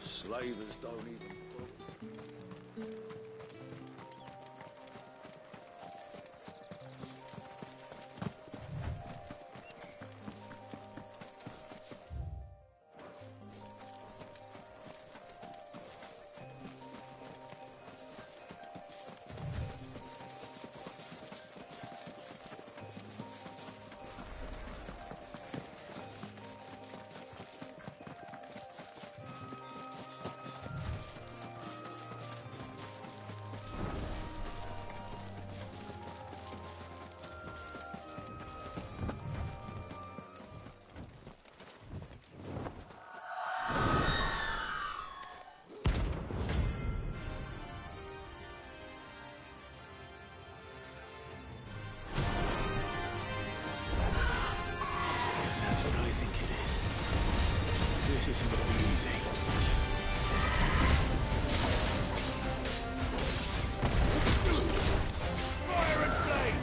[SPEAKER 20] Slavers don't even...
[SPEAKER 11] This isn't going to be easy.
[SPEAKER 17] Fire and flame!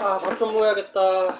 [SPEAKER 3] 아, 밥 좀 먹어야겠다.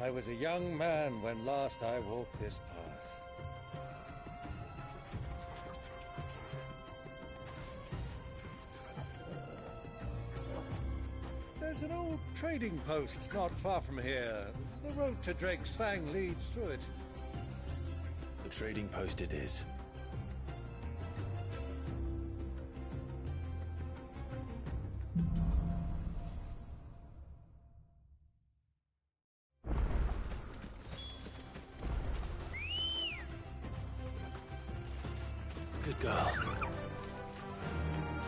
[SPEAKER 3] I was a young man when last I walked this path. There's an old trading post not far from here. The road to Drake's Fang leads through it.
[SPEAKER 11] The trading post it is. Good girl.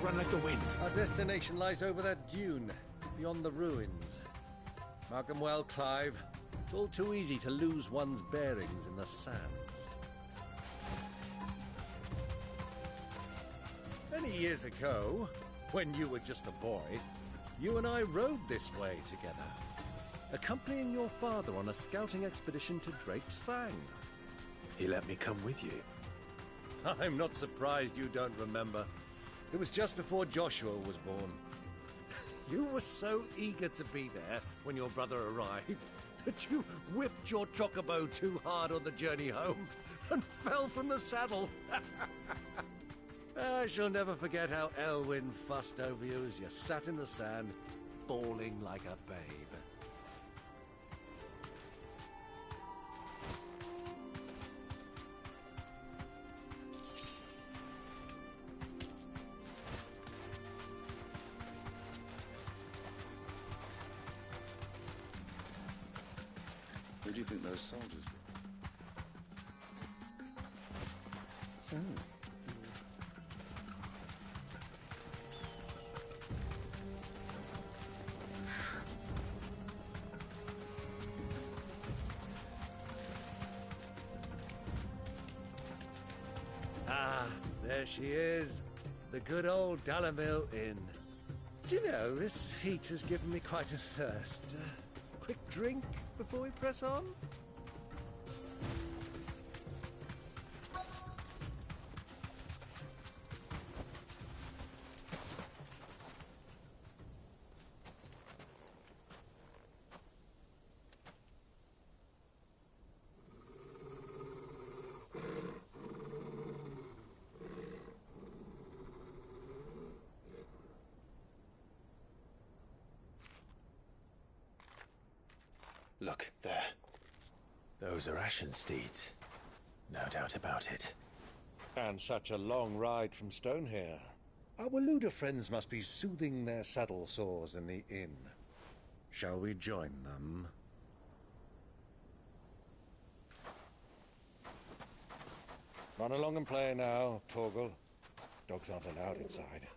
[SPEAKER 11] Run like the wind.
[SPEAKER 3] Our destination lies over that dune, beyond the ruins. Mark 'em well, Clive. It's all too easy to lose one's bearings in the sands. Many years ago, when you were just a boy, you and I rode this way together, accompanying your father on a scouting expedition to Drake's Fang.
[SPEAKER 11] He let me come with you.
[SPEAKER 3] I'm not surprised you don't remember. It was just before Joshua was born. You were so eager to be there when your brother arrived that you whipped your chocobo too hard on the journey home and fell from the saddle. I shall never forget how Elwyn fussed over you as you sat in the sand, bawling like a babe.
[SPEAKER 10] Who do you think those soldiers were?
[SPEAKER 9] So,
[SPEAKER 3] Ah, there she is. The good old Dalamil Inn. Do you know, this heat has given me quite a thirst. Quick drink before we press on?
[SPEAKER 11] Look, there. Those are Ashen steeds. No doubt about it.
[SPEAKER 3] And such a long ride from Stonehair. Our Waluda friends must be soothing their saddle sores in the inn. Shall we join them? Run along and play now, Torgal. Dogs aren't allowed inside.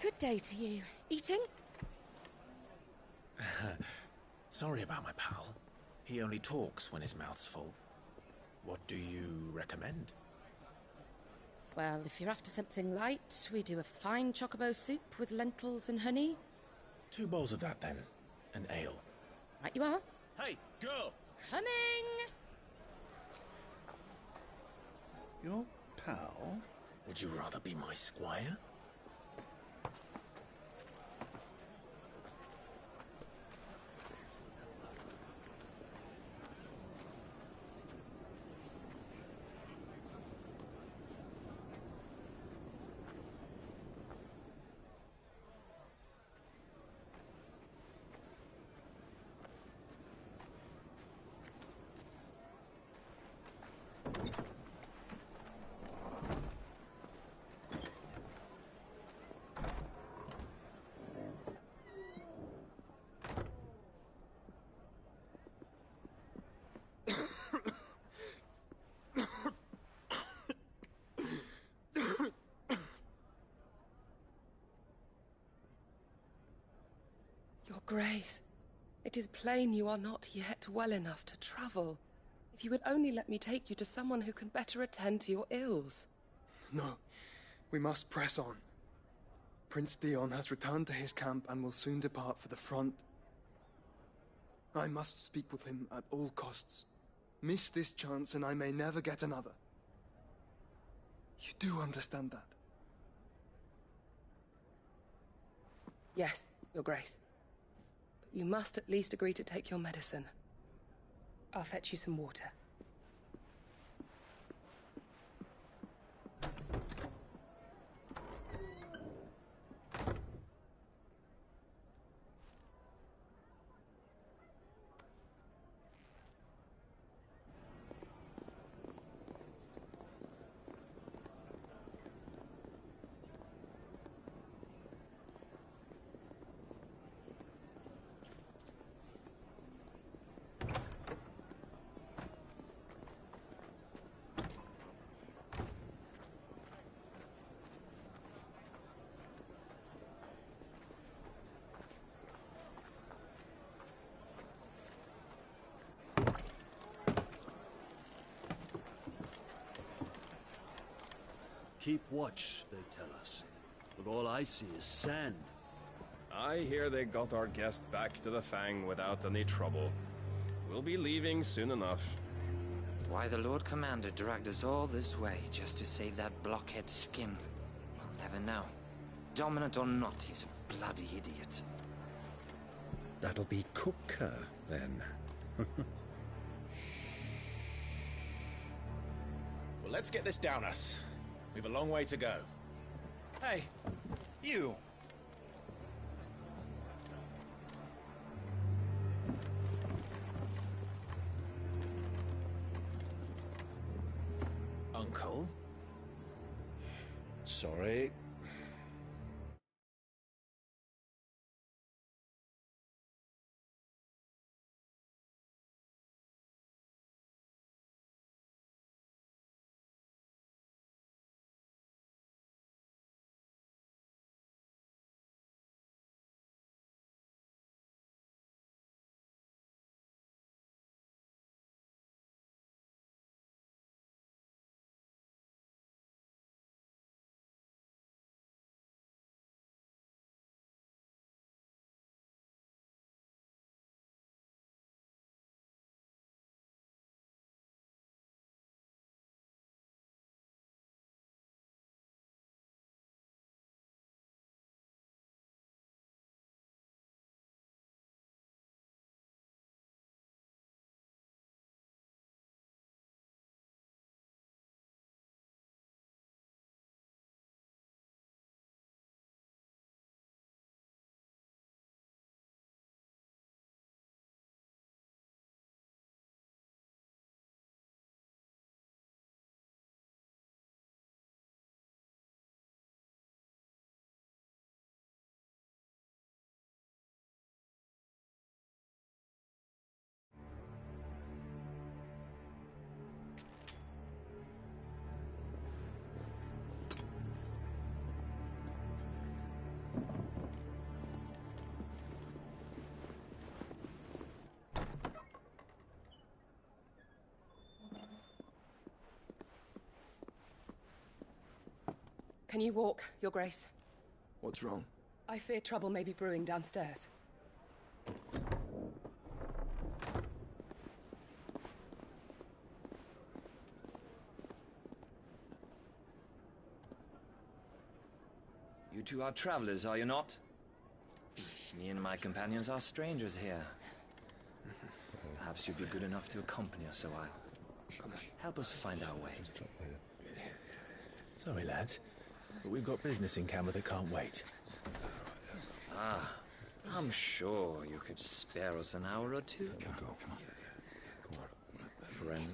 [SPEAKER 1] Good day to you. Eating?
[SPEAKER 11] Sorry about my pal. He only talks when his mouth's full. What do you recommend?
[SPEAKER 1] Well, if you're after something light, we do a fine chocobo soup with lentils and honey.
[SPEAKER 11] 2 bowls of that, then. An ale.
[SPEAKER 1] Right you are.
[SPEAKER 11] Hey, girl!
[SPEAKER 1] Coming!
[SPEAKER 11] Your pal? Would you rather be my squire?
[SPEAKER 6] Grace, it is plain you are not yet well enough to travel. If you would only let me take you to someone who can better attend to your ills.
[SPEAKER 12] No, we must press on. Prince Dion has returned to his camp and will soon depart for the front. I must speak with him at all costs. Miss this chance and I may never get another. You do understand that?
[SPEAKER 6] Yes, Your Grace. But you must at least agree to take your medicine. I'll fetch you some water.
[SPEAKER 3] Keep watch, they tell us. But all I see is sand.
[SPEAKER 15] I hear they got our guest back to the Fang without any trouble. We'll be leaving soon enough.
[SPEAKER 16] Why the Lord Commander dragged us all this way just to save that blockhead Skim, we'll never know. Dominant or not, he's a bloody idiot.
[SPEAKER 18] That'll be Kupka, then.
[SPEAKER 11] Well, let's get this down us. We've a long way to go.
[SPEAKER 19] Hey, you!
[SPEAKER 11] Uncle?
[SPEAKER 18] Sorry.
[SPEAKER 6] Can you walk, Your Grace?
[SPEAKER 12] What's wrong?
[SPEAKER 6] I fear trouble may be brewing downstairs.
[SPEAKER 16] You two are travelers, are you not? Me and my companions are strangers here. Perhaps you'd be good enough to accompany us a while. Help us find our way.
[SPEAKER 11] Sorry, lads, but we've got business in Camber that can't wait.
[SPEAKER 16] Ah, I'm sure you could spare us an hour or two.
[SPEAKER 11] Come on.
[SPEAKER 16] Friend.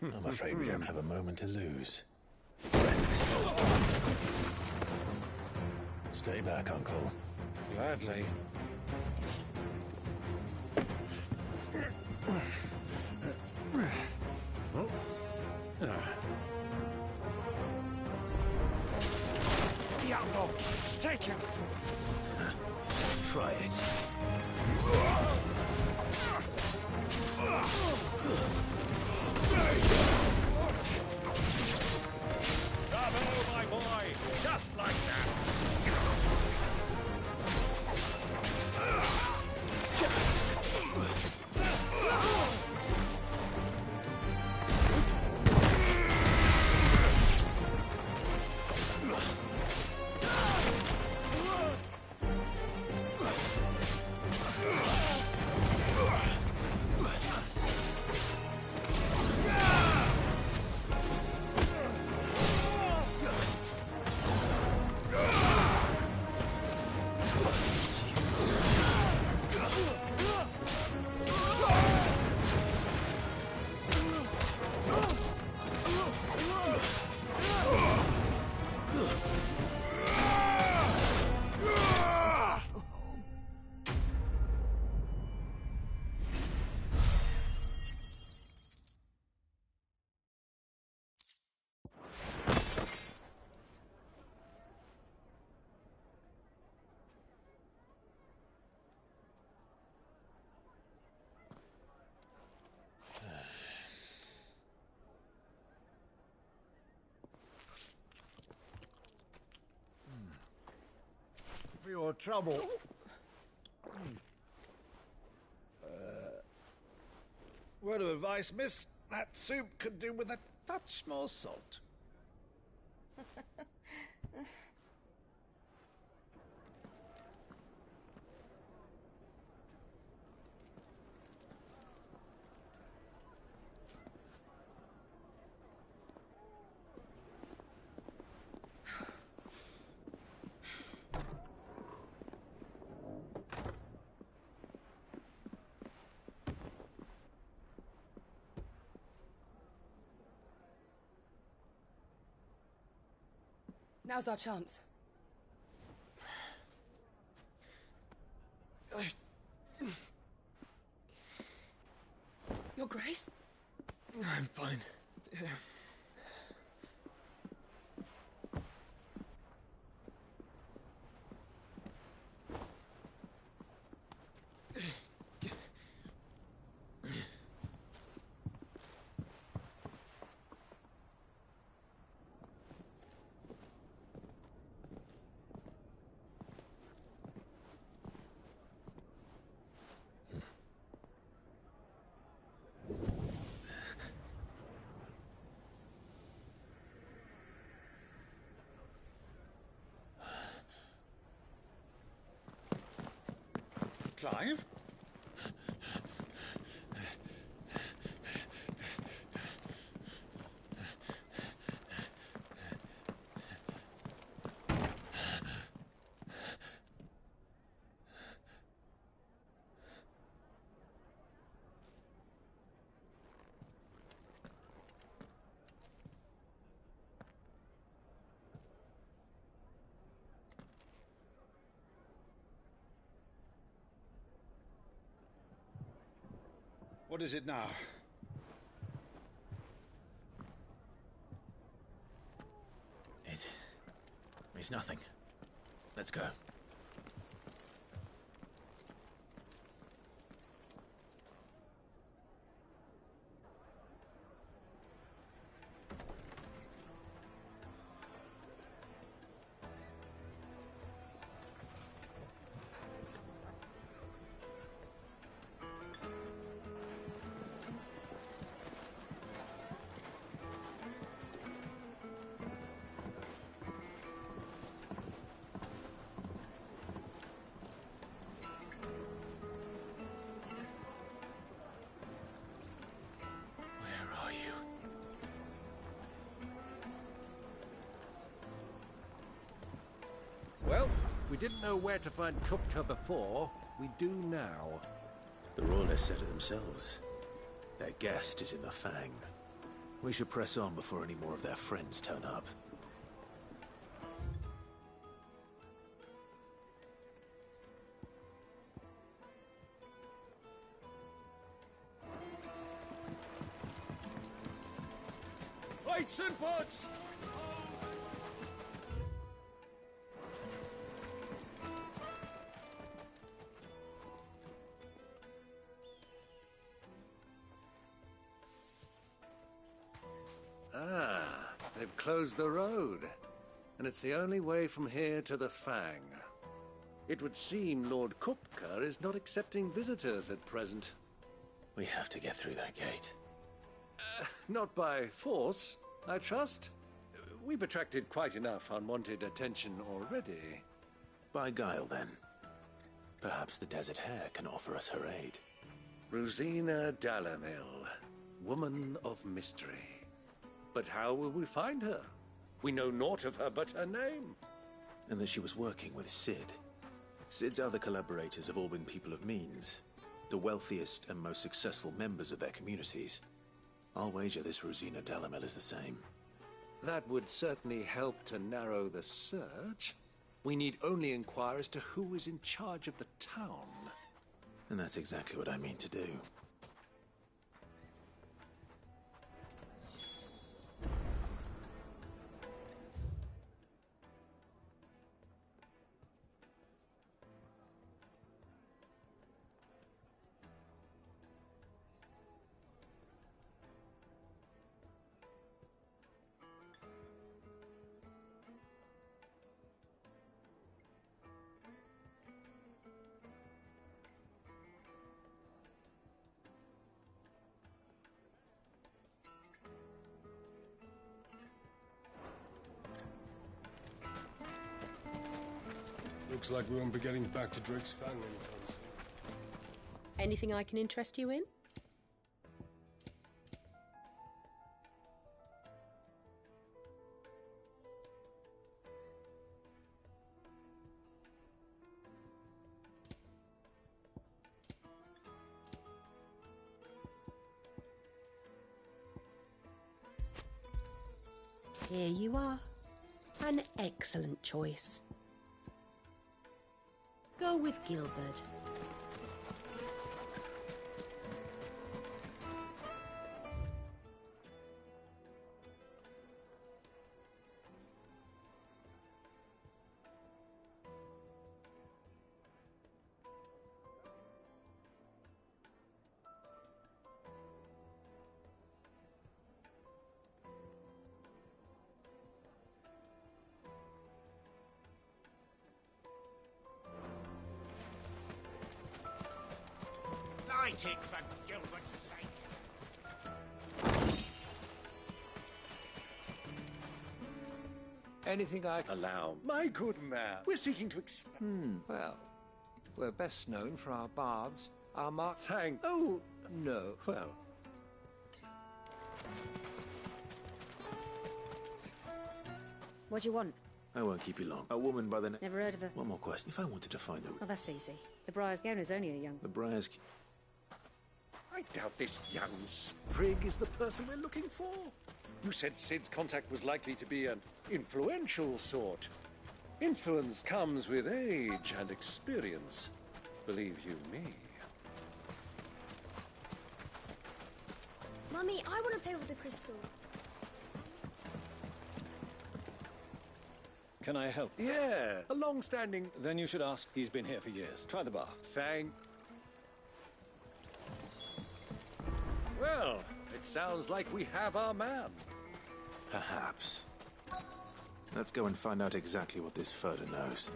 [SPEAKER 11] I'm afraid we don't have a moment to lose. Friend. Stay back, Uncle.
[SPEAKER 3] Gladly.
[SPEAKER 17] Diablo! Take him!
[SPEAKER 11] Try it.
[SPEAKER 3] Bravo, my boy! Just like that!
[SPEAKER 18] For your trouble. Word of advice, miss. That soup could do with a touch more salt.
[SPEAKER 6] Now's our chance. Your Grace?
[SPEAKER 11] I'm fine.
[SPEAKER 18] Clive? What is it now?
[SPEAKER 11] It's nothing. Let's go.
[SPEAKER 3] Well, we didn't know where to find Kupka before. We do now.
[SPEAKER 7] The Royalists said it themselves. Their guest is in the Fang. We should press on before any more of their friends turn up.
[SPEAKER 3] Knights and butts! Ah, they've closed the road. And it's the only way from here to the Fang. It would seem Lord Kupka is not accepting visitors at present.
[SPEAKER 7] We have to get through that gate.
[SPEAKER 3] Not by force, I trust. We've attracted quite enough unwanted attention already.
[SPEAKER 7] By guile, then. Perhaps the Desert Hare can offer us her aid.
[SPEAKER 3] Rosina Dalamil, woman of mystery. But how will we find her? We know naught of her but her name.
[SPEAKER 7] And that she was working with Cid. Cid's other collaborators have all been people of means, the wealthiest and most successful members of their communities. I'll wager this Rosina Dalamil is the same.
[SPEAKER 3] That would certainly help to narrow the search. We need only inquire as to who is in charge of the town.
[SPEAKER 7] And that's exactly what I mean to do.
[SPEAKER 13] Looks like we won't be getting back to Drake's Fang anytime soon.
[SPEAKER 1] Anything I can interest you in? Here you are. An excellent choice. Go with Gilbert.
[SPEAKER 8] Light it, for Gilbert's sake.
[SPEAKER 3] Anything I allow. My good man, we're seeking to
[SPEAKER 21] Well, we're best known for our baths, our mark...
[SPEAKER 3] Thank...
[SPEAKER 21] Oh, no.
[SPEAKER 3] Well...
[SPEAKER 1] What do you want?
[SPEAKER 7] I won't keep you long. A woman by the name...
[SPEAKER 1] Never heard of her.
[SPEAKER 7] One more question. If I wanted to find the...
[SPEAKER 1] Oh, that's easy. The Briar's Gown is only a young...
[SPEAKER 7] The Briar's...
[SPEAKER 3] I doubt this young sprig is the person we're looking for. You said Cid's contact was likely to be an influential sort. Influence comes with age and experience. Believe you me.
[SPEAKER 22] Mummy, I want to play with the crystal.
[SPEAKER 10] Can I help?
[SPEAKER 3] Yeah, a long-standing...
[SPEAKER 10] Then you should ask. He's been here for years. Try the bath.
[SPEAKER 3] Thank... Well, it sounds like we have our man.
[SPEAKER 7] Perhaps. Let's go and find out exactly what this Furter knows.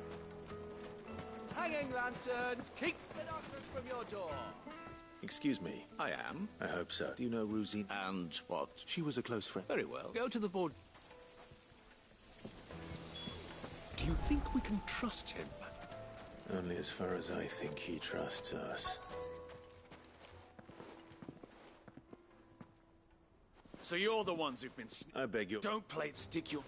[SPEAKER 23] Hanging lanterns, keep the darkness from your door.
[SPEAKER 7] Excuse me.
[SPEAKER 23] I am.
[SPEAKER 7] I hope so. Do you know Rosina?
[SPEAKER 23] And what?
[SPEAKER 7] She was a close friend.
[SPEAKER 23] Very well. Go to the board.
[SPEAKER 3] Do you think we can trust him?
[SPEAKER 7] Only as far as I think he trusts us.
[SPEAKER 23] So you're the ones who've been...
[SPEAKER 7] I beg you...
[SPEAKER 23] Don't play it, stick your...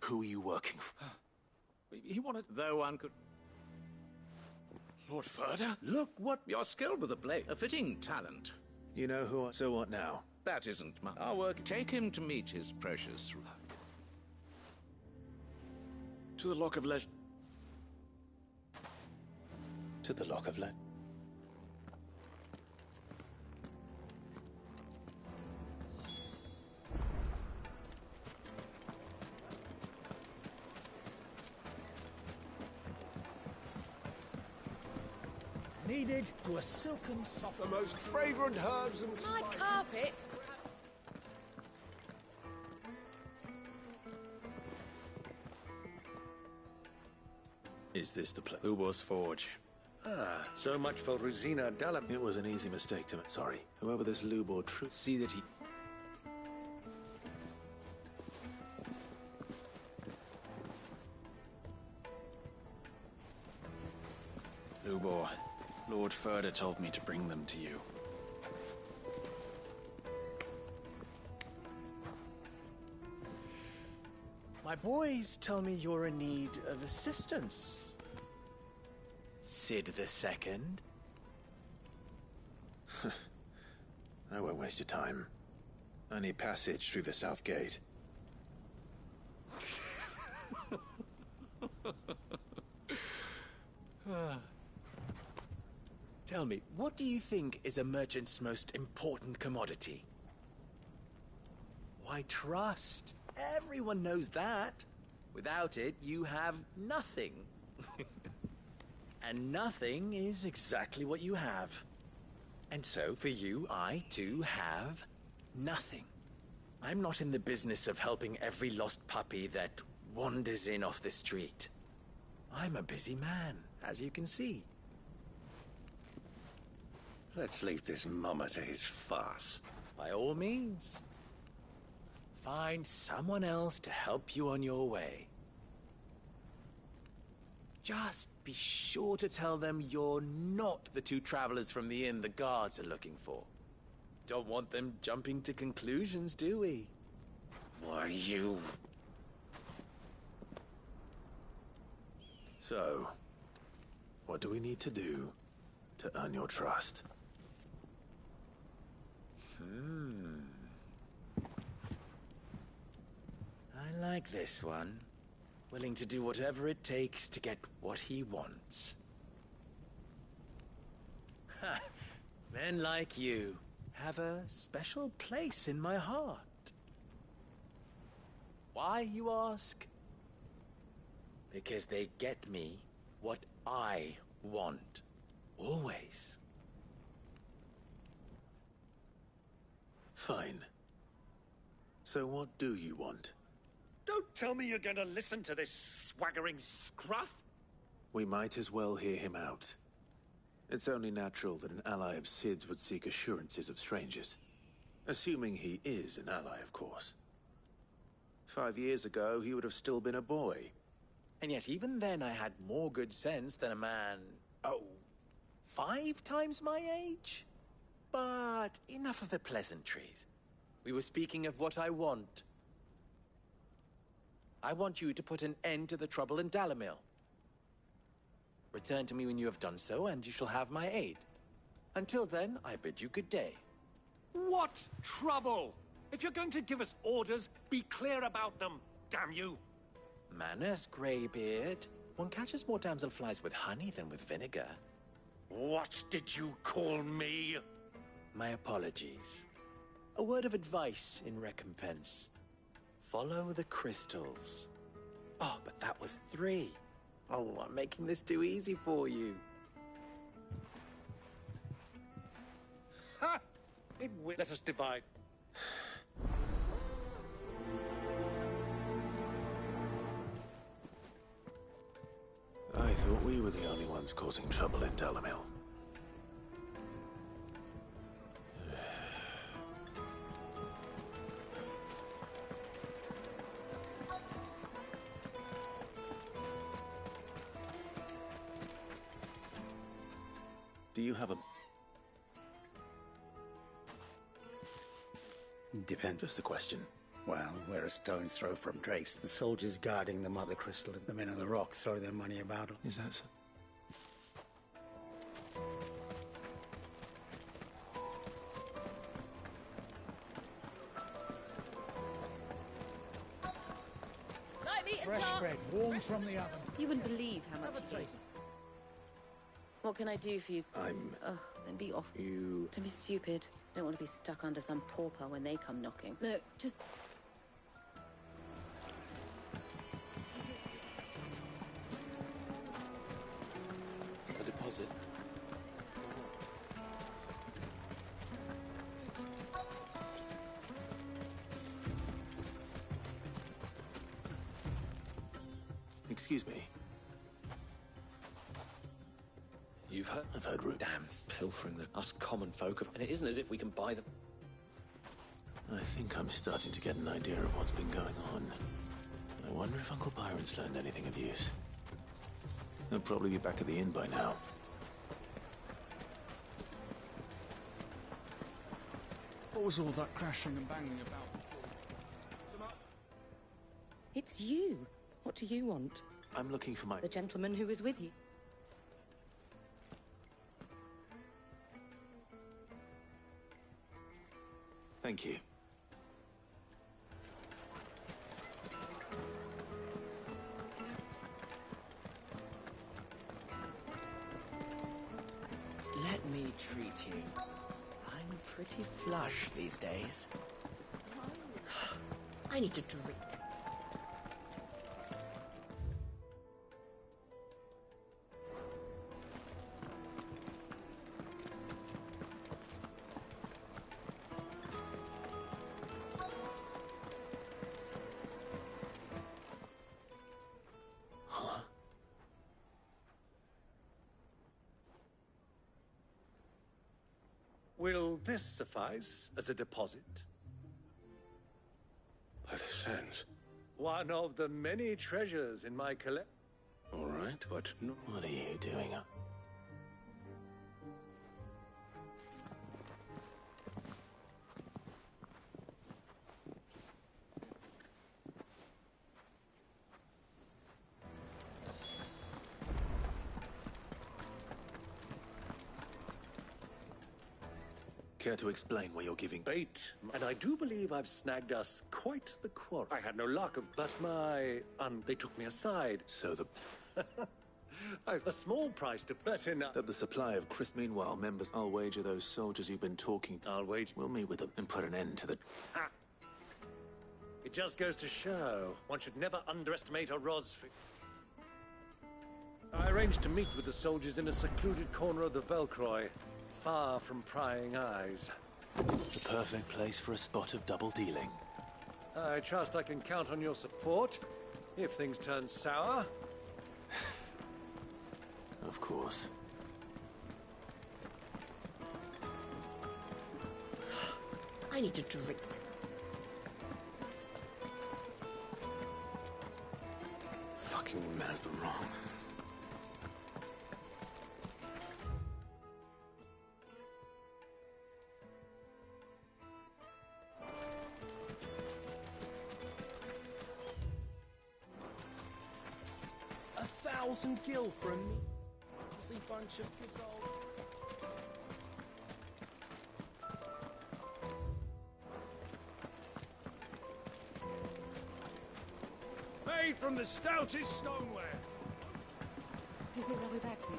[SPEAKER 7] Who are you working for?
[SPEAKER 21] He wanted...
[SPEAKER 7] Though one could...
[SPEAKER 21] Lord Furder?
[SPEAKER 7] Look what...
[SPEAKER 21] You're skilled with the blade. A fitting talent.
[SPEAKER 7] You know who I... So what now?
[SPEAKER 21] That isn't our work. Take him to meet his precious...
[SPEAKER 12] To the Lock of Legend.
[SPEAKER 7] To the Lock of Legend.
[SPEAKER 8] Needed to a silken soft...
[SPEAKER 13] The most fragrant herbs and
[SPEAKER 1] My
[SPEAKER 13] spices.
[SPEAKER 1] carpets.
[SPEAKER 7] Is this the place?
[SPEAKER 12] Ubor's Forge.
[SPEAKER 3] Ah, so much for Rosina Dalamir.
[SPEAKER 7] It was an easy mistake to make. Sorry. Whoever this Lubor truth...
[SPEAKER 12] See that he... Lubor, Lord Furder told me to bring them to you.
[SPEAKER 8] My boys tell me you're in need of assistance. Sid the Second.
[SPEAKER 7] I won't waste your time. I need passage through the south gate.
[SPEAKER 8] Tell me, what do you think is a merchant's most important commodity? Why, trust. Everyone knows that. Without it, you have nothing. And nothing is exactly what you have. And so, for you, I, too, have nothing. I'm not in the business of helping every lost puppy that wanders in off the street. I'm a busy man, as you can see.
[SPEAKER 3] Let's leave this mummer to his farce.
[SPEAKER 8] By all means. Find someone else to help you on your way. Just be sure to tell them you're not the two travelers from the inn the guards are looking for. Don't want them jumping to conclusions, do we?
[SPEAKER 3] Why, you...
[SPEAKER 7] So, what do we need to do to earn your trust?
[SPEAKER 8] I like this one. Willing to do whatever it takes to get what he wants. Ha! Men like you have a special place in my heart. Why, you ask? Because they get me what I want. Always.
[SPEAKER 7] Fine. So what do you want?
[SPEAKER 3] Don't tell me you're going to listen to this swaggering scruff.
[SPEAKER 7] We might as well hear him out. It's only natural that an ally of Sid's would seek assurances of strangers. Assuming he is an ally, of course. 5 years ago, he would have still been a boy.
[SPEAKER 8] And yet even then I had more good sense than a man, 5 times my age? But enough of the pleasantries. We were speaking of what I want. I want you to put an end to the trouble in Dalamir. Return to me when you have done so, and you shall have my aid. Until then, I bid you good day.
[SPEAKER 3] What trouble? If you're going to give us orders, be clear about them, damn you!
[SPEAKER 8] Manners, Greybeard. One catches more damselflies with honey than with vinegar.
[SPEAKER 3] What did you call me?
[SPEAKER 8] My apologies. A word of advice in recompense. Follow the crystals. Oh, but that was 3. Oh, I'm making this too easy for you.
[SPEAKER 3] Ha! It will. Let us divide.
[SPEAKER 7] I thought we were the only ones causing trouble in Dalamir. Do you have a...
[SPEAKER 9] Depends.
[SPEAKER 7] Just a question.
[SPEAKER 2] Well, we're a stone's throw from Drake's. The soldiers guarding the Mother Crystal and the men of the Rock throw their money about.
[SPEAKER 7] Is that so?
[SPEAKER 1] Night meat and
[SPEAKER 4] Fresh
[SPEAKER 1] tart.
[SPEAKER 4] bread, warm from the oven.
[SPEAKER 22] You wouldn't believe how much
[SPEAKER 4] Have a
[SPEAKER 22] you
[SPEAKER 4] taste.
[SPEAKER 22] eat. What can I do for you? Ugh, then be off.
[SPEAKER 7] You...
[SPEAKER 22] Don't be stupid. Don't want to be stuck under some pauper when they come knocking. No, just...
[SPEAKER 11] A deposit?
[SPEAKER 7] Excuse me.
[SPEAKER 24] You've heard?
[SPEAKER 7] I've heard rumors.
[SPEAKER 24] Damn pilfering that us common folk have... And it isn't as if we can buy them.
[SPEAKER 7] I think I'm starting to get an idea of what's been going on. I wonder if Uncle Byron's learned anything of use. He'll probably be back at the inn by now.
[SPEAKER 4] What was all that crashing and banging about before?
[SPEAKER 1] It's you. What do you want?
[SPEAKER 7] I'm looking for my...
[SPEAKER 1] The gentleman who was with you.
[SPEAKER 7] Thank you.
[SPEAKER 25] Let me treat you. I'm pretty flush these days.
[SPEAKER 1] I need to drink.
[SPEAKER 3] Will this suffice as a deposit?
[SPEAKER 11] By the sands.
[SPEAKER 3] One of the many treasures in my collection.
[SPEAKER 11] All right, but no...
[SPEAKER 7] What are you doing? Care to explain why you're giving
[SPEAKER 3] bait? And I do believe I've snagged us quite the quarrel. I had no luck, but they took me aside.
[SPEAKER 7] So the...
[SPEAKER 3] I've a small price to put in.
[SPEAKER 7] That the supply of Chris. Meanwhile, members, I'll wager those soldiers you've been talking to.
[SPEAKER 3] I'll wager.
[SPEAKER 7] We'll meet with them and put an end to the...
[SPEAKER 3] Ah. It just goes to show one should never underestimate a Roz. I arranged to meet with the soldiers in a secluded corner of the Velcroy, far from prying eyes.
[SPEAKER 7] The perfect place for a spot of double dealing.
[SPEAKER 3] I trust I can count on your support if things turn sour.
[SPEAKER 7] Of course.
[SPEAKER 1] I need to drink.
[SPEAKER 11] Fucking men of the wrong.
[SPEAKER 4] $1,000 gil from me. Ugly bunch of gazelle.
[SPEAKER 13] Made from the stoutest stoneware.
[SPEAKER 22] Do you think they'll be back soon?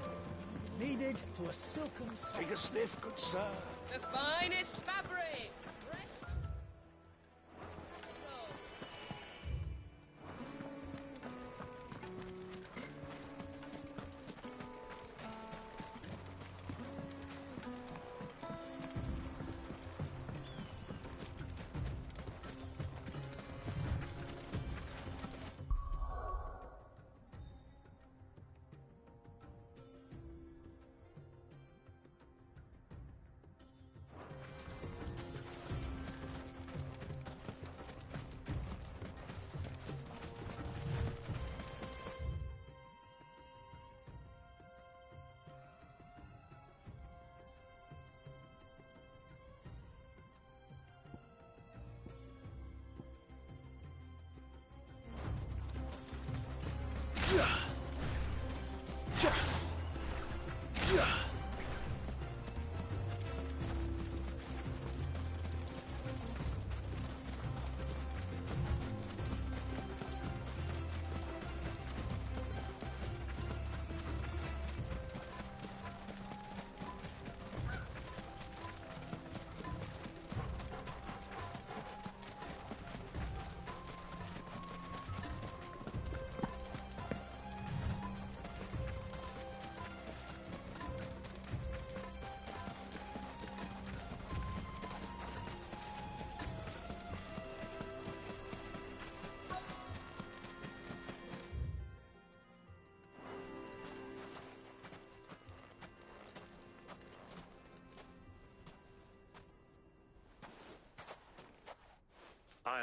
[SPEAKER 4] Needed to a silken soft.
[SPEAKER 13] Take a sniff, good sir.
[SPEAKER 6] The finest fabric! Fresh...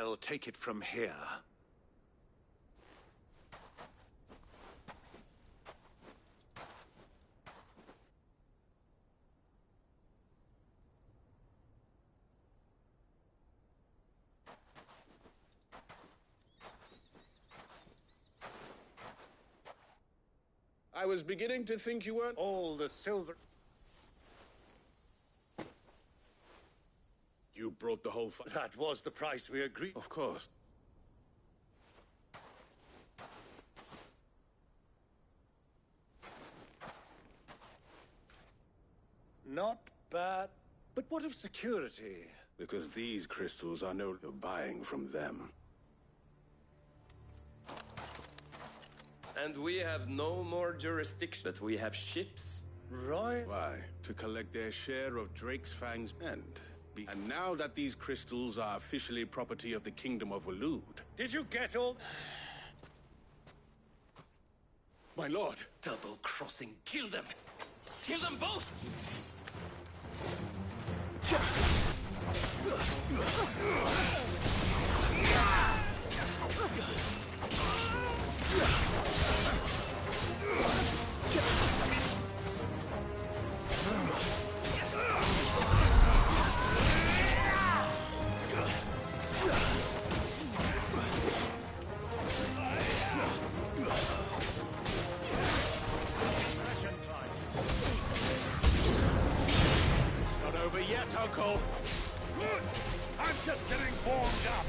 [SPEAKER 18] I'll take it from here.
[SPEAKER 11] I was beginning to think you weren't...
[SPEAKER 18] All the silver...
[SPEAKER 11] You brought the whole...
[SPEAKER 18] That was the price we agreed...
[SPEAKER 11] Of course.
[SPEAKER 18] Not bad. But what of security?
[SPEAKER 11] Because these crystals are no buying from them.
[SPEAKER 5] And we have no more jurisdiction, but we have ships.
[SPEAKER 18] Right?
[SPEAKER 11] Why? To collect their share of Drake's Fang's end. And now that these crystals are officially property of the Kingdom of Waloed...
[SPEAKER 18] Did you get all...
[SPEAKER 11] My lord!
[SPEAKER 5] Double-crossing. Kill them! Kill them both!
[SPEAKER 18] It's not over yet, Uncle. Good. I'm just getting warmed up.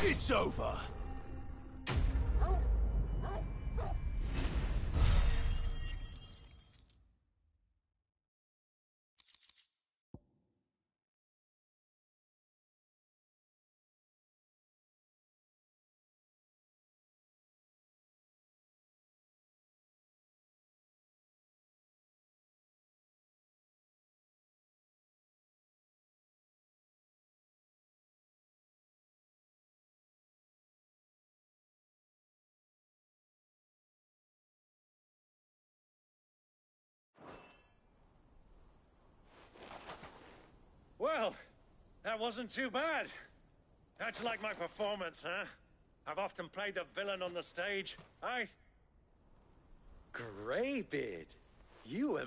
[SPEAKER 17] It's over.
[SPEAKER 18] Well, that wasn't too bad. How'd you like my performance, huh? I've often played the villain on the stage.
[SPEAKER 8] Greybeard, you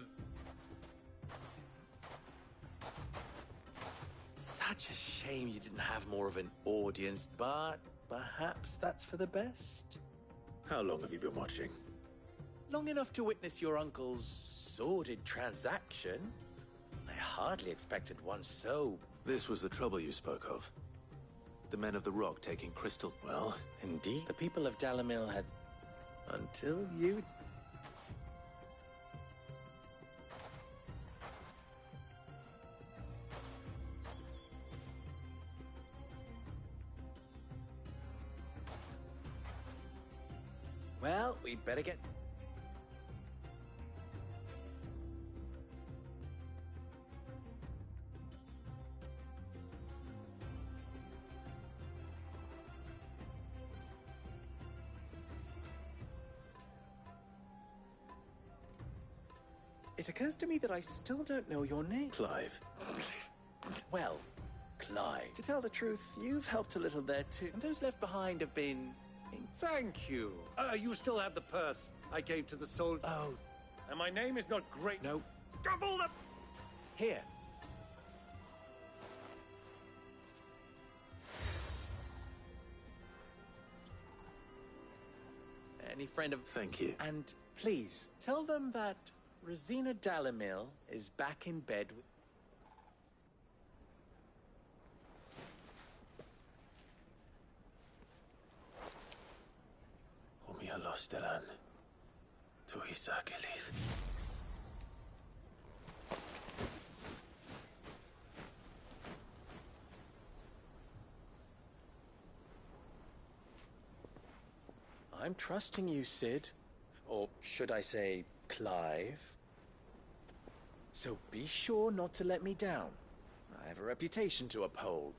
[SPEAKER 8] Such a shame you didn't have more of an audience, but perhaps that's for the best.
[SPEAKER 7] How long have you been watching?
[SPEAKER 8] Long enough to witness your uncle's sordid transaction. I hardly expected one so...
[SPEAKER 7] This was the trouble you spoke of. The men of the Rock taking crystals.
[SPEAKER 8] Well, indeed. The people of Dalimil had... Until you... Well, we'd better get... It occurs to me that I still don't know your name.
[SPEAKER 7] Clive.
[SPEAKER 8] Well, Clyde. To tell the truth, you've helped a little there too. And those left behind have been...
[SPEAKER 18] Thank you. You still have the purse I gave to the soldier.
[SPEAKER 8] Oh.
[SPEAKER 18] And my name is not great.
[SPEAKER 8] No.
[SPEAKER 18] Double the...
[SPEAKER 8] Here. Any friend of...
[SPEAKER 7] Thank you.
[SPEAKER 8] And please, tell them that Rosina Dalamil is back in bed with...
[SPEAKER 7] Los Delan. Tu Isakelis.
[SPEAKER 8] I'm trusting you, Sid. Or should I say, Clive. So be sure not to let me down. I have a reputation to uphold.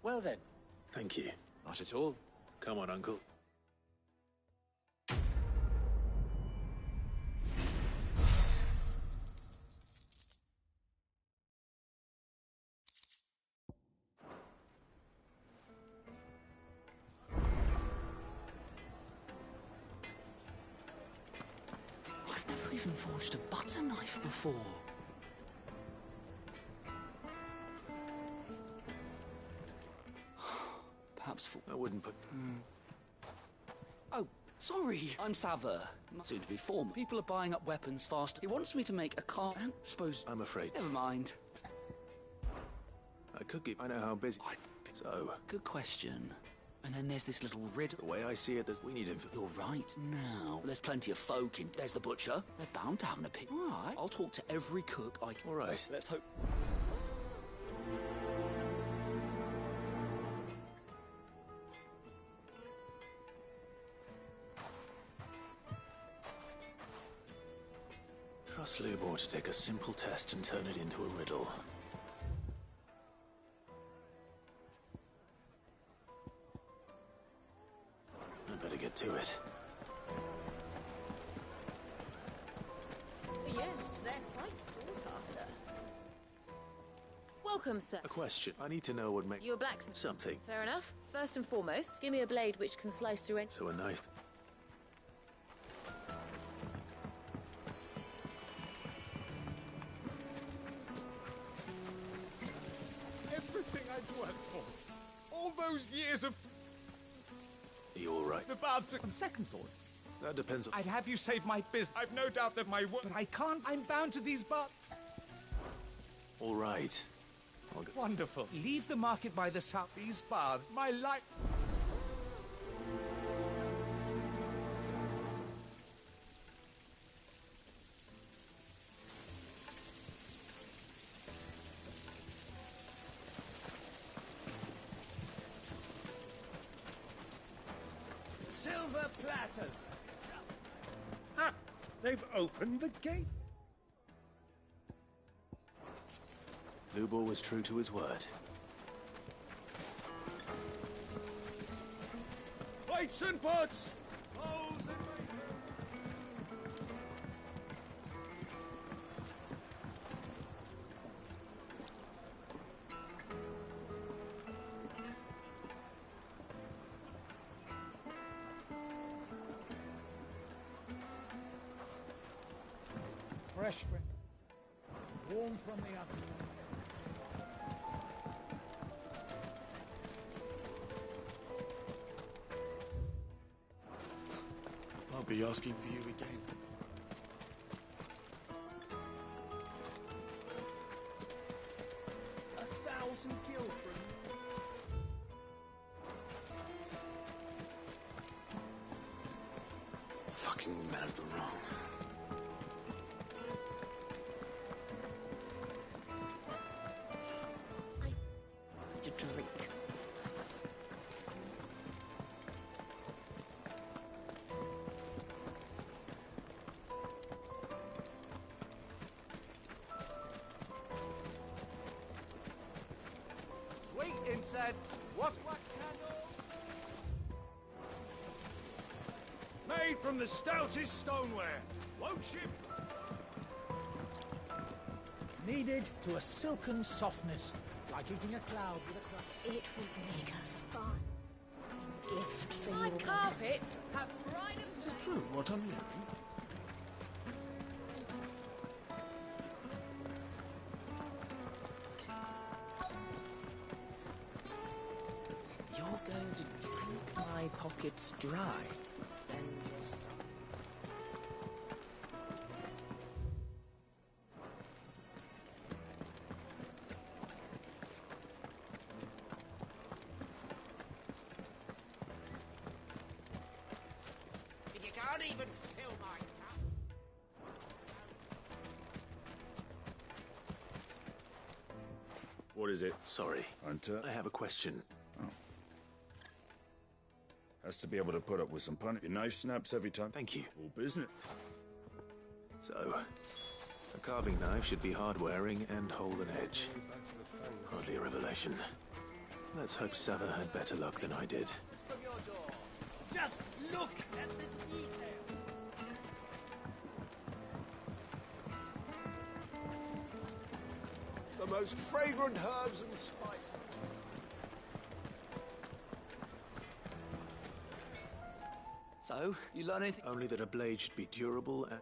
[SPEAKER 8] Well then.
[SPEAKER 7] Thank you.
[SPEAKER 8] Not at all.
[SPEAKER 7] Come on, Uncle.
[SPEAKER 14] I've never even forged a butter knife before.
[SPEAKER 7] I wouldn't put...
[SPEAKER 14] Oh, sorry. I'm Sava. Soon to be former. People are buying up weapons fast. He wants me to make a car. I don't suppose...
[SPEAKER 7] I'm afraid.
[SPEAKER 14] Never mind.
[SPEAKER 7] I could give... I know how busy... So...
[SPEAKER 14] Good question. And then there's this little riddle.
[SPEAKER 7] The way I see it, we need him for...
[SPEAKER 14] You're right. Now, there's plenty of folk in... There's the butcher. They're bound to have an opinion. All right. I'll talk to every cook I can...
[SPEAKER 7] All right.
[SPEAKER 14] Let's hope...
[SPEAKER 7] Trust Lubor to take a simple test and turn it into a riddle. I better get to it.
[SPEAKER 22] Yes, they're quite sought after. Welcome, sir.
[SPEAKER 7] A question. I need to know what makes...
[SPEAKER 22] You're a blacksmith.
[SPEAKER 7] Something.
[SPEAKER 22] Fair enough. First and foremost, give me a blade which can slice through any...
[SPEAKER 7] So a knife.
[SPEAKER 15] Everything I've worked for. All those years of...
[SPEAKER 7] Are you all right?
[SPEAKER 15] The baths are... On second thought.
[SPEAKER 7] That depends on...
[SPEAKER 15] I'd have you save my business. I've no doubt that my work... But I can't. I'm bound to these baths.
[SPEAKER 7] All right. I'll go...
[SPEAKER 15] Wonderful. Leave the market by the south. These baths. My life...
[SPEAKER 18] Silver platters! Ah! They've opened the gate!
[SPEAKER 7] Lubor was true to his word.
[SPEAKER 18] Plates and pots! Bowls and basins!
[SPEAKER 15] Fresh, warm from the oven.
[SPEAKER 9] I'll be asking for you again.
[SPEAKER 15] A 1,000 gil from...
[SPEAKER 9] Fucking men of the wrong.
[SPEAKER 22] To drink.
[SPEAKER 21] incense, wax candle.
[SPEAKER 13] Made from the stoutest stoneware. Won't ship.
[SPEAKER 10] Kneaded to a silken softness, like eating a cloud with a crust.
[SPEAKER 1] It would make a fine gift for
[SPEAKER 6] My
[SPEAKER 1] your
[SPEAKER 6] carpets have pride of...
[SPEAKER 4] Is it true what I'm hearing?
[SPEAKER 10] You're going to drink my pockets dry, and...
[SPEAKER 5] If you can't even fill my cup.
[SPEAKER 7] What is it? Sorry. Hunter? I have a question.
[SPEAKER 16] Has to be able to put up with some punch. Your knife snaps every time.
[SPEAKER 7] Thank you.
[SPEAKER 16] All business.
[SPEAKER 7] So, a carving knife should be hard-wearing and hold an edge. Hardly a revelation. Let's hope Sever had better luck than I did.
[SPEAKER 5] Just look at the detail.
[SPEAKER 17] The most fragrant herbs and spices.
[SPEAKER 14] So, you learn anything?
[SPEAKER 7] Only that a blade should be durable and...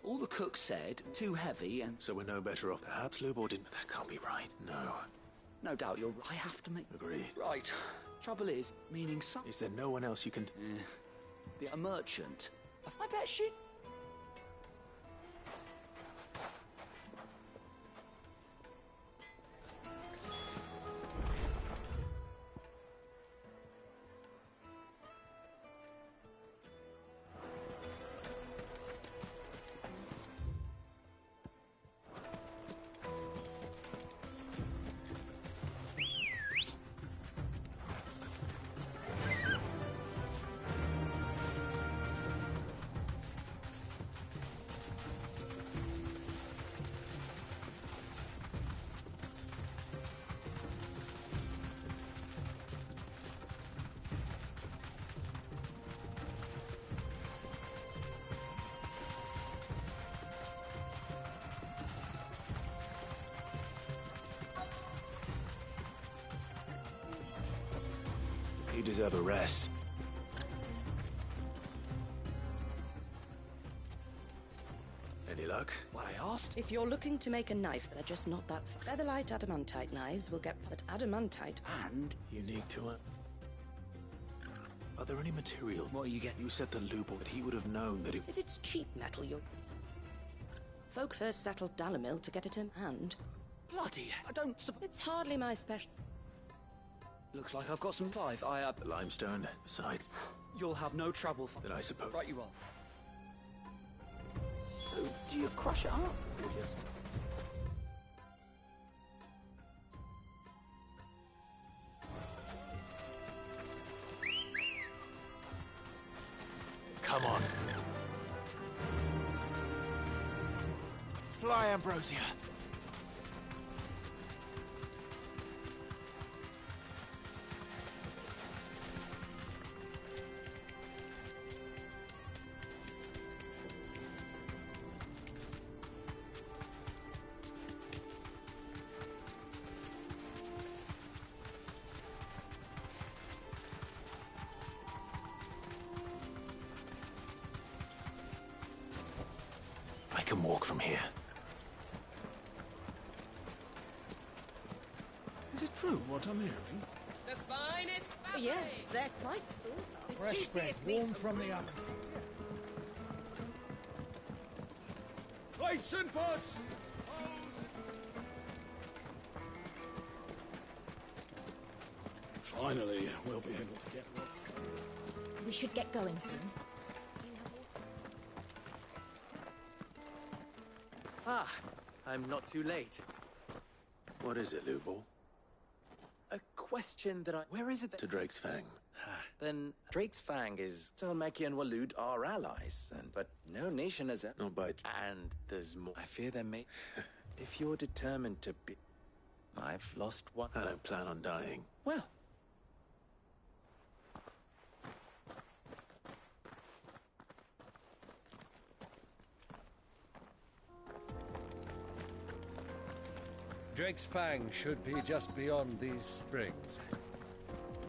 [SPEAKER 14] All the cook said, too heavy and...
[SPEAKER 7] So we're no better off. Perhaps Lubor didn't... That can't be right. No.
[SPEAKER 14] No doubt you're... I have to make...
[SPEAKER 7] Agreed.
[SPEAKER 14] Right. Trouble is, meaning some...
[SPEAKER 7] Is there no one else you can...
[SPEAKER 14] A merchant. I bet she...
[SPEAKER 7] You deserve a rest. Any luck?
[SPEAKER 22] What I asked? If you're looking to make a knife, they're just not that... Featherlight adamantite knives will get... But adamantite and...
[SPEAKER 7] Unique to it. Are there any material?
[SPEAKER 14] What are you getting?
[SPEAKER 7] You said the Lubor, but he would have known that it...
[SPEAKER 22] If it's cheap metal, you're... Folk first settled Dalamil to get it in hand.
[SPEAKER 14] Bloody... I don't...
[SPEAKER 22] It's hardly my special...
[SPEAKER 14] Looks like I've got some Clive.
[SPEAKER 7] The limestone, besides.
[SPEAKER 14] You'll have no trouble...
[SPEAKER 7] Then I suppose...
[SPEAKER 14] Right you are. So, do you crush it up? Or just...
[SPEAKER 7] Come on.
[SPEAKER 8] Fly, Ambrosia.
[SPEAKER 7] I can walk from here.
[SPEAKER 4] Is it true what I'm hearing?
[SPEAKER 6] The finest fabric.
[SPEAKER 22] Yes, they're quite sort of.
[SPEAKER 10] Fresh bread, warm from the oven.
[SPEAKER 13] Plates and pots! Finally, we'll be able to get rocks.
[SPEAKER 1] We should get going soon.
[SPEAKER 8] Ah, I'm not too late.
[SPEAKER 7] What is it, Lubor?
[SPEAKER 8] A question that I... Where is it that...
[SPEAKER 7] To Drake's Fang.
[SPEAKER 8] Then Drake's Fang is... Salmeki and Waloed are allies, but no nation has...
[SPEAKER 7] Not by...
[SPEAKER 8] And there's more. I fear there may... If you're determined to be... I've lost one.
[SPEAKER 7] I don't plan on dying.
[SPEAKER 8] Well.
[SPEAKER 3] Drake's Fang should be just beyond these springs.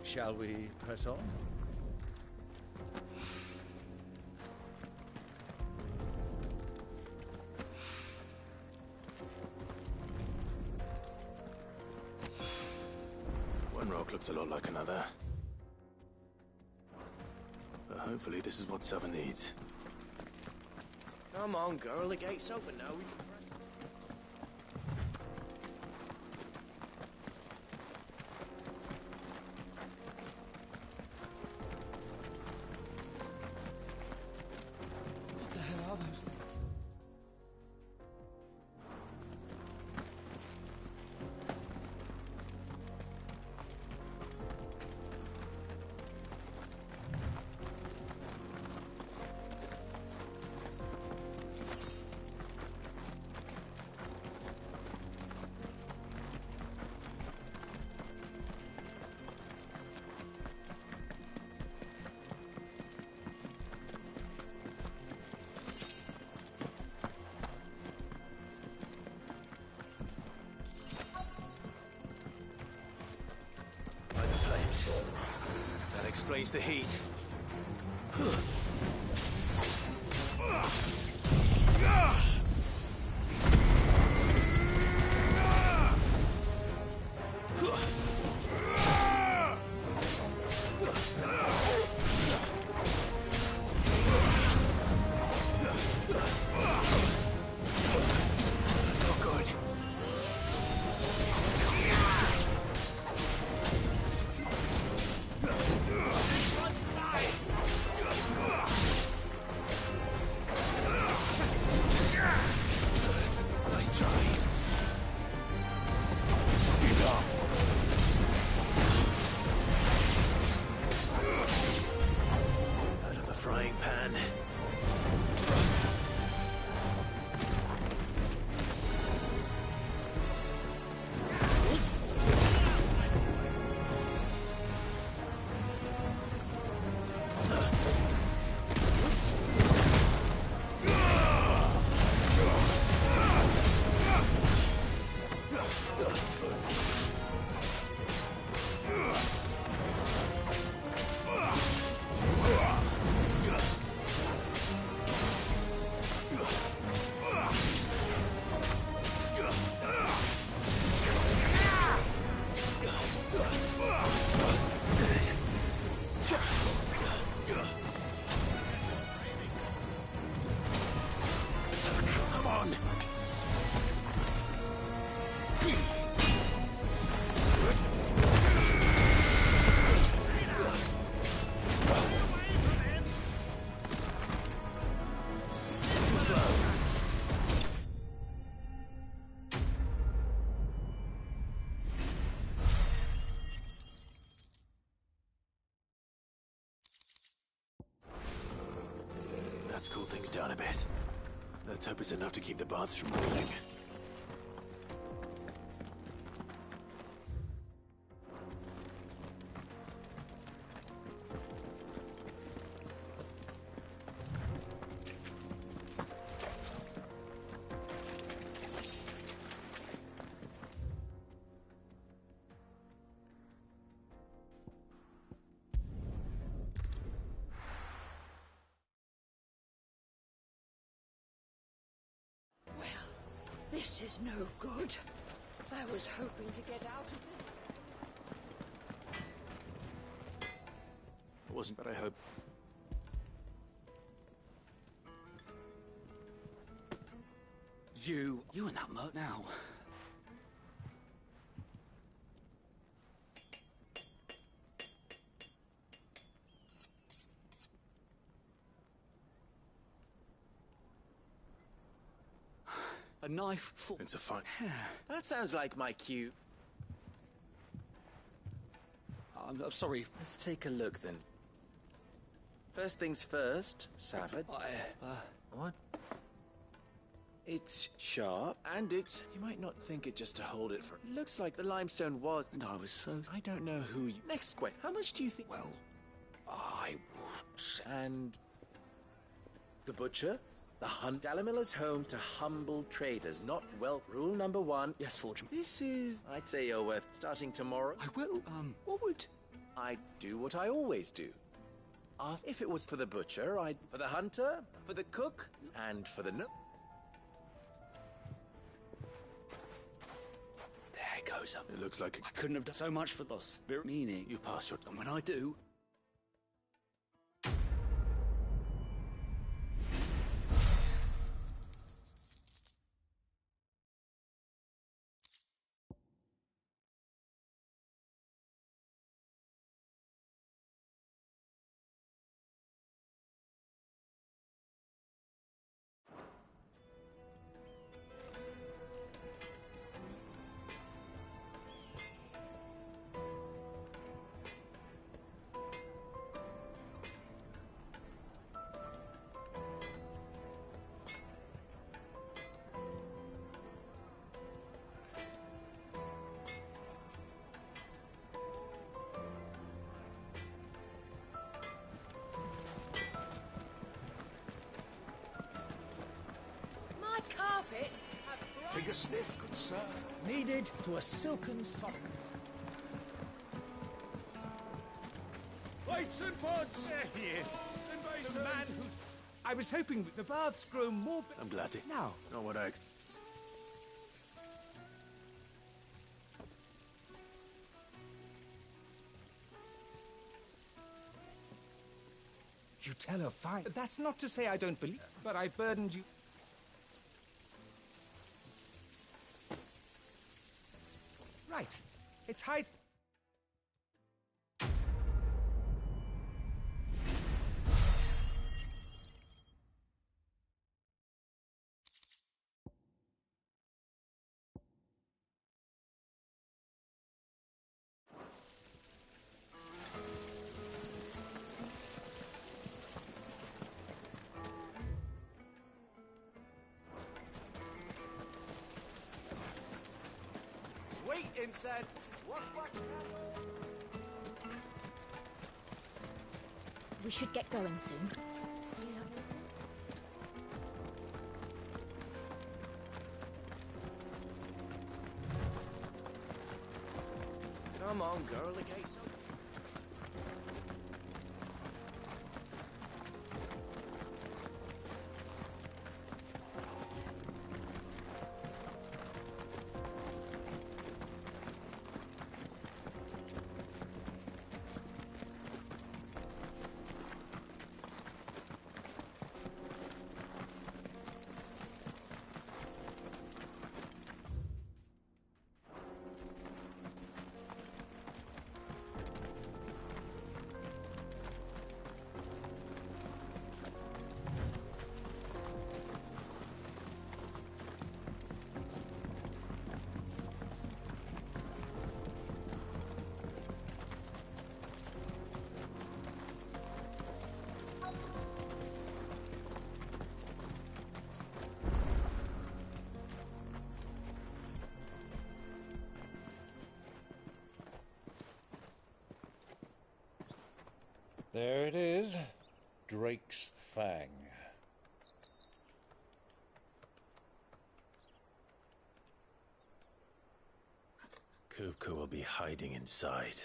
[SPEAKER 3] Shall we press on?
[SPEAKER 7] One rock looks a lot like another. But hopefully this is what Southern needs.
[SPEAKER 4] Come on, girl, the gate's open now. We can press.
[SPEAKER 9] What the hell are those things?
[SPEAKER 7] By the flames. That explains the heat. Out of the frying pan. Come on! Too slow. Let's cool things down a bit. Let's hope it's enough to keep the baths from boiling.
[SPEAKER 1] This is no good. I was hoping to get out of it.
[SPEAKER 7] It wasn't, but I hope.
[SPEAKER 14] You and that mutt now. A knife full.
[SPEAKER 7] It's a fight.
[SPEAKER 4] That sounds like my cue.
[SPEAKER 14] I'm sorry.
[SPEAKER 4] Let's take a look then. First things first, Savard.
[SPEAKER 14] I,
[SPEAKER 4] What?
[SPEAKER 8] It's sharp, and it's... You might not think it just to hold it for... It looks like the limestone was...
[SPEAKER 14] And I was so...
[SPEAKER 8] I don't know who you... Next question. How much do you think...
[SPEAKER 14] Well, I would...
[SPEAKER 8] And... The butcher? The hunt. Dalamilla's home to humble traders, not wealth. Rule number 1.
[SPEAKER 14] Yes, Fortune.
[SPEAKER 8] This is... I'd say you're worth starting tomorrow.
[SPEAKER 14] I will, what would...
[SPEAKER 8] I'd do what I always do. Ask if it was for the butcher, I'd... For the hunter, for the cook, and for the...
[SPEAKER 14] There goes up.
[SPEAKER 7] It looks like...
[SPEAKER 14] I couldn't have done so much for the spirit meaning.
[SPEAKER 7] You've passed your...
[SPEAKER 14] And when I do...
[SPEAKER 1] My carpets have
[SPEAKER 13] Take a sniff, good sir.
[SPEAKER 10] Kneaded to a silken softness.
[SPEAKER 13] Plates and pots!
[SPEAKER 15] There he is.
[SPEAKER 13] And
[SPEAKER 15] The man
[SPEAKER 13] basins!
[SPEAKER 15] who... I was hoping the baths grow more...
[SPEAKER 7] I'm glad to...
[SPEAKER 15] Now,
[SPEAKER 7] Not what I...
[SPEAKER 15] you tell her fine. That's not to say I don't believe, but I burdened you... Right. It's high...
[SPEAKER 8] Sweet incense!
[SPEAKER 2] We should get going soon.
[SPEAKER 8] Come on, girl, the gate's open.
[SPEAKER 3] There it is. Drake's Fang.
[SPEAKER 7] Kupka will be hiding inside.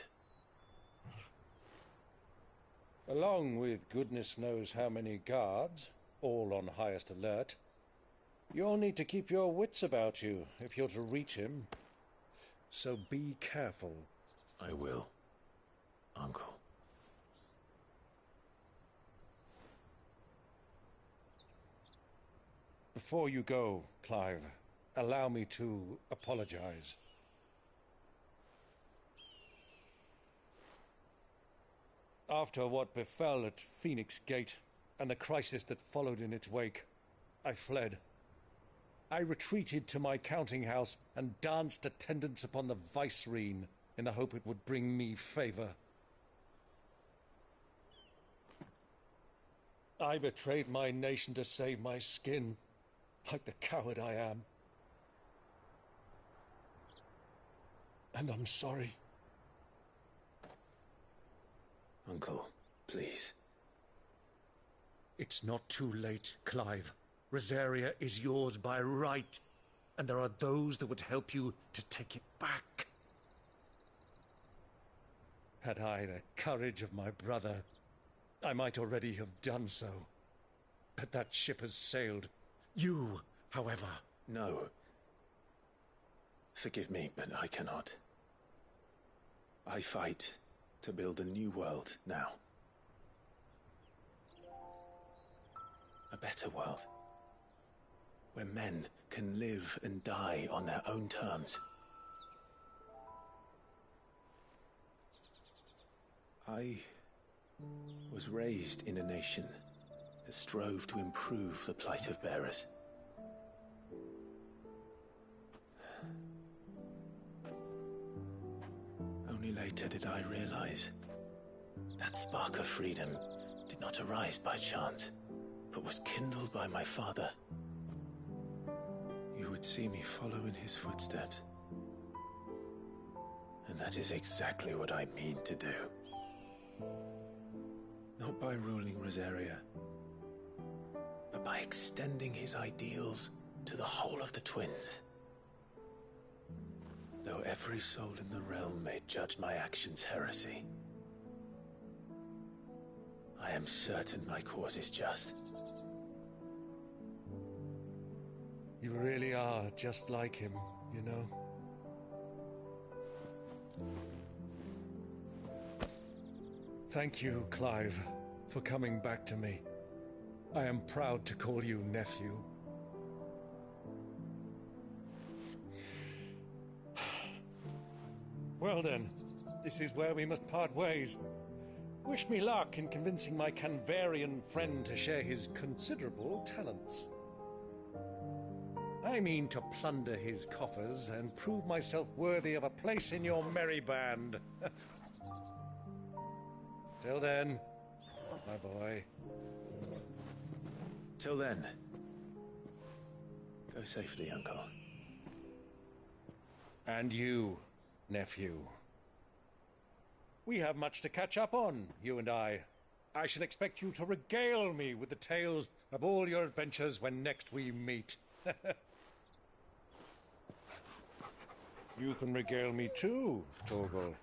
[SPEAKER 3] Along with goodness knows how many guards, all on highest alert. You'll need to keep your wits about you if you're to reach him. So be careful.
[SPEAKER 7] I will, Uncle.
[SPEAKER 3] Before you go, Clive, allow me to apologize. After what befell at Phoenix Gate and the crisis that followed in its wake, I fled. I retreated to my counting house and danced attendance upon the Vicereine in the hope it would bring me favor. I betrayed my nation to save my skin. like the coward I am. And I'm sorry.
[SPEAKER 7] Uncle, please.
[SPEAKER 3] It's not too late, Clive. Rosaria is yours by right, and there are those that would help you to take it back. Had I the courage of my brother, I might already have done so. But that ship has sailed. You, however...
[SPEAKER 7] No. Forgive me, but I cannot. I fight to build a new world now. A better world. Where men can live and die on their own terms. I was raised in a nation that strove to improve the plight of bearers. Only later did I realize that spark of freedom did not arise by chance, but was kindled by my father. You would see me follow in his footsteps. And that is exactly what I mean to do. Not by ruling Rosaria, but by extending his ideals to the whole of the twins. Though every soul in the realm may judge my actions heresy, I am certain my cause is just.
[SPEAKER 3] You really are just like him, you know? Thank you, Clive, for coming back to me. I am proud to call you nephew. Well then, this is where we must part ways. Wish me luck in convincing my Canvarian friend to share his considerable talents. I mean to plunder his coffers and prove myself worthy of a place in your merry band. Till then, my boy.
[SPEAKER 7] Till then, go safely, Uncle.
[SPEAKER 3] And you, nephew. We have much to catch up on, you and I. I shall expect you to regale me with the tales of all your adventures when next we meet. You can regale me too, Torgal.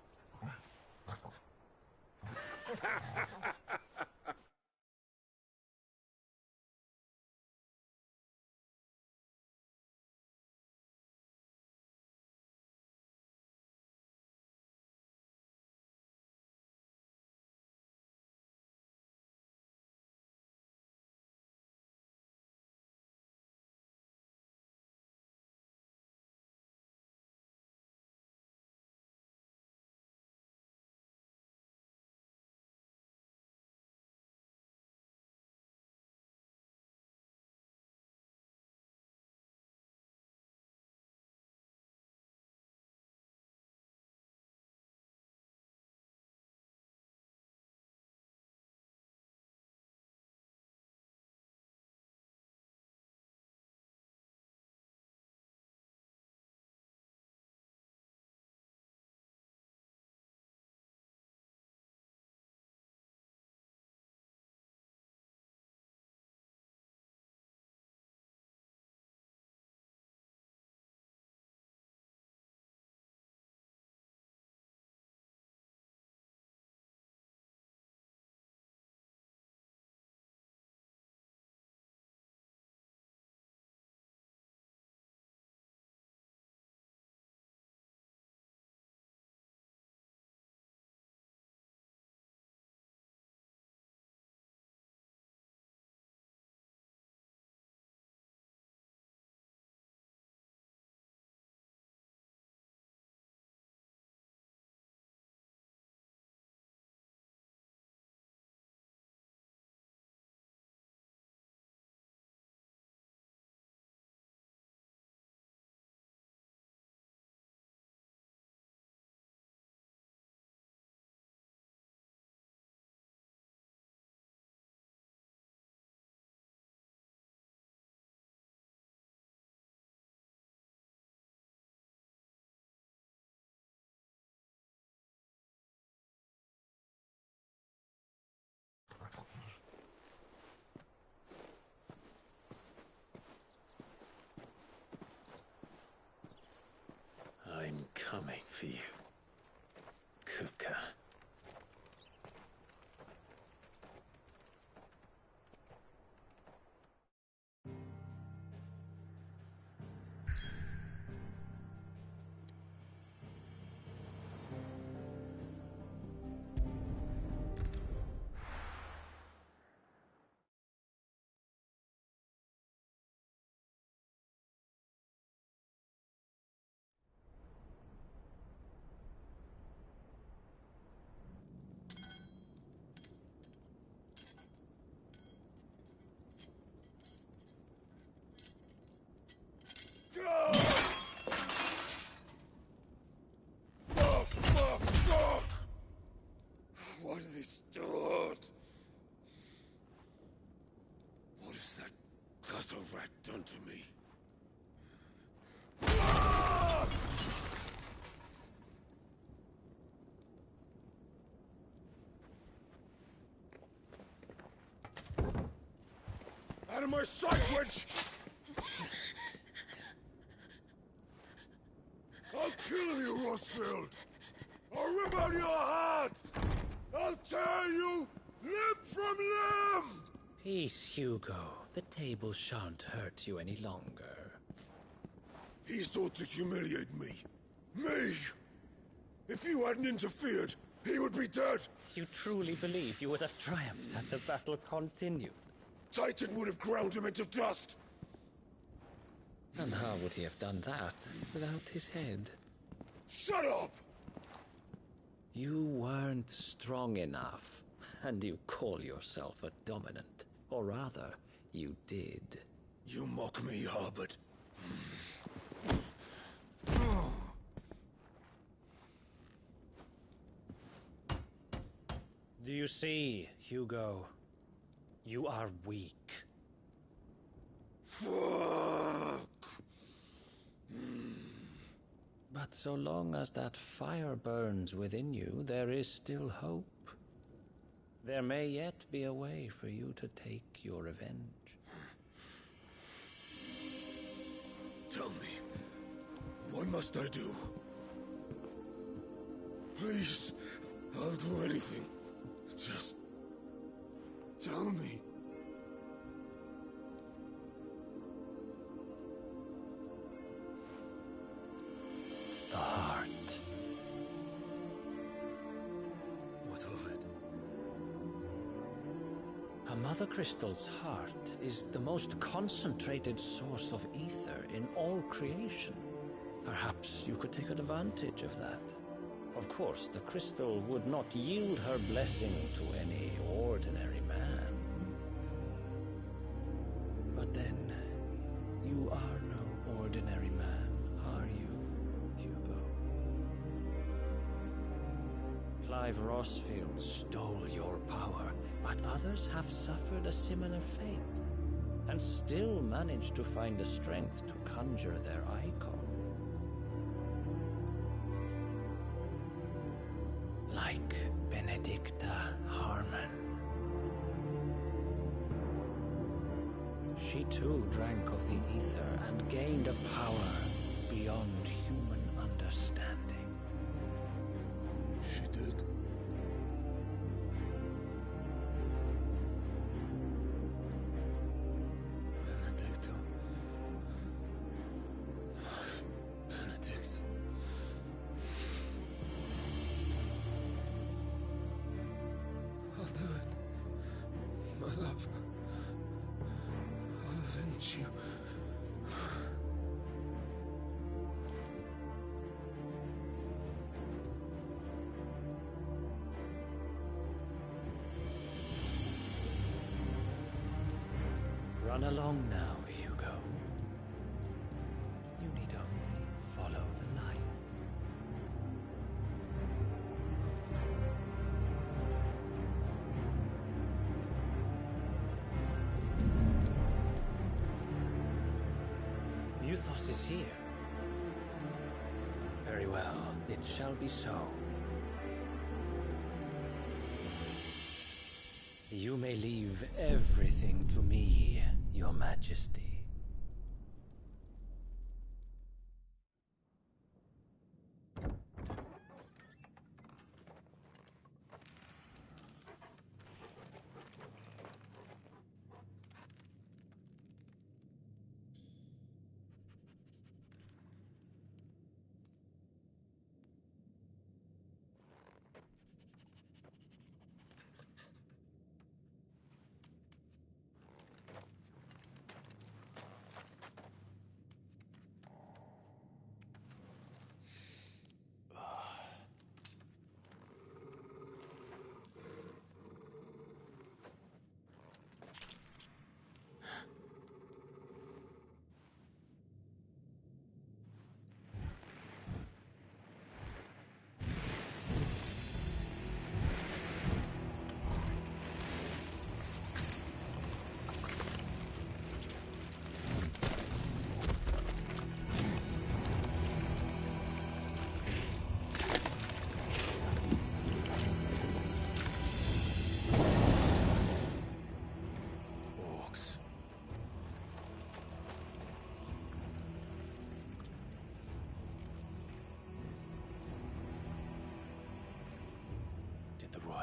[SPEAKER 8] coming for you, Kupka.
[SPEAKER 17] Why do they still hurt? What has that gutter rat done to me? Out of my sight, witch! I'll kill you, Rosfield! I'll rip out your heart! I'll tear you limb from limb!
[SPEAKER 12] Peace, Hugo. The table shan't hurt you any longer.
[SPEAKER 17] He sought to humiliate me. Me! If you hadn't interfered, he would be dead!
[SPEAKER 12] You truly believe you would have triumphed had the battle continued?
[SPEAKER 17] Titan would have ground him into dust!
[SPEAKER 12] And how would he have done that without his head?
[SPEAKER 17] Shut up!
[SPEAKER 12] You weren't strong enough, and you call yourself a dominant. Or rather, you did.
[SPEAKER 17] You mock me, Harbert.
[SPEAKER 12] Do you see, Hugo? You are weak.
[SPEAKER 17] Fuck!
[SPEAKER 12] But so long as that fire burns within you, there is still hope. There may yet be a way for you to take your revenge.
[SPEAKER 17] Tell me, what must I do? Please, I'll do anything. Just tell me.
[SPEAKER 12] The heart.
[SPEAKER 17] What of it?
[SPEAKER 12] A Mother Crystal's heart is the most concentrated source of ether in all creation. Perhaps you could take advantage of that. Of course, the crystal would not yield her blessing to any ordinary man. But then, you are no ordinary man, are you, Hugo? Clive Rosfield stole your power, but others have suffered a similar fate, and still managed to find the strength to conjure their icon. Like Benedicta Harmon. She too drank of the ether and gained a power beyond human understanding.
[SPEAKER 17] She did. Benedicta. Benedict. I'll do it. My love. I'll avenge you.
[SPEAKER 12] Run along now, Hugo. You need only follow the light. Muthos is here. Very well, it shall be so. You may leave everything to me, Your Majesty.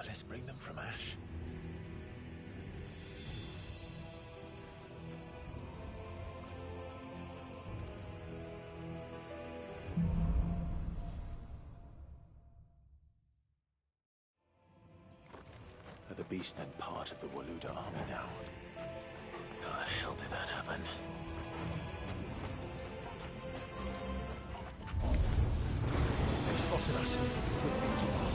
[SPEAKER 11] Let's bring them from ash.
[SPEAKER 7] Are the Beastmen part of the Waluda army now? How the hell did that happen?
[SPEAKER 11] They've spotted us. We've been too well.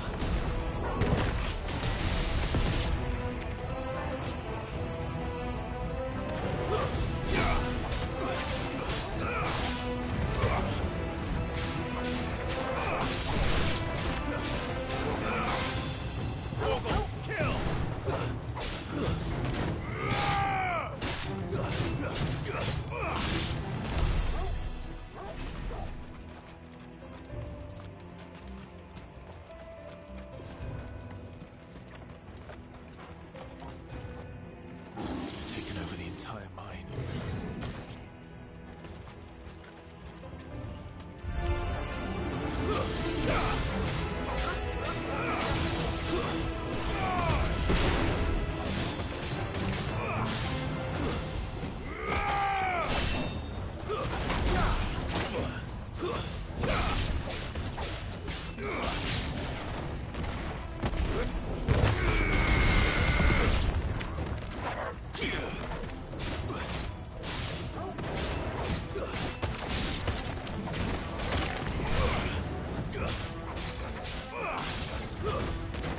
[SPEAKER 7] Taken over the entire mine.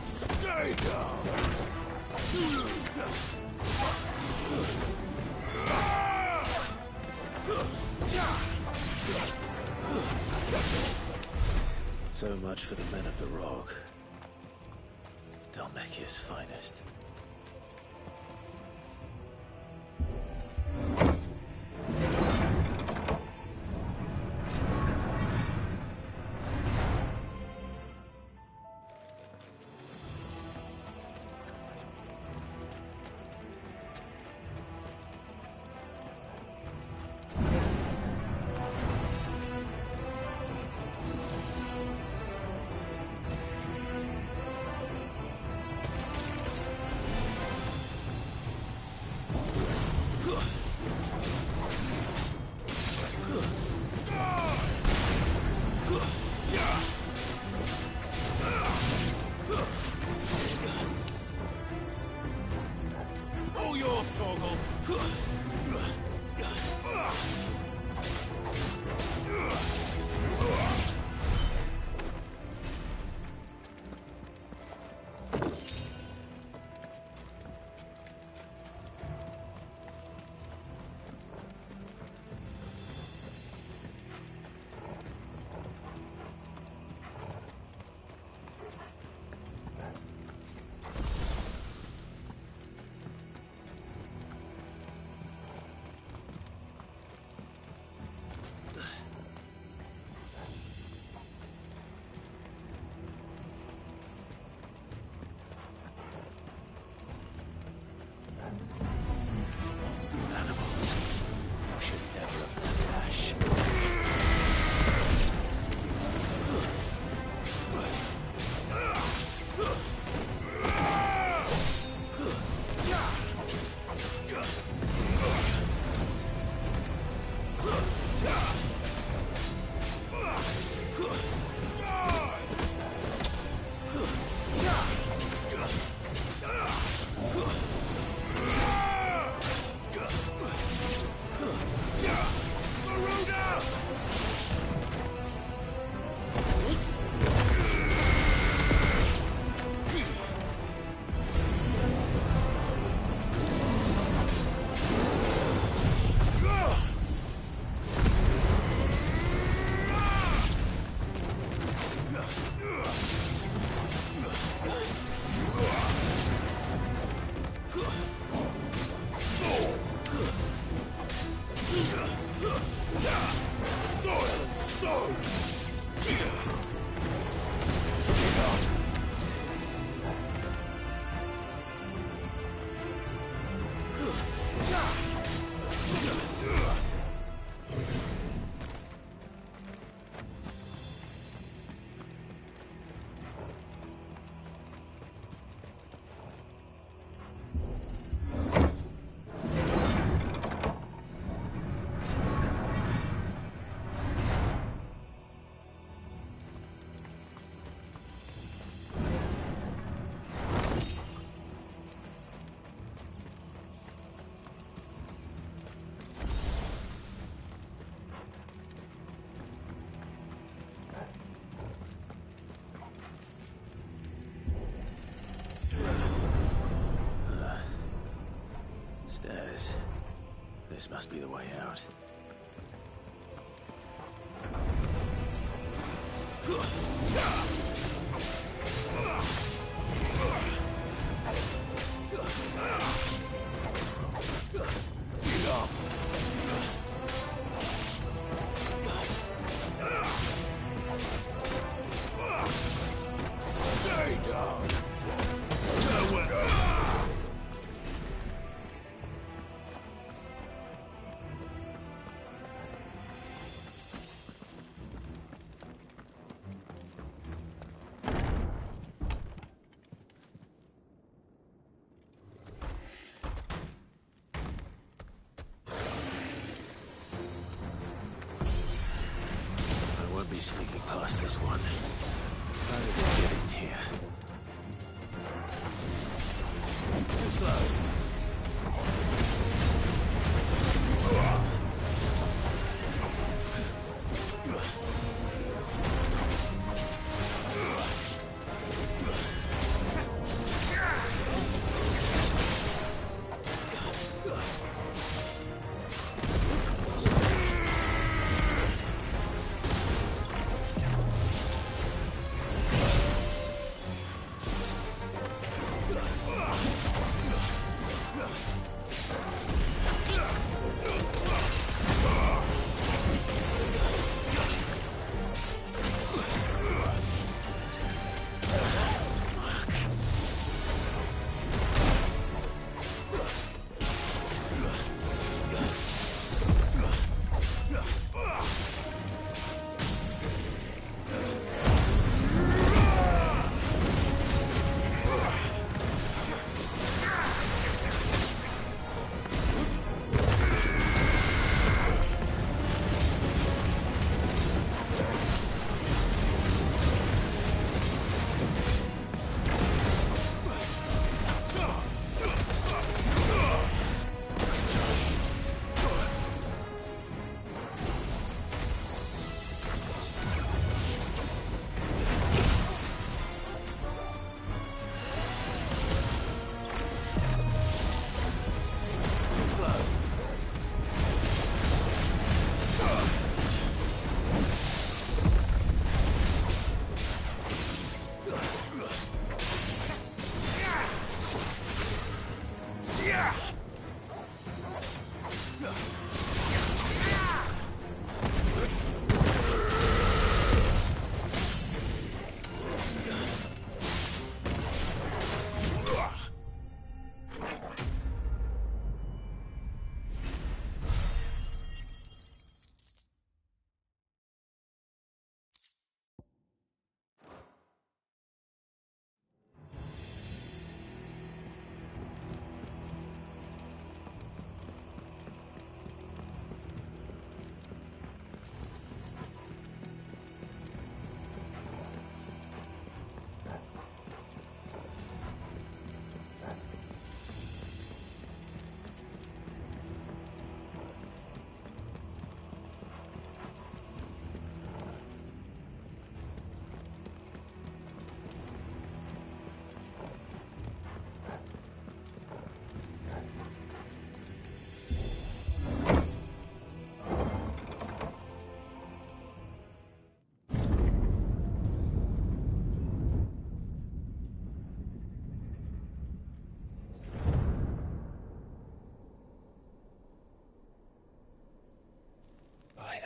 [SPEAKER 7] Stay down! So much for the men of the Rock. Dhalmekia's finest. This must be the way out.
[SPEAKER 17] Stay down!
[SPEAKER 7] I won't be sneaking past this one. How did it get in here? Too slow.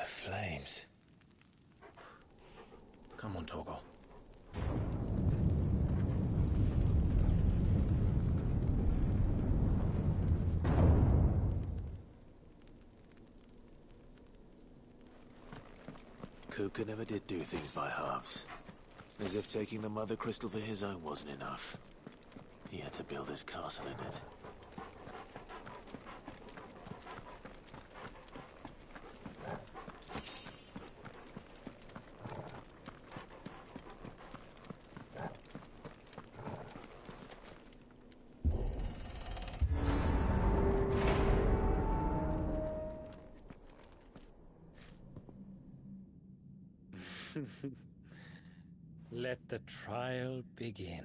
[SPEAKER 11] Flames. Come on, Torgal.
[SPEAKER 7] Kupka never did do things by halves. As if taking the Mother Crystal for his own wasn't enough. He had to build his castle in it.
[SPEAKER 12] Let the trial begin.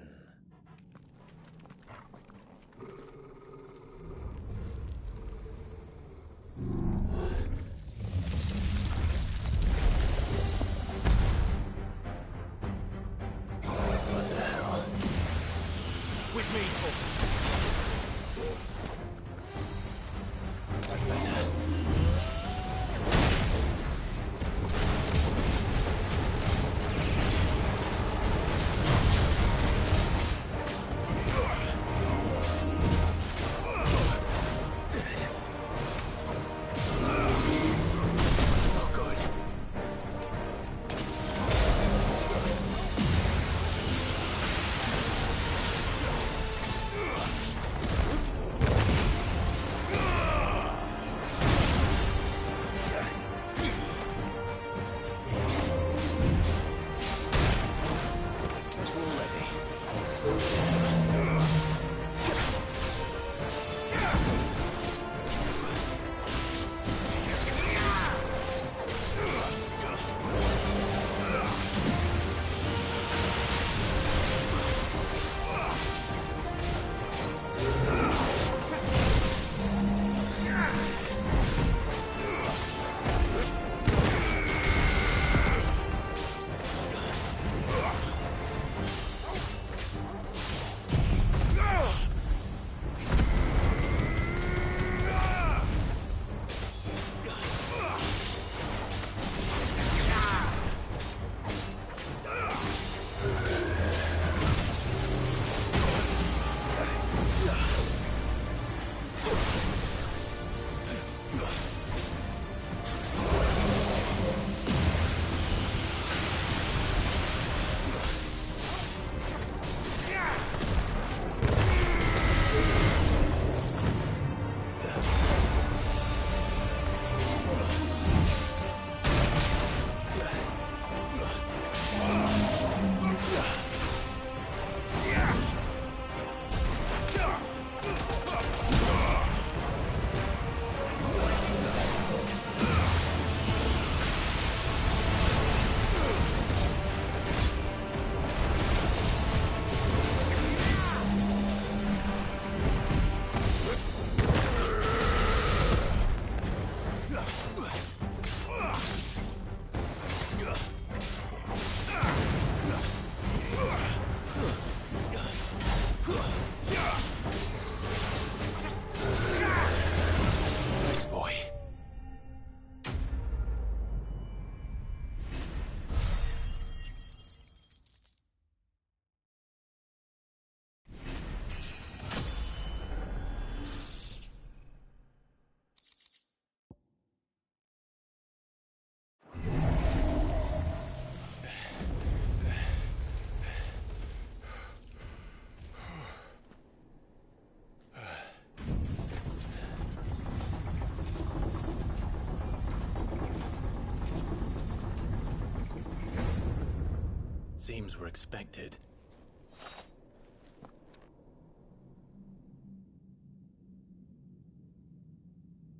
[SPEAKER 8] Seems we're expected.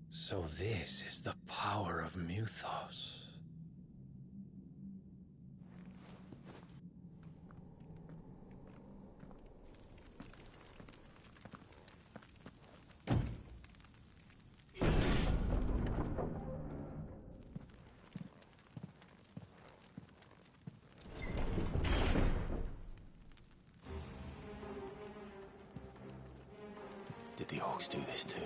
[SPEAKER 12] So this is the power of Muthos.
[SPEAKER 7] Did the orcs do this too?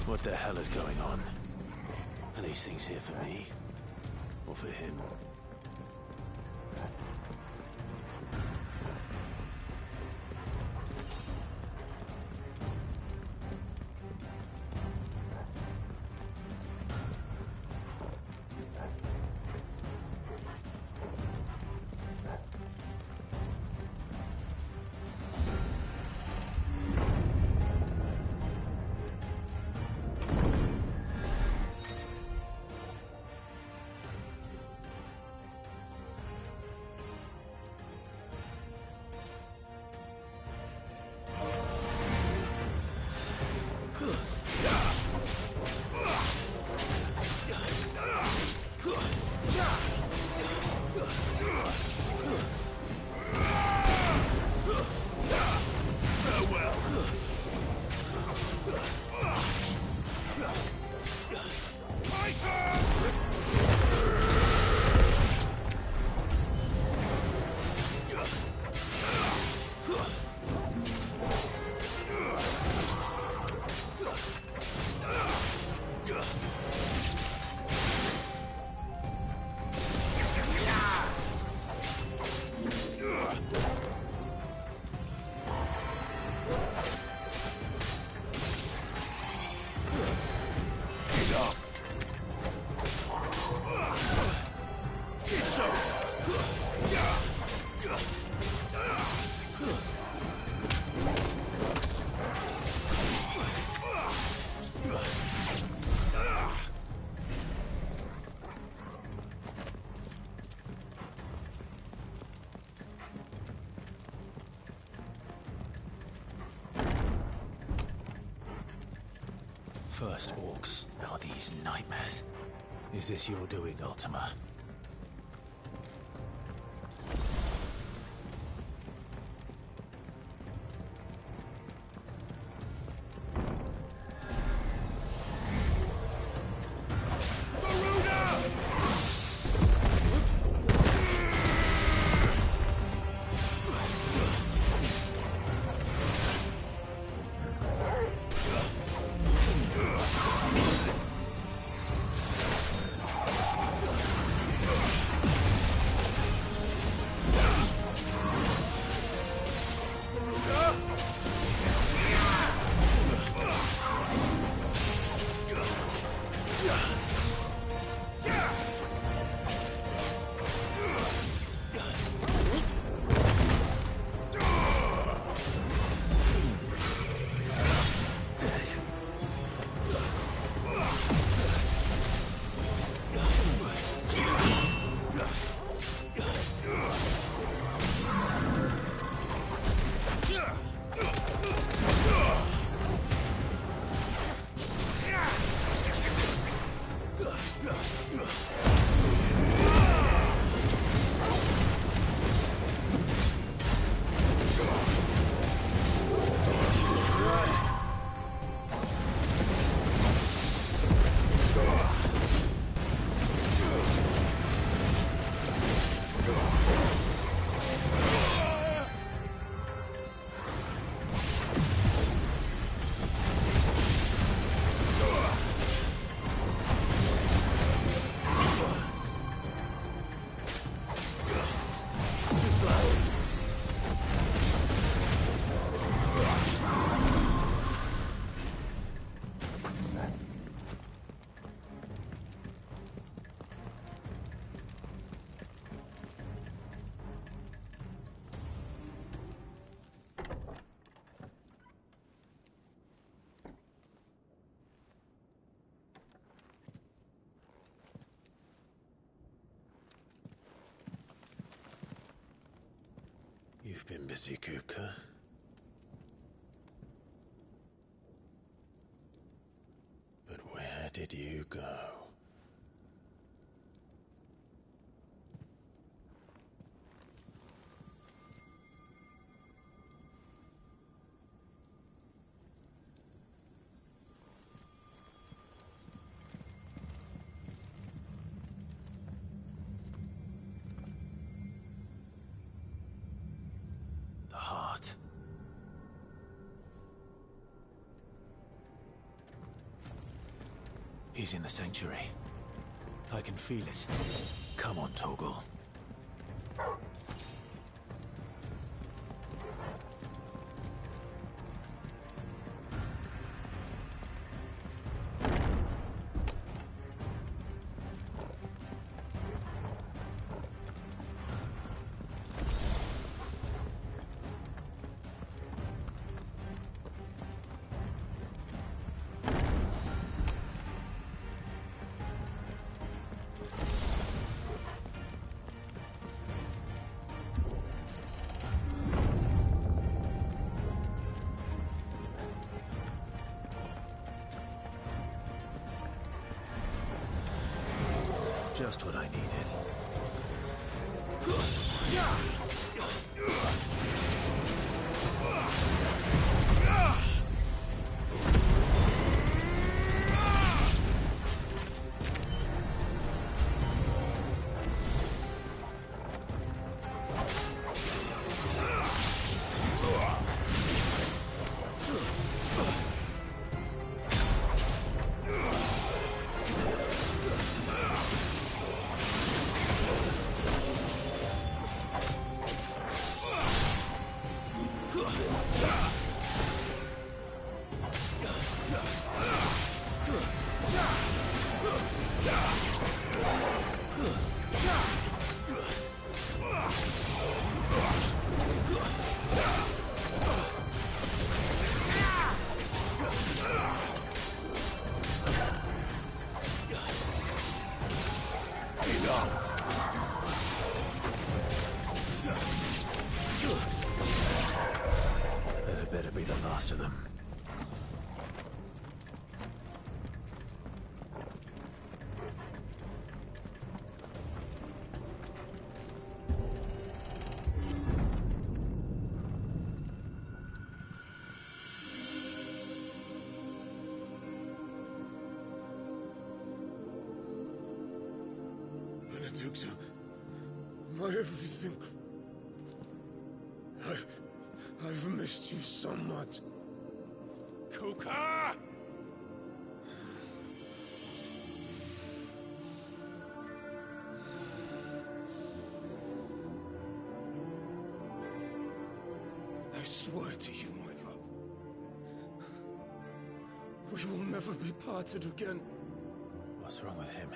[SPEAKER 7] What the hell is going on? Are these things here for me? Or for him? First orcs, now these nightmares. Is this your doing, Ultima?
[SPEAKER 3] You've been busy, Kupka. But where did you go? The heart. He's in the sanctuary. I can feel it. Come on, Torgal. Just what I needed. That better be the last of them.
[SPEAKER 13] Benedikta, my everything. I've missed you so much.
[SPEAKER 15] Kupka!
[SPEAKER 13] I swear to you, my love. We will never be parted again.
[SPEAKER 3] What's wrong with him?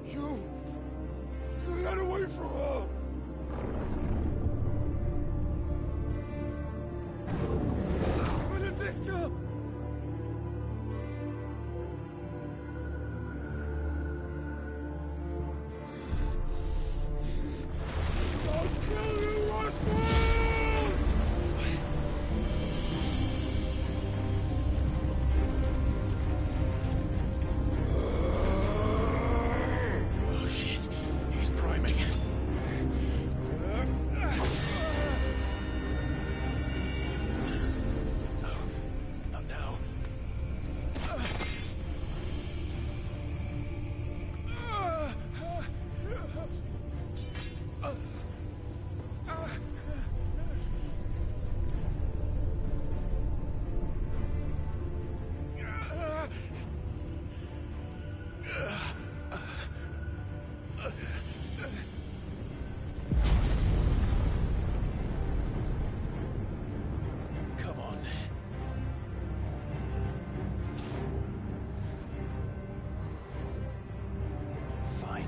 [SPEAKER 13] You got away from her. Benedikta!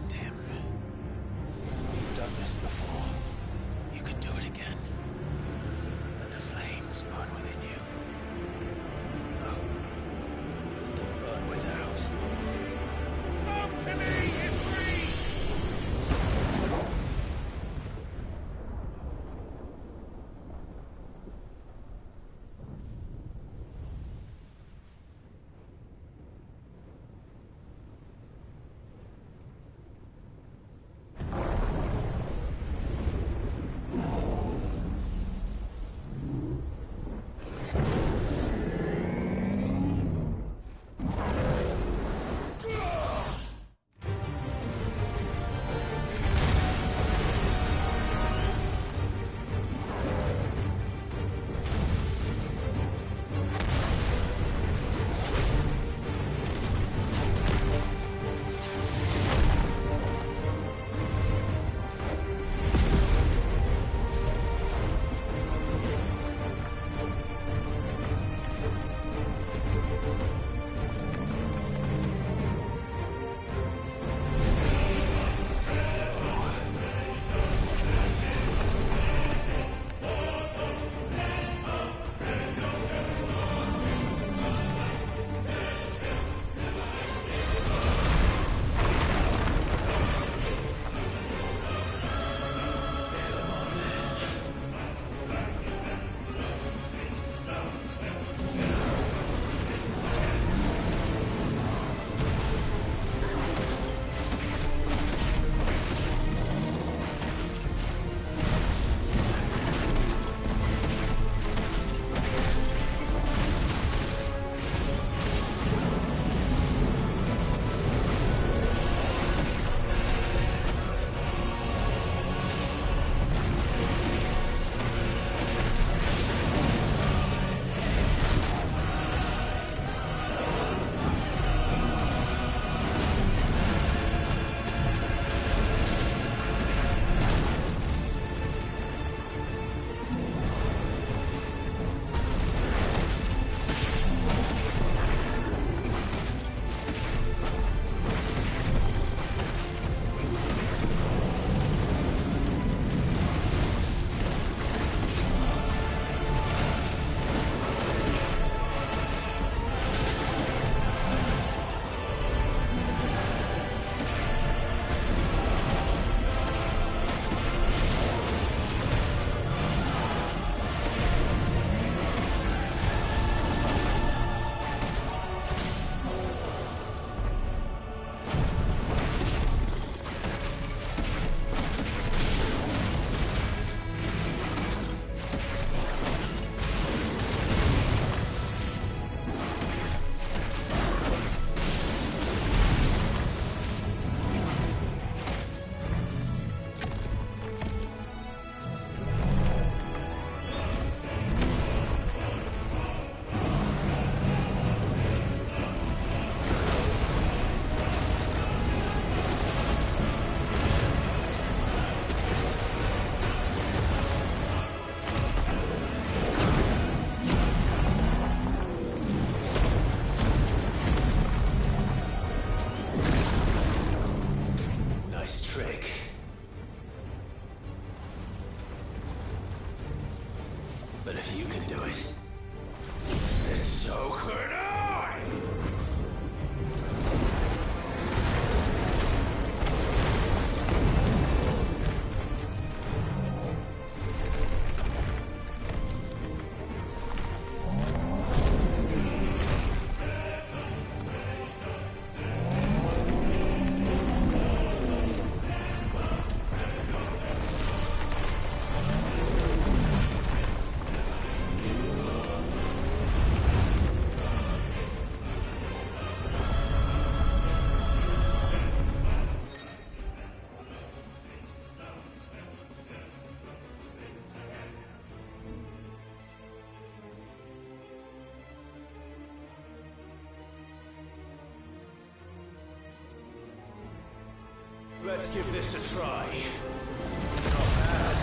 [SPEAKER 8] mind him. You've done this before. You can do it again. Let the flames burn within you. No. Let them burn without.
[SPEAKER 17] Come to me, Ifrit! But if you can do it, then so could I! Let's give this a try. Not bad.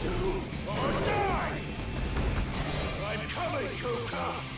[SPEAKER 17] to or die! I'm coming, Kuka!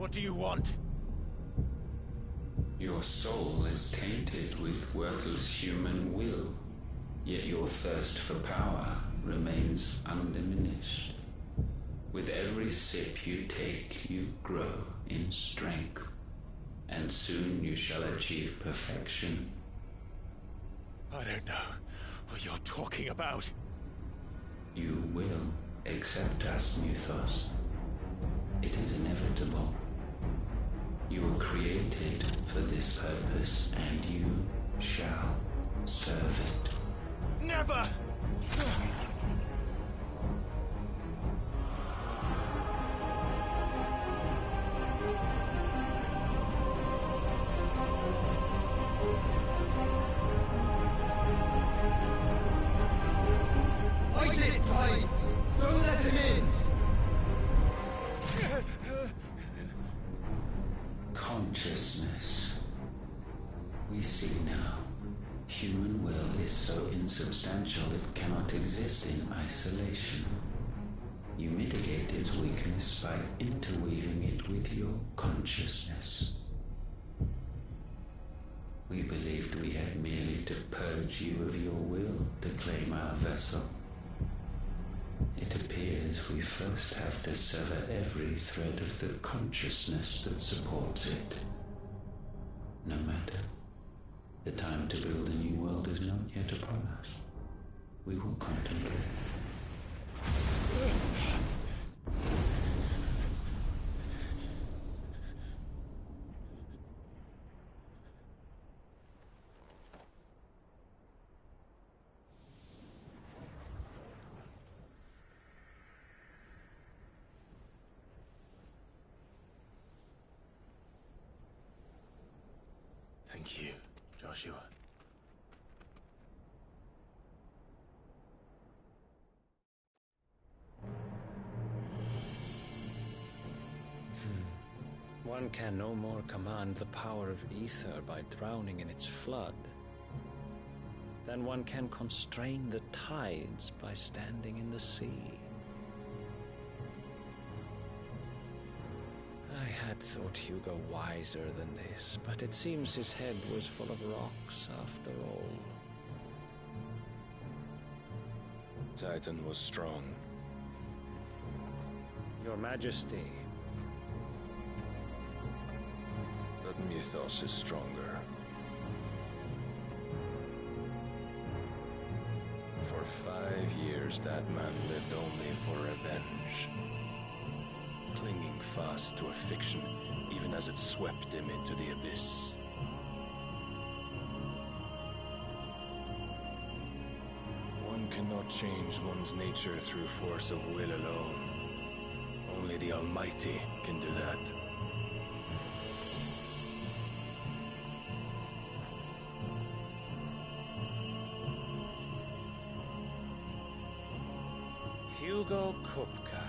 [SPEAKER 11] What do you want?
[SPEAKER 19] Your soul is tainted with worthless human will, yet your thirst for power remains undiminished. With every sip you take, you grow in strength, and soon you shall achieve perfection.
[SPEAKER 11] I don't know what you're talking about.
[SPEAKER 19] You will accept us, Mythos. It is inevitable. You were created for this purpose, and you shall serve it.
[SPEAKER 11] Never!
[SPEAKER 17] Fight it, Tide! Don't let him in!
[SPEAKER 19] Consciousness. We see now. Human will is so insubstantial it cannot exist in isolation. You mitigate its weakness by interweaving it with your consciousness. We believed we had merely to purge you of your will to claim our vessel. It appears we first have to sever every thread of the consciousness that supports it. No matter. The time to build a new world is not yet upon us. We will contemplate.
[SPEAKER 8] Thank you, Joshua.
[SPEAKER 12] One can no more command the power of ether by drowning in its flood than one can constrain the tides by standing in the sea. I had thought Hugo wiser than this, but it seems his head was full of rocks after all.
[SPEAKER 11] Titan was strong.
[SPEAKER 12] Your Majesty.
[SPEAKER 11] But Mythos is stronger. For 5 years, that man lived only for revenge. Clinging fast to a fiction, even as it swept him into the abyss. One cannot change one's nature through force of will alone. Only the Almighty can do that.
[SPEAKER 12] Hugo Kupka,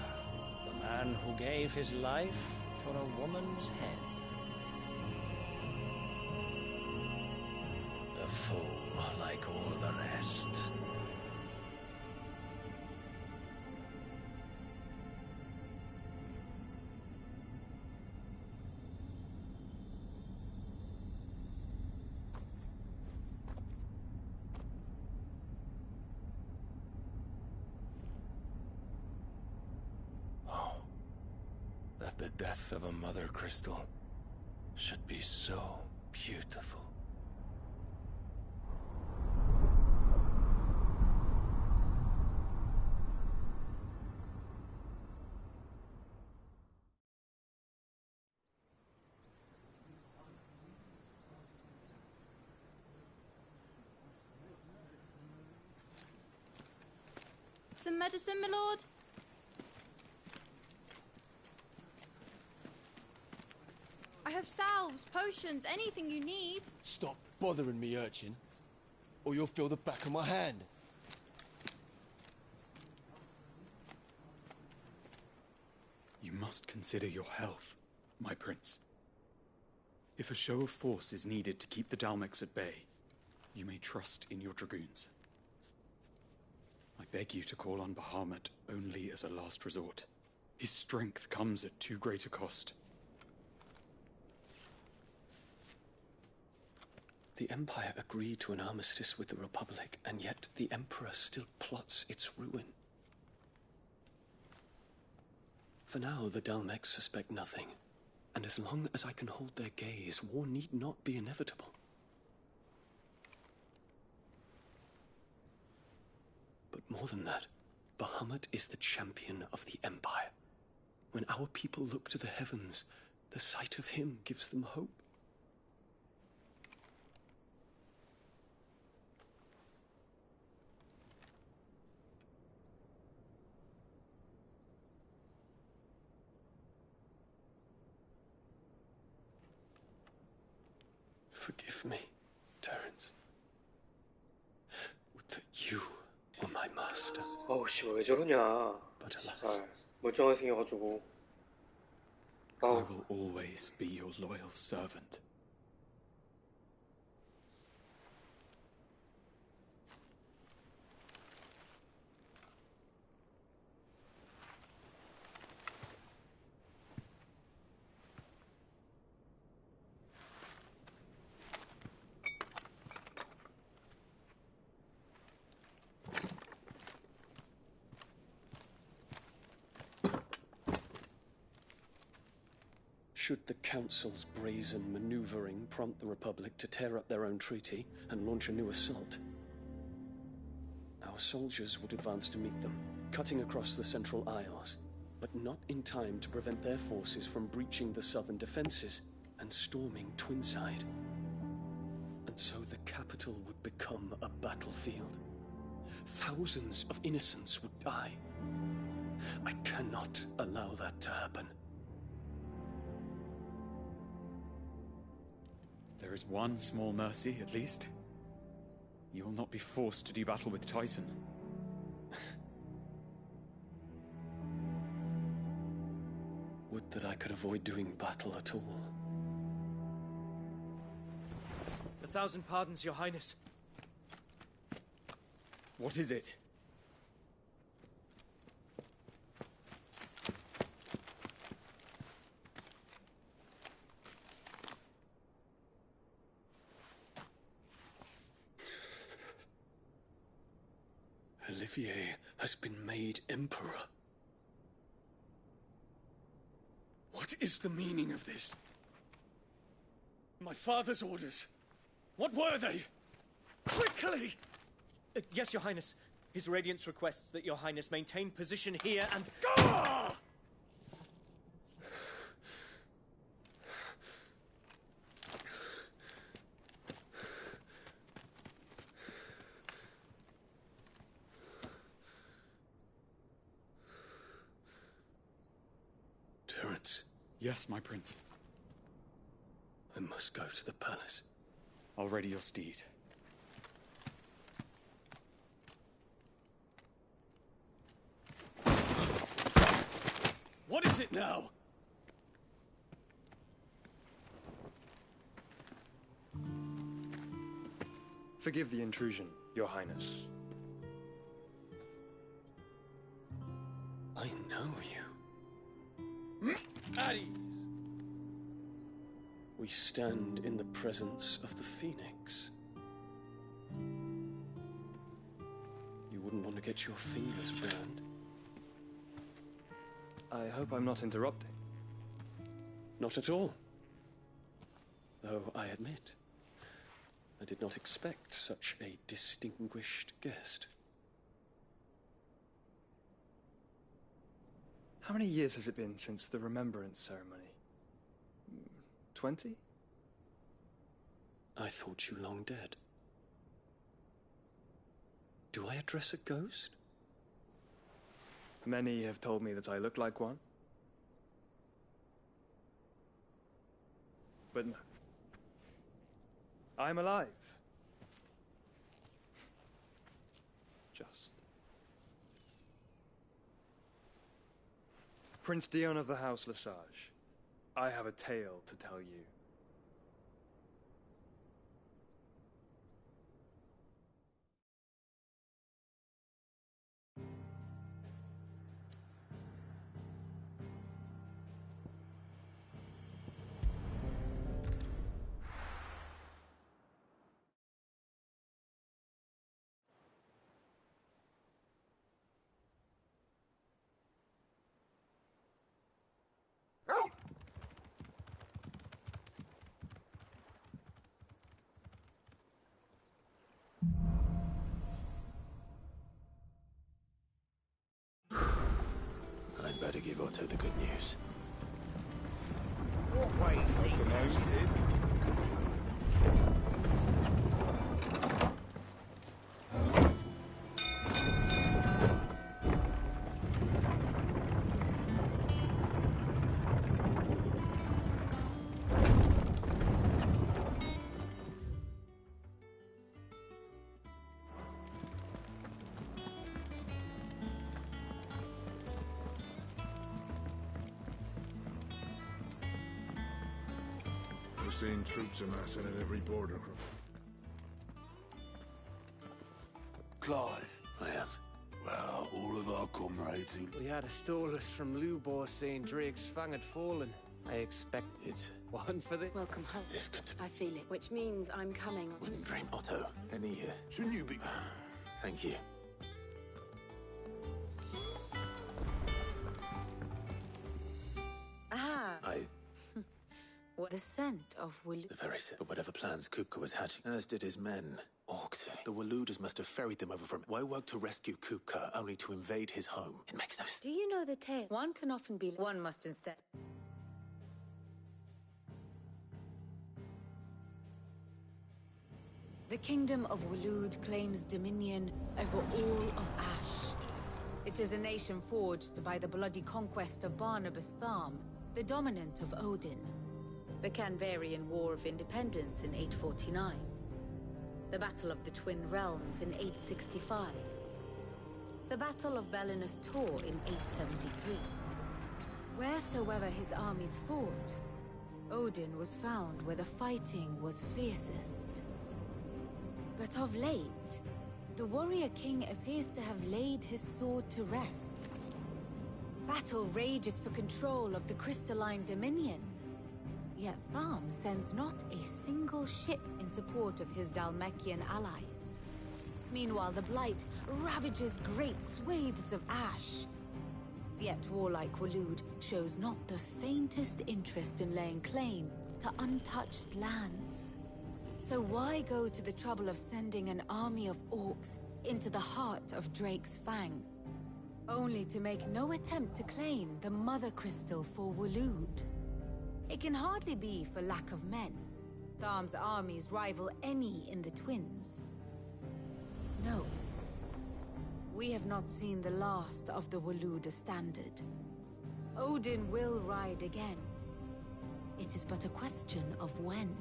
[SPEAKER 12] the man who gave his life for a woman's head. A fool like all the rest.
[SPEAKER 11] The death of a mother crystal should be so beautiful.
[SPEAKER 20] Some medicine, my lord? I have salves, potions, anything you need.
[SPEAKER 4] Stop bothering me, urchin, or you'll feel the back of my hand.
[SPEAKER 23] You must consider your health, my prince. If a show of force is needed to keep the Dalmex at bay, you may trust in your dragoons. I beg you to call on Bahamut only as a last resort. His strength comes at too great a cost.
[SPEAKER 16] The Empire agreed to an armistice with the Republic, and yet the Emperor still plots its ruin. For now, the Dalmex suspect nothing, and as long as I can hold their gaze, war need not be inevitable. But more than that, Bahamut is the champion of the Empire. When our people look to the heavens, the sight of him gives them hope. Forgive me, Terence. Would that you were my master.
[SPEAKER 18] 어우 씨발 왜 저러냐. 아, 멀쩡하게 생겨가지고.
[SPEAKER 23] I will always be your loyal servant.
[SPEAKER 16] Should the Council's brazen maneuvering prompt the Republic to tear up their own treaty and launch a new assault, our soldiers would advance to meet them, cutting across the Central Isles, but not in time to prevent their forces from breaching the southern defenses and storming Twinside. And so the capital would become a battlefield. Thousands of innocents would die. I cannot allow that to happen.
[SPEAKER 23] There is one small mercy, at least. You will not be forced to do battle with Titan.
[SPEAKER 16] Would that I could avoid doing battle at all.
[SPEAKER 4] 1,000 pardons, Your Highness.
[SPEAKER 23] What is it?
[SPEAKER 16] Olivier has been made Emperor. What is the meaning of this? My father's orders. What were they? Quickly!
[SPEAKER 4] Yes, Your Highness. His Radiance requests that Your Highness maintain position here and...
[SPEAKER 16] Ah! Terence.
[SPEAKER 23] Yes, my prince.
[SPEAKER 16] I must go to the palace.
[SPEAKER 23] I'll ready your steed.
[SPEAKER 16] What is it now?
[SPEAKER 21] Forgive the intrusion, Your Highness.
[SPEAKER 16] I know you.
[SPEAKER 4] At ease.
[SPEAKER 16] We stand in the presence of the Phoenix. You wouldn't want to get your fingers burned.
[SPEAKER 21] I hope I'm not interrupting.
[SPEAKER 16] Not at all. Though I admit, I did not expect such a distinguished guest.
[SPEAKER 21] How many years has it been since the Remembrance ceremony? 20?
[SPEAKER 16] I thought you long dead. Do I address a ghost?
[SPEAKER 21] Many have told me that I look like one. But no. I'm alive. Just. Prince Dion of the House Lesage, I have a tale to tell you.
[SPEAKER 7] give Otto the good news.
[SPEAKER 15] What ways lead you, Sid?
[SPEAKER 13] We're seeing troops amassing at every border cross.
[SPEAKER 17] Clive. I am. Well, all of our comrades who...
[SPEAKER 4] We had a stolus from Lubor saying Drake's Fang had fallen. I expect
[SPEAKER 7] it's
[SPEAKER 4] one for the...
[SPEAKER 5] Welcome home.
[SPEAKER 7] This could...
[SPEAKER 5] I feel it, which means I'm coming.
[SPEAKER 7] Wouldn't dream, Otto. Any...
[SPEAKER 17] Shouldn't you be...
[SPEAKER 7] Thank you.
[SPEAKER 5] Ah.
[SPEAKER 7] I...
[SPEAKER 5] What the scent of Walood?
[SPEAKER 7] The very scent. But whatever plans Kupka was hatching, as did his men. Orcs. The Walooders must have ferried them over from... Why work to rescue Kupka, only to invade his home? It makes no sense.
[SPEAKER 5] Do you know the tale? One can often be... One must instead... The kingdom of Walood claims dominion over all of Ash. It is a nation forged by the bloody conquest of Barnabas Tharm, the dominant of Odin. The Canvarian War of Independence in 849. The Battle of the Twin Realms in 865. The Battle of Belinus Tor in 873. Wheresoever his armies fought, Odin was found where the fighting was fiercest. But of late, the warrior king appears to have laid his sword to rest. Battle rages for control of the crystalline dominion. Yet Tharm sends not a single ship in support of his Dhalmekian allies. Meanwhile, the Blight ravages great swathes of Ash. Yet warlike Walood shows not the faintest interest in laying claim to untouched lands. So why go to the trouble of sending an army of orcs into the heart of Drake's Fang, only to make no attempt to claim the Mother Crystal for Walood? It can hardly be for lack of men. Tharm's armies rival any in the Twins. No. We have not seen the last of the Walooder standard. Odin will ride again. It is but a question of when.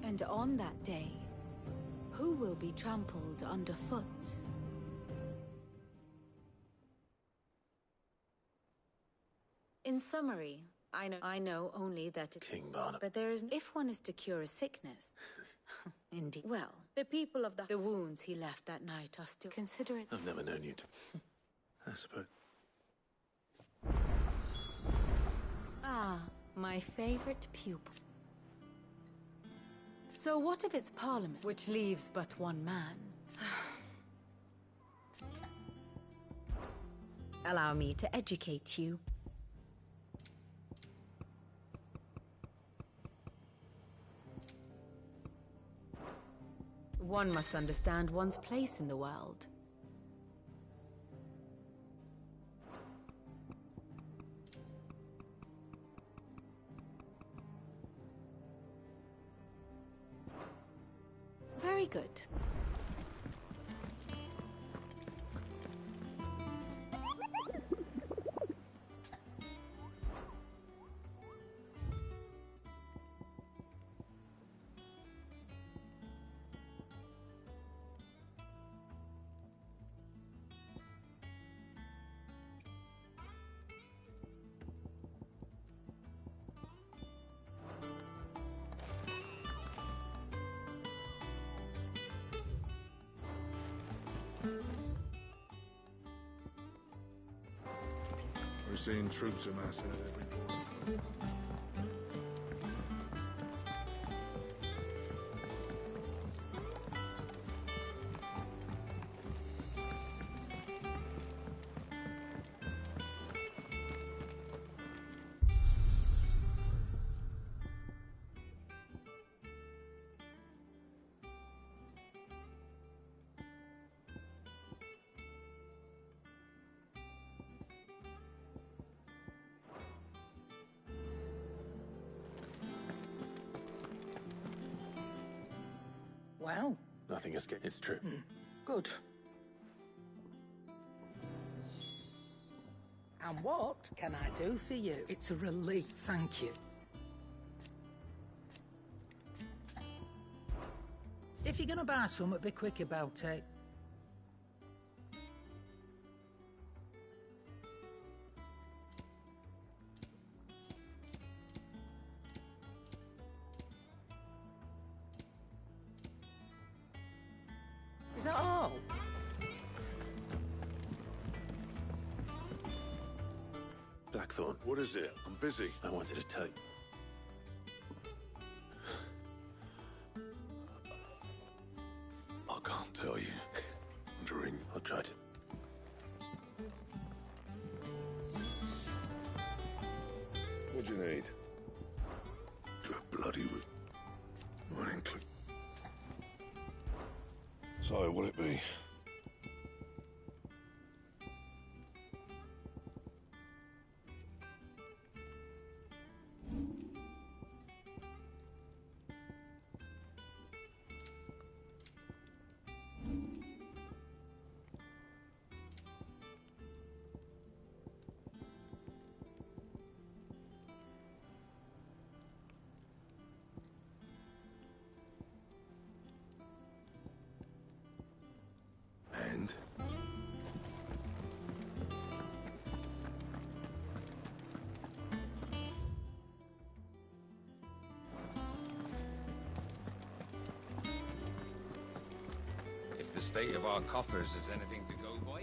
[SPEAKER 5] And on that day, who will be trampled underfoot? In summary, I know only that
[SPEAKER 7] King Barnabas.
[SPEAKER 5] But there is... If one is to cure a sickness... Indeed. Well, the people of the wounds he left that night are still... Consider it...
[SPEAKER 7] I've never known you to... I suppose...
[SPEAKER 5] Ah, my favorite pupil. So what of its parliament, which leaves but one man? Allow me to educate you. One must understand one's place in the world. Very good.
[SPEAKER 13] We're seeing troops amassing at every border.
[SPEAKER 10] Well?
[SPEAKER 7] Nothing escaped. It's true.
[SPEAKER 10] Good. And what can I do for you? It's a relief, thank you. If you're gonna buy something, be quick about it. Is that all?
[SPEAKER 7] Blackthorn.
[SPEAKER 17] What is it? I'm busy.
[SPEAKER 7] I wanted to tell you.
[SPEAKER 17] I can't tell you. Drink.
[SPEAKER 7] I'll try to.
[SPEAKER 17] What do you need? Do a bloody mining clip. So, what'll it be? And?
[SPEAKER 6] If the state of our coffers is anything to go by.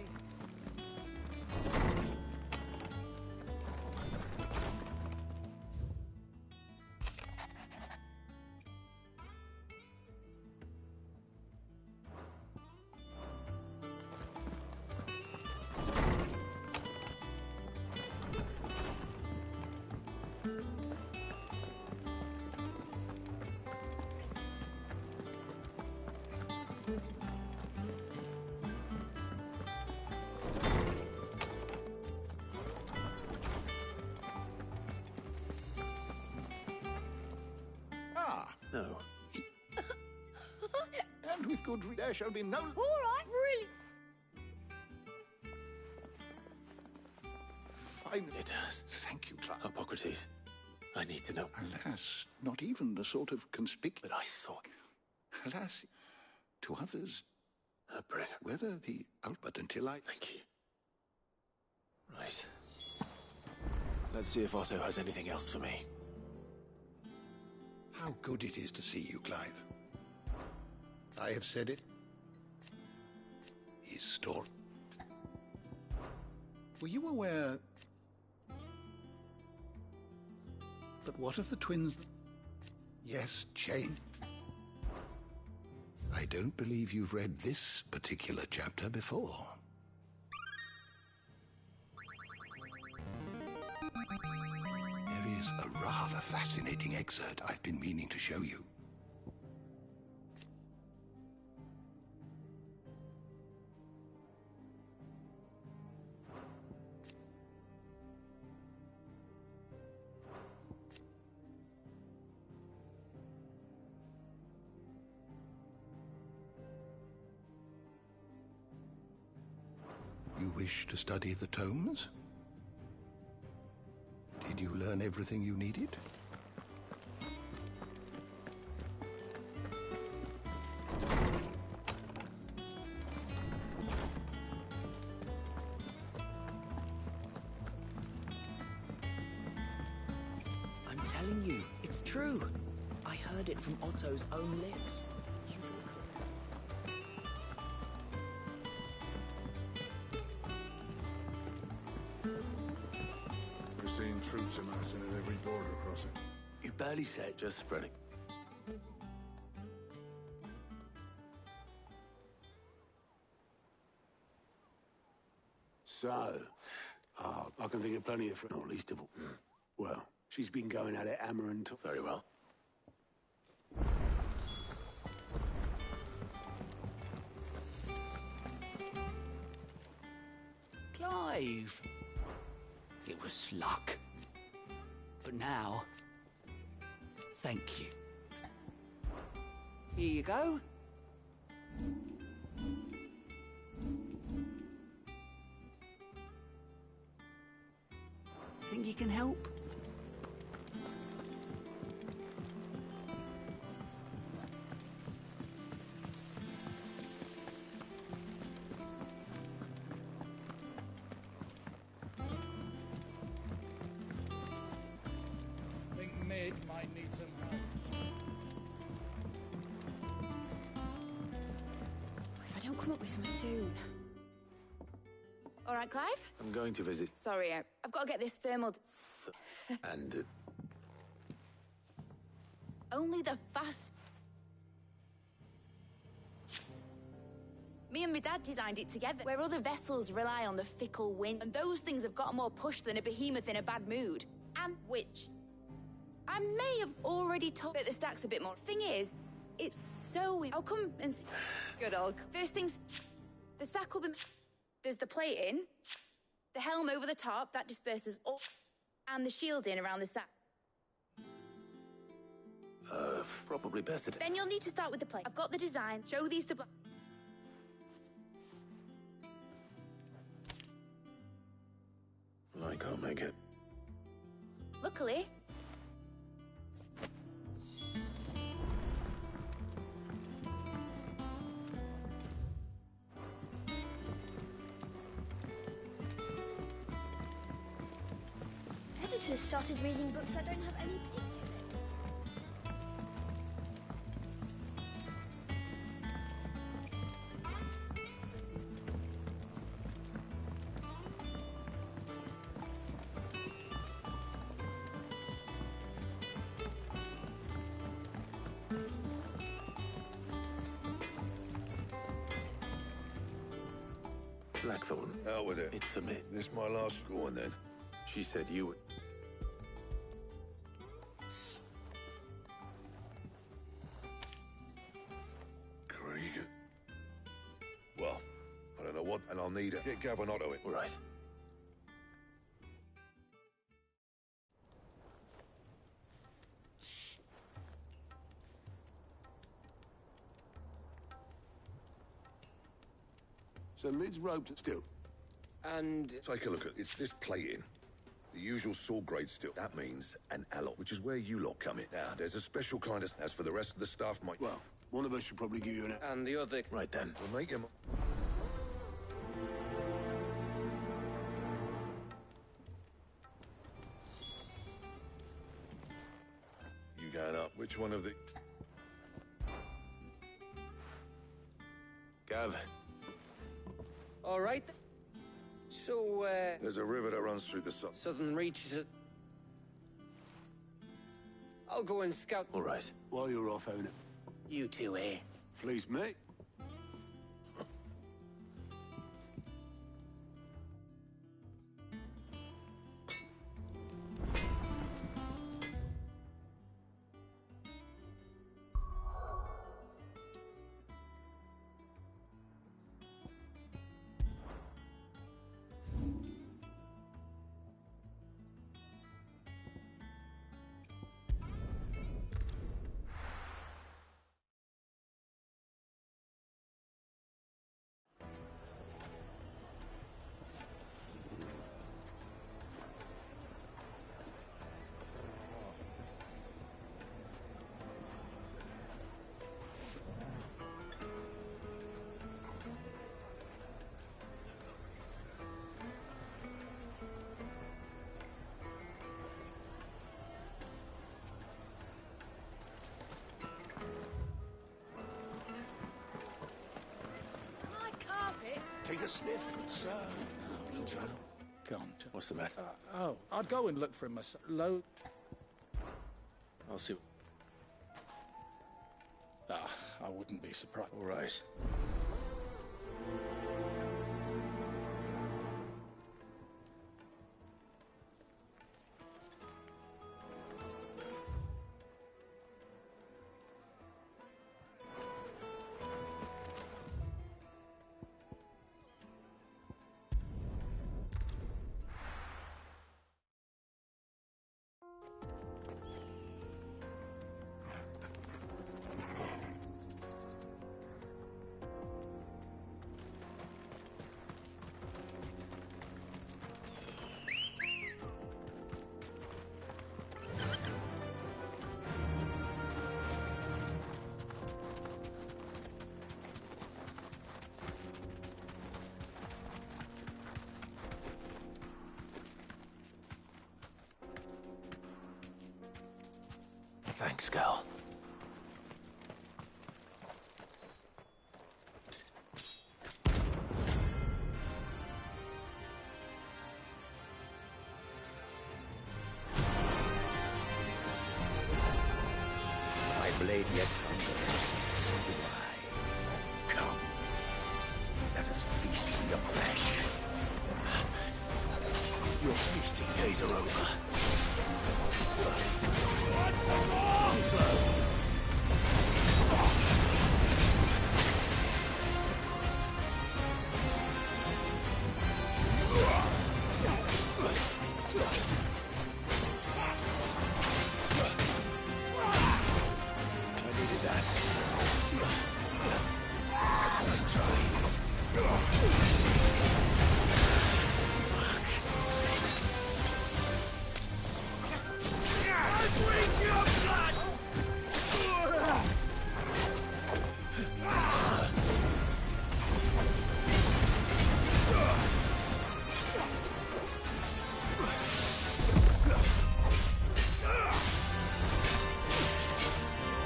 [SPEAKER 7] No.
[SPEAKER 9] And with good reason, there shall be no...
[SPEAKER 1] All right, really.
[SPEAKER 9] Finally.
[SPEAKER 7] It does.
[SPEAKER 9] Thank you, Clark.
[SPEAKER 7] Hippocrates. I need to know.
[SPEAKER 9] Alas, not even the sort of conspicuous...
[SPEAKER 7] But I thought...
[SPEAKER 9] Alas, to others...
[SPEAKER 7] Brett.
[SPEAKER 9] Whether the... But until I...
[SPEAKER 7] Thank you. Right. Let's see if Otto has anything else for me.
[SPEAKER 9] How good it is to see you, Clive. I have said it. His story. Were you aware... But what of the twins? Yes, Jane. I don't believe you've read this particular chapter before. There is a rather fascinating excerpt I've been meaning to show you. You wish to study the tomes? Did you learn everything you needed?
[SPEAKER 22] I'm telling you, it's true. I heard it from Otto's own lips.
[SPEAKER 17] We're seeing troops amassing at every border crossing.
[SPEAKER 7] You barely said, just spreading.
[SPEAKER 24] So, I can think of plenty of not least of all. Well, she's been going at it hammer and
[SPEAKER 7] very well.
[SPEAKER 14] Clive. It was luck. But now, thank you. Here you go.
[SPEAKER 2] Think you can help?
[SPEAKER 10] Think Mid might need some help.
[SPEAKER 2] If I don't come up with something soon. All right, Clive?
[SPEAKER 7] I'm going to visit...
[SPEAKER 2] Sorry, I've got to get this thermal...
[SPEAKER 7] And...
[SPEAKER 2] Only the fast... Me and my dad designed it together, where other vessels rely on the fickle wind, and those things have got more push than a behemoth in a bad mood. And which... I may have already told that the stack's a bit more. Thing is, it's so... I'll come and see... Good old... First things... The stack will be... There's the plating, the helm over the top, that disperses all... And the shielding around the sack.
[SPEAKER 7] Probably best to...
[SPEAKER 2] Then you'll need to start with the plate. I've got the design. Show these to...
[SPEAKER 7] I can't make it.
[SPEAKER 2] Luckily...
[SPEAKER 3] Editors started reading books that don't have any pictures in.
[SPEAKER 7] Blackthorn.
[SPEAKER 17] Out with it.
[SPEAKER 7] It's for me.
[SPEAKER 17] This my last scoring then?
[SPEAKER 7] She said you would...
[SPEAKER 17] Krieger. Well, I don't know what, and I'll need it. Get Gavin onto it.
[SPEAKER 7] All right.
[SPEAKER 24] So Mid's roped still.
[SPEAKER 23] And...
[SPEAKER 17] Take a look at it's this plating. The usual sword grade steel. That means an alloy, which is where you lot come in. Now, there's a special kind of... As for the rest of the stuff,
[SPEAKER 24] Well, one of us should probably give you an...
[SPEAKER 23] And the other...
[SPEAKER 7] Right then.
[SPEAKER 17] We'll make him... You going up? Which one of the...
[SPEAKER 7] Gav.
[SPEAKER 23] All right. So,
[SPEAKER 17] There's a river that runs through the
[SPEAKER 23] southern reaches it. I'll go and scout.
[SPEAKER 7] All right.
[SPEAKER 24] While you're off, own it.
[SPEAKER 22] You two, eh?
[SPEAKER 24] Fleece me.
[SPEAKER 10] Take a sniff, good sir. John. Can't.
[SPEAKER 7] What's the matter?
[SPEAKER 10] Oh, I'd go and look for him myself.
[SPEAKER 7] I'll see.
[SPEAKER 10] I wouldn't be surprised.
[SPEAKER 7] All right. Thanks, Gal.
[SPEAKER 22] My blade yet hungers, so do I. Come, let us feast on your flesh.
[SPEAKER 7] Your feasting days are over. Too slow. I needed that. Nice try.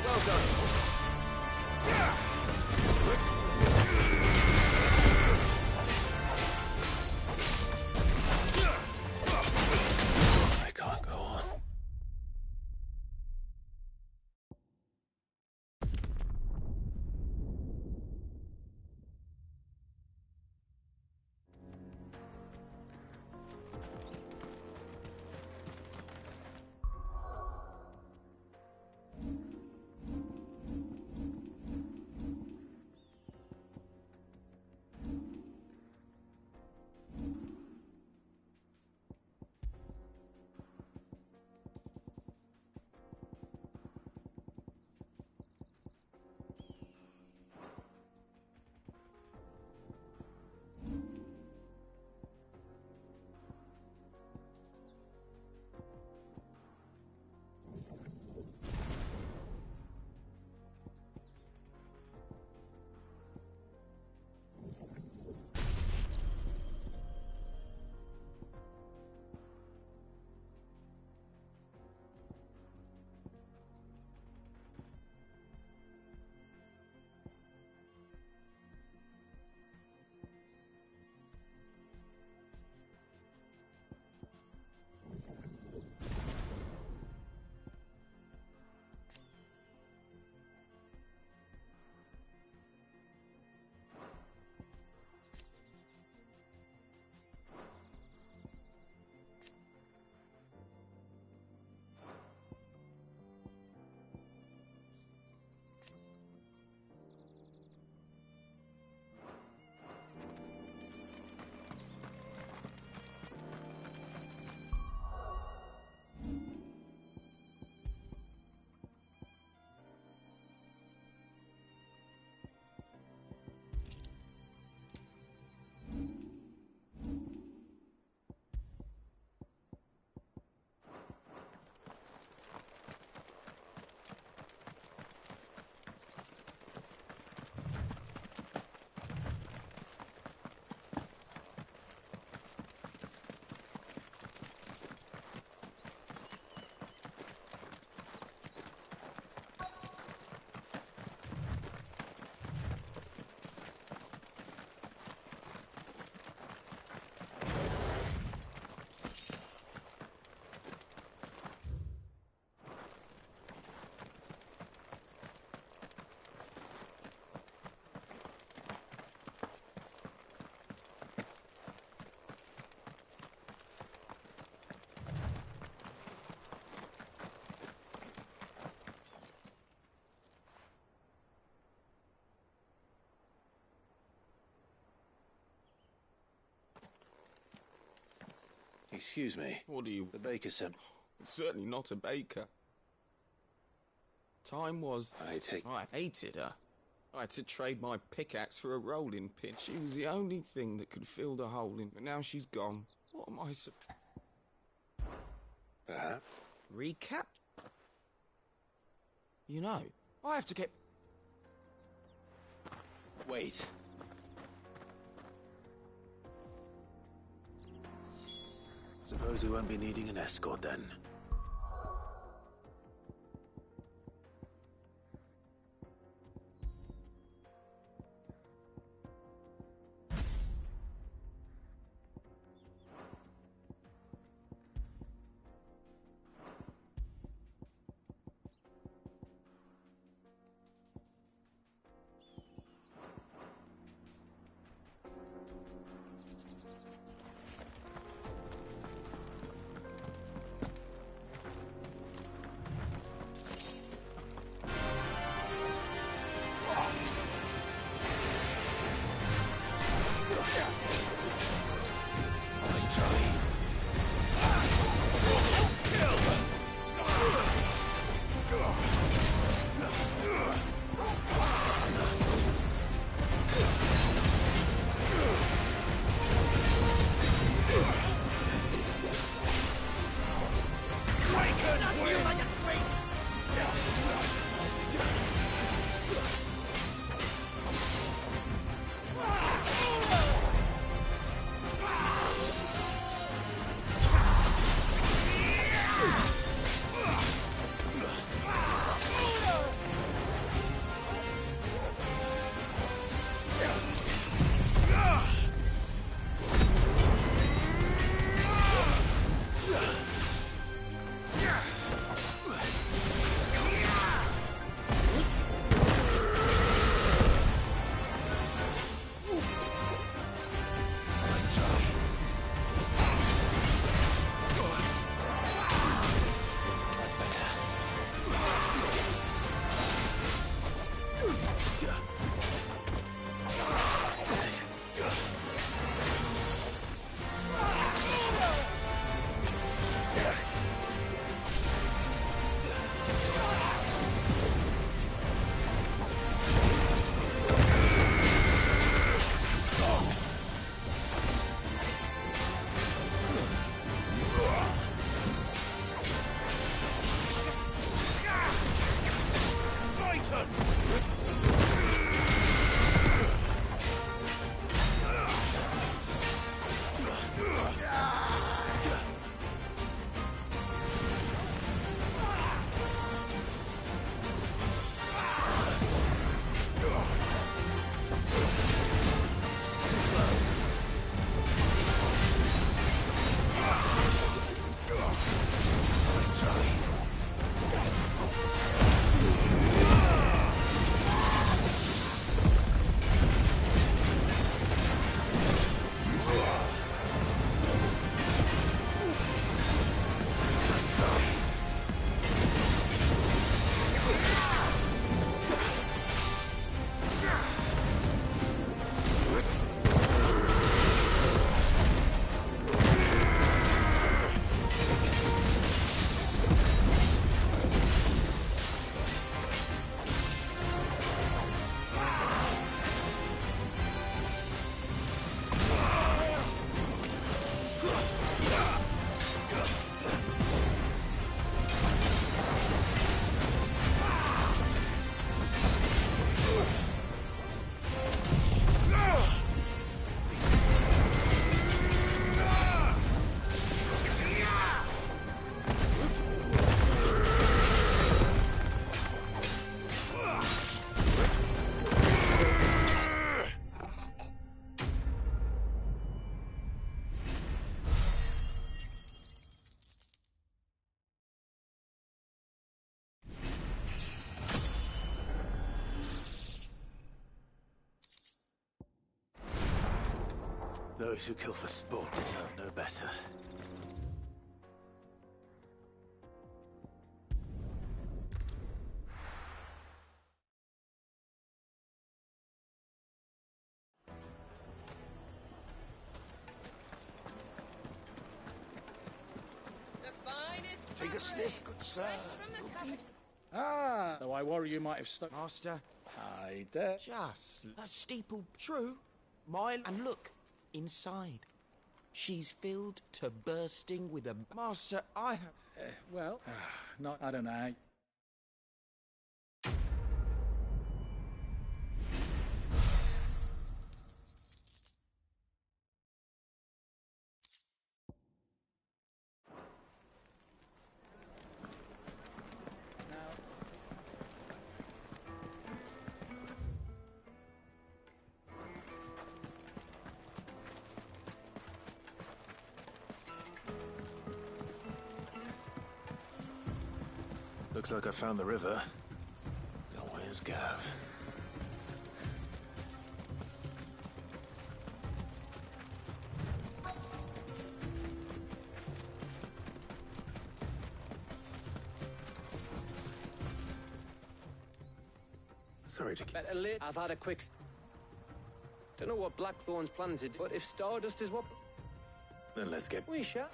[SPEAKER 7] Well done. I can't go on. Excuse me.
[SPEAKER 8] What do you...
[SPEAKER 7] The baker sent...
[SPEAKER 8] It's certainly not a baker. Time was... I hated her. I had to trade my pickaxe for a rolling pin. She was the only thing that could fill the hole in. But now she's gone. What am I
[SPEAKER 7] Perhaps?
[SPEAKER 8] Recap? You know, I have to get...
[SPEAKER 7] Wait. Suppose we won't be needing an escort then. Those who kill for sport deserve no better.
[SPEAKER 17] Take a sniff, good sir.
[SPEAKER 10] Ah, though I worry you might have stuck.
[SPEAKER 4] Master.
[SPEAKER 10] Hide.
[SPEAKER 4] Just a steeple, true. Mile, and look, inside. She's filled to bursting with a... Master, I have...
[SPEAKER 10] Well, not, I don't know.
[SPEAKER 7] Looks like I found the river. Now where's Gav? Sorry to...
[SPEAKER 11] Better late. I've had a quick... Don't know what Blackthorn's planted, but if Stardust is what...
[SPEAKER 7] Then let's get...
[SPEAKER 11] We shall.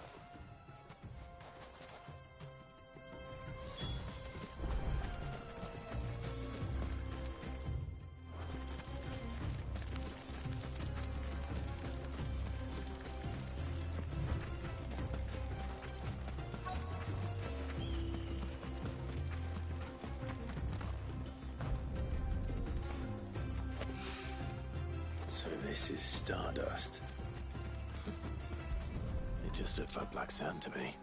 [SPEAKER 7] So this is Stardust. It just looks like black sand to me.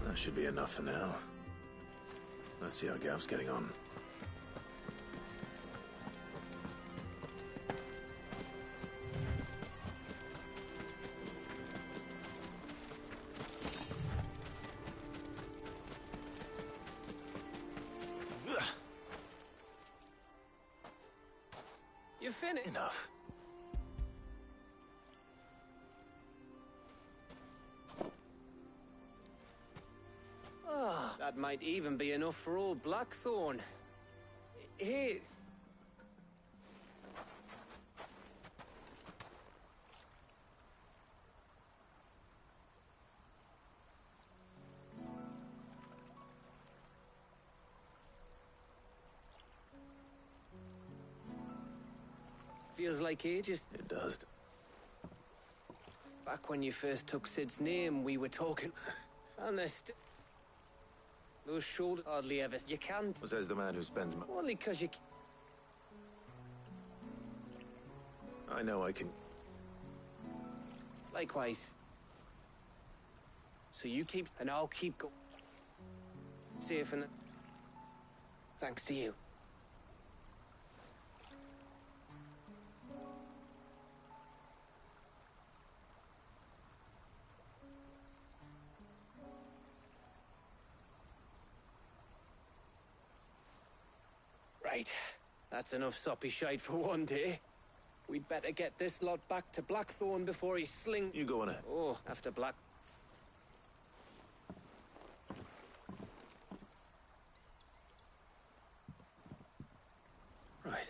[SPEAKER 7] That should be enough for now. Let's see how Gav's getting on.
[SPEAKER 11] You finished?
[SPEAKER 7] Enough.
[SPEAKER 11] That might even be enough for old Blackthorn. Here. Feels like ages.
[SPEAKER 7] It does.
[SPEAKER 11] Back when you first took Sid's name, we were talking. And those shoulders hardly ever. You can't.
[SPEAKER 7] Well, says the man who spends
[SPEAKER 11] only because you.
[SPEAKER 7] I know I can.
[SPEAKER 11] Likewise. So you keep, and I'll keep going. Safe and. Thanks to you. Right. That's enough soppy shite for one day. We'd better get this lot back to Blackthorn before he sling...
[SPEAKER 7] You go on it.
[SPEAKER 11] Oh, after Black...
[SPEAKER 7] Right.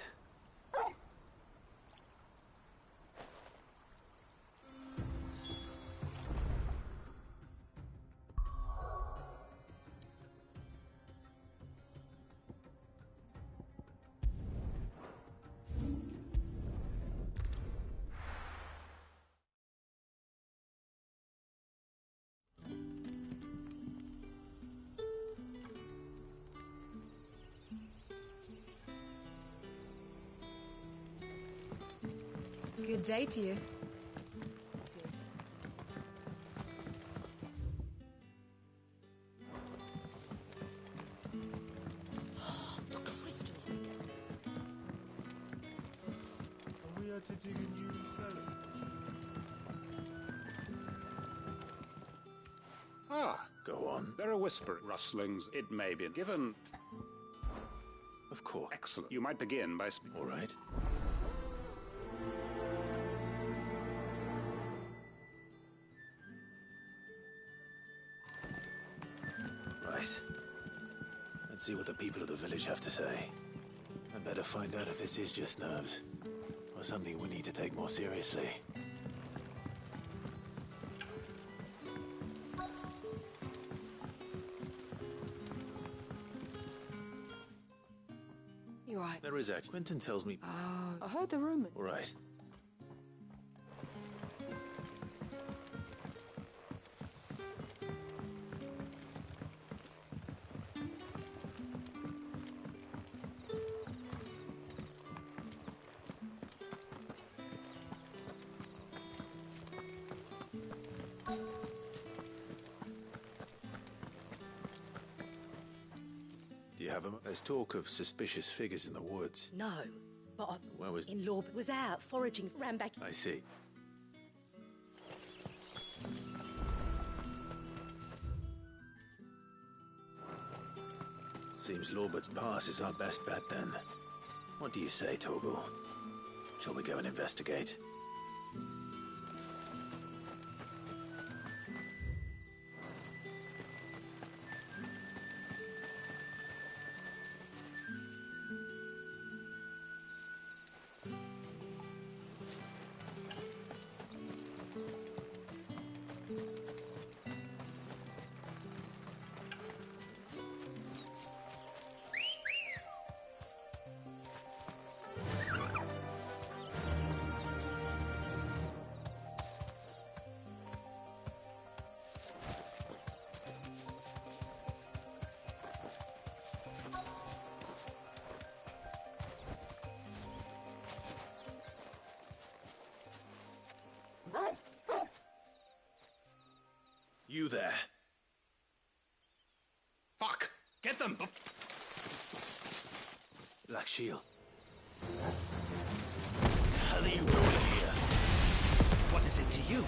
[SPEAKER 5] Good day to you.
[SPEAKER 15] editing a new selling.
[SPEAKER 24] Ah,
[SPEAKER 7] go on.
[SPEAKER 24] There are whisper rustlings. It may be given.
[SPEAKER 7] Of course.
[SPEAKER 24] Excellent. You might begin by
[SPEAKER 7] all right. Right. Let's see what the people of the village have to say. I better find out if this is just nerves, or something we need to take more seriously.
[SPEAKER 12] You're right.
[SPEAKER 7] There is actually. Quentin tells me.
[SPEAKER 12] I heard the rumor.
[SPEAKER 7] All right. There's talk of suspicious figures in the woods.
[SPEAKER 1] No, but
[SPEAKER 7] Where was...
[SPEAKER 1] in-law was out foraging, ran back.
[SPEAKER 7] I see. Seems Lorbert's Pass is our best bet then. What do you say, Torgal? Shall we go and investigate? You there.
[SPEAKER 24] Fuck! Get them!
[SPEAKER 7] Black Shield.
[SPEAKER 22] The hell are you doing here? What is it to you?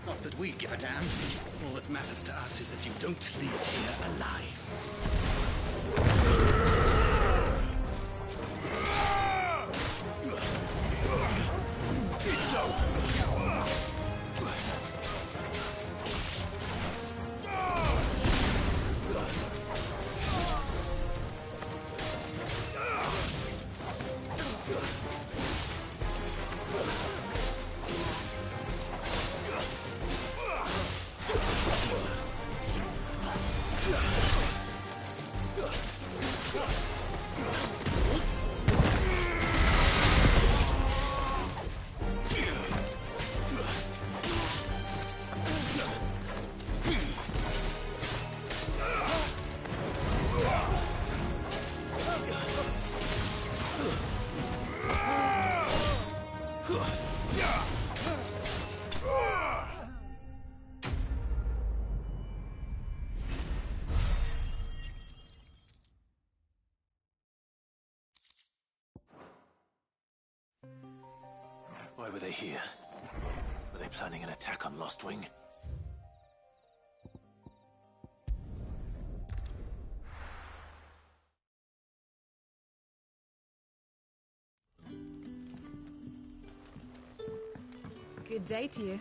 [SPEAKER 22] Not that we give a damn. All that matters to us is that you don't leave here alive. It's over.
[SPEAKER 7] Why were they here? Were they planning an attack on Lostwing?
[SPEAKER 5] Good day to you.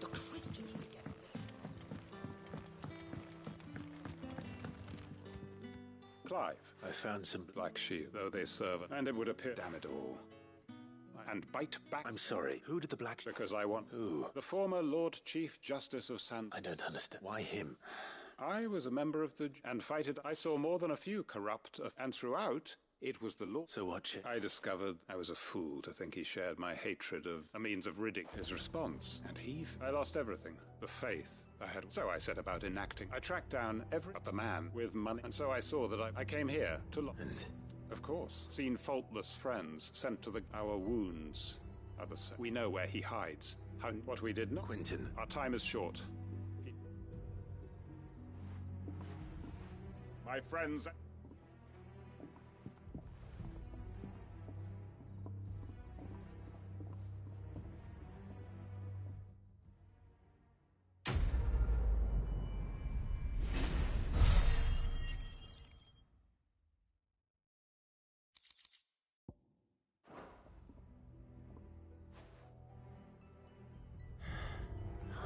[SPEAKER 1] The crystals we get from it.
[SPEAKER 24] Clive.
[SPEAKER 7] I found some
[SPEAKER 24] Black Shield, though they serve, and it would appear. Damn it all. And bite back.
[SPEAKER 7] I'm sorry. Who did the Black Shield?
[SPEAKER 24] Because I want.
[SPEAKER 7] Who?
[SPEAKER 24] The former Lord Chief Justice of San.
[SPEAKER 7] I don't understand. Why him?
[SPEAKER 24] I was a member of the. And fighted. I saw more than a few corrupt. And throughout. It was the Lord.
[SPEAKER 7] So what?
[SPEAKER 24] I discovered I was a fool to think he shared my hatred of a means of ridding his response. And I lost everything. The faith I had. So I set about enacting. I tracked down but the man with money. And so I saw that I came here to
[SPEAKER 7] And?
[SPEAKER 24] Of course. Seen faultless friends sent to our wounds. We know where he hides. What we did not.
[SPEAKER 7] Quentin.
[SPEAKER 24] Our time is short. My friends...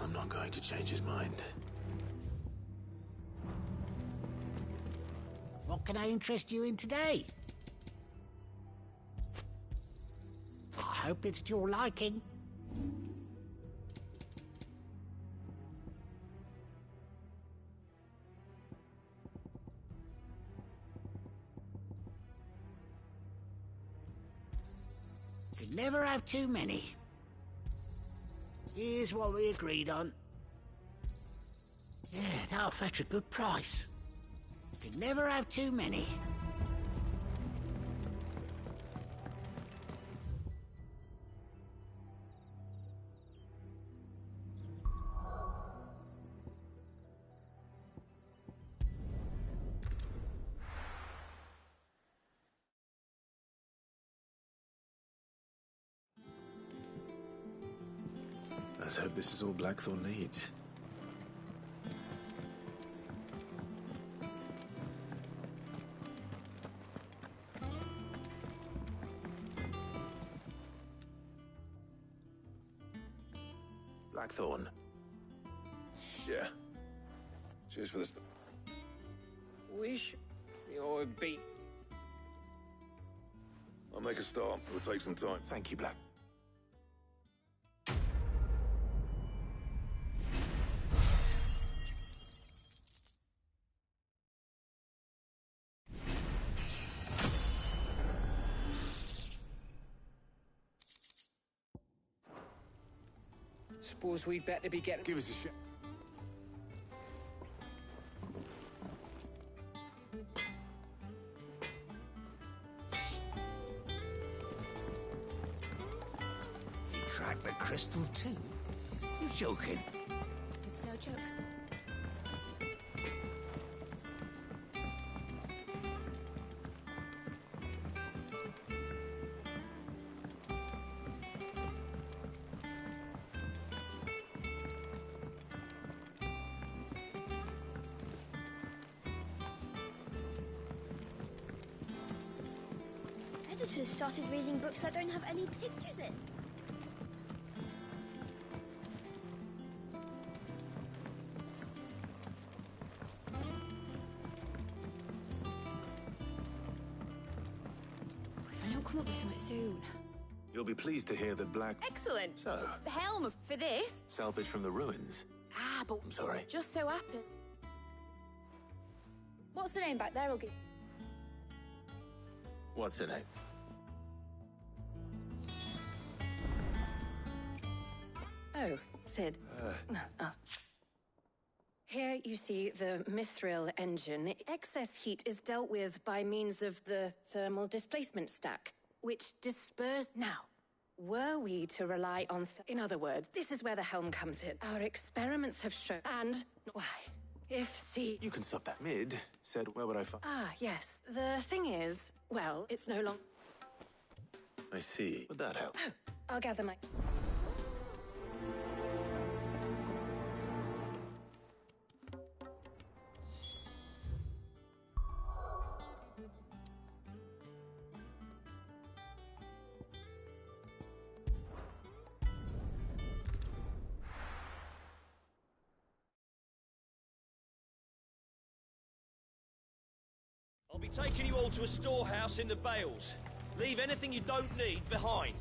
[SPEAKER 7] I'm not going to change his mind.
[SPEAKER 10] What can I interest you in today? I hope it's to your liking. Could never have too many. Here's what we agreed on. Yeah, that'll fetch a good price. Could never have too many.
[SPEAKER 7] Let's hope this is all Blackthorn needs. Blackthorn.
[SPEAKER 12] Yeah. Cheers for this.
[SPEAKER 11] Wish you're beat.
[SPEAKER 12] I'll make a start. It'll take some time.
[SPEAKER 7] Thank you, Black.
[SPEAKER 11] Suppose we'd better be getting...
[SPEAKER 12] Give us a shot.
[SPEAKER 10] You cracked the crystal too? You're joking.
[SPEAKER 3] It's no joke. Editors started reading books that don't have any pictures in. If I don't come up with something soon.
[SPEAKER 7] You'll be pleased to hear that Black...
[SPEAKER 2] Excellent.
[SPEAKER 7] So,
[SPEAKER 2] The helm for this.
[SPEAKER 7] salvage from the ruins.
[SPEAKER 2] Ah, but
[SPEAKER 7] I'm sorry.
[SPEAKER 2] just so happened. What's the name back there? I'll get.
[SPEAKER 7] What's her name?
[SPEAKER 18] Oh, Sid. Here you see the Mithril engine. Excess heat is dealt with by means of the thermal displacement stack, which disperses. Now, were we to rely on... in other words, this is where the helm comes in. Our experiments have shown... And, why? If see...
[SPEAKER 7] You can stop that mid. Said, where would I find...
[SPEAKER 18] Ah, yes. The thing is, well, it's no longer...
[SPEAKER 7] I see. Would that help?
[SPEAKER 18] Oh, I'll gather my...
[SPEAKER 19] I'll be taking you all to a storehouse in the Bales. Leave anything you don't need behind.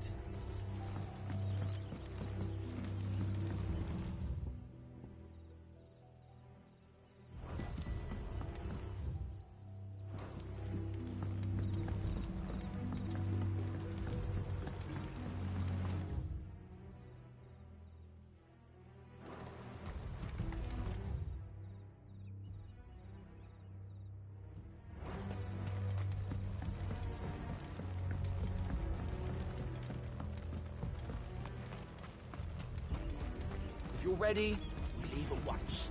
[SPEAKER 4] If you're ready, we leave at once.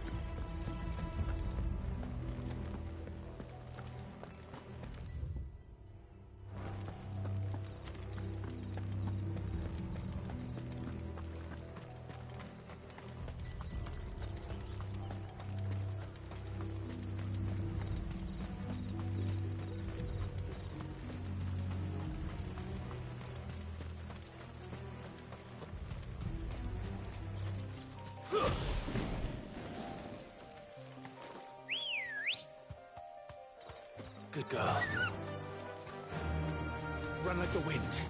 [SPEAKER 7] Good girl.
[SPEAKER 10] Run like the wind.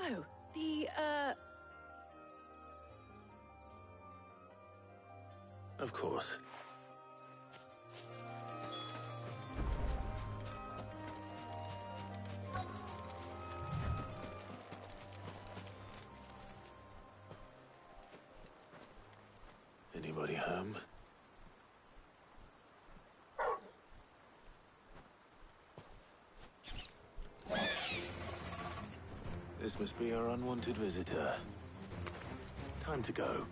[SPEAKER 18] Oh,
[SPEAKER 7] Of course. Anybody home? This must be our unwanted visitor. Time to go.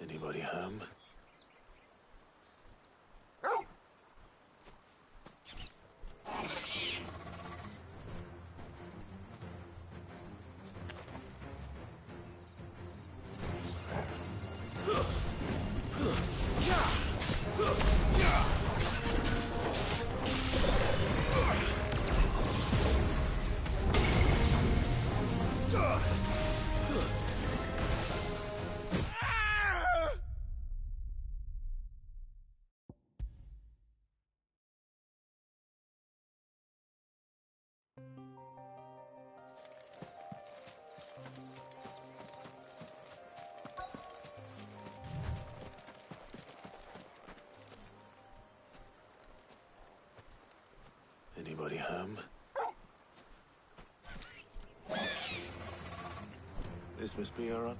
[SPEAKER 7] Anybody home? Anybody home? This must be our...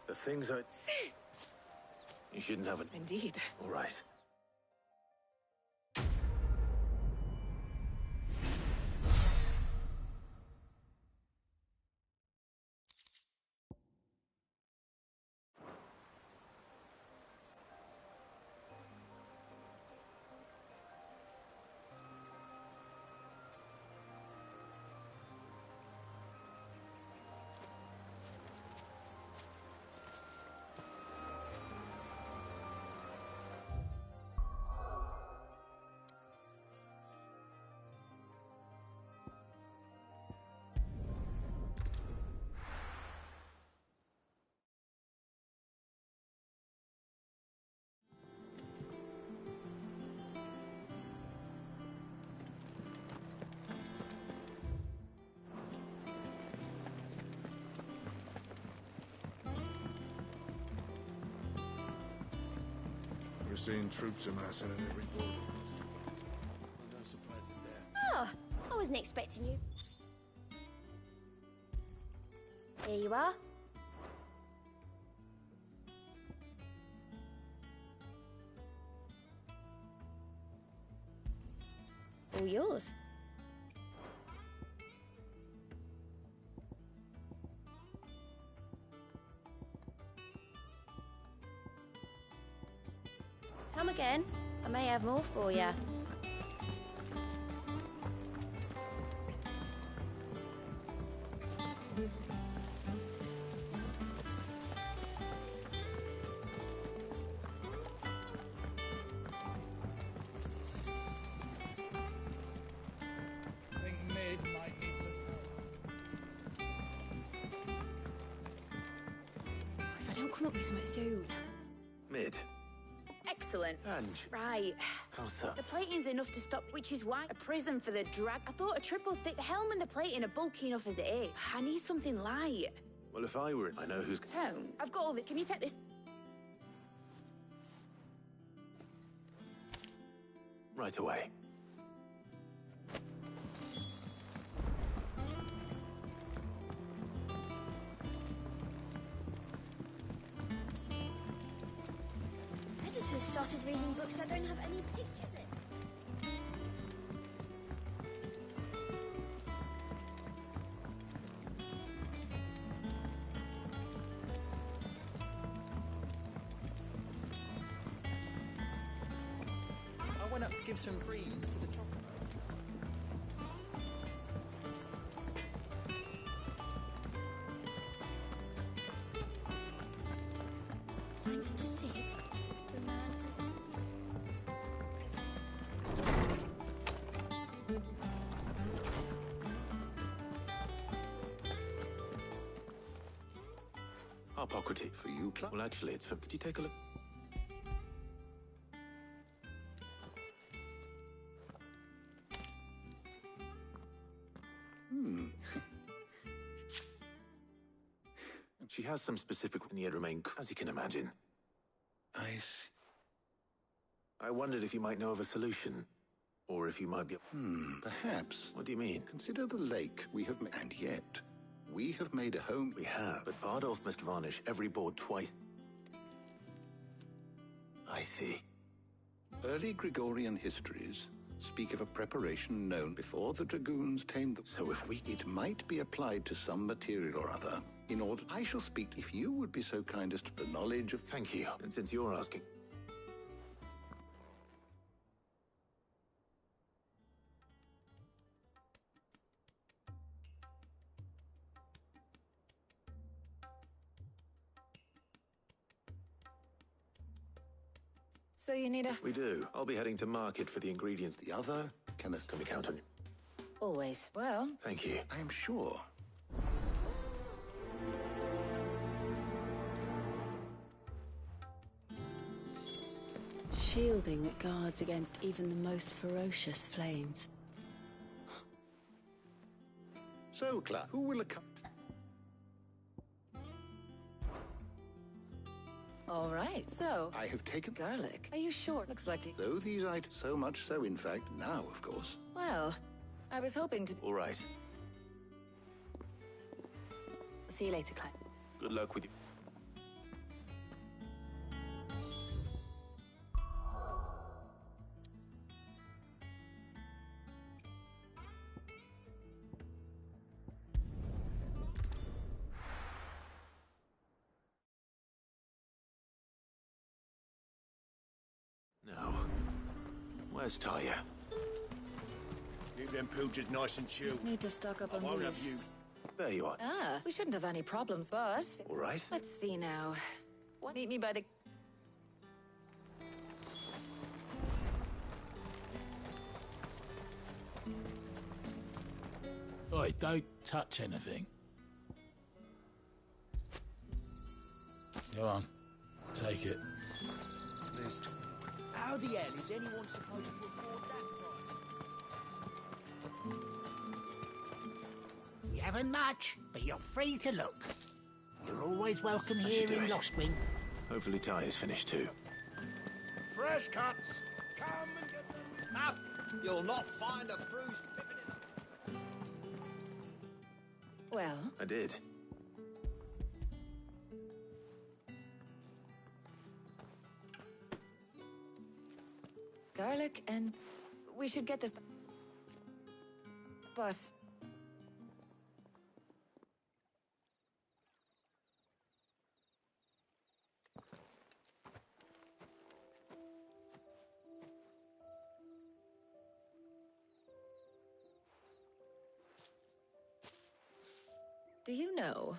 [SPEAKER 7] The things I...
[SPEAKER 1] Cid!
[SPEAKER 7] You shouldn't have it.
[SPEAKER 1] Indeed.
[SPEAKER 7] All right.
[SPEAKER 12] We're seeing troops amassing at every border post.
[SPEAKER 11] No surprises there.
[SPEAKER 3] Oh, I wasn't expecting you. Here you are. All yours. Come again. I may have more for you.
[SPEAKER 10] I think Mid might need some help.
[SPEAKER 2] If I don't come up with something soon.
[SPEAKER 7] Mid.
[SPEAKER 2] Excellent.
[SPEAKER 7] Ange.
[SPEAKER 2] Right.
[SPEAKER 7] How's that?
[SPEAKER 2] The plating's enough to stop, which is why a prism for the drag. I thought a triple thick helm and the plating are bulky enough as it is. I need something light.
[SPEAKER 7] Well, if I were... I know who's...
[SPEAKER 2] Tones. I've got all this. Can you take this?
[SPEAKER 7] Right away.
[SPEAKER 3] Editors started reading books that don't have any pictures in.
[SPEAKER 23] went up to give some greens to the chocolate.
[SPEAKER 3] Thanks to Sid, the man.
[SPEAKER 7] Hippocrates. For you, Clark? Well, actually, it's for... Could you take a look? She has some specific... and yet remain... as you can imagine. I wondered if you might know of a solution. Or if you might be...
[SPEAKER 9] Perhaps.
[SPEAKER 7] What do you mean?
[SPEAKER 9] Consider the lake we have made, and yet we have made a home.
[SPEAKER 7] We have, but Bardolph must varnish every board twice. I see.
[SPEAKER 9] Early Gregorian histories speak of a preparation known before the dragoons tamed them. So if we... It might be applied to some material or other in order... I shall speak if you would be so kind as to the knowledge of...
[SPEAKER 7] Thank you. And since you're asking...
[SPEAKER 5] So you need a...
[SPEAKER 7] We do. I'll be heading to market for the ingredients. The other, can we count on you?
[SPEAKER 5] Always. Well...
[SPEAKER 7] Thank you.
[SPEAKER 9] I am sure.
[SPEAKER 13] Shielding that guards against even the most ferocious flames.
[SPEAKER 9] So, Clark, who will accompany...
[SPEAKER 5] All right, so...
[SPEAKER 9] I have taken...
[SPEAKER 5] Garlic. Are you sure? Looks like the...
[SPEAKER 9] Though these items... So much so, in fact, now, of course.
[SPEAKER 5] Well, I was hoping to...
[SPEAKER 7] All right.
[SPEAKER 13] See you later, Clyde.
[SPEAKER 7] Good luck with you. Now, where's Talia?
[SPEAKER 19] Keep them pilchers nice and chilled.
[SPEAKER 13] Need to stock up
[SPEAKER 19] I
[SPEAKER 13] on
[SPEAKER 19] won't have
[SPEAKER 13] these.
[SPEAKER 19] you.
[SPEAKER 7] There you are.
[SPEAKER 5] Ah, we shouldn't have any problems, but...
[SPEAKER 7] All right.
[SPEAKER 5] Let's see now. Meet me by the...
[SPEAKER 10] Oi, don't touch anything. Go on. Take it.
[SPEAKER 4] How the hell is anyone supposed to afford that price?
[SPEAKER 16] We haven't much, but you're free to look. You're always welcome here in Lostwing.
[SPEAKER 7] Hopefully Talia's finished too.
[SPEAKER 19] Fresh cuts. Come and get them. Up. You'll not find a bruised pippin in them.
[SPEAKER 5] Well...
[SPEAKER 7] I did.
[SPEAKER 5] Garlic and... We should get this... Bus. Do you know?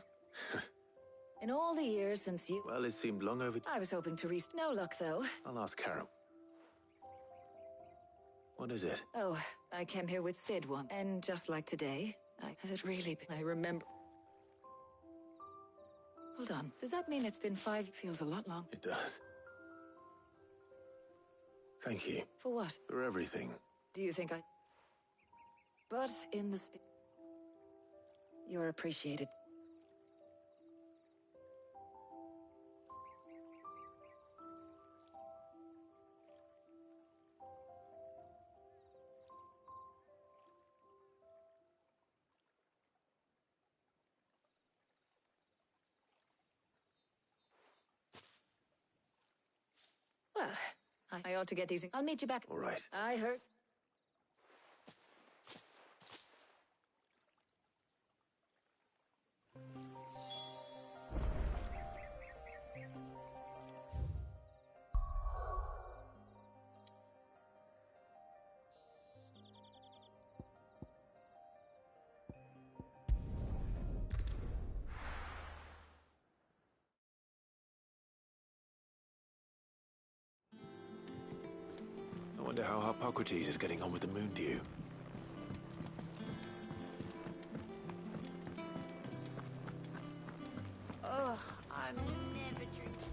[SPEAKER 5] In all the years since you...
[SPEAKER 7] Well, it seemed long overdue.
[SPEAKER 5] I was hoping to No luck, though.
[SPEAKER 7] I'll ask Carol. What is it?
[SPEAKER 5] Oh, I came here with Sid once, and just like today, has it really been? I remember... Hold on, does that mean it's been 5? Feels a lot long.
[SPEAKER 7] It does. Thank you.
[SPEAKER 5] For what?
[SPEAKER 7] For everything.
[SPEAKER 5] Do you think I... But in the you're appreciated. Well, I ought to get these. I'll meet you back.
[SPEAKER 7] All right.
[SPEAKER 5] I heard.
[SPEAKER 7] Wonder how Harpocrates is getting on with the moon dew.
[SPEAKER 2] Ugh, I'm never drinking.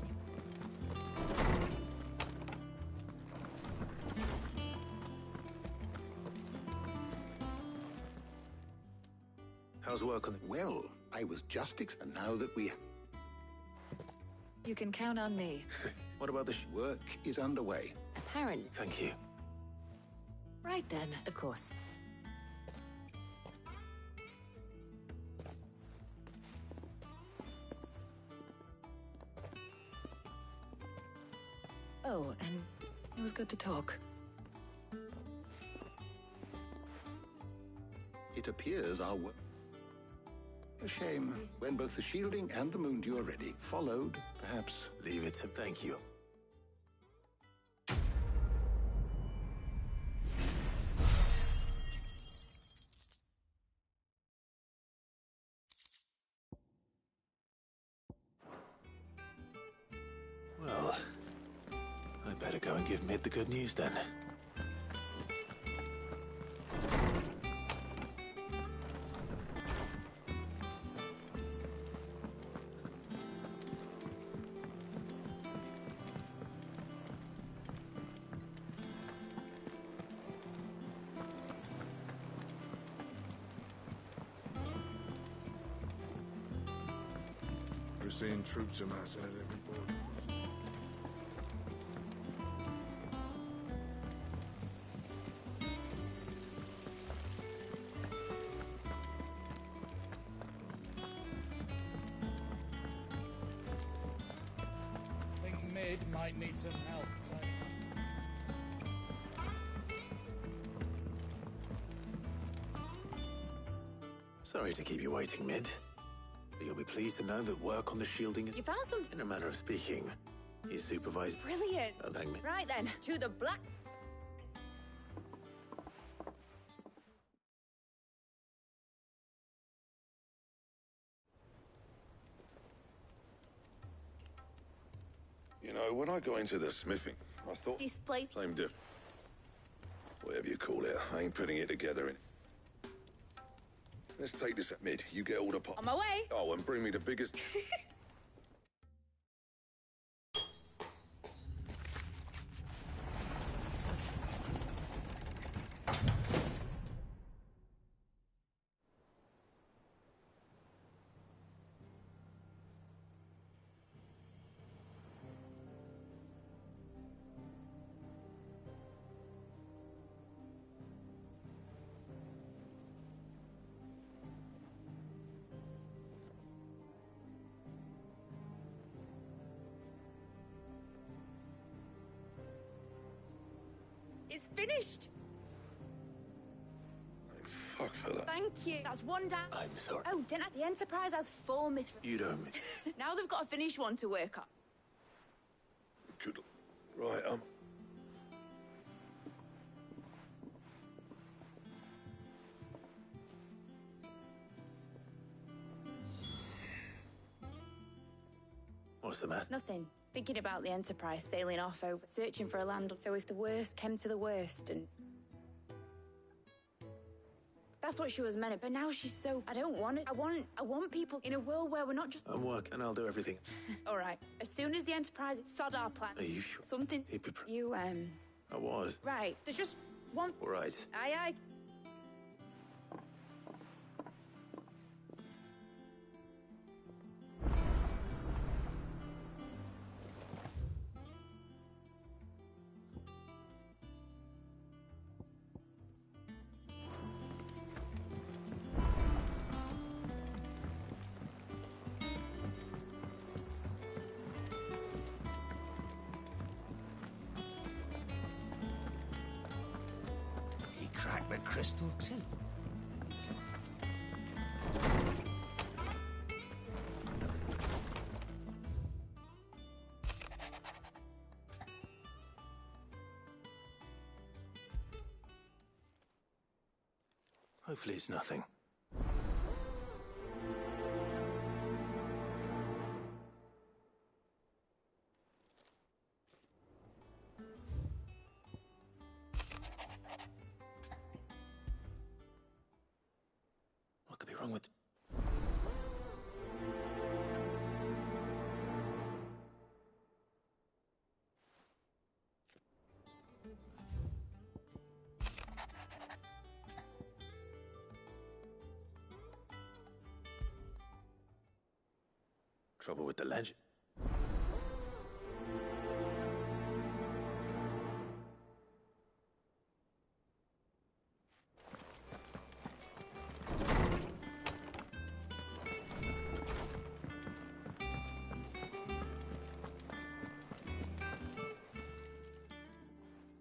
[SPEAKER 7] How's work on the...
[SPEAKER 9] Well, I was just and now that we...
[SPEAKER 5] You can count on me.
[SPEAKER 7] What about the
[SPEAKER 9] work is underway.
[SPEAKER 5] Apparent.
[SPEAKER 7] Thank you.
[SPEAKER 5] Right then, of course. Oh, and it was good to talk.
[SPEAKER 9] It appears our work... A shame. When both the shielding and the moon dew are ready, followed, perhaps...
[SPEAKER 7] Leave it. Thank you. Well, I better go and give Mid the good news then.
[SPEAKER 12] We're seeing troops amassing at every border.
[SPEAKER 10] I think Mid might need some help.
[SPEAKER 7] Sorry to keep you waiting, Mid. But you'll be pleased to know that work on the shielding is...
[SPEAKER 2] You found something?
[SPEAKER 7] In a manner of speaking, he's supervised...
[SPEAKER 2] Brilliant.
[SPEAKER 7] Oh, thank me.
[SPEAKER 2] Right then, to the black...
[SPEAKER 17] You know, when I got into the smithing, I thought...
[SPEAKER 2] Display...
[SPEAKER 17] Same diff... Whatever you call it, I ain't putting it together in... Let's take this at Mid. You get all the pot.
[SPEAKER 2] On my way.
[SPEAKER 17] Oh, and bring me the biggest...
[SPEAKER 2] It's finished.
[SPEAKER 17] Thank fuck for that.
[SPEAKER 2] Thank you. That's one down.
[SPEAKER 7] I'm sorry.
[SPEAKER 2] Oh, didn't the Enterprise has 4 mithril.
[SPEAKER 7] You don't...
[SPEAKER 2] Now they've got a finished one to work on.
[SPEAKER 17] Good... Right,
[SPEAKER 7] What's the matter?
[SPEAKER 2] Nothing. Thinking about the Enterprise sailing off over, searching for a land. So if the worst came to the worst, and that's what she was meant. But now she's so. I don't want it. I want people in a world where we're not just.
[SPEAKER 7] I'm working. I'll do everything.
[SPEAKER 2] All right. As soon as the Enterprise sod our plan.
[SPEAKER 7] Are you sure?
[SPEAKER 2] Something. You
[SPEAKER 7] I was.
[SPEAKER 2] Right. There's just one.
[SPEAKER 7] All right.
[SPEAKER 2] Aye.
[SPEAKER 16] Crack the crystal too.
[SPEAKER 7] Hopefully it's nothing. wrong with... Trouble with the legend?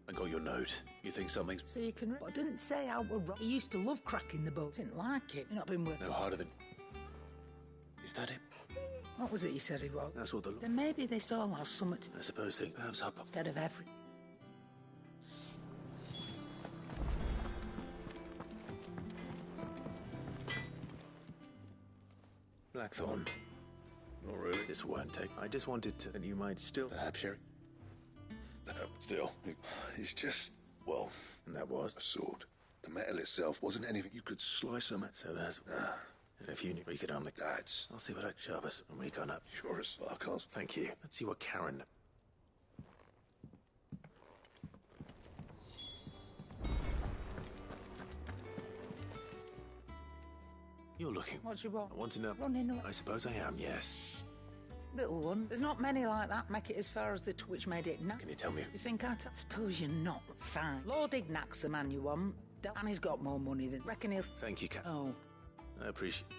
[SPEAKER 7] I got your note. You think something's...
[SPEAKER 10] So you can... I didn't say how we're wrong. He used to love cracking the boat. Didn't like it. You've not been working...
[SPEAKER 7] No harder than... Is that it?
[SPEAKER 10] What was it you said he was?
[SPEAKER 7] That's what the...
[SPEAKER 10] Then maybe this all has something to...
[SPEAKER 7] I suppose things perhaps up...
[SPEAKER 10] Instead of every...
[SPEAKER 7] Blackthorn. Not really. This won't take... I just wanted to... And you might still... Perhaps, Sherry.
[SPEAKER 6] Still, it's just... Well...
[SPEAKER 7] And that was?
[SPEAKER 6] A sword. The metal itself wasn't anything you could slice them at.
[SPEAKER 7] So that's... And if you knew we could only...
[SPEAKER 6] That's...
[SPEAKER 7] I'll see what I sharp us when we gone up.
[SPEAKER 6] Sure as fuck, Oz.
[SPEAKER 7] Thank you. Let's see what Karen... You're looking.
[SPEAKER 10] What do you want?
[SPEAKER 7] I want to know.
[SPEAKER 10] Running away.
[SPEAKER 7] I suppose I am, yes.
[SPEAKER 10] Little one. There's not many like that make it as far as the twitch made it now.
[SPEAKER 7] Can you tell me?
[SPEAKER 10] You think I suppose you're not. Fine. Lord Ignac's the man you want. And he's got more money than... Reckon he'll...
[SPEAKER 7] Thank you, Cat.
[SPEAKER 10] Oh.
[SPEAKER 7] I appreciate...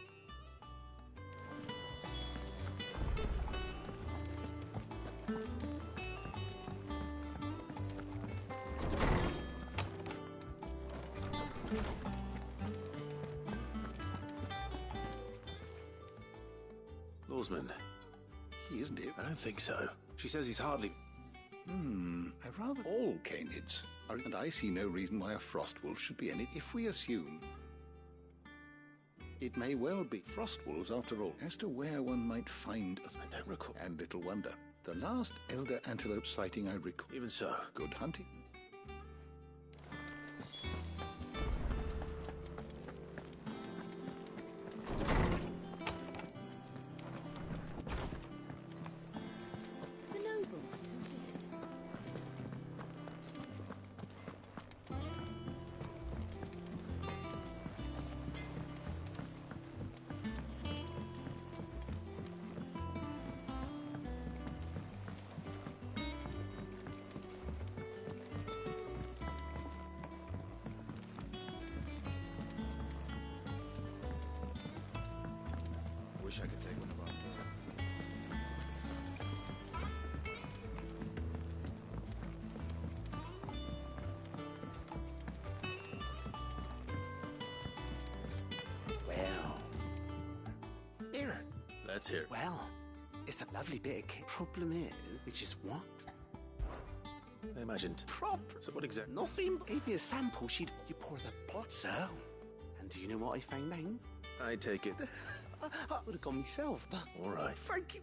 [SPEAKER 7] Lawsman.
[SPEAKER 6] He isn't here.
[SPEAKER 7] I don't think so. She says he's hardly...
[SPEAKER 6] I rather all canids are... And I see no reason why a frostwolf should be any... If we assume... It may well be frostwolves after all. As to where one might find...
[SPEAKER 7] I don't recall.
[SPEAKER 6] And little wonder. The last elder antelope sighting I recall...
[SPEAKER 7] Even so.
[SPEAKER 6] Good hunting.
[SPEAKER 12] Wish I could take one of our...
[SPEAKER 4] Well... Here.
[SPEAKER 7] Let's hear it.
[SPEAKER 4] Well, it's a lovely bit of kit. Problem is, which is what?
[SPEAKER 7] I imagined.
[SPEAKER 4] Prop.
[SPEAKER 7] So what exactly?
[SPEAKER 4] Nothing. Gave me a sample. You pour the pot. So, and do you know what I found out?
[SPEAKER 7] I take it.
[SPEAKER 4] I would have gone myself, but...
[SPEAKER 7] All right.
[SPEAKER 4] Thank you.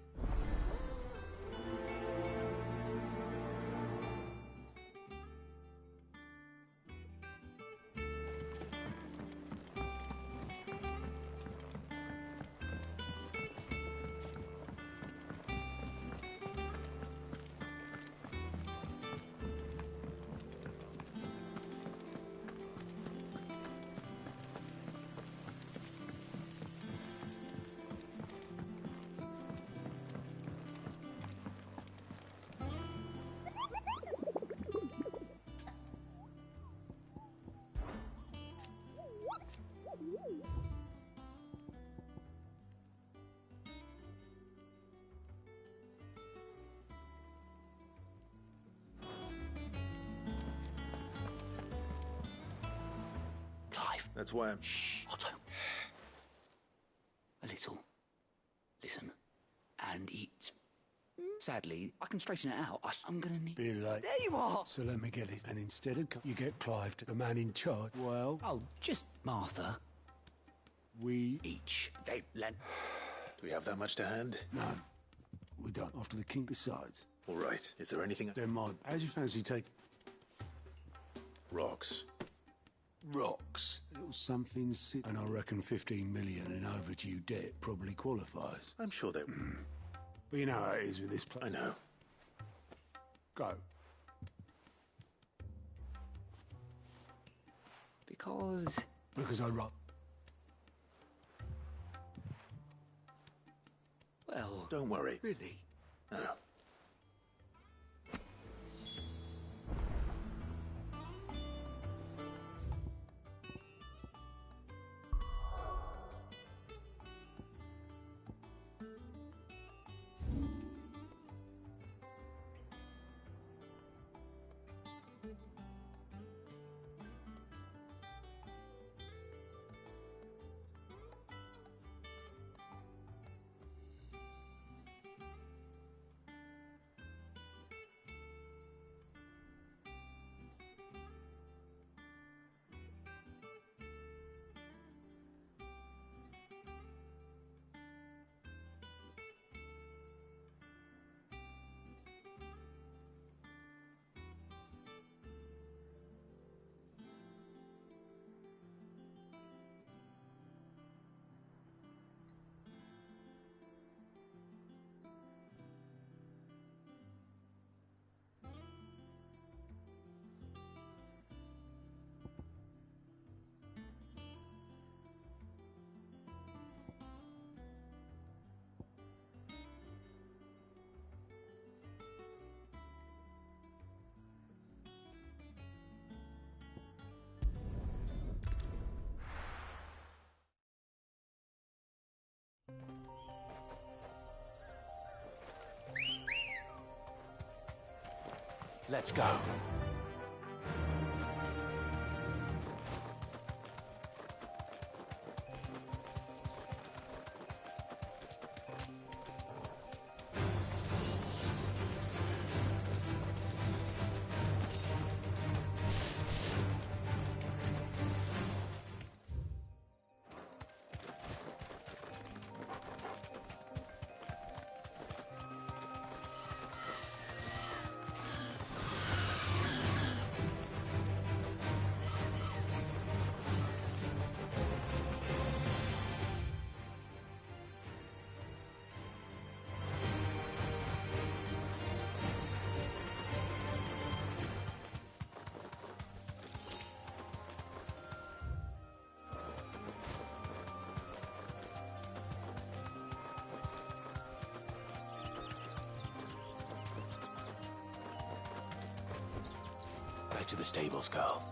[SPEAKER 7] Clive. That's why I'm...
[SPEAKER 4] Shh, Otto.
[SPEAKER 16] A little. Listen. And eat. Sadly, I can straighten it out. I'm gonna need...
[SPEAKER 14] Be late.
[SPEAKER 16] There you are!
[SPEAKER 14] So let me get it. And instead of... You get Clive, the man in charge. Well...
[SPEAKER 16] Oh, just Martha.
[SPEAKER 14] We...
[SPEAKER 16] Each.
[SPEAKER 7] Do we have that much to hand?
[SPEAKER 14] No. We don't. After the king besides.
[SPEAKER 7] All right. Is there anything...
[SPEAKER 14] They're mine. How do you fancy take...
[SPEAKER 7] Rocks.
[SPEAKER 14] Rocks. Little something, and I reckon 15 million in overdue debt probably qualifies.
[SPEAKER 7] I'm sure they...
[SPEAKER 14] But you know how it is with this place.
[SPEAKER 7] I know.
[SPEAKER 14] Go.
[SPEAKER 16] Because I rock. Well...
[SPEAKER 7] Don't worry.
[SPEAKER 16] Really?
[SPEAKER 7] No.
[SPEAKER 4] Let's go.
[SPEAKER 7] Back to the stables, girl.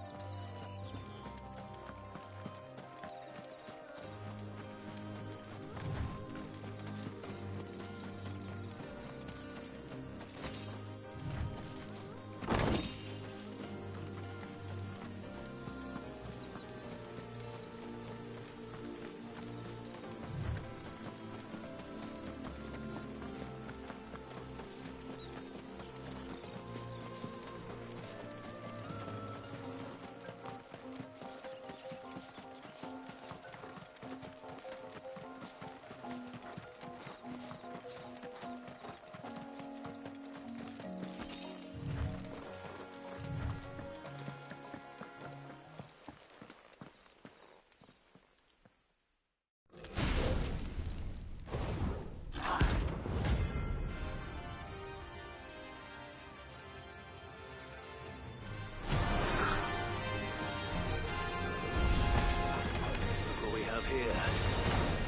[SPEAKER 7] Here.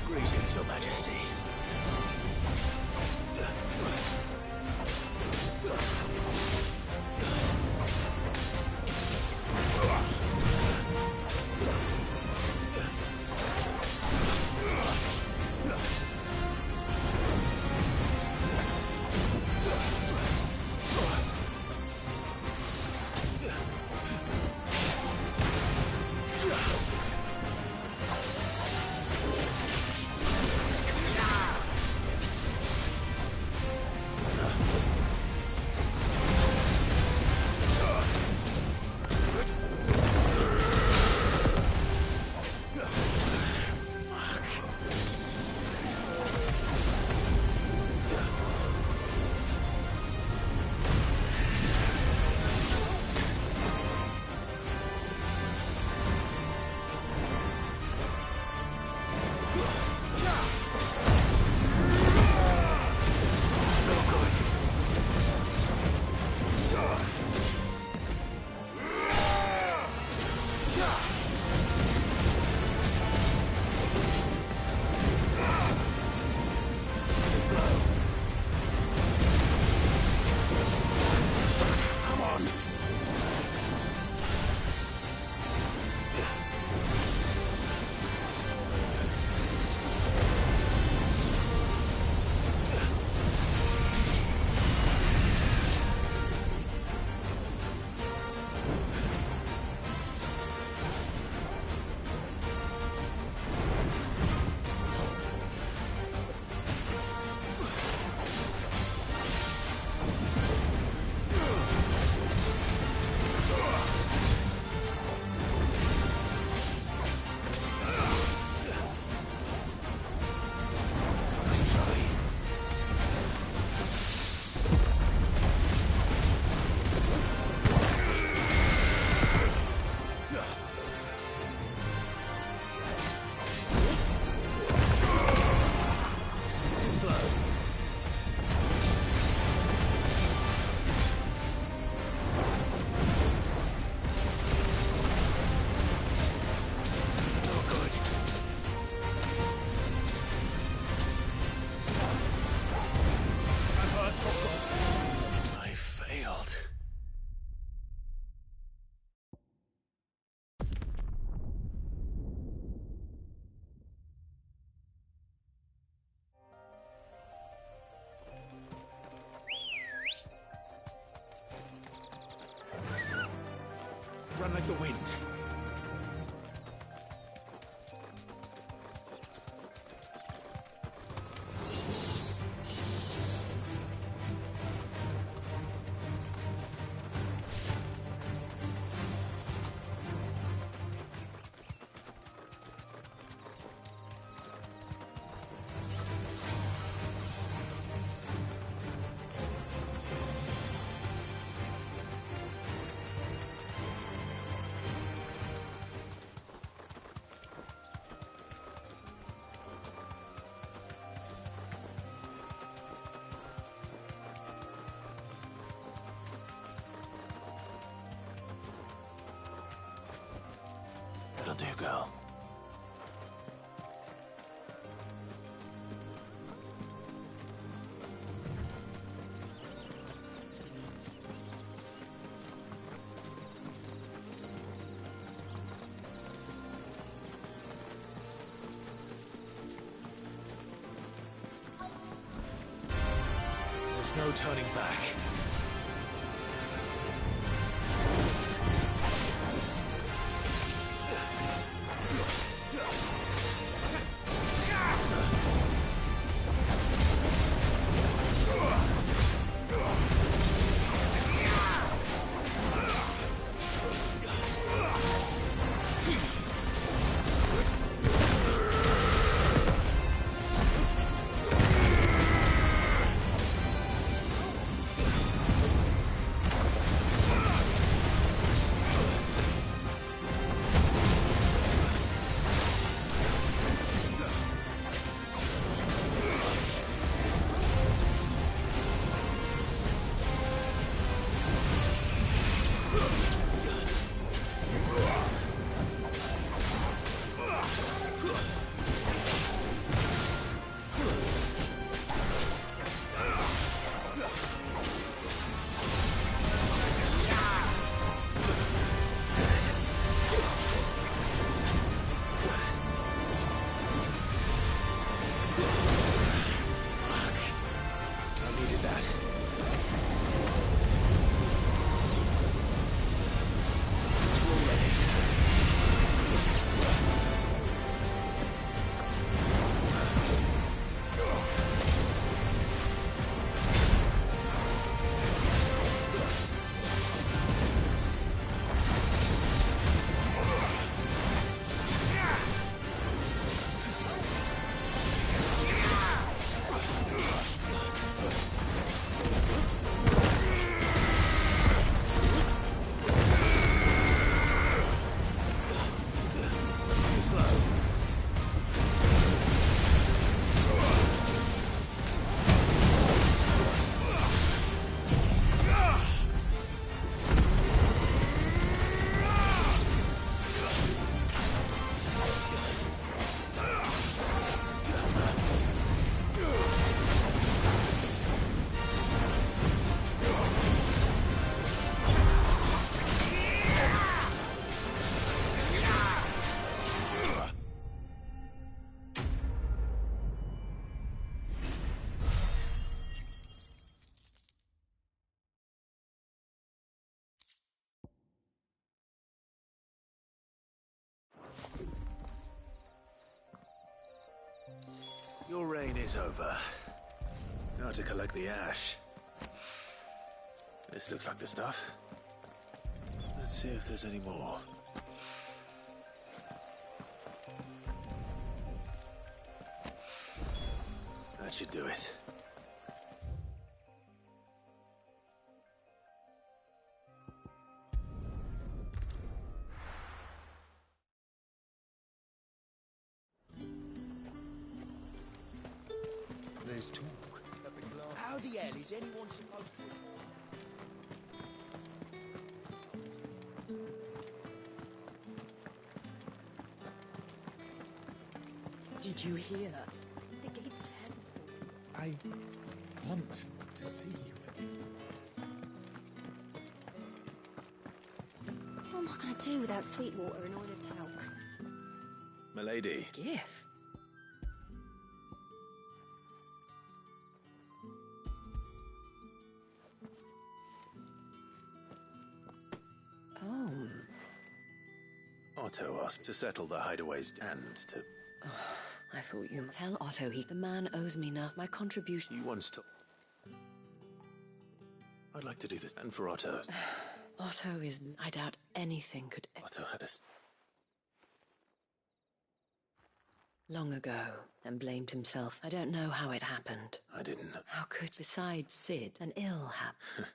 [SPEAKER 7] Greetings, Your Majesty.
[SPEAKER 17] Yeah!
[SPEAKER 7] run like the wind. That'll do, girl. There's no turning back. Your reign is over. Now to collect the ash. This looks like the stuff. Let's see if there's any more. That should do it.
[SPEAKER 4] There's talk. How the hell is anyone supposed to...
[SPEAKER 1] Did you hear? The gates to heaven.
[SPEAKER 23] I want to see you again.
[SPEAKER 3] What am I going to do without Sweetwater and Oil of Talc?
[SPEAKER 7] Milady.
[SPEAKER 1] Gif. Oh,
[SPEAKER 7] Otto asked me to settle the hideaways and to...
[SPEAKER 1] I thought you... Tell Otto the man owes me nothing. My contribution...
[SPEAKER 7] You once told... I'd like to do this. And for Otto.
[SPEAKER 1] Otto is... I doubt anything could...
[SPEAKER 7] Otto had a...
[SPEAKER 1] Long ago, and blamed himself. I don't know how it happened.
[SPEAKER 7] I didn't know.
[SPEAKER 1] How could, besides Sid, an ill happen?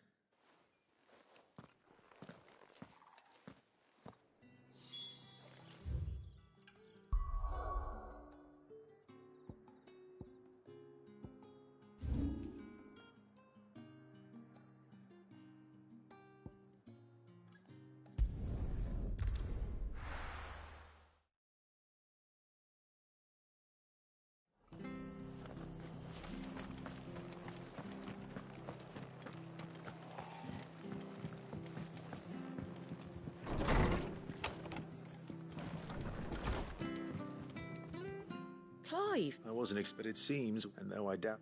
[SPEAKER 1] Clive!
[SPEAKER 7] I wasn't expected, it seems, and though I doubt...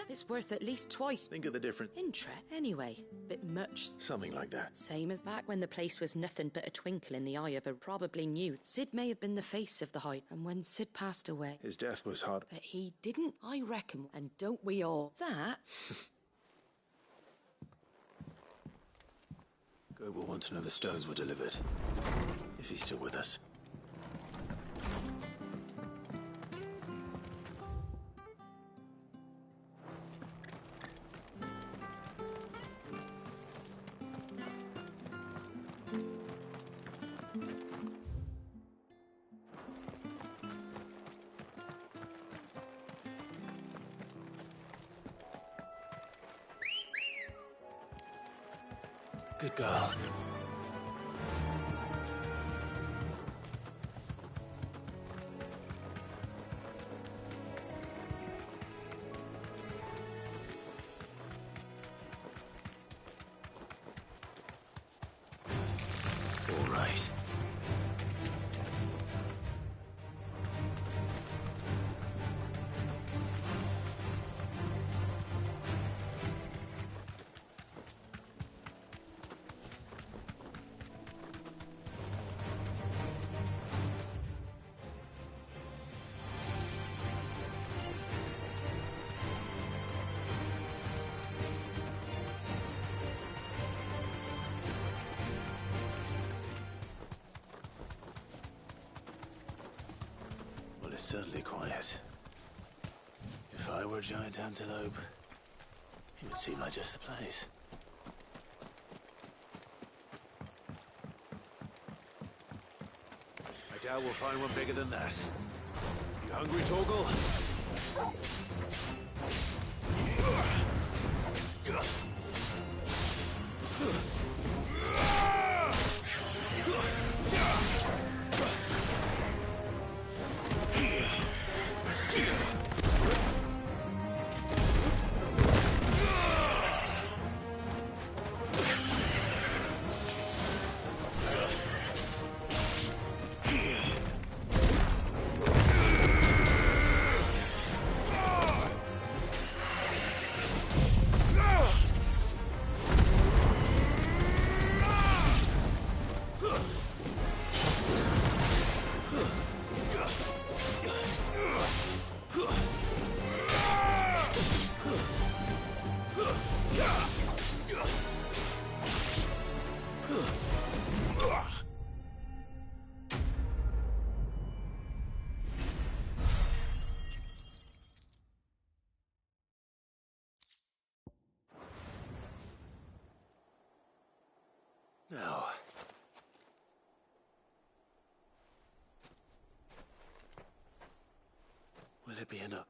[SPEAKER 1] It's worth at least twice.
[SPEAKER 7] Think of the difference.
[SPEAKER 1] Interest. Anyway, bit much.
[SPEAKER 7] Something like that.
[SPEAKER 1] Same as back when the place was nothing but a twinkle in the eye of a probably knew. Sid may have been the face of the Hyde, and when Sid passed away...
[SPEAKER 7] His death was hard.
[SPEAKER 1] But he didn't, I reckon, and don't we all? That...
[SPEAKER 7] Gob will want to know the stones were delivered. If he's still with us. Good girl. All right. It's certainly quiet. If I were a giant antelope, it would seem like just the place. I doubt we'll find one bigger than that. You hungry, Torgal? Now, will it be enough?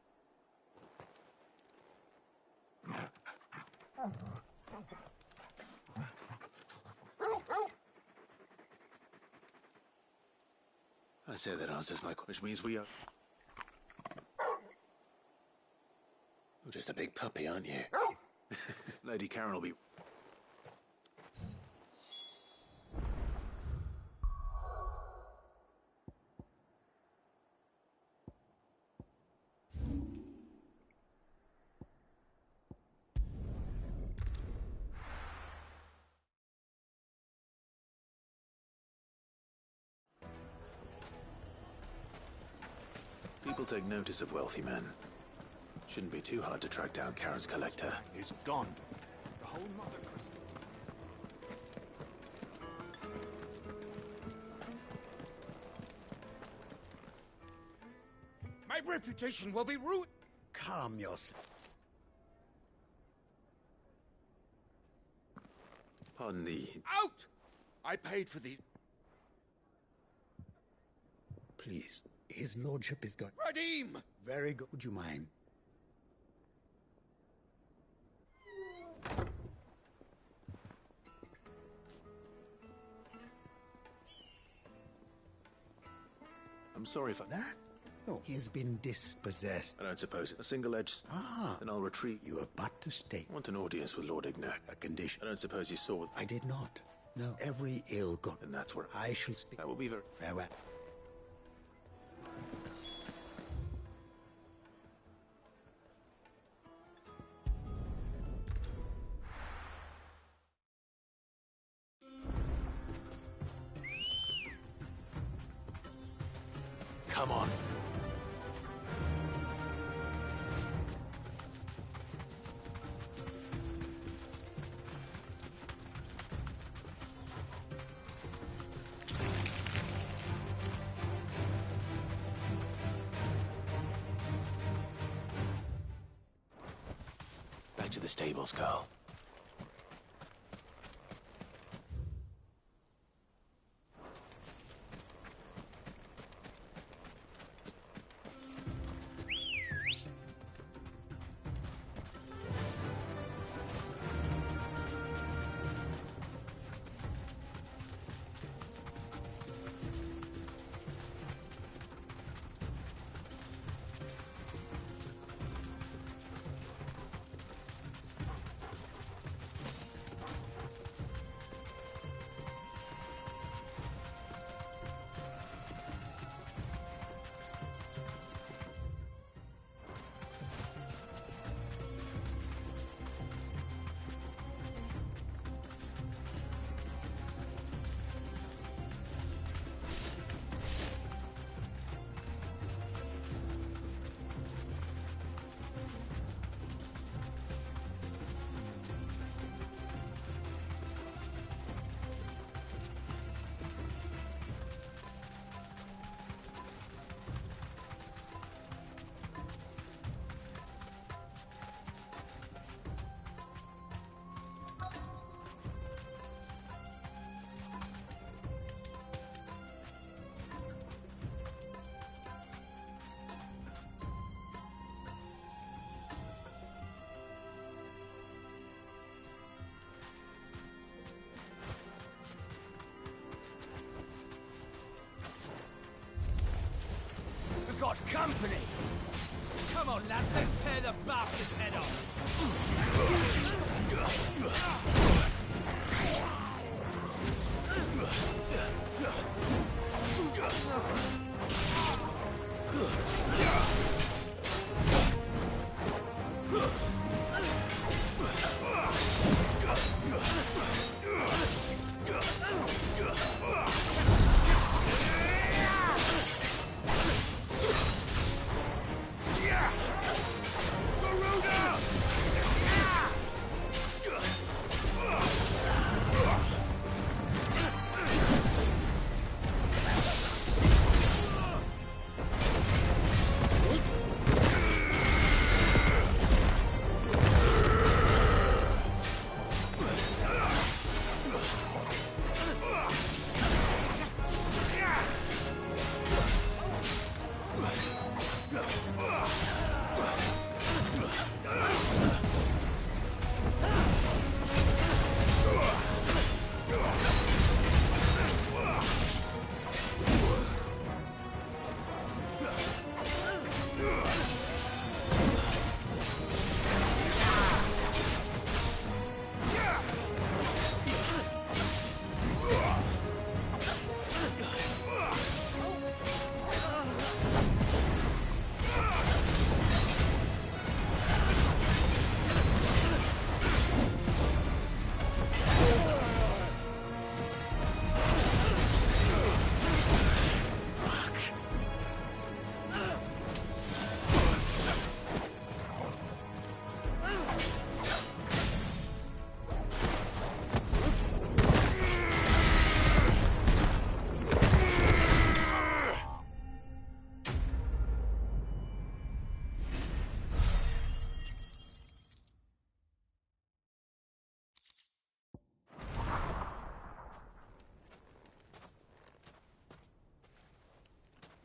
[SPEAKER 7] I say that answers my question, which means we are... You're just a big puppy, aren't you? Lady Karen will be... People take notice of wealthy men. Shouldn't be too hard to track down Charon's collector.
[SPEAKER 19] Is gone. The whole mother crystal. My reputation will be ruined. Calm yourself.
[SPEAKER 7] Pardon the...
[SPEAKER 19] Out! I paid for these. Please, his lordship is gone. Redeem! Very good. Would you mind?
[SPEAKER 7] I'm sorry if I...
[SPEAKER 19] That? No, he has been dispossessed.
[SPEAKER 7] I don't suppose it. A single-edged...
[SPEAKER 19] Ah.
[SPEAKER 7] Then I'll retreat.
[SPEAKER 19] You have but to stay.
[SPEAKER 7] I want an audience with Lord Ignac.
[SPEAKER 19] A condition.
[SPEAKER 7] I don't suppose you saw with...
[SPEAKER 19] I did not. No, every ill got.
[SPEAKER 7] And that's where...
[SPEAKER 19] I shall speak.
[SPEAKER 7] That will be very...
[SPEAKER 19] Farewell.
[SPEAKER 7] Come on. Back to the stables, girl.
[SPEAKER 19] Got company! Come on, lads, let's tear the bastard's head off!
[SPEAKER 17] Garuda!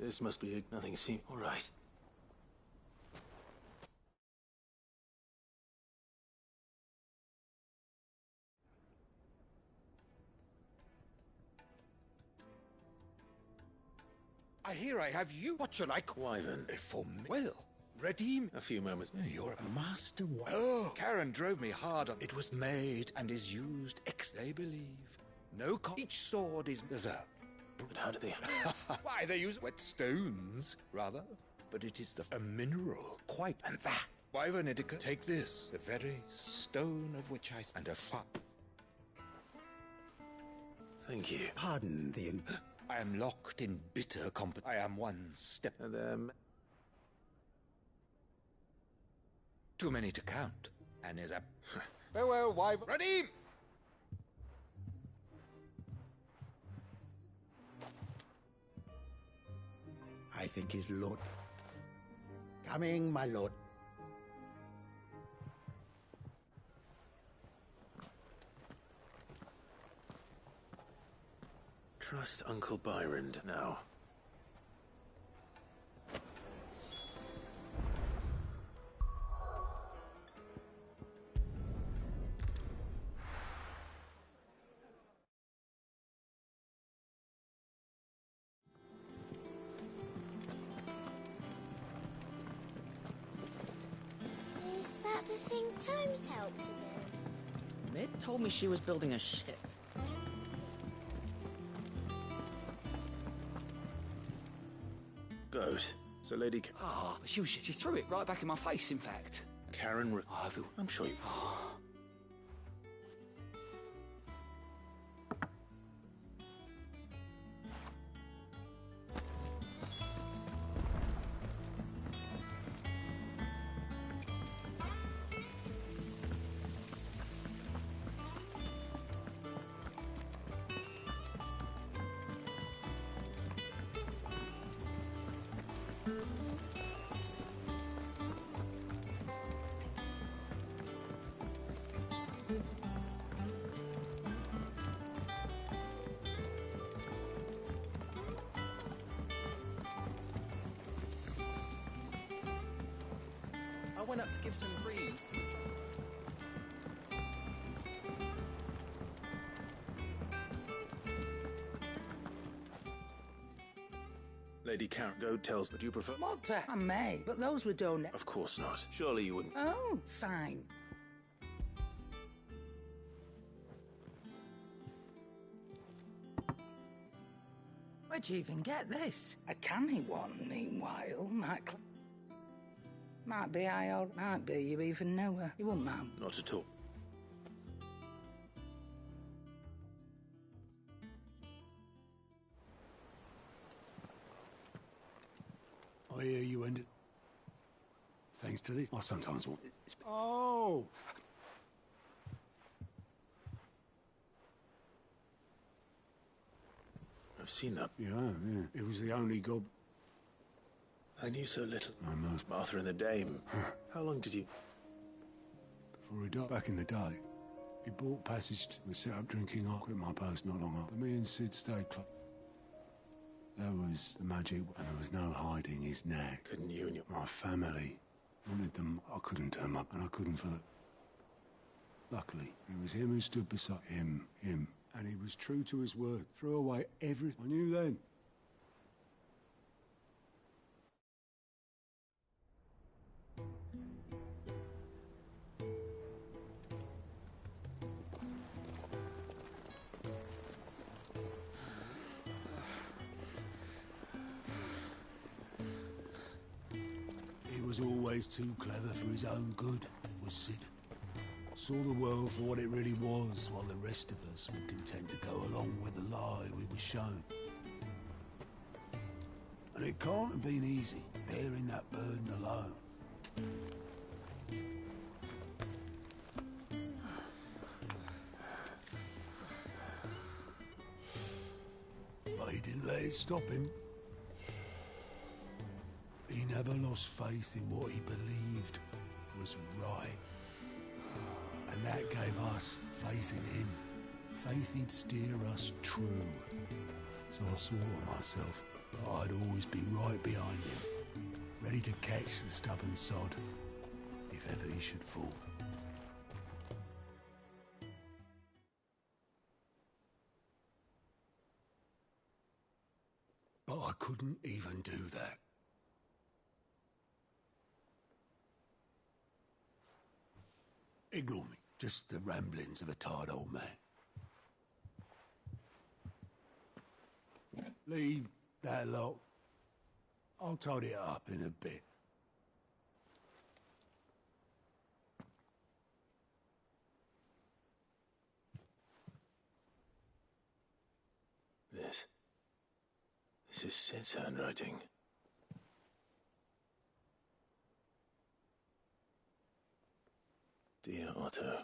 [SPEAKER 7] This must be nothing. See, all right.
[SPEAKER 19] I hear I have you. What shall I call?
[SPEAKER 7] Wyvern.
[SPEAKER 19] For me. Well, redeem.
[SPEAKER 7] A few moments.
[SPEAKER 19] You're a master. Oh, Karen drove me hard on. It was made and is used. They believe. No. Each sword is deserved.
[SPEAKER 7] But how do they?
[SPEAKER 19] Why, they use whetstones, rather. But it is a mineral, quite. And that. Wyvern Indica, take this, the very stone of which and a fire.
[SPEAKER 7] Thank you.
[SPEAKER 19] Pardon the. I am locked in bitter I am one step.
[SPEAKER 7] And
[SPEAKER 19] too many to count. And is a. Farewell, Wyvern. Redeem!
[SPEAKER 8] I think his lord. Coming, my lord.
[SPEAKER 7] Trust Uncle Byron now.
[SPEAKER 3] Is that the thing Tomes helped you with?
[SPEAKER 1] Mid told me she was building a ship.
[SPEAKER 7] Goat. So Lady
[SPEAKER 16] she threw it right back in my face, in fact.
[SPEAKER 7] Karen... I'm sure you...
[SPEAKER 1] I went up to give some greens to
[SPEAKER 7] Lady Karen, Goat tells, would you prefer...
[SPEAKER 10] Motta, I may, but those were done...
[SPEAKER 7] Of course not. Surely you wouldn't...
[SPEAKER 10] Oh, fine. Where'd you even get this? A canny one, meanwhile, might be might be you even know her. You won't, ma'am?
[SPEAKER 7] Not at all.
[SPEAKER 14] I hear you ended. Thanks to this, I sometimes want. Oh!
[SPEAKER 7] I've seen that.
[SPEAKER 14] Yeah. It was the only gob.
[SPEAKER 7] I knew so little.
[SPEAKER 14] I must.
[SPEAKER 7] Martha and the Dame. How long did you...
[SPEAKER 14] Before he died, back in the day, he bought passage to... We set up drinking. I quit my post not long after. Me and Sid stayed close. There was the magic, and there was no hiding his nag.
[SPEAKER 7] Couldn't you and your...
[SPEAKER 14] My family wanted them. I couldn't turn up, and I couldn't for the... Luckily, it was him who stood beside him. And he was true to his word. Threw away everything. I knew then. He was always too clever for his own good, was Sid. Saw the world for what it really was, while the rest of us were content to go along with the lie we were shown. And it can't have been easy, bearing that burden alone. But he didn't let it stop him. He never lost faith in what he believed was right. And that gave us faith in him. Faith he'd steer us true. So I swore to myself, but I'd always be right behind him, ready to catch the stubborn sod, if ever he should fall. But I couldn't even do that. Ignore me. Just the ramblings of a tired old man. Leave that lot. I'll tidy it up in a bit.
[SPEAKER 7] This is Sid's handwriting. Dear Otto.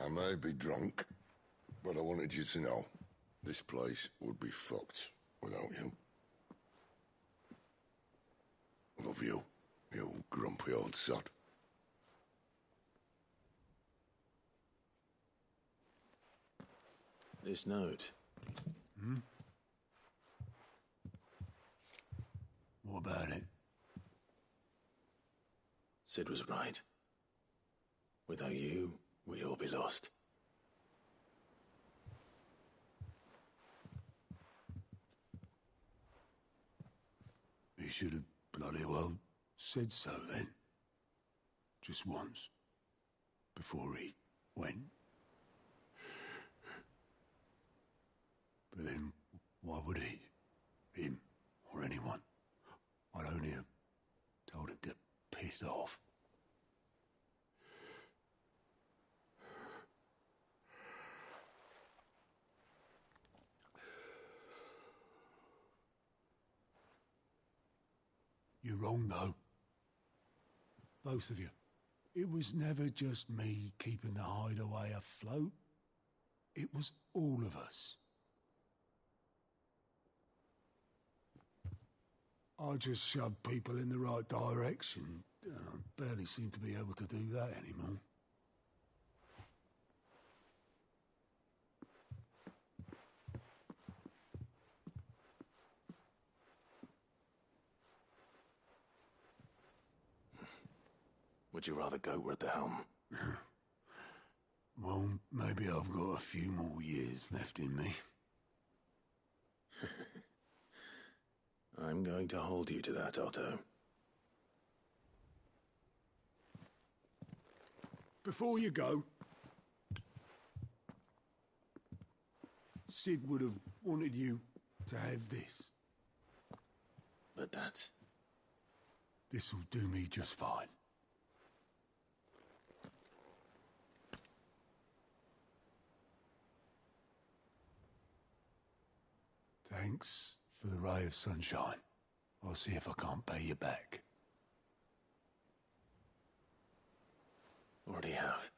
[SPEAKER 17] I may be drunk, but I wanted you to know this place would be fucked without you. Love you, you grumpy old sod.
[SPEAKER 7] This note.
[SPEAKER 14] Hmm? What about it?
[SPEAKER 7] Sid was right. Without you, we'd all be lost.
[SPEAKER 14] He should have bloody well said so then. Just once. Before he went. But then, why would he? Him, or anyone? I'd only have told him to piss off. You're wrong, though. Both of you. It was never just me keeping the hideaway afloat. It was all of us. I just shoved people in the right direction. I barely seem to be able to do that anymore.
[SPEAKER 7] Would you rather Goat were at the helm?
[SPEAKER 14] Well, maybe I've got a few more years left in me.
[SPEAKER 7] I'm going to hold you to that, Otto.
[SPEAKER 14] Before you go, Sid would have wanted you to have this.
[SPEAKER 7] But that's...
[SPEAKER 14] This'll do me just fine. Thanks for the ray of sunshine. I'll see if I can't pay you back.
[SPEAKER 7] Already have.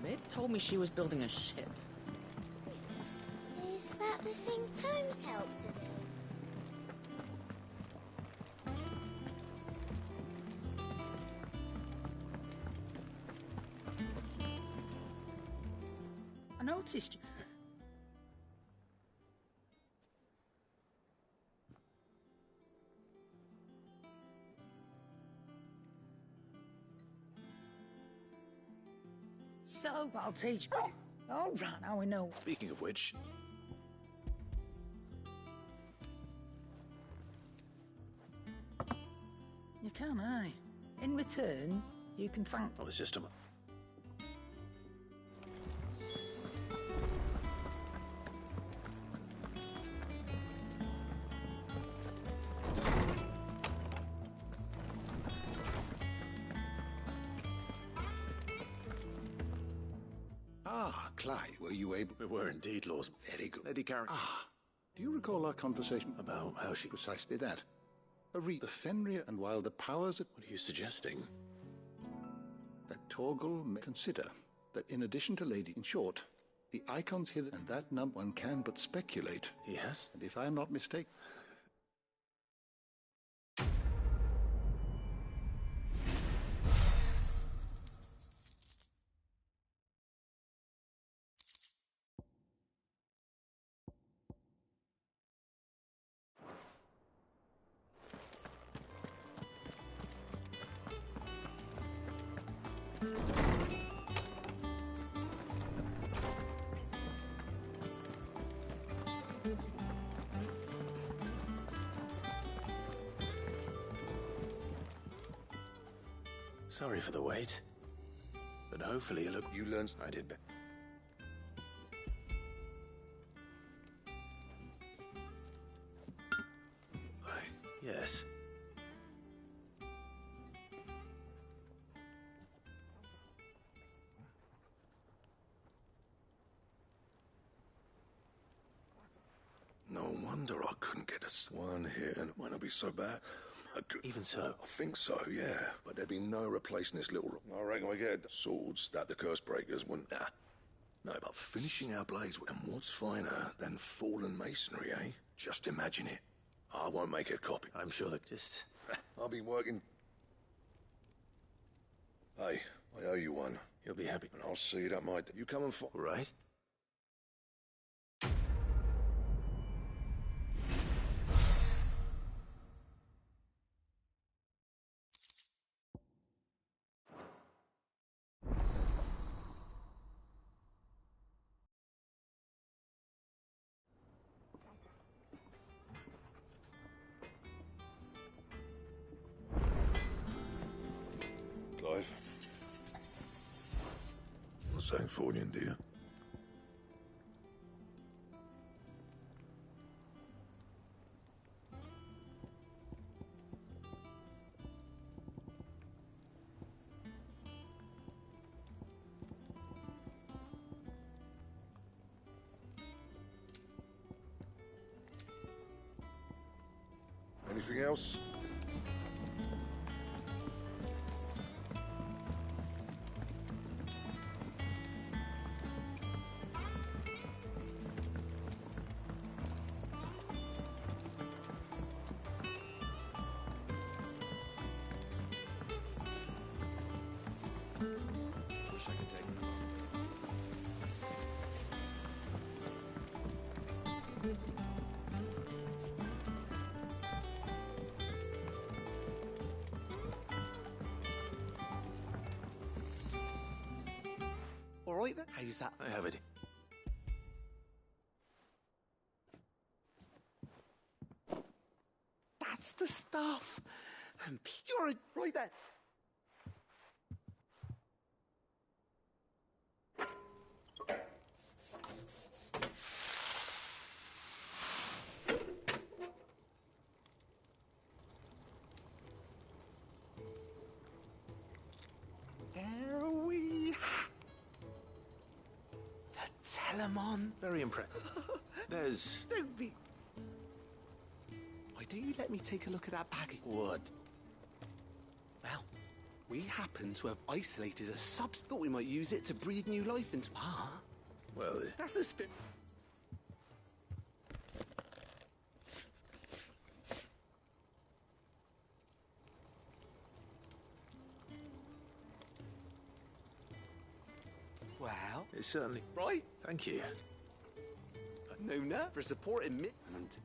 [SPEAKER 1] Mid told me she was building a ship.
[SPEAKER 3] Is that the thing Tomes helped to build?
[SPEAKER 10] I noticed. So, I'll teach you. All right, now we know.
[SPEAKER 7] Speaking of which...
[SPEAKER 10] You can, aye. In return, you can thank...
[SPEAKER 7] Oh, it's just a...
[SPEAKER 9] Ah, Clive, were you able...
[SPEAKER 7] We were indeed, Lord.
[SPEAKER 9] Very good.
[SPEAKER 7] Lady Karen.
[SPEAKER 9] Ah, do you recall our conversation?
[SPEAKER 7] About how she...
[SPEAKER 9] Precisely that. The Fenrir, and while the powers...
[SPEAKER 7] What are you suggesting?
[SPEAKER 9] That Torgal may consider that in addition to Lady, in short, the icons hither and that one can but speculate.
[SPEAKER 7] Yes?
[SPEAKER 9] And if I am not mistaken...
[SPEAKER 7] Sorry for the wait. But hopefully you learned I did better. Yes.
[SPEAKER 17] No wonder I couldn't get a one here, and it might not be so bad.
[SPEAKER 7] Even so?
[SPEAKER 17] I think so, yeah. But there'd be no replacing this little... I reckon we get swords that the curse breakers wouldn't... Nah. No, but finishing our blades with... And what's finer than fallen masonry, eh? Just imagine it. I won't make a copy.
[SPEAKER 7] I'm sure that just...
[SPEAKER 17] I'll be working... Hey, I owe you one.
[SPEAKER 7] You'll be happy.
[SPEAKER 17] And I'll see that my... You come and fight...
[SPEAKER 7] Right?
[SPEAKER 17] Clive. Not saying Fordian, do you? Anything else?
[SPEAKER 4] Wish I could take them. All right then. How's that?
[SPEAKER 7] I have it.
[SPEAKER 4] That's the stuff. And pure right there. There we the Telemon.
[SPEAKER 7] Very impressive. There's...
[SPEAKER 4] Don't be... Why don't you let me take a look at that bag?
[SPEAKER 7] What?
[SPEAKER 4] Well, we happen to have isolated a substance. Thought we might use it to breathe new life into... Huh?
[SPEAKER 7] Well,
[SPEAKER 4] That's the spin... Well...
[SPEAKER 7] it's certainly...
[SPEAKER 4] Right?
[SPEAKER 7] Thank you.
[SPEAKER 4] Nona for supporting me. And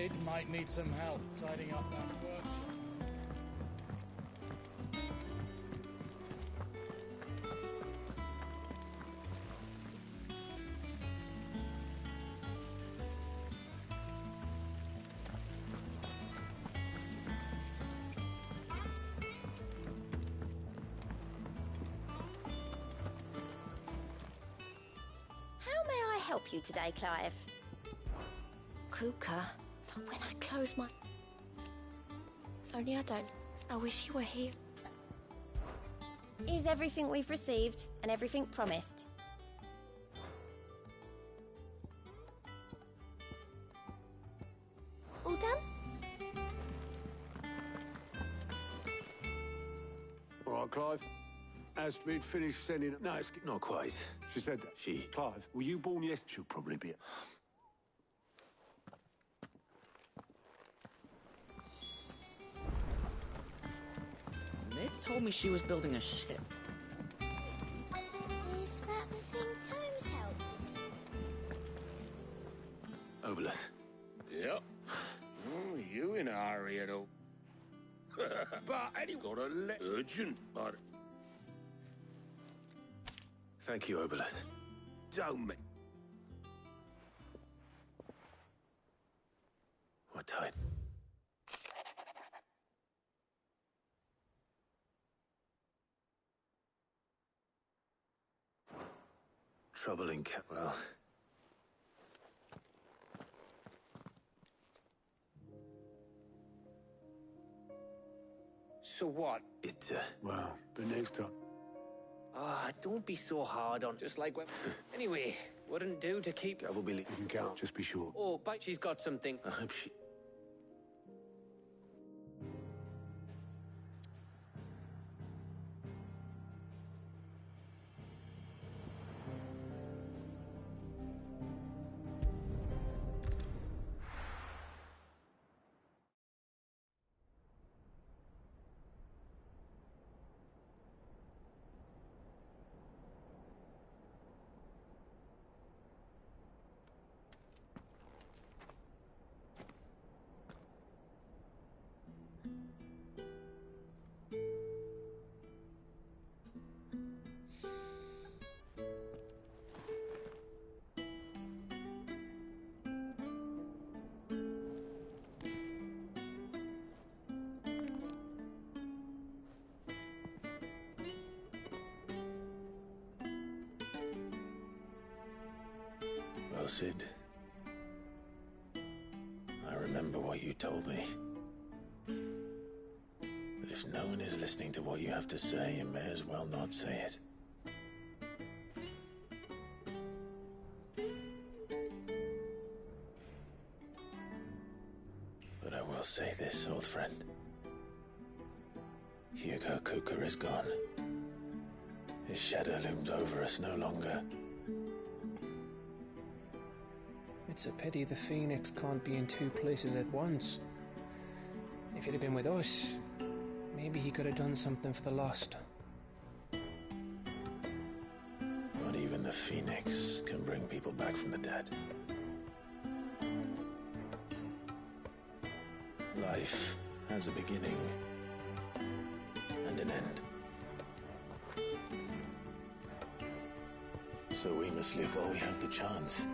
[SPEAKER 15] Cid might need some help tidying up that workshop.
[SPEAKER 20] How may I help you today, Clive? Kuka, but when I close my... Only I don't. I wish you were here. Is everything we've received and everything promised? All done?
[SPEAKER 14] All right, Clive. Has been finished sending... No, it's...
[SPEAKER 7] Not quite.
[SPEAKER 14] She said that.
[SPEAKER 7] She...
[SPEAKER 14] Clive, were you born yesterday? She'll probably be...
[SPEAKER 4] Ned told me she was building a ship.
[SPEAKER 3] Is that the thing Tomes helped you build?
[SPEAKER 7] Oboleth.
[SPEAKER 11] Yep. You in a hurry at all. But anyway, got a urgent, but...
[SPEAKER 7] Thank you, Oboleth.
[SPEAKER 11] Don't me.
[SPEAKER 7] What time? Troubling, well...
[SPEAKER 11] So what?
[SPEAKER 14] Well, but next time...
[SPEAKER 11] Ah, don't be so hard on just like when... Anyway, wouldn't do to keep...
[SPEAKER 7] Gavel be...
[SPEAKER 14] You can count, just be sure.
[SPEAKER 11] Oh, but she's got something.
[SPEAKER 7] I hope she... Well, Cid, I remember what you told me. But if no one is listening to what you have to say, you may as well not say it. But I will say this, old friend. Hugo Kuka is gone. His shadow looms over us no longer.
[SPEAKER 11] It's a pity the Phoenix can't be in two places at once. If he'd have been with us, maybe he could have done something for the Lost.
[SPEAKER 7] Not even the Phoenix can bring people back from the dead. Life has a beginning and an end. So we must live while we have the chance.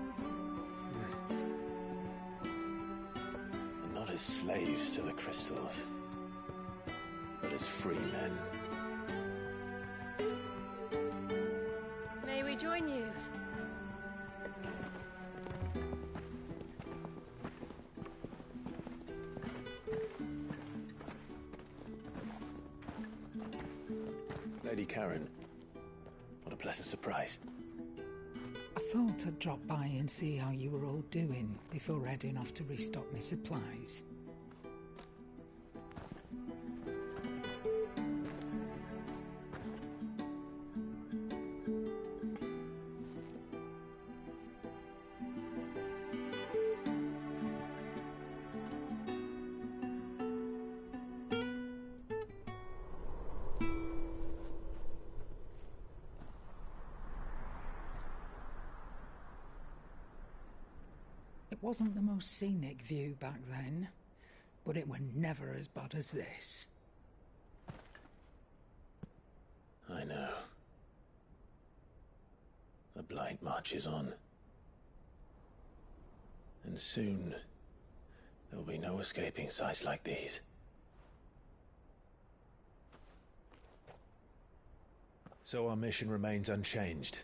[SPEAKER 7] And not as slaves to the crystals, but as free men.
[SPEAKER 18] May we join you?
[SPEAKER 7] Lady Karen, what a pleasant surprise.
[SPEAKER 10] I thought I'd drop by and see how you were all doing before heading off to restock my supplies. It Wasn't the most scenic view back then, but it were never as bad as this.
[SPEAKER 7] I know. The Blight marches on. And soon, there'll be no escaping sights like these. So our mission remains unchanged.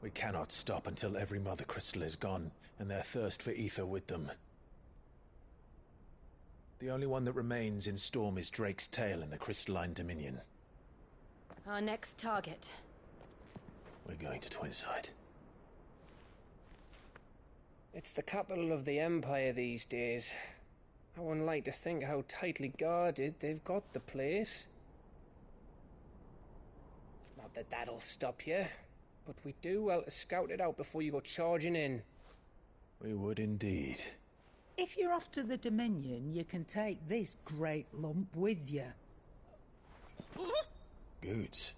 [SPEAKER 7] We cannot stop until every Mother Crystal is gone, and their thirst for ether with them. The only one that remains in Storm is Drake's Tail in the Crystalline Dominion.
[SPEAKER 18] Our next target.
[SPEAKER 7] We're going to Twinside.
[SPEAKER 11] It's the capital of the Empire these days. I wouldn't like to think how tightly guarded they've got the place. Not that that'll stop you, but we'd do well to scout it out before you go charging in.
[SPEAKER 7] We would indeed.
[SPEAKER 10] If you're off to the Dominion, you can take this great lump with you.
[SPEAKER 7] Goods.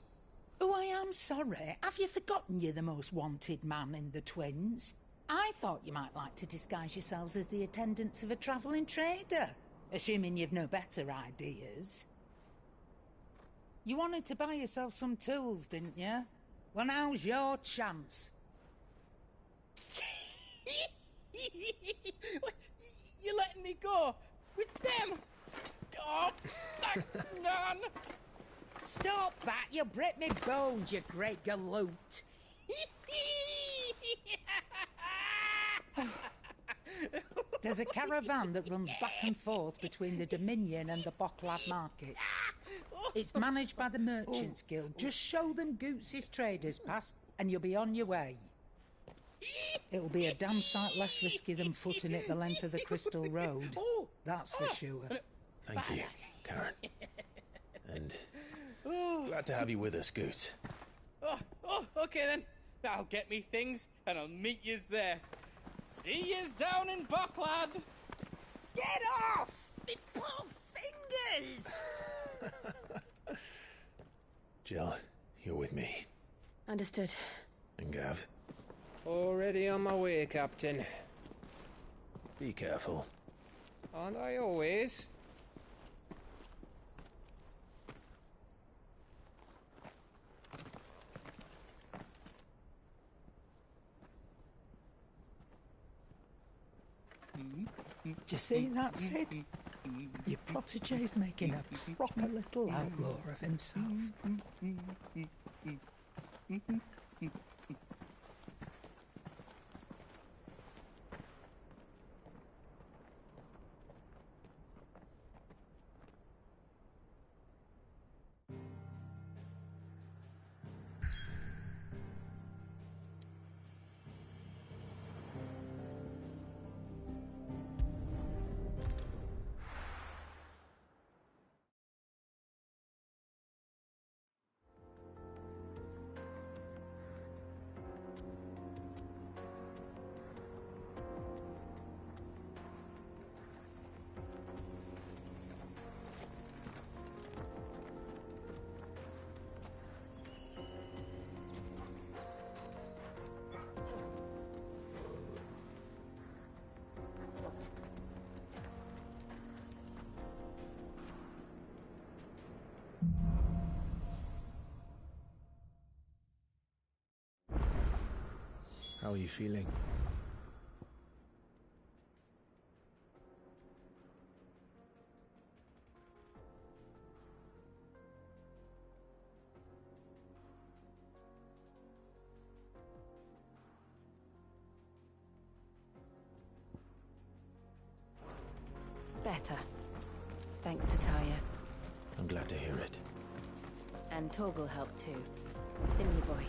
[SPEAKER 10] Oh, I am sorry. Have you forgotten you're the most wanted man in the Twins? I thought you might like to disguise yourselves as the attendants of a travelling trader, assuming you've no better ideas. You wanted to buy yourself some tools, didn't you? Well, now's your chance.
[SPEAKER 4] You're letting me go with them? Oh, thanks, Nan.
[SPEAKER 10] Stop that! You'll break me bones, you great galoot. There's a caravan that runs back and forth between the Dominion and the Bocklad markets. It's managed by the Merchants Guild. Just show them Goots' traders pass and you'll be on your way. It'll be a damn sight less risky than footing it the length of the Crystal Road. That's for sure.
[SPEAKER 7] Thank you, Karen. And glad to have you with us, Goots.
[SPEAKER 4] Okay then. I'll get me things and I'll meet yous there. See yous down in Bocklad.
[SPEAKER 1] Get off! Me poor fingers!
[SPEAKER 7] Jill, you're with me.
[SPEAKER 18] Understood.
[SPEAKER 7] And Gav?
[SPEAKER 11] Already on my way, Captain.
[SPEAKER 7] Be careful.
[SPEAKER 11] Aren't I always?
[SPEAKER 10] Do you see that, Sid? Your protege's making a proper little outlaw of himself.
[SPEAKER 7] How are you feeling?
[SPEAKER 18] Better. Thanks to Talia.
[SPEAKER 7] I'm glad to hear it.
[SPEAKER 18] And Torgal helped too. Didn't you, boy?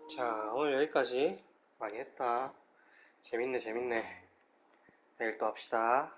[SPEAKER 13] 자, 오늘 여기까지. 많이 했다. 재밌네. 내일 또 합시다.